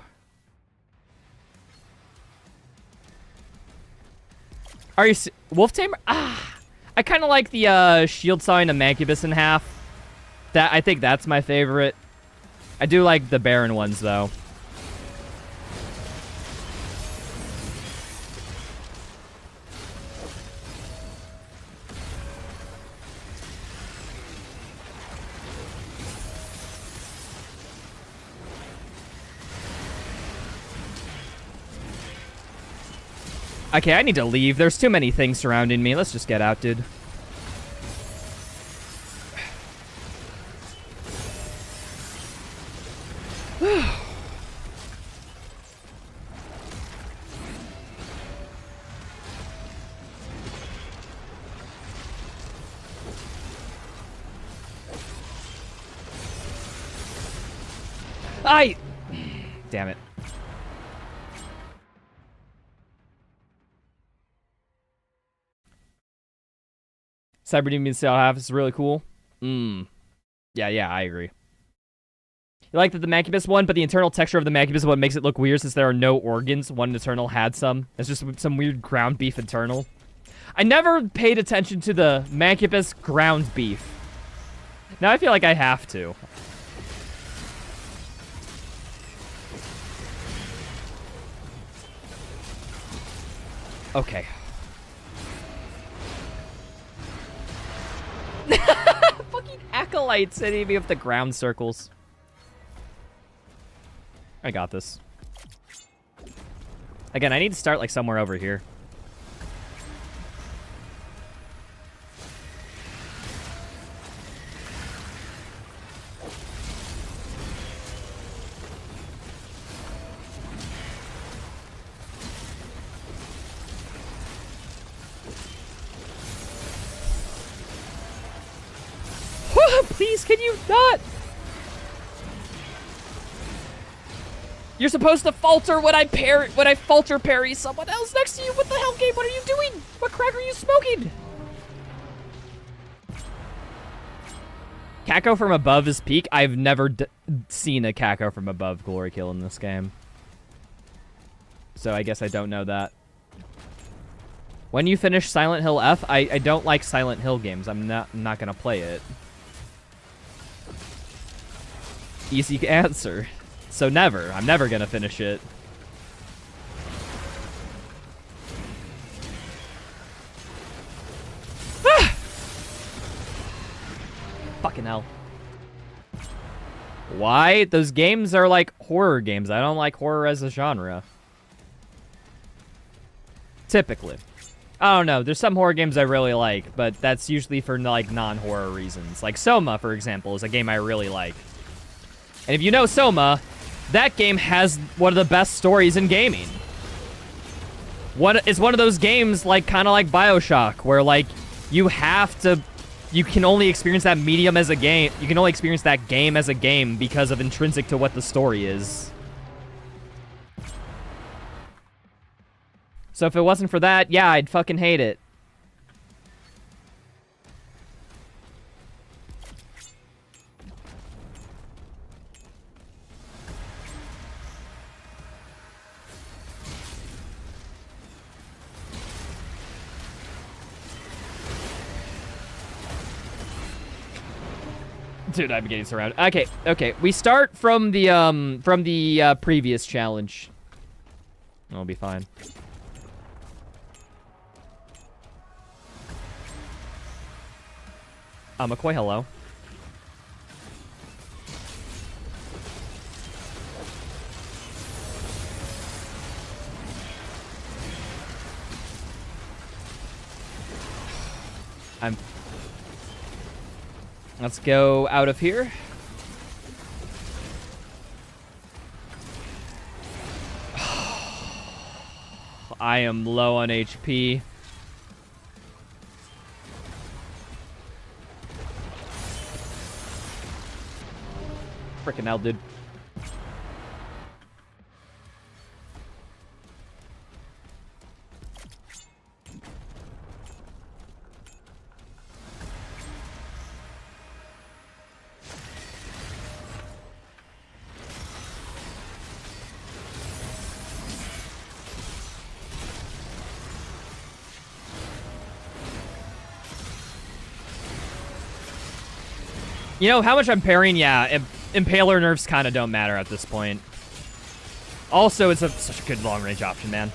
Are you... Wolf Tamer? Ah! I kind of like the shield sawing a Mancubus in half. I think that's my favorite. I do like the Baron ones, though. Okay, I need to leave. There's too many things surrounding me. Let's just get out, dude. Damn it. Cyber Demon Style half is really cool. Yeah, I agree. You like that the Mancubus one, but the internal texture of the Mancubus one makes it look weird since there are no organs. One Eternal had some. It's just some weird ground beef Eternal. I never paid attention to the Mancubus ground beef. Now I feel like I have to. Okay. Fucking acolytes hitting me with the ground circles. I got this. Again, I need to start like somewhere over here. Please, can you not? You're supposed to falter when I falter parry someone else next to you. What the hell, game? What are you doing? What crack are you smoking? Kako from above is peak. I've never seen a Kako from above glory kill in this game. So I guess I don't know that. When you finish Silent Hill F, I don't like Silent Hill games. I'm not gonna play it. Easy answer. So never. I'm never gonna finish it. Ah! Fucking hell. Why? Those games are like horror games. I don't like horror as a genre. Typically. I don't know. There's some horror games I really like, but that's usually for like non-horror reasons. Like Soma, for example, is a game I really like. And if you know Soma, that game has one of the best stories in gaming. It's one of those games, like kind of like BioShock, where like you can only experience that medium as a game. You can only experience that game as a game because of intrinsic to what the story is. So if it wasn't for that, yeah, I'd fucking hate it. Dude, I'm getting surrounded. Okay. We start from the previous challenge. I'll be fine. McCoy, hello. Let's go out of here. I am low on HP. Frickin' hell, dude. You know, how much I'm parrying, yeah, Impaler nerfs kind of don't matter at this point. Also, it's such a good long-range option, man.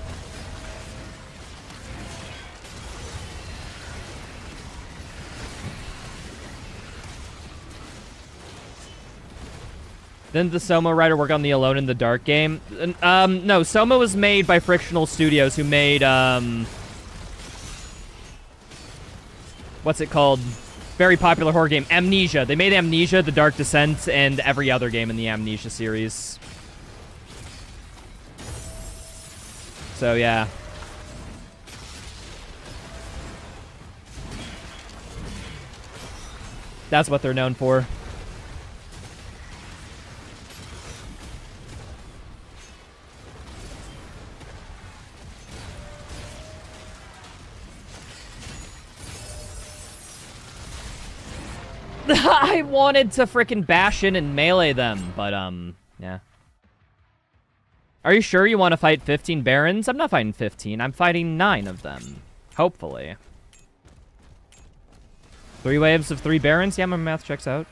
Didn't the Soma writer work on the Alone in the Dark game? No, Soma was made by Frictional Studios, who made, what's it called? Very popular horror game, Amnesia. They made Amnesia, The Dark Descent, and every other game in the Amnesia series. So, yeah. That's what they're known for. I wanted to frickin' bash in and melee them, but, yeah. Are you sure you want to fight 15 Barons? I'm not fighting 15. I'm fighting 9 of them. Hopefully. 3 waves of 3 Barons? Yeah, my math checks out.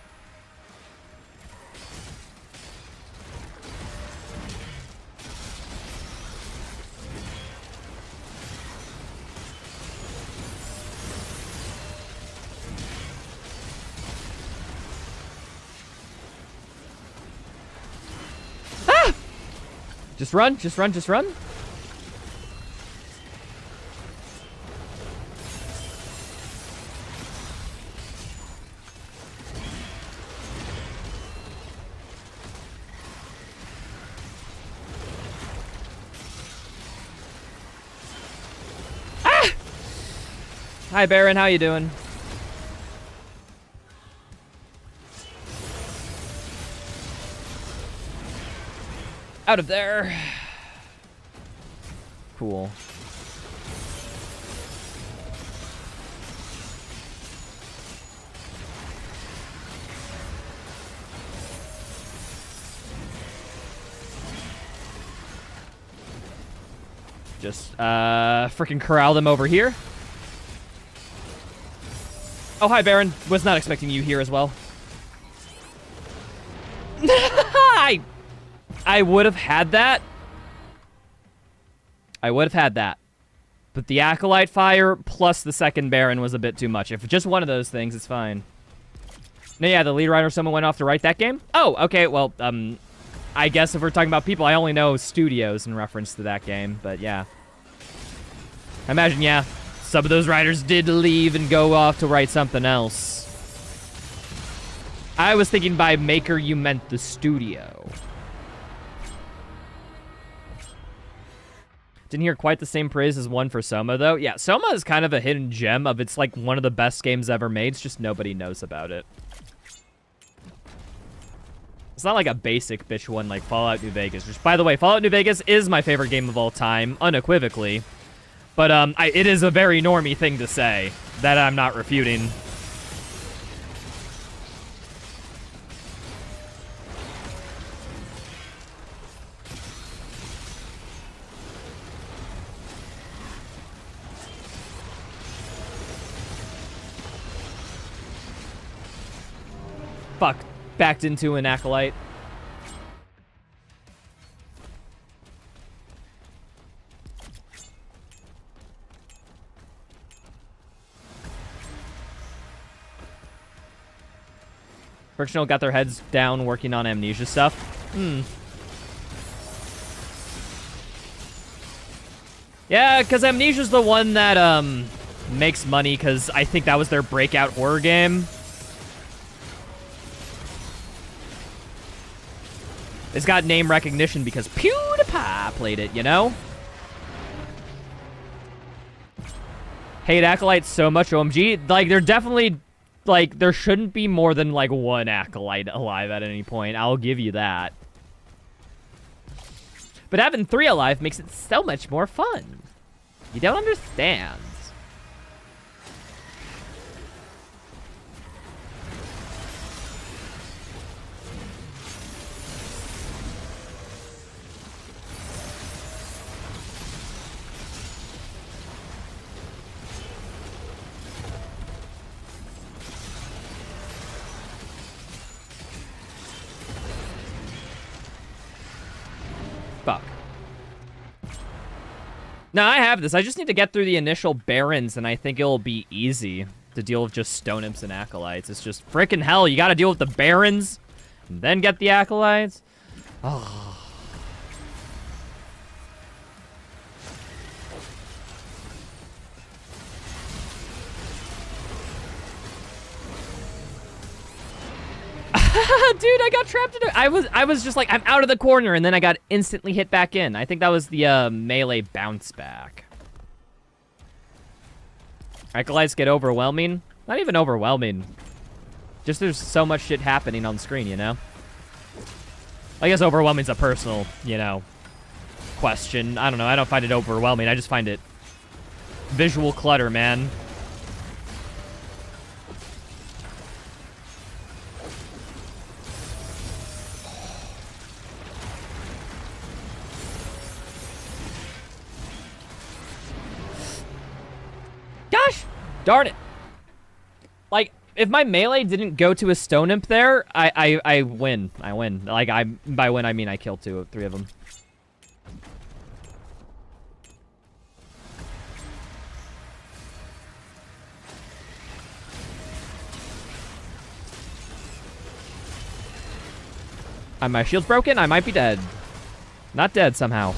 Just run, just run, just run. Ah! Hi, Baron, how you doing? Out of there. Cool. Just, freaking corral them over here. Oh, hi, Baron. Was not expecting you here as well. I would have had that. I would have had that. But the Acolyte Fire plus the second Baron was a bit too much. If just one of those things, it's fine. No, yeah, the lead writer, someone went off to write that game? Oh, okay, well, I guess if we're talking about people, I only know studios in reference to that game, but yeah. I imagine, yeah, some of those writers did leave and go off to write something else. I was thinking by maker, you meant the studio. Didn't hear quite the same praise as one for Soma, though. Yeah, Soma is kind of a hidden gem of it's like one of the best games ever made. It's just nobody knows about it. It's not like a basic bitch one like Fallout New Vegas. Which, by the way, Fallout New Vegas is my favorite game of all time, unequivocally. But it is a very normie thing to say that I'm not refuting. Fuck. Backed into an Acolyte. Frictional got their heads down working on Amnesia stuff. Yeah, because Amnesia's the one that makes money, because I think that was their breakout horror game. It's got name recognition because PewDiePie played it, you know? Hate Acolyte so much, OMG. Like, they're definitely... Like, there shouldn't be more than, like, one Acolyte alive at any point. I'll give you that. But having 3 alive makes it so much more fun. You don't understand. Fuck. No, I have this. I just need to get through the initial Barons, and I think it'll be easy to deal with just Stone Imps and Acolytes. It's just frickin' hell. You gotta deal with the Barons, and then get the Acolytes. Oh. Dude, I got trapped in it. I was just like, I'm out of the corner, and then I got instantly hit back in. I think that was the melee bounce back. Acolytes get overwhelming. Not even overwhelming. Just there's so much shit happening on screen, you know? I guess overwhelming's a personal, you know, question. I don't know. I don't find it overwhelming. I just find it visual clutter, man. Gosh darn it. Like, if my melee didn't go to a Stone Imp there, I win. I win. Like, by win, I mean I kill 3 of them. My shield's broken. I might be dead. Not dead somehow.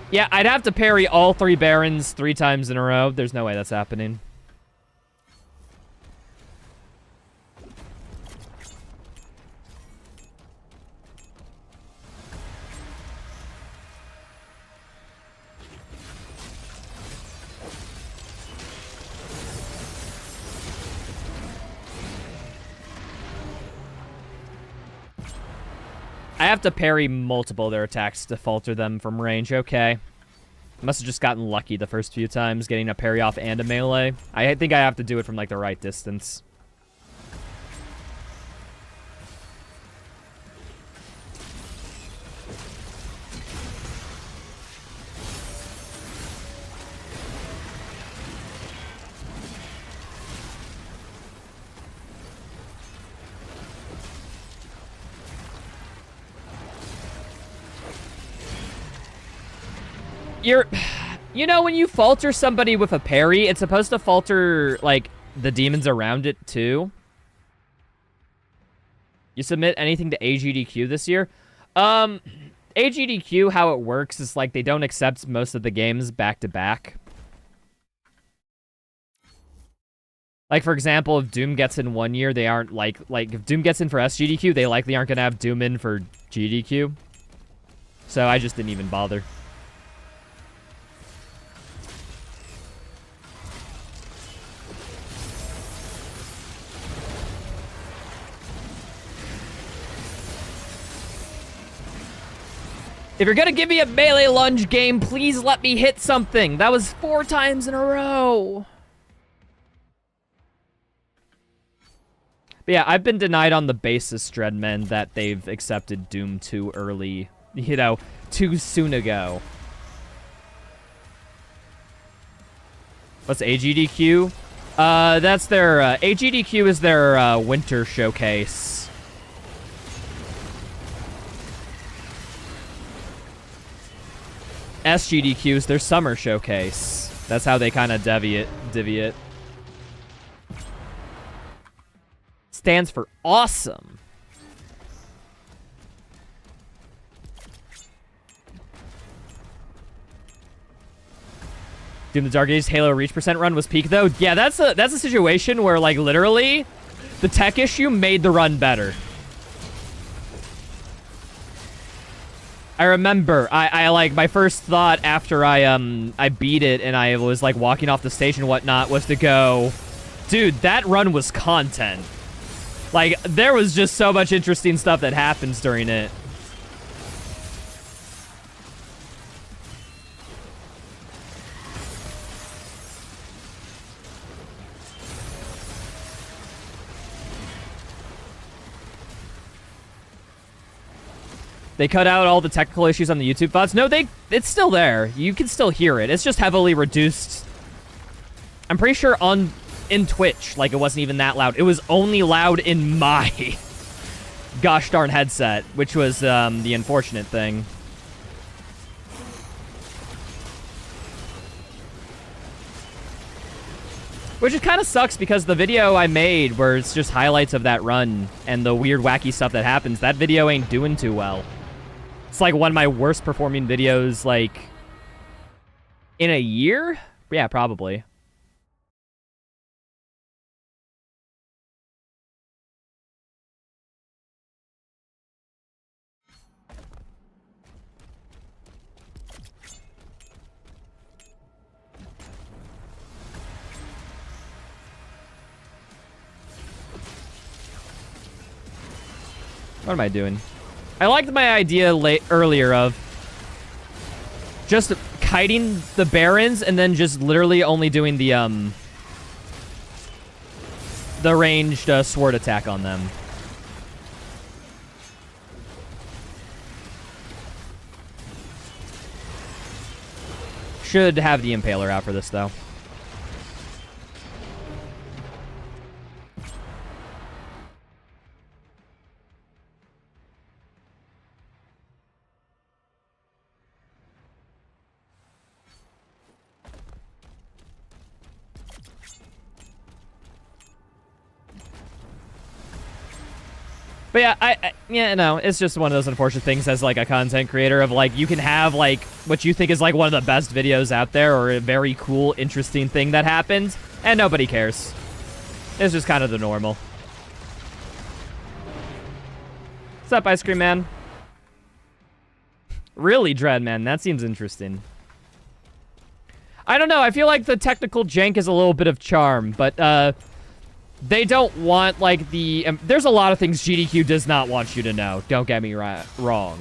Yeah, I'd have to parry all 3 Barons 3 times in a row. There's no way that's happening. I have to parry multiple of their attacks to falter them from range. Okay. Must have just gotten lucky the first few times, getting a parry off and a melee. I think I have to do it from, like, the right distance. You know, when you falter somebody with a parry, it's supposed to falter, like, the demons around it, too. You submit anything to AGDQ this year? AGDQ, how it works is, like, they don't accept most of the games back-to-back. Like, for example, if Doom gets in one year, they aren't, like, if Doom gets in for SGDQ, they likely aren't going to have Doom in for GDQ. So I just didn't even bother. If you're gonna give me a melee lunge game, please let me hit something. That was 4 times in a row. But yeah, I've been denied on the basis, Dreadmen, that they've accepted Doom too early. You know, too soon ago. What's AGDQ? That's their, AGDQ is their, winter showcase. SGDQ is their summer showcase. That's how they kind of divvy it. Stands for awesome. Doom the Dark Ages Halo Reach % run was peak though. Yeah, that's a situation where, like, literally the tech issue made the run better. I remember, I like, my first thought after I beat it and I was, like, walking off the stage and whatnot was to go, dude, that run was content. Like, there was just so much interesting stuff that happens during it. They cut out all the technical issues on the YouTube VODs. No, it's still there. You can still hear it. It's just heavily reduced. I'm pretty sure in Twitch, like, it wasn't even that loud. It was only loud in my gosh darn headset, which was the unfortunate thing. Which it kind of sucks because the video I made where it's just highlights of that run and the weird wacky stuff that happens, that video ain't doing too well. It's like one of my worst performing videos, like, in a year? Yeah, probably. What am I doing? I liked my idea earlier of just kiting the Barons and then just literally only doing the ranged sword attack on them. Should have the Impaler out for this, though. But yeah, yeah, no, it's just one of those unfortunate things as, like, a content creator of, like, you can have, like, what you think is, like, one of the best videos out there or a very cool, interesting thing that happens, and nobody cares. It's just kind of the normal. What's up, Ice Cream Man? Really, Dreadman? That seems interesting. I don't know, I feel like the technical jank is a little bit of charm, but, they don't want, like, the... there's a lot of things GDQ does not want you to know. Don't get me wrong.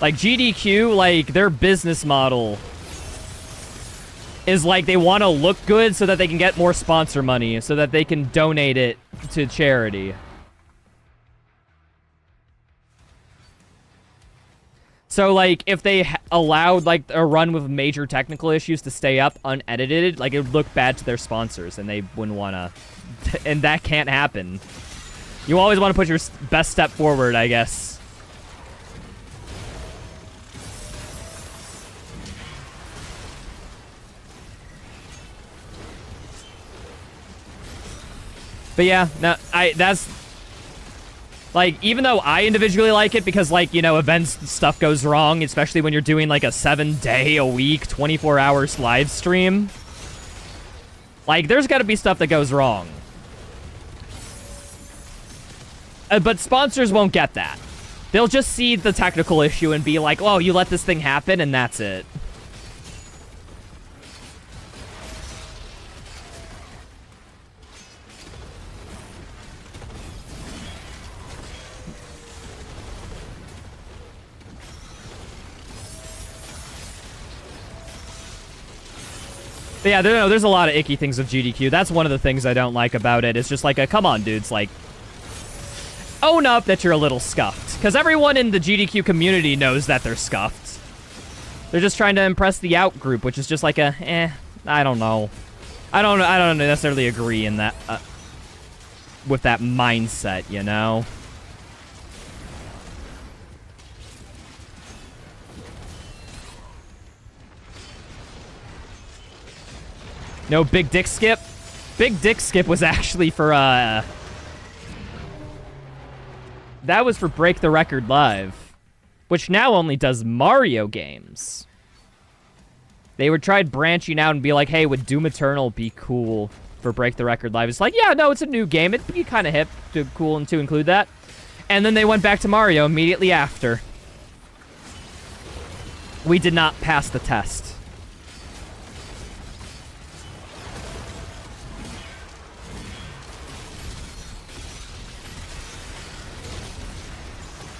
Like, GDQ, like, their business model is, like, they want to look good so that they can get more sponsor money, so that they can donate it to charity. So, like, if they allowed, like, a run with major technical issues to stay up unedited, like, it would look bad to their sponsors, and they wouldn't want to... And that can't happen. You always want to put your best step forward, I guess. But yeah, no, that's... Like, even though I individually like it because, like, you know, events stuff goes wrong, especially when you're doing, like, a 7-day-a-week, 24-hour live stream. Like, there's got to be stuff that goes wrong. But sponsors won't get that. They'll just see the technical issue and be like, oh, you let this thing happen, and that's it. But yeah, there's a lot of icky things with GDQ. That's one of the things I don't like about it. It's just like, come on, dudes, like, own up that you're a little scuffed. Because everyone in the GDQ community knows that they're scuffed. They're just trying to impress the out group, which is just like a, I don't know. I don't necessarily agree in that, with that mindset, you know? No Big Dick Skip? Big Dick Skip was actually for, that was for Break the Record Live, which now only does Mario games. They would try branching out and be like, hey, would Doom Eternal be cool for Break the Record Live? It's like, yeah, no, it's a new game. It'd be kind of hip to cool and to include that. And then they went back to Mario immediately after. We did not pass the test.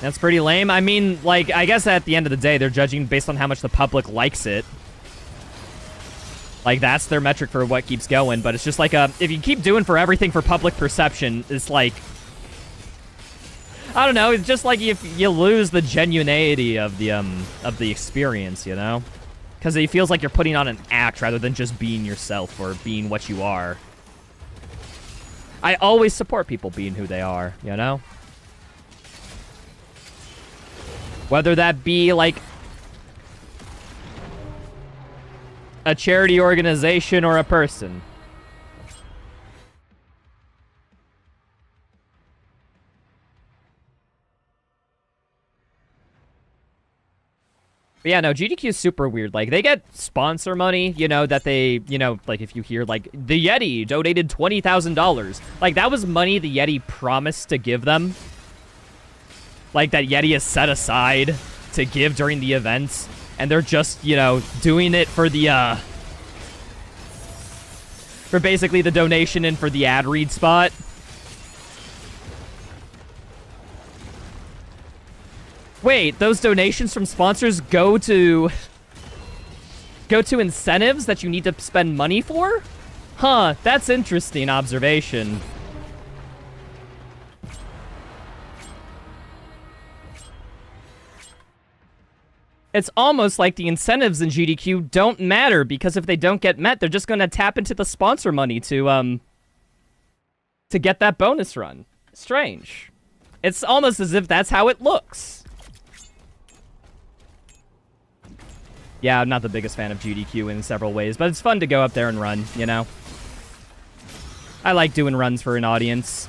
That's pretty lame. I mean, like, I guess at the end of the day, they're judging based on how much the public likes it. Like, that's their metric for what keeps going. But it's just like, if you keep doing for everything for public perception, it's like, I don't know. It's just like if you lose the genuinity of the experience, you know? Because it feels like you're putting on an act rather than just being yourself or being what you are. I always support people being who they are, you know? Whether that be, like, a charity organization or a person. But yeah, no, GDQ is super weird. Like, they get sponsor money, you know, that they, you know, like, if you hear, like, the Yeti donated $20,000. Like, that was money the Yeti promised to give them. Like, that Yeti is set aside to give during the events. And they're just, you know, doing it for the, for basically the donation and for the ad read spot. Wait, those donations from sponsors go to incentives that you need to spend money for? Huh, that's interesting observation. It's almost like the incentives in GDQ don't matter, because if they don't get met, they're just going to tap into the sponsor money to get that bonus run. Strange. It's almost as if that's how it looks. Yeah, I'm not the biggest fan of GDQ in several ways, but it's fun to go up there and run, you know? I like doing runs for an audience.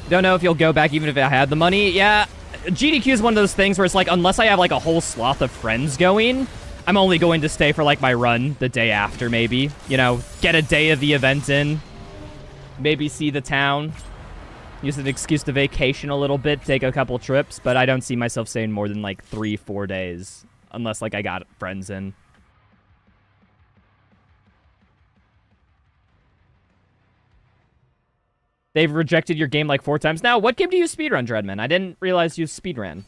Don't know if you'll go back even if I had the money. Yeah, GDQ is one of those things where it's like, unless I have like a whole swath of friends going, I'm only going to stay for like my run the day after, maybe. You know, get a day of the event in. Maybe see the town. Use an excuse to vacation a little bit, take a couple trips, but I don't see myself staying more than like 3-4 days. Unless like I got friends in. They've rejected your game like 4 times now. What game do you speedrun, Dreadman? I didn't realize you speedran.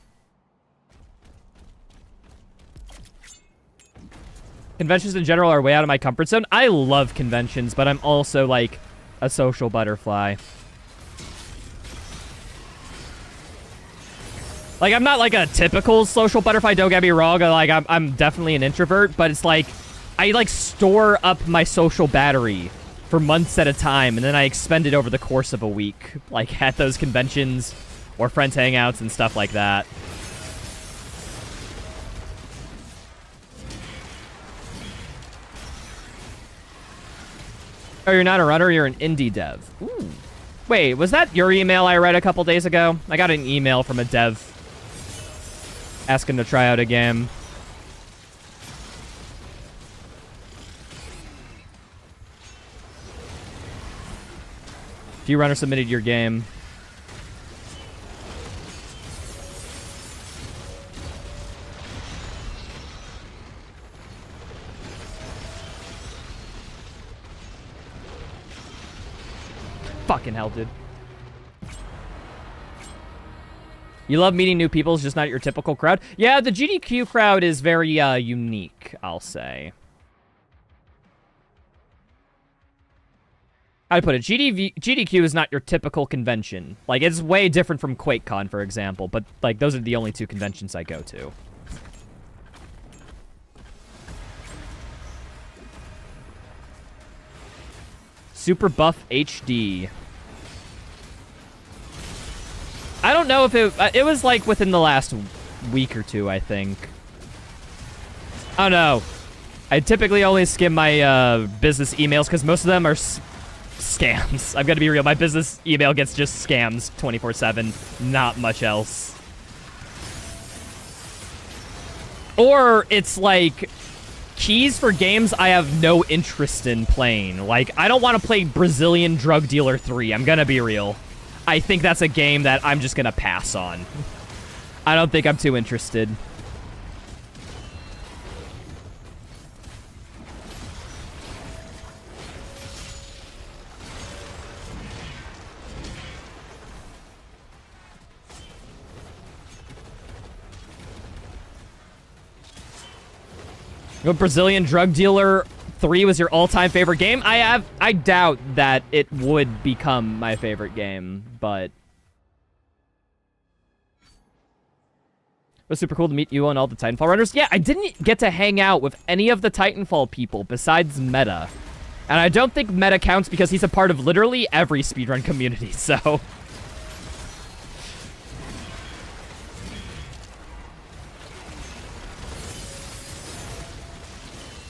Conventions in general are way out of my comfort zone. I love conventions, but I'm also like a social butterfly. Like, I'm not like a typical social butterfly, don't get me wrong. Like, I'm definitely an introvert, but it's like, I like store up my social battery for months at a time, and then I expend it over the course of a week, like at those conventions or friends hangouts and stuff like that. Oh, you're not a runner, you're an indie dev. Ooh. Wait, was that your email I read a couple days ago? I got an email from a dev asking to try out a game. If you runner submitted your game. Fucking hell, dude. You love meeting new people, it's just not your typical crowd. Yeah, the GDQ crowd is very unique, I'll say. I'd put it, GDQ is not your typical convention. Like, it's way different from QuakeCon, for example, but, like, those are the only 2 conventions I go to. Super Buff HD. I don't know if it was, like, within the last week or 2, I think. I don't know. I typically only skim my business emails, because most of them are scams. I've got to be real. My business email gets just scams 24/7. Not much else. Or it's like keys for games I have no interest in playing. Like, I don't want to play Brazilian Drug Dealer 3. I'm gonna be real. I think that's a game that I'm just gonna pass on. I don't think I'm too interested. Brazilian Drug Dealer 3 was your all-time favorite game? I doubt that it would become my favorite game, but it was super cool to meet you and all the Titanfall runners. Yeah, I didn't get to hang out with any of the Titanfall people besides Meta. And I don't think Meta counts because he's a part of literally every speedrun community, so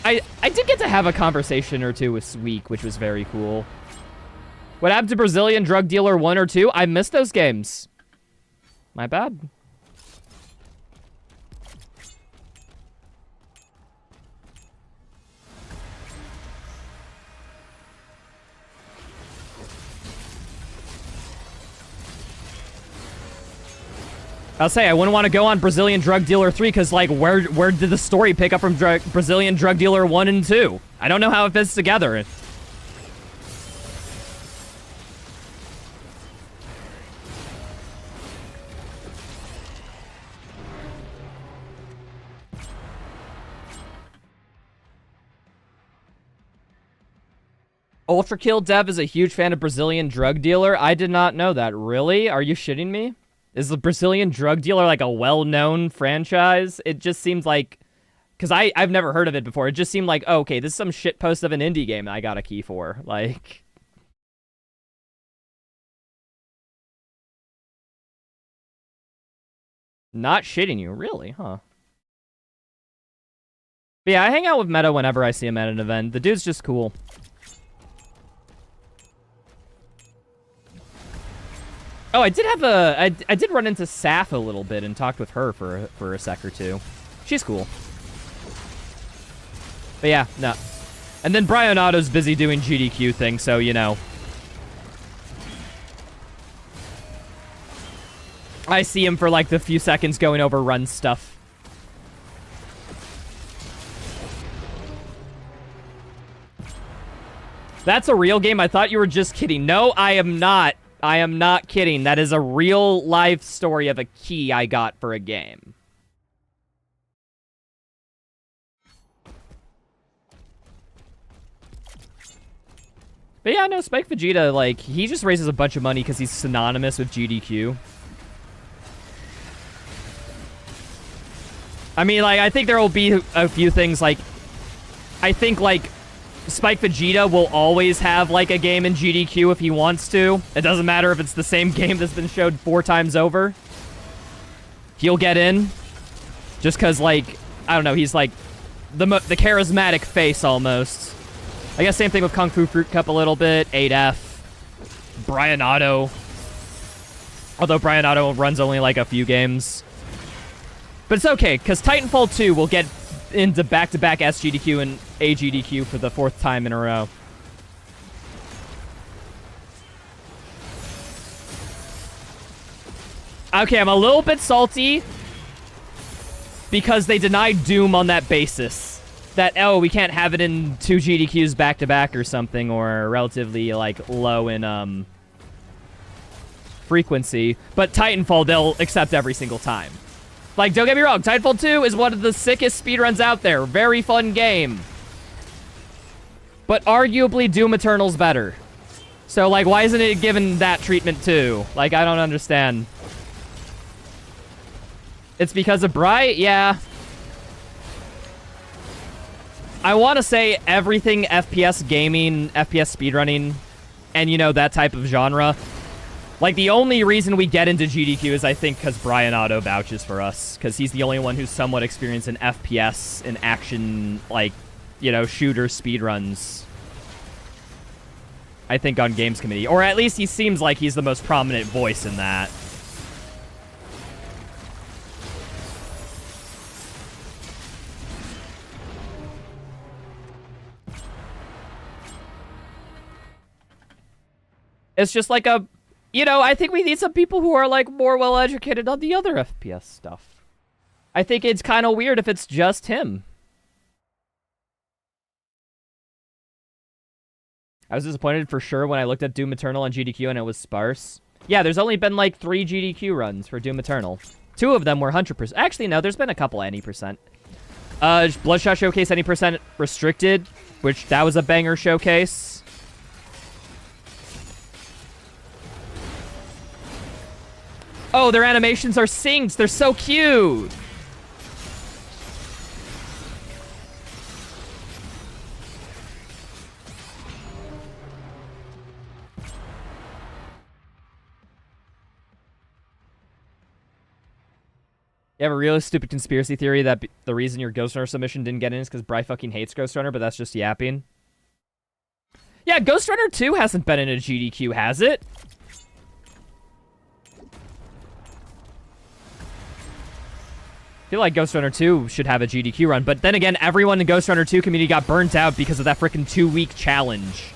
I did get to have a conversation or two with Sweek, which was very cool. What happened to Brazilian Drug Dealer 1 or 2? I missed those games. My bad. I'll say, I wouldn't want to go on Brazilian Drug Dealer 3 because, like, where did the story pick up from Brazilian Drug Dealer 1 and 2? I don't know how it fits together. Ultra Kill Dev is a huge fan of Brazilian Drug Dealer. I did not know that. Really? Are you shitting me? Is the Brazilian Drug Dealer like a well-known franchise? It just seems like, because I've never heard of it before. It just seemed like, oh, okay, this is some shitpost of an indie game I got a key for. Like, not shitting you, really, huh? But yeah, I hang out with Meta whenever I see him at an event. The dude's just cool. Oh, I did have I did run into Saf a little bit and talked with her for a sec or two. She's cool. But yeah, no. And then Brian Otto's busy doing GDQ thing, so, you know. I see him for, like, the few seconds going over run stuff. That's a real game? I thought you were just kidding. No, I am not. I am not kidding. That is a real life story of a key I got for a game. But yeah, no, Spike Vegeta, like, he just raises a bunch of money because he's synonymous with GDQ. I mean, like, I think there will be a few things, like, I think, like, Spike Vegeta will always have, like, a game in GDQ if he wants to. It doesn't matter if it's the same game that's been showed 4 times over. He'll get in. Just because, like, I don't know, he's, like, the charismatic face, almost. I guess same thing with Kung Fu Fruit Cup a little bit. 8F. Brian Otto. Although Brian Otto runs only, like, a few games. But it's okay, because Titanfall 2 will get into back-to-back SGDQ and AGDQ for the 4th time in a row. Okay, I'm a little bit salty because they denied Doom on that basis. That, oh, we can't have it in 2 GDQs back-to-back or something, or relatively, like, low in, frequency. But Titanfall, they'll accept every single time. Like, don't get me wrong, Titanfall 2 is one of the sickest speedruns out there. Very fun game. But arguably, Doom Eternal's better. So, like, why isn't it given that treatment too? Like, I don't understand. It's because of Bright? Yeah. I want to say everything FPS gaming, FPS speedrunning, and, you know, that type of genre. Like, the only reason we get into GDQ is, I think, because Brian Otto vouches for us. Because he's the only one who's somewhat experienced in FPS and action, like, you know, shooter speedruns. I think on Games Committee. Or at least he seems like he's the most prominent voice in that. It's just like a, you know, I think we need some people who are like more well educated on the other FPS stuff. I think it's kind of weird if it's just him. I was disappointed for sure when I looked at Doom Eternal on GDQ and it was sparse. Yeah, there's only been like 3 GDQ runs for Doom Eternal. 2 of them were 100%. Actually, no, there's been a couple any percent. Bloodshot Showcase any percent restricted, which that was a banger showcase. Oh, their animations are synced. They're so cute. You have a really stupid conspiracy theory that the reason your Ghost Runner submission didn't get in is because Bri fucking hates Ghost Runner, but that's just yapping. Yeah, Ghost Runner 2 hasn't been in a GDQ, has it? I feel like Ghost Runner 2 should have a GDQ run, but then again, everyone in Ghost Runner 2 community got burnt out because of that freaking 2-week challenge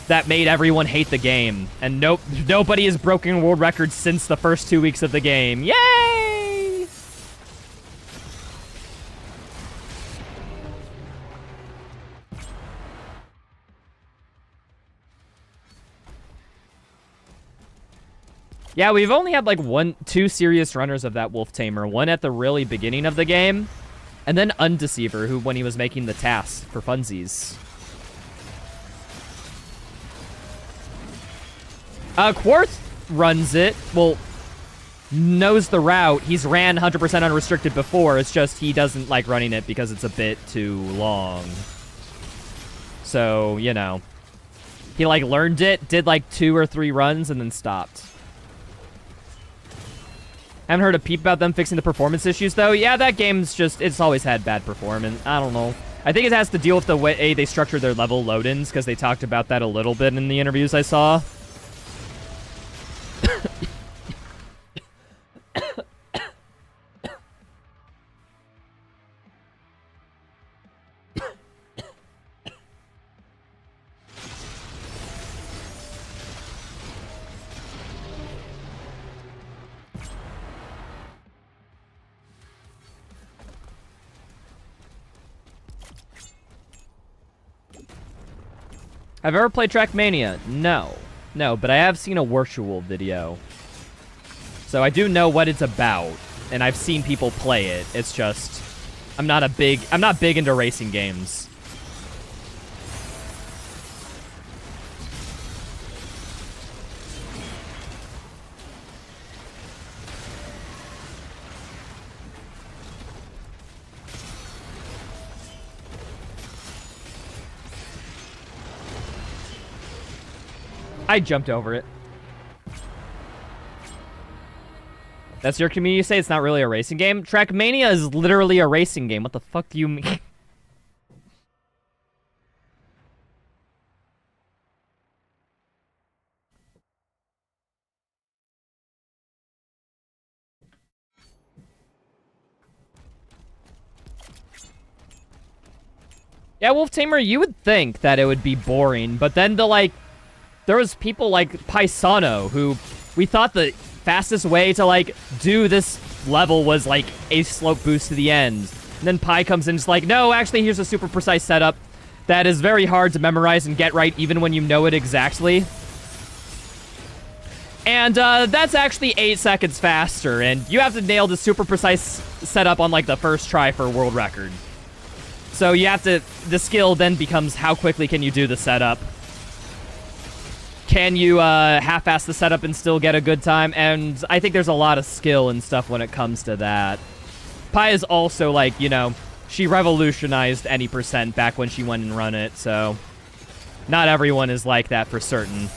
that made everyone hate the game. And nobody has broken world records since the first 2 weeks of the game. Yay! Yeah, we've only had like 2 serious runners of that Wolf Tamer. One at the really beginning of the game, and then Undeceiver, who when he was making the tasks for funsies. Quarth runs it. Well, knows the route. He's ran 100% unrestricted before. It's just he doesn't like running it because it's a bit too long. So, you know. He like learned it, did like 2 or 3 runs, and then stopped. Haven't heard a peep about them fixing the performance issues, though. Yeah, that game's just, it's always had bad performance. I don't know. I think it has to deal with the way they structured their level load-ins, because they talked about that a little bit in the interviews I saw. Have I ever played Trackmania? No. No, but I have seen a virtual video. So I do know what it's about, and I've seen people play it. It's just, I'm not big into racing games. I jumped over it. That's your community say it's not really a racing game? Trackmania is literally a racing game. What the fuck do you mean? Yeah, Wolf Tamer, you would think that it would be boring, but then there was people like Paisano who we thought the fastest way to like do this level was like a slope boost to the end. And then Pi comes in and is like, no, actually here's a super precise setup that is very hard to memorize and get right even when you know it exactly. And that's actually 8 seconds faster, and you have to nail the super precise setup on like the first try for a world record. So you have to, the skill then becomes how quickly can you do the setup. Can you half-ass the setup and still get a good time? And I think there's a lot of skill and stuff when it comes to that. Pi is also, like, you know, she revolutionized any percent back when she went and run it, so not everyone is like that for certain.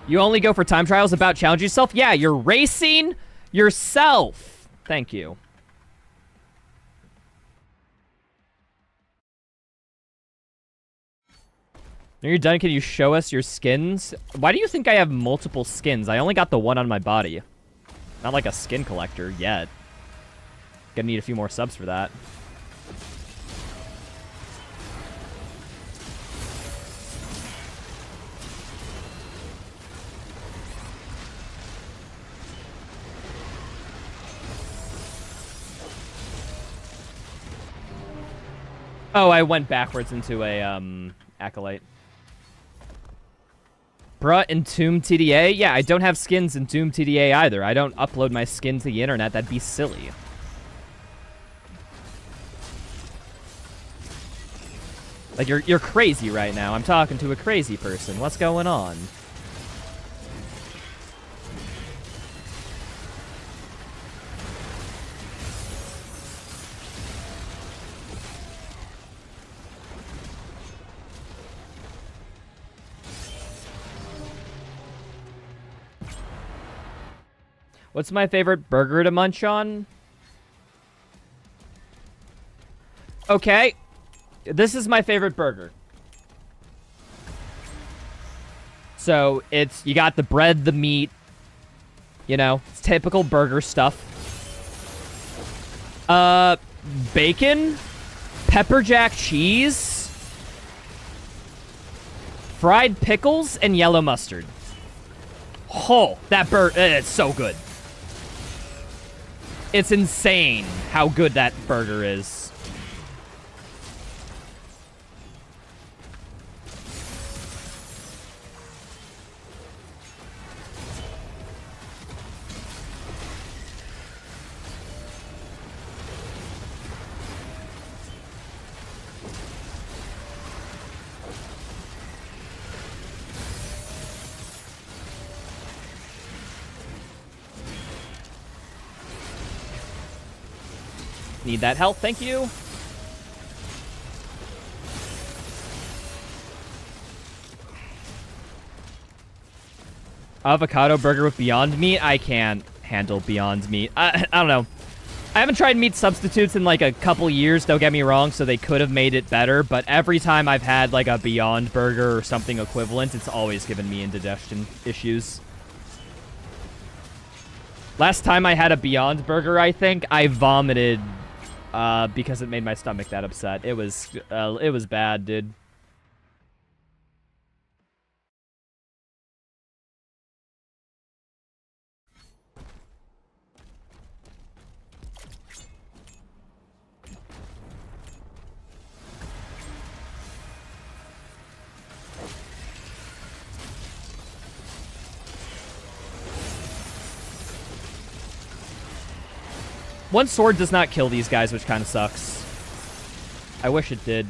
You only go for time trials about challenge yourself? Yeah, you're racing yourself. Thank you. When you're done, can you show us your skins? Why do you think I have multiple skins? I only got the one on my body. Not like a skin collector yet. Gonna need a few more subs for that. Oh, I went backwards into a acolyte. Bruh, Entomb TDA? Yeah, I don't have skins in Entomb TDA either. I don't upload my skin to the internet. That'd be silly. Like, you're crazy right now. I'm talking to a crazy person. What's going on? What's my favorite burger to munch on? Okay. This is my favorite burger. So, you got the bread, the meat. You know, it's typical burger stuff. Bacon, pepper jack cheese, fried pickles, and yellow mustard. Oh, that burger, it's so good. It's insane how good that burger is. Need that health, thank you. Avocado burger with Beyond Meat? I can't handle Beyond Meat. I don't know. I haven't tried meat substitutes in like a couple years, don't get me wrong, so they could have made it better, but every time I've had like a Beyond Burger or something equivalent, it's always given me indigestion issues. Last time I had a Beyond Burger, I think, I vomited because it made my stomach that upset. It was bad, dude. One sword does not kill these guys, which kind of sucks. I wish it did.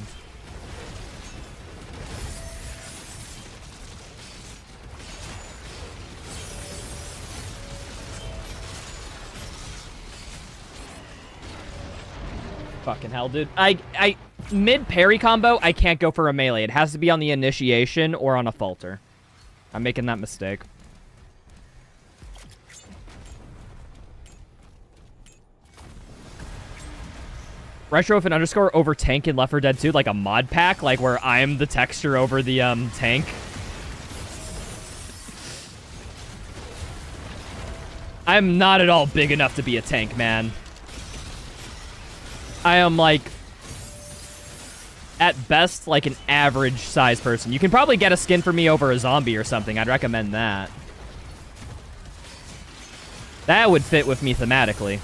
Fucking hell, dude. Mid parry combo, I can't go for a melee. It has to be on the initiation or on a falter. I'm making that mistake. Retro with an underscore over tank in Left 4 Dead 2, like a mod pack, like where I'm the texture over the tank. I'm not at all big enough to be a tank, man. I am like, at best, like an average size person. You can probably get a skin for me over a zombie or something. I'd recommend that. That would fit with me thematically.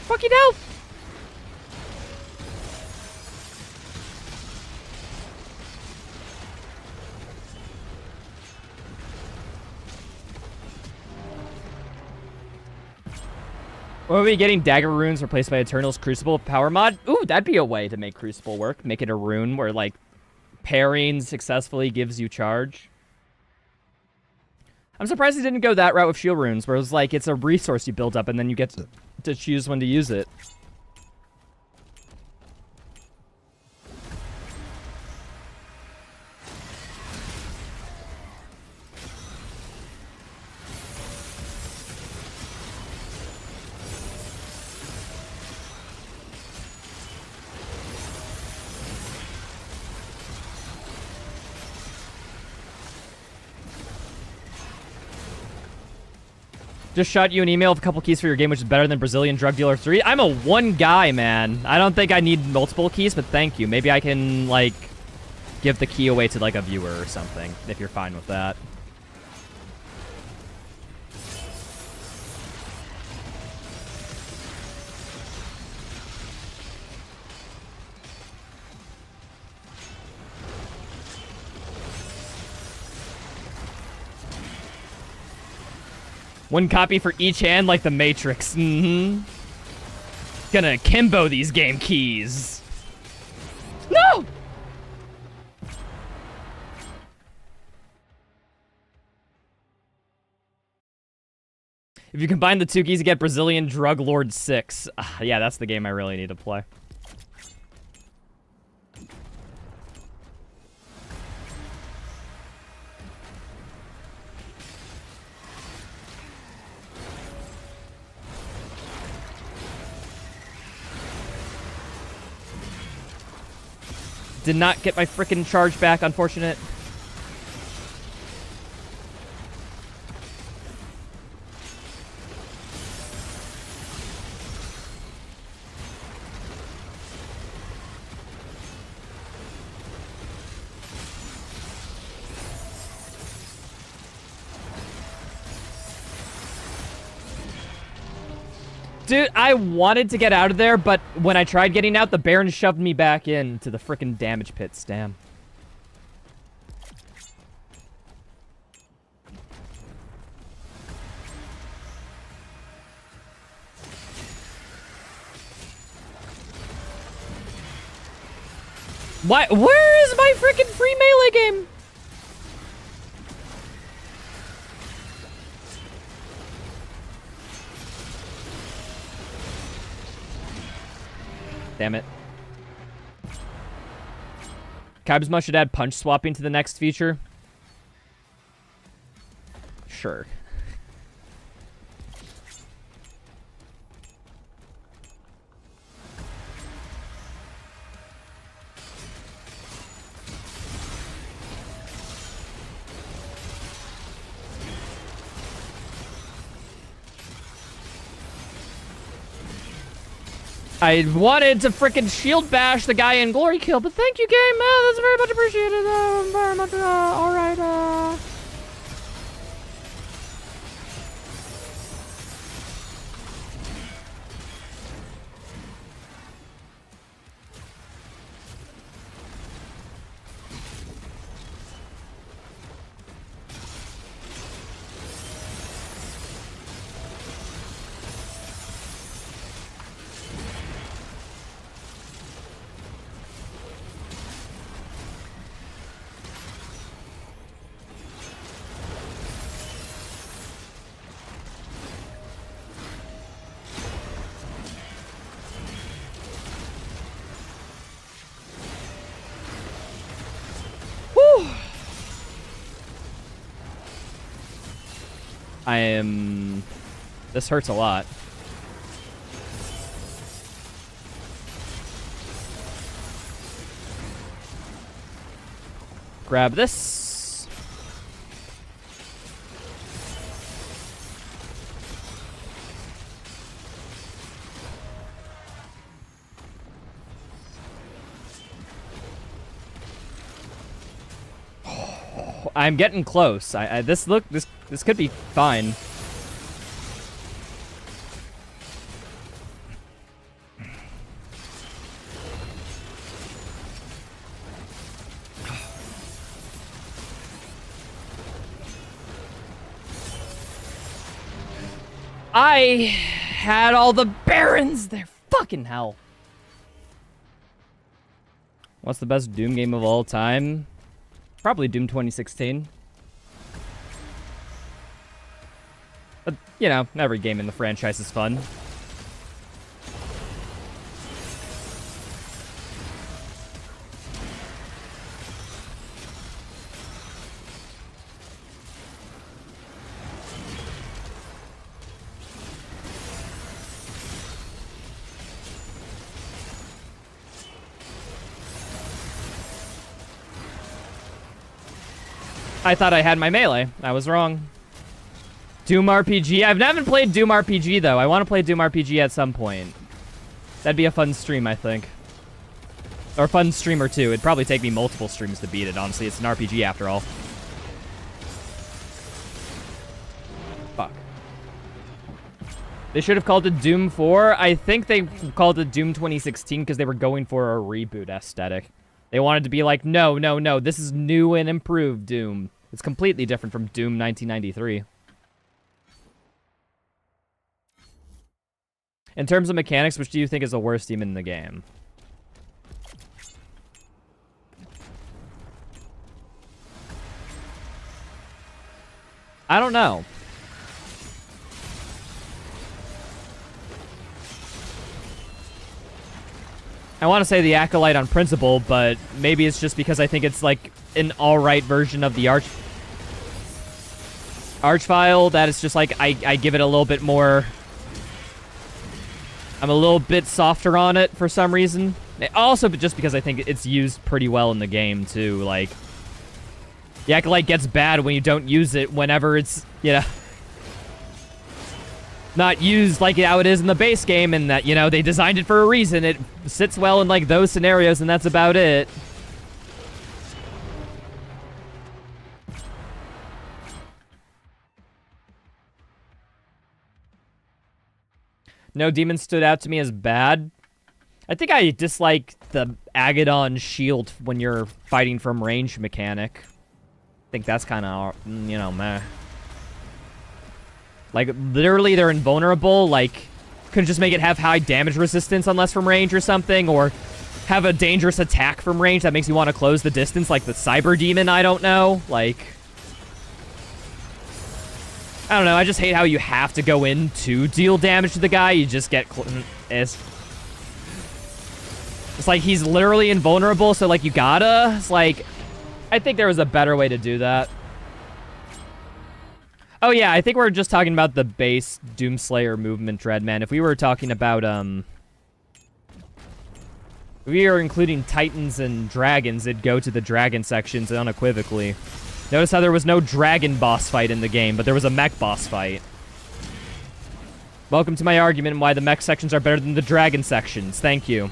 Fucking hell! What are we getting? Dagger runes replaced by Eternal's Crucible power mod? Ooh, that'd be a way to make Crucible work. Make it a rune where, like, parrying successfully gives you charge. I'm surprised they didn't go that route with shield runes, where it was like, it's a resource you build up and then you get to choose when to use it. Just shot you an email with a couple keys for your game, which is better than Brazilian Drug Dealer 3. I'm a one guy, man. I don't think I need multiple keys, but thank you. Maybe I can, like, give the key away to, like, a viewer or something, if you're fine with that. One copy for each hand like the Matrix. Gonna kimbo these game keys. No! If you combine the two keys, you get Brazilian Drug Lord 6. Yeah, that's the game I really need to play. Did not get my frickin' charge back, unfortunate. Dude, I wanted to get out of there, but when I tried getting out, the Baron shoved me back into the frickin' damage pits. Damn. Why? Where is my frickin' free melee game? Damn it. Kybsma should add punch swapping to the next feature. Sure. I wanted to frickin' shield bash the guy in Glory Kill, but thank you, game. That's very much appreciated. Very much. All right. This hurts a lot. Grab this. I'm getting close. This could be fine. I had all the Barons. They're fucking hell. What's the best Doom game of all time? Probably Doom 2016. But, you know, every game in the franchise is fun. I thought I had my melee. I was wrong. Doom RPG. I haven't played Doom RPG, though. I want to play Doom RPG at some point. That'd be a fun stream, I think. Or a fun stream or two. It'd probably take me multiple streams to beat it, honestly. It's an RPG after all. Fuck. They should have called it Doom 4. I think they called it Doom 2016 because they were going for a reboot aesthetic. They wanted to be like, no, no, no, this is new and improved Doom. It's completely different from Doom 1993. In terms of mechanics, which do you think is the worst demon in the game? I don't know. I want to say the Acolyte on principle, but maybe it's just because I think it's like an alright version of the Archvile that it's just like I give it a little bit more. I'm a little bit softer on it for some reason. Also, just because I think it's used pretty well in the game too. Like, the Acolyte gets bad when you don't use it whenever it's, you know, not used like how it is in the base game, and that, you know, they designed it for a reason. It sits well in like those scenarios, and that's about it. No demon stood out to me as bad. I think I dislike the Agadon shield when you're fighting from range mechanic. I think that's kind of, you know, meh. Like, literally, they're invulnerable. Like, couldn't just make it have high damage resistance unless from range or something, or have a dangerous attack from range that makes you want to close the distance, like the Cyber Demon, I don't know. Like, I don't know, I just hate how you have to go in to deal damage to the guy. You just get... It's like he's literally invulnerable, so, like, you gotta... It's like... I think there was a better way to do that. Oh, yeah, I think we're just talking about the base Doomslayer movement, Dreadman. If we were talking about, if we are including Titans and Dragons, it'd go to the Dragon sections unequivocally. Notice how there was no Dragon boss fight in the game, but there was a mech boss fight. Welcome to my argument on why the mech sections are better than the Dragon sections. Thank you.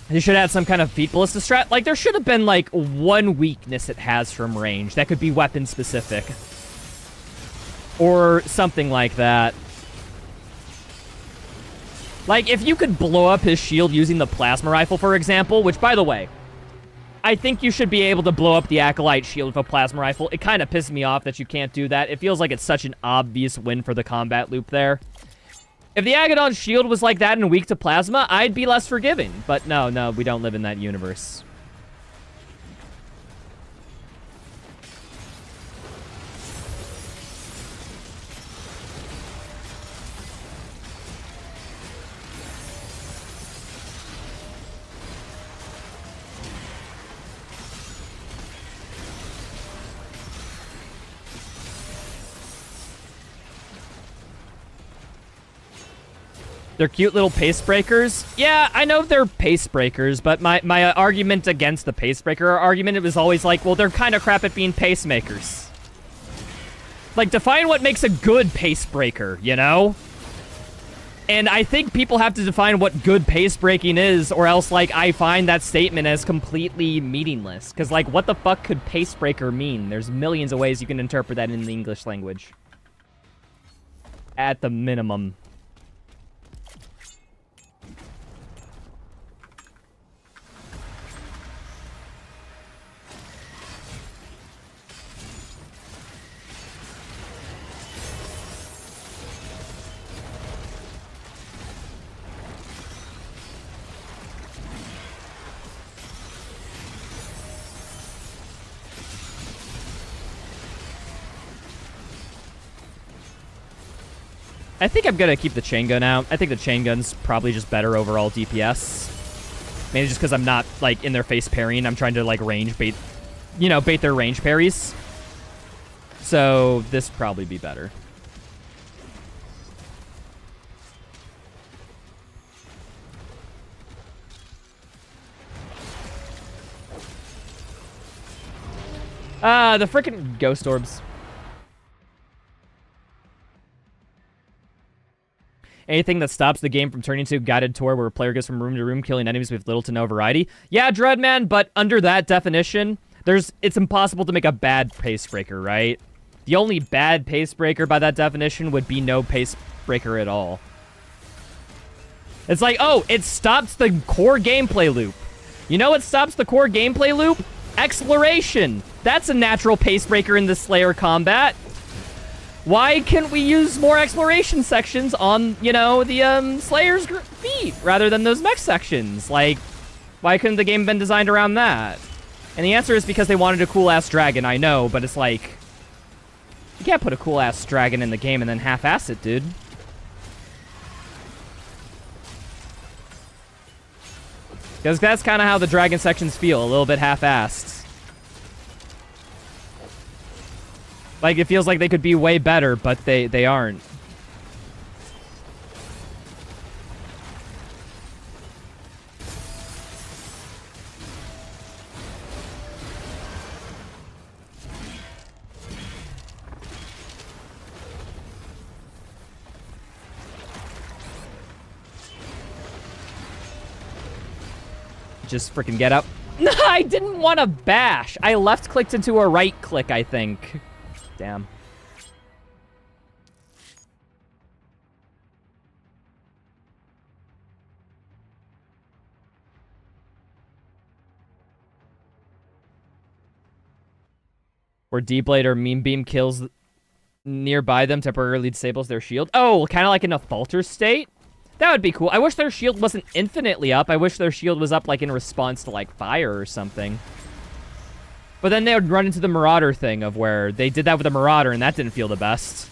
They should add some kind of feet ballista strat. Like, there should have been, like, one weakness it has from range. That could be weapon-specific. Or something like that. Like, if you could blow up his shield using the plasma rifle, for example, which, by the way, I think you should be able to blow up the Acolyte shield with a plasma rifle. It kind of pisses me off that you can't do that. It feels like it's such an obvious win for the combat loop there. If the Agadon shield was like that and weak to plasma, I'd be less forgiving. But no, we don't live in that universe. They're cute little pace breakers. Yeah, I know they're pace breakers, but my argument against the pace breaker argument, it was always like, well, they're kind of crap at being pacemakers. Like, define what makes a good pace breaker, you know? And I think people have to define what good pace breaking is, or else, like, I find that statement as completely meaningless. Because, like, what the fuck could pace breaker mean? There's millions of ways you can interpret that in the English language. At the minimum. I think I'm gonna keep the chain gun out. I think the chain gun's probably just better overall DPS. Mainly just because I'm not, like, in their face parrying. I'm trying to, like, range bait, you know, bait their range parries. So this probably be better. The frickin' ghost orbs. Anything that stops the game from turning into a guided tour where a player goes from room to room killing enemies with little to no variety. Yeah, Dreadman, but under that definition, It's impossible to make a bad pace breaker, right? The only bad pace breaker by that definition would be no pace breaker at all. It's like, oh, it stops the core gameplay loop. You know what stops the core gameplay loop? Exploration. That's a natural pace breaker in the Slayer combat. Why can't we use more exploration sections on, you know, the Slayer's feet rather than those mech sections? Like, why couldn't the game have been designed around that? And the answer is because they wanted a cool-ass dragon, I know, but it's like, you can't put a cool-ass dragon in the game and then half-ass it, dude. Because that's kind of how the dragon sections feel, a little bit half-assed. Like, it feels like they could be way better, but they aren't. Just freaking get up. No, I didn't want to bash. I left-clicked into a right-click, I think. Damn. Where D-Blade or Meme Beam kills nearby them, temporarily disables their shield. Oh, kind of like in a falter state? That would be cool. I wish their shield wasn't infinitely up. I wish their shield was up, like, in response to, like, fire or something. But then they would run into the Marauder thing of where they did that with the Marauder, and that didn't feel the best.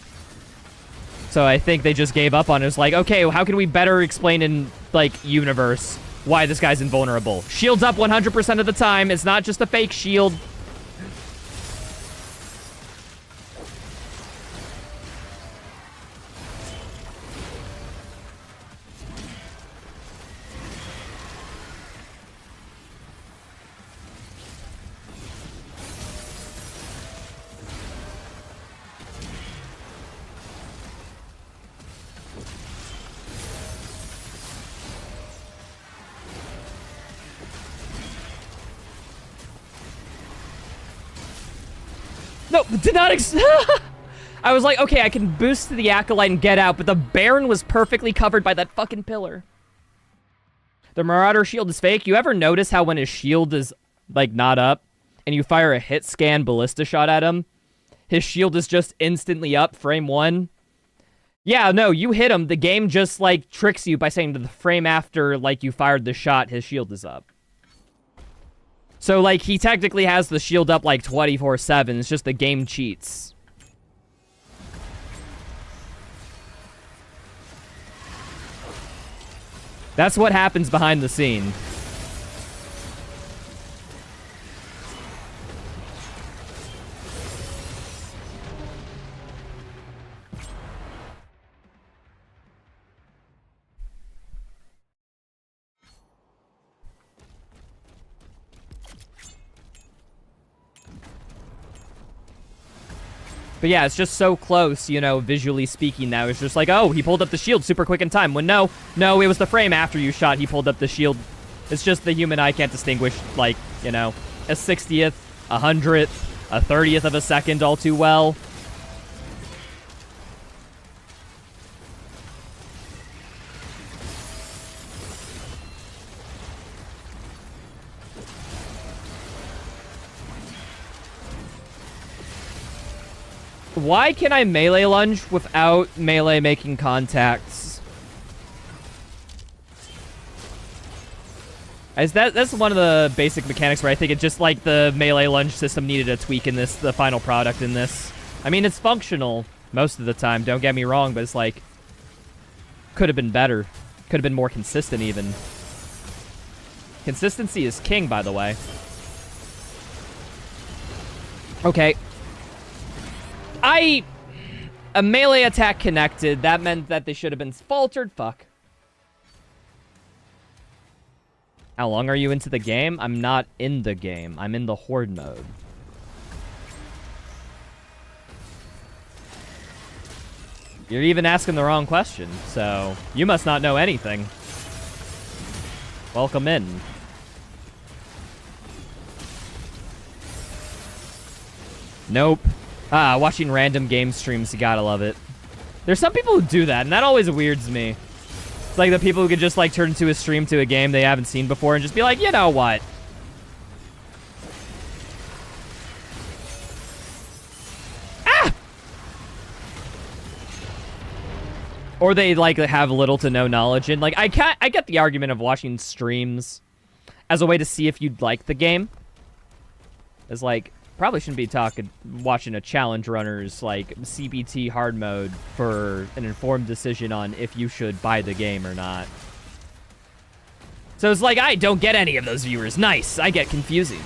So I think they just gave up on it. It was like, okay, well, how can we better explain in, like, universe why this guy's invulnerable? Shield's up 100% of the time. It's not just a fake shield. No, did not I was like, okay, I can boost to the Acolyte and get out, but the Baron was perfectly covered by that fucking pillar. The Marauder shield is fake. You ever notice how when his shield is, like, not up, and you fire a hit scan ballista shot at him, his shield is just instantly up, frame 1? Yeah, no, you hit him, the game just, like, tricks you by saying that the frame after, like, you fired the shot, his shield is up. So, like, he technically has the shield up, like, 24/7. It's just the game cheats. That's what happens behind the scene. But yeah, it's just so close, you know, visually speaking now. It's just like, oh, he pulled up the shield super quick in time. When no, it was the frame after you shot, he pulled up the shield. It's just the human eye can't distinguish, like, you know, a 60th, a 100th, a 30th of a second all too well. Why can I melee lunge without melee making contacts? That's one of the basic mechanics where I think it just, like, the melee lunge system needed a tweak in this, the final product in this. I mean, it's functional most of the time, don't get me wrong, but it's like, could have been better. Could have been more consistent even. Consistency is king, by the way. Okay. A melee attack connected. That meant that they should have been faltered. Fuck. How long are you into the game? I'm not in the game. I'm in the horde mode. You're even asking the wrong question, so you must not know anything. Welcome in. Nope. Watching random game streams, you gotta love it. There's some people who do that, and that always weirds me. It's like the people who could just, like, turn into a stream to a game they haven't seen before and just be like, you know what? Ah! Or they, like, have little to no knowledge in. Like, I get the argument of watching streams as a way to see if you'd like the game. It's like, probably shouldn't be watching a challenge runner's, like, CBT hard mode for an informed decision on if you should buy the game or not. So it's like, I don't get any of those viewers. Nice. I get confusing.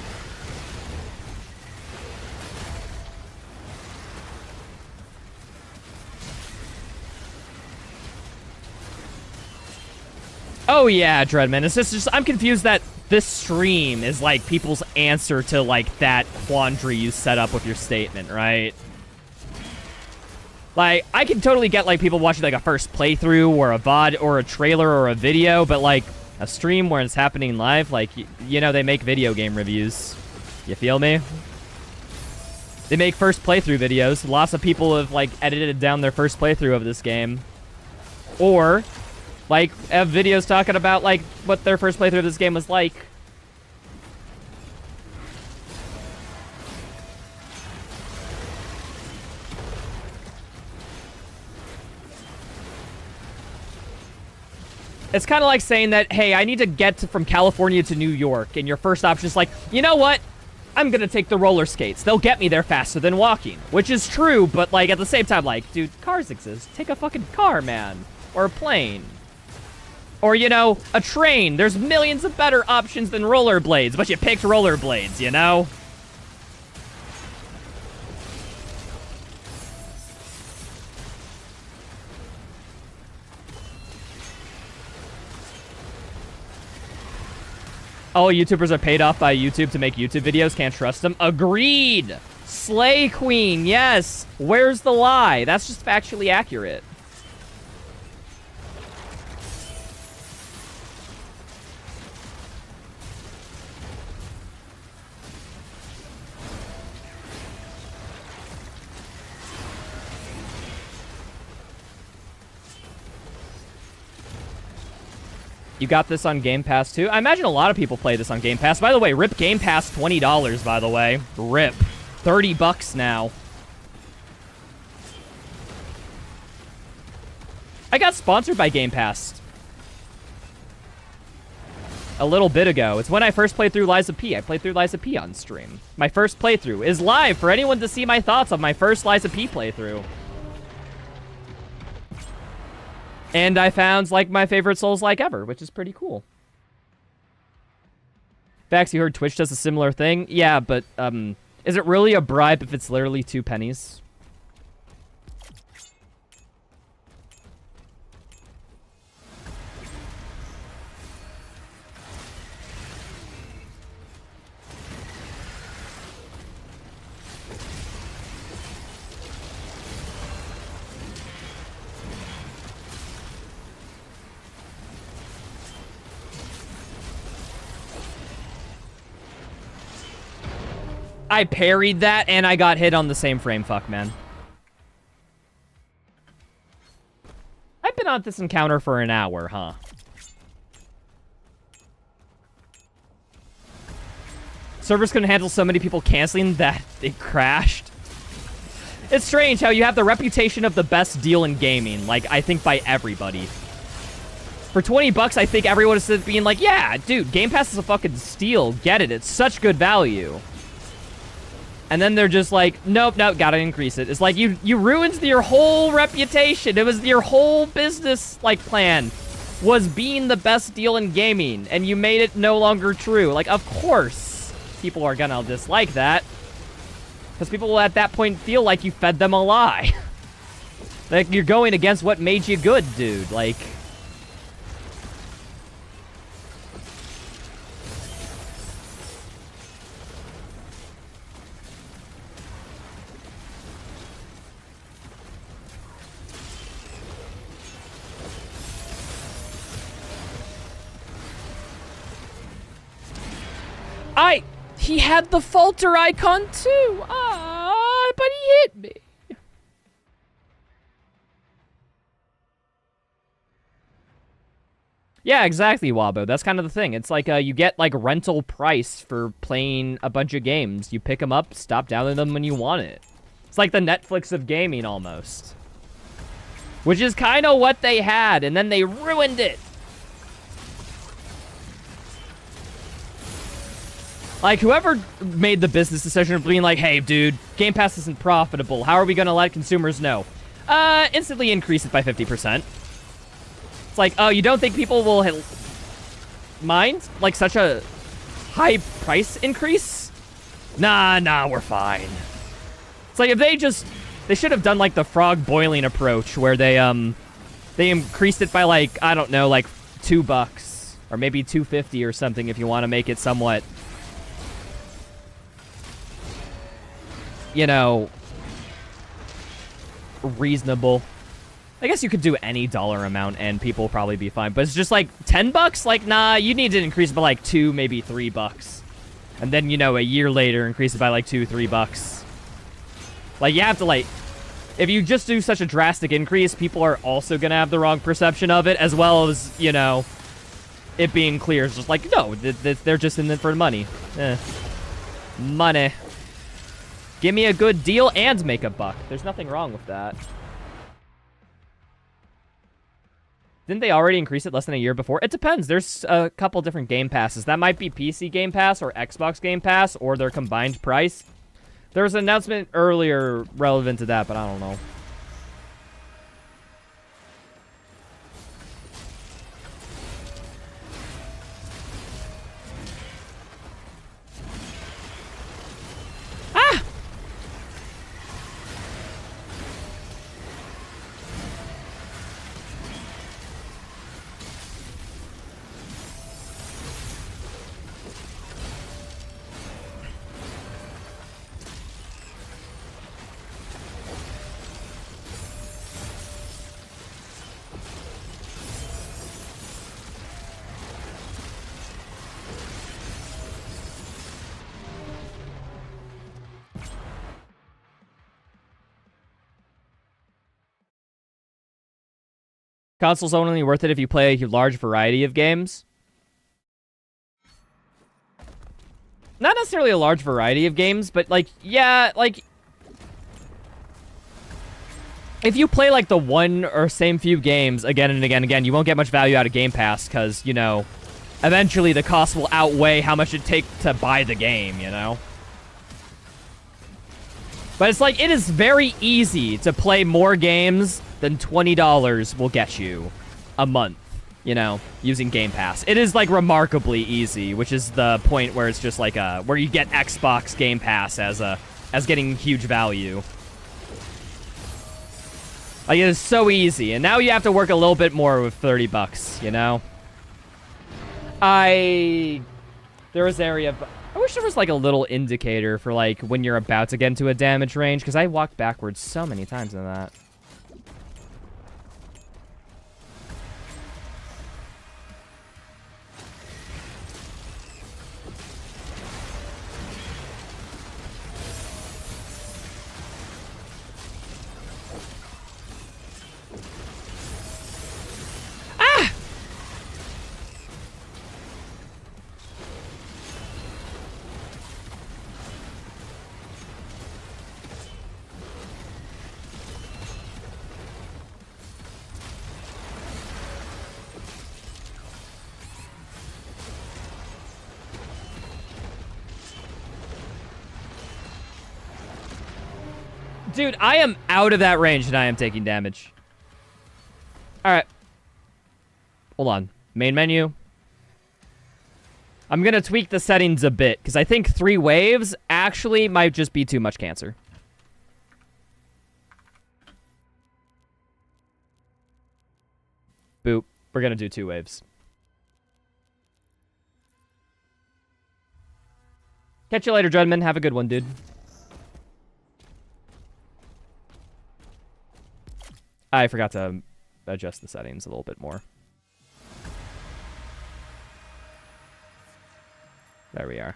Oh, yeah, Dreadman. It's just I'm confused that this stream is, like, people's answer to, like, that quandary you set up with your statement, right? Like, I can totally get, like, people watching, like, a first playthrough or a VOD or a trailer or a video, but, like, a stream where it's happening live, like, you know, they make video game reviews. You feel me? They make first playthrough videos. Lots of people have, like, edited down their first playthrough of this game. Or, like, have videos talking about, like, what their first playthrough of this game was like. It's kind of like saying that, hey, I need to get from California to New York, and your first option is like, you know what? I'm gonna take the roller skates. They'll get me there faster than walking. Which is true, but, like, at the same time, like, dude, cars exist. Take a fucking car, man. Or a plane. Or, you know, a train. There's millions of better options than rollerblades, but you picked rollerblades, you know? All YouTubers are paid off by YouTube to make YouTube videos. Can't trust them. Agreed! Slay Queen, yes! Where's the lie? That's just factually accurate. You got this on Game Pass, too? I imagine a lot of people play this on Game Pass. By the way, RIP Game Pass, $20, by the way. RIP. $30 now. I got sponsored by Game Pass a little bit ago. It's when I first played through Lies of P. I played through Lies of P on stream. My first playthrough is live for anyone to see my thoughts on my first Lies of P playthrough. And I found, like, my favorite Souls-like ever, which is pretty cool. Fax, you heard Twitch does a similar thing? Yeah, but, is it really a bribe if it's literally 2 pennies? I parried that, and I got hit on the same frame. Fuck, man. I've been on this encounter for an hour, huh? Servers couldn't handle so many people canceling that it crashed. It's strange how you have the reputation of the best deal in gaming, like, I think by everybody. For $20, I think everyone is being like, yeah, dude, Game Pass is a fucking steal. Get it. It's such good value. And then they're just like, nope, gotta increase it. It's like, you ruined your whole reputation. It was your whole business, like, plan was being the best deal in gaming, and you made it no longer true. Like, of course, people are gonna dislike that. Because people will at that point feel like you fed them a lie. Like, you're going against what made you good, dude. Like... He had the falter icon too. Ah, hit me. Yeah, exactly, Wabo. That's kind of the thing. It's like you get like rental price for playing a bunch of games. You pick them up, stop downloading them when you want it. It's like the Netflix of gaming almost. Which is kind of what they had, and then they ruined it. Like, whoever made the business decision of being like, hey, dude, Game Pass isn't profitable. How are we going to let consumers know? Instantly increase it by 50%. It's like, oh, you don't think people will mind? Like, such a high price increase? Nah, we're fine. It's like, if they should have done, like, the frog boiling approach, where they increased it by, like, I don't know, like, $2. Or maybe $2.50 or something if you want to make it somewhat, you know, reasonable. I guess you could do any dollar amount and people will probably be fine. But it's just like $10? Like, nah, you need to increase it by like $2, maybe $3. And then, you know, a year later, increase it by like $2, $3. Like, you have to, like, if you just do such a drastic increase, people are also going to have the wrong perception of it, as well as, you know, it being clear. It's just like, no, they're just in it for money. Money. Give me a good deal and make a buck. There's nothing wrong with that. Didn't they already increase it less than a year before? It depends. There's a couple different Game Passes. That might be PC Game Pass or Xbox Game Pass or their combined price. There was an announcement earlier relevant to that, but I don't know. Ah! Console's only worth it if you play a large variety of games. Not necessarily a large variety of games, but, like, yeah, like, if you play, like, the one or same few games again and again and again, you won't get much value out of Game Pass, because, you know, eventually the cost will outweigh how much it takes to buy the game, you know? But it's like, it is very easy to play more games than $20 will get you a month, you know, using Game Pass. It is, like, remarkably easy, which is the point where it's just like where you get Xbox Game Pass as getting huge value. Like, it is so easy, and now you have to work a little bit more with $30, you know? There was area, I wish there was, like, a little indicator for, like, when you're about to get into a damage range, because I walked backwards so many times in that. Dude, I am out of that range and I am taking damage. Alright. Hold on. Main menu. I'm gonna tweak the settings a bit, because I think 3 waves actually might just be too much cancer. Boop. We're gonna do 2 waves. Catch you later, Dreadman. Have a good one, dude. I forgot to adjust the settings a little bit more. There we are.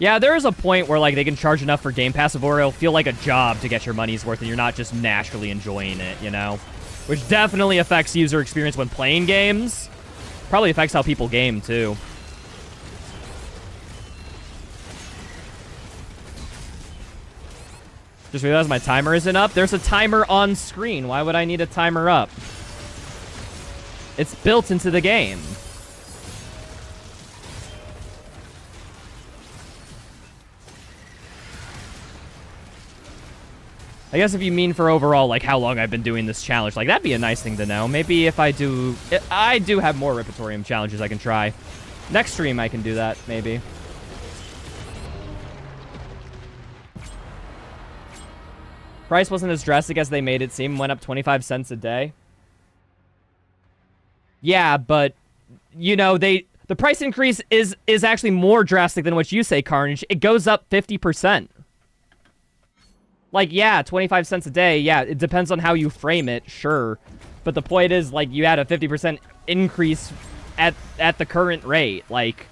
Yeah, there is a point where, like, they can charge enough for Game Pass where it'll feel like a job to get your money's worth and you're not just naturally enjoying it, you know? Which definitely affects user experience when playing games. Probably affects how people game, too. Just realized my timer isn't up. There's a timer on screen. Why would I need a timer up? It's built into the game. I guess if you mean for overall, like, how long I've been doing this challenge, like, that'd be a nice thing to know. Maybe if I do have more Ripatorium challenges I can try. Next stream I can do that, maybe. Price wasn't as drastic as they made it seem. Went up 25 cents a day. Yeah, but, you know, the price increase is actually more drastic than what you say, Carnage. It goes up 50%. Like, yeah, 25 cents a day, yeah, it depends on how you frame it, sure. But the point is, like, you had a 50% increase at the current rate. Like,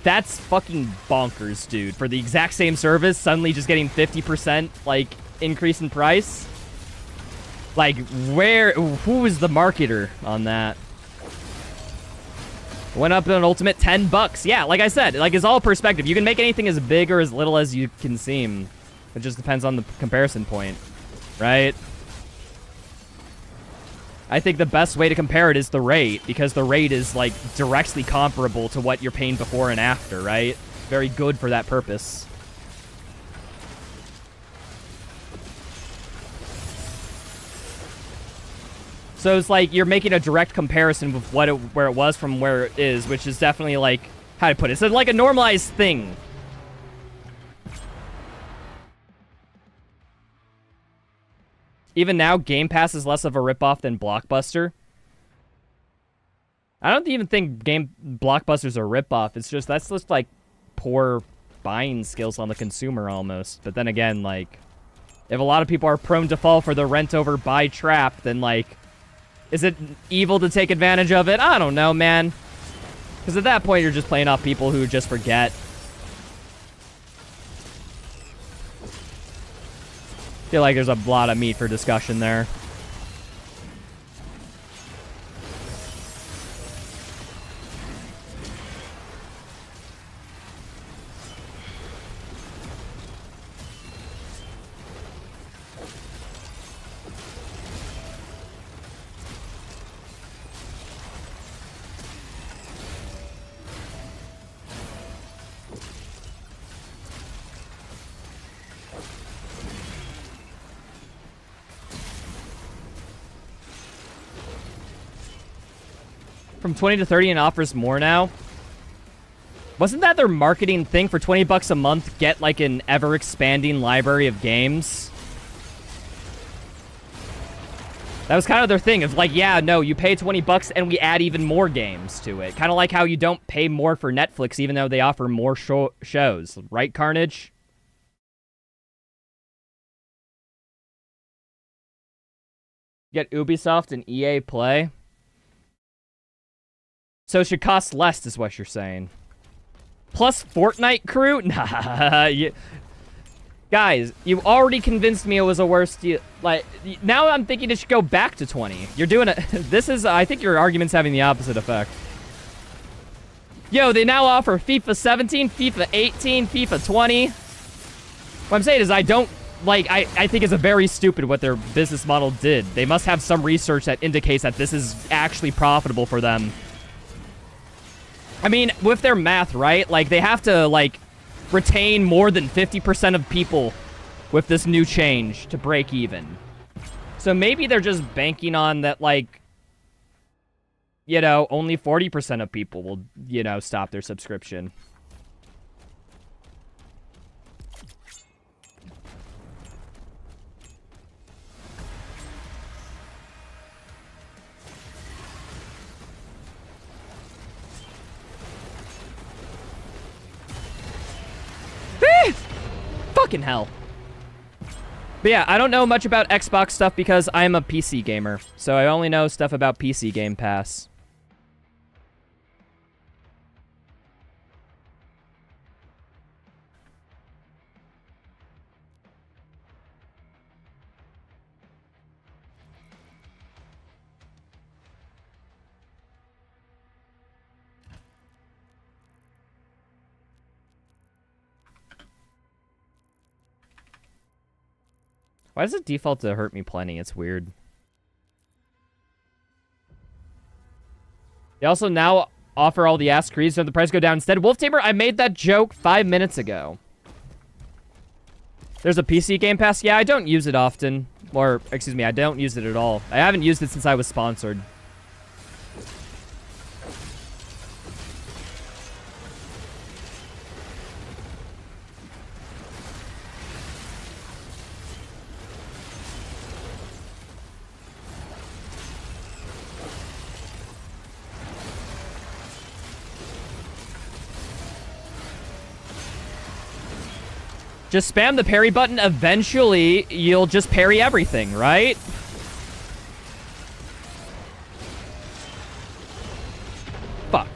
that's fucking bonkers, dude. For the exact same service, suddenly just getting 50%, like, increase in price? Like, who is the marketer on that? Went up an ultimate $10. Yeah, like I said, like, it's all perspective. You can make anything as big or as little as you can seem. It just depends on the comparison point, right? I think the best way to compare it is the rate, because the rate is, like, directly comparable to what you're paying before and after, right? Very good for that purpose. So it's like you're making a direct comparison with where it was from where it is, which is definitely, like, how to put it. It's like a normalized thing. Even now, Game Pass is less of a ripoff than Blockbuster. I don't even think Blockbuster's a ripoff. It's just, that's just, like, poor buying skills on the consumer, almost. But then again, like, if a lot of people are prone to fall for the rent-over-buy trap, then, like, is it evil to take advantage of it? I don't know, man. Because at that point, you're just playing off people who just forget. I feel like there's a lot of meat for discussion there. From 20 to 30 and offers more now. Wasn't that their marketing thing? For 20 bucks a month, get like an ever-expanding library of games? That was kind of their thing of like, yeah, no, you pay 20 bucks and we add even more games to it. Kind of like how you don't pay more for Netflix even though they offer more shows. Right, Carnage? Get Ubisoft and EA Play. So it should cost less, is what you're saying. Plus Fortnite crew? Nah. Guys, you already convinced me it was a worse deal. Like, now I'm thinking it should go back to 20. You're doing it. This is, I think your argument's having the opposite effect. Yo, they now offer FIFA 17, FIFA 18, FIFA 20. What I'm saying is I don't, like, I think it's a very stupid what their business model did. They must have some research that indicates that this is actually profitable for them. I mean, with their math, right? Like, they have to, like, retain more than 50% of people with this new change to break even. So maybe they're just banking on that, like, you know, only 40% of people will, you know, stop their subscription. Fucking hell. But yeah, I don't know much about Xbox stuff because I'm a PC gamer. So I only know stuff about PC Game Pass. Why does it default to hurt me plenty? It's weird. They also now offer all the ass creeds, so the price go down instead. Wolf Tamer, I made that joke 5 minutes ago. There's a PC Game Pass. Yeah, I don't use it often. Or, excuse me, I don't use it at all. I haven't used it since I was sponsored. Just spam the parry button. Eventually, you'll just parry everything, right? Fuck.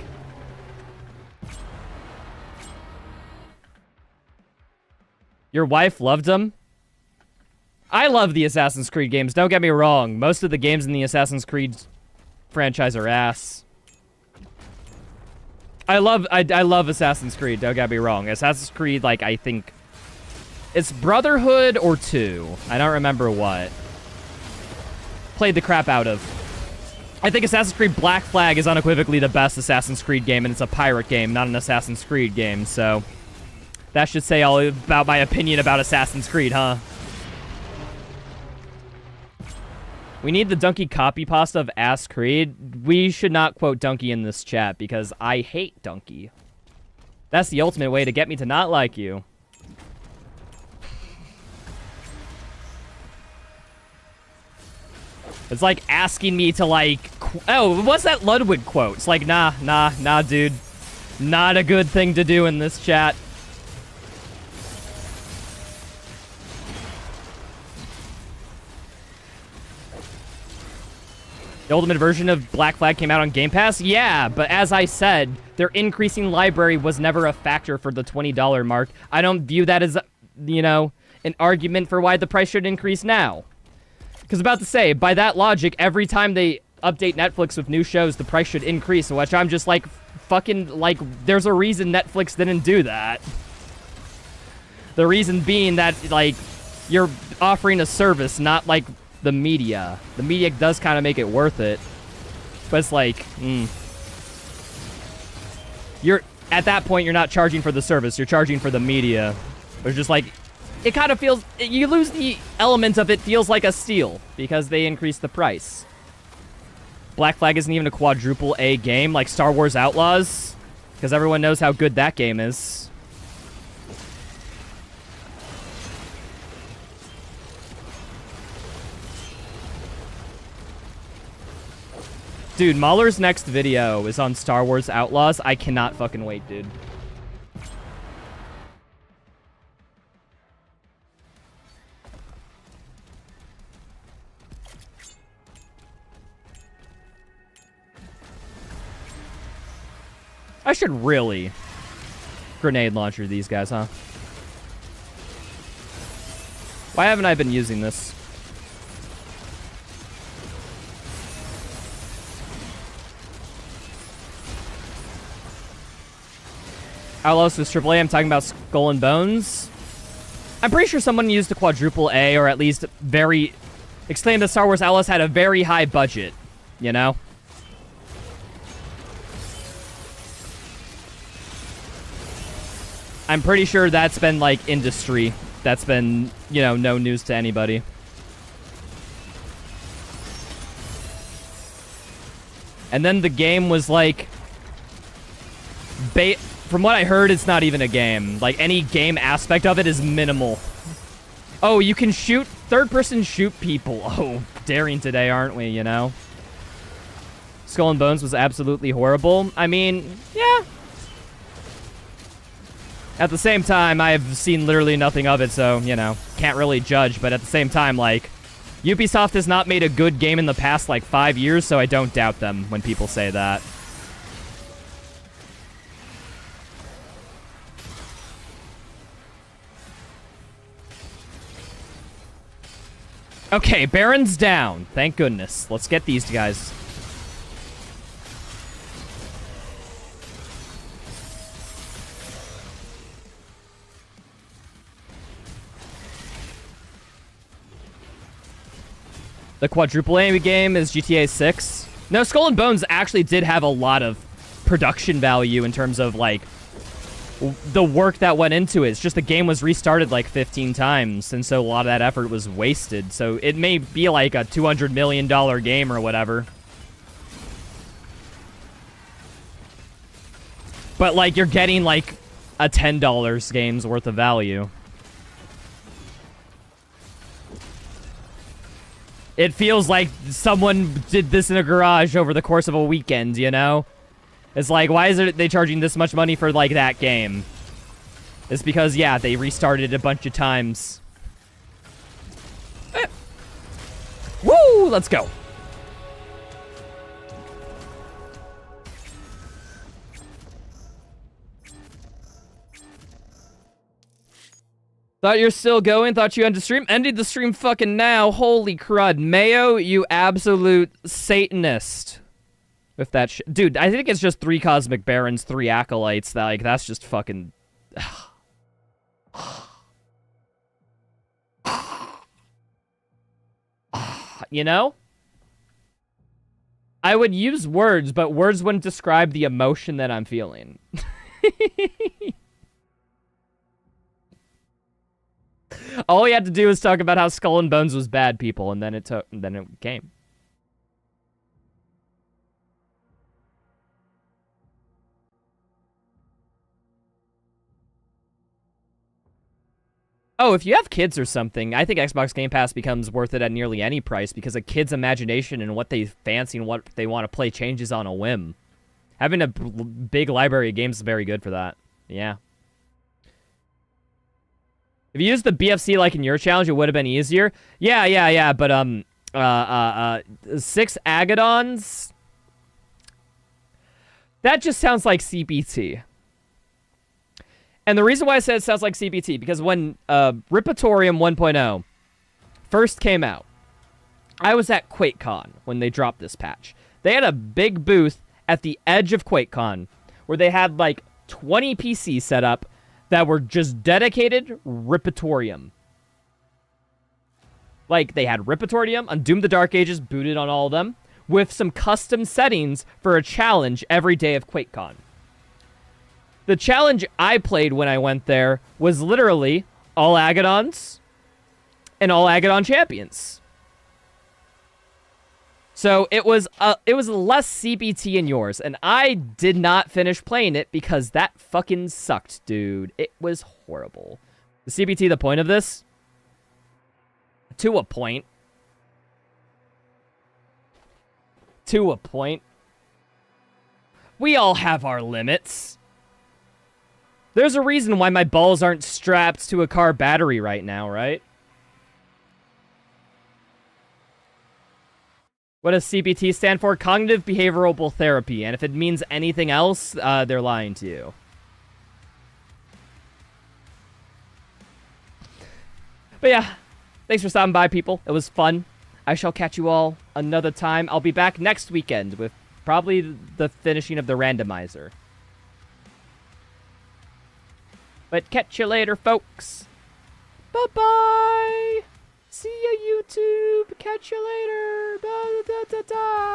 Your wife loved them? I love the Assassin's Creed games, don't get me wrong. Most of the games in the Assassin's Creed franchise are ass. I love Assassin's Creed, don't get me wrong. Assassin's Creed, like, I think... It's Brotherhood or 2. I don't remember what. Played the crap out of. I think Assassin's Creed Black Flag is unequivocally the best Assassin's Creed game, and it's a pirate game, not an Assassin's Creed game, so... That should say all about my opinion about Assassin's Creed, huh? We need the Donkey copy pasta of Ass Creed. We should not quote Donkey in this chat, because I hate Donkey. That's the ultimate way to get me to not like you. It's like asking me to, like... Oh, what's that Ludwig quote? It's like, nah, dude. Not a good thing to do in this chat. The ultimate version of Black Flag came out on Game Pass? Yeah, but as I said, their increasing library was never a factor for the $20 mark. I don't view that as, you know, an argument for why the price should increase now. Because about to say, by that logic, every time they update Netflix with new shows, the price should increase, which I'm just like, fucking, like, there's a reason Netflix didn't do that. The reason being that, like, you're offering a service, not, like, the media. The media does kind of make it worth it. But it's like, You're, at that point, you're not charging for the service, you're charging for the media. It's just like, it kind of feels, you lose the element of it feels like a steal, because they increased the price. Black Flag isn't even a quadruple A game like Star Wars Outlaws, because everyone knows how good that game is. Dude, Mahler's next video is on Star Wars Outlaws. I cannot fucking wait, dude. I should really grenade launcher these guys, huh? Why haven't I been using this? Outlaws is AAA. I'm talking about Skull and Bones. I'm pretty sure someone used a quadruple A, or at least very... exclaimed that Star Wars Outlaws had a very high budget, you know? I'm pretty sure that's been, like, industry. That's been, you know, no news to anybody. And then the game was, like... From what I heard, it's not even a game. Like, any game aspect of it is minimal. Oh, you can shoot... third-person shoot people. Oh, daring today, aren't we, you know? Skull and Bones was absolutely horrible. I mean, yeah. At the same time, I have seen literally nothing of it, so, you know, can't really judge. But at the same time, like, Ubisoft has not made a good game in the past, like, 5 years, so I don't doubt them when people say that. Okay, Baron's down. Thank goodness. Let's get these guys. The quadruple A game is GTA 6. No, Skull and Bones actually did have a lot of production value in terms of, like, the work that went into it. It's just the game was restarted like 15 times, and so a lot of that effort was wasted. So it may be like a $200 million game or whatever. But, like, you're getting, like, a $10 game's worth of value. It feels like someone did this in a garage over the course of a weekend, you know? It's like, why is they charging this much money for, like, that game? It's because, yeah, they restarted it a bunch of times. Woo! Let's go. Thought you're still going? Thought you ended the stream? Ended the stream fucking now. Holy crud. Mayo, you absolute Satanist. If that dude, I think it's just 3 Cosmic Barons, 3 Acolytes. That, like, that's just fucking... You know? I would use words, but words wouldn't describe the emotion that I'm feeling. All we had to do was talk about how Skull and Bones was bad, people, and then it came. Oh, if you have kids or something, I think Xbox Game Pass becomes worth it at nearly any price because a kid's imagination and what they fancy and what they want to play changes on a whim. Having a big library of games is very good for that. Yeah. If you used the BFC like in your challenge, it would have been easier. Yeah, but 6 Agadons? That just sounds like CBT. And the reason why I said it sounds like CBT, because when Ripatorium 1.0 first came out, I was at QuakeCon when they dropped this patch. They had a big booth at the edge of QuakeCon where they had like 20 PCs set up that were just dedicated Ripatorium. Like, they had Ripatorium on Doom the Dark Ages booted on all of them, with some custom settings for a challenge every day of QuakeCon. The challenge I played when I went there was literally all Agadons and all Agadon champions. So it was less CBT in yours, and I did not finish playing it because that fucking sucked, dude. It was horrible. The CBT, the point of this? To a point. To a point. We all have our limits. There's a reason why my balls aren't strapped to a car battery right now, right? What does CBT stand for? Cognitive Behavioral Therapy. And if it means anything else, they're lying to you. But yeah, thanks for stopping by, people. It was fun. I shall catch you all another time. I'll be back next weekend with probably the finishing of the randomizer. But catch you later, folks. Bye-bye. See ya, YouTube. Catch you later. Da, da, da, da.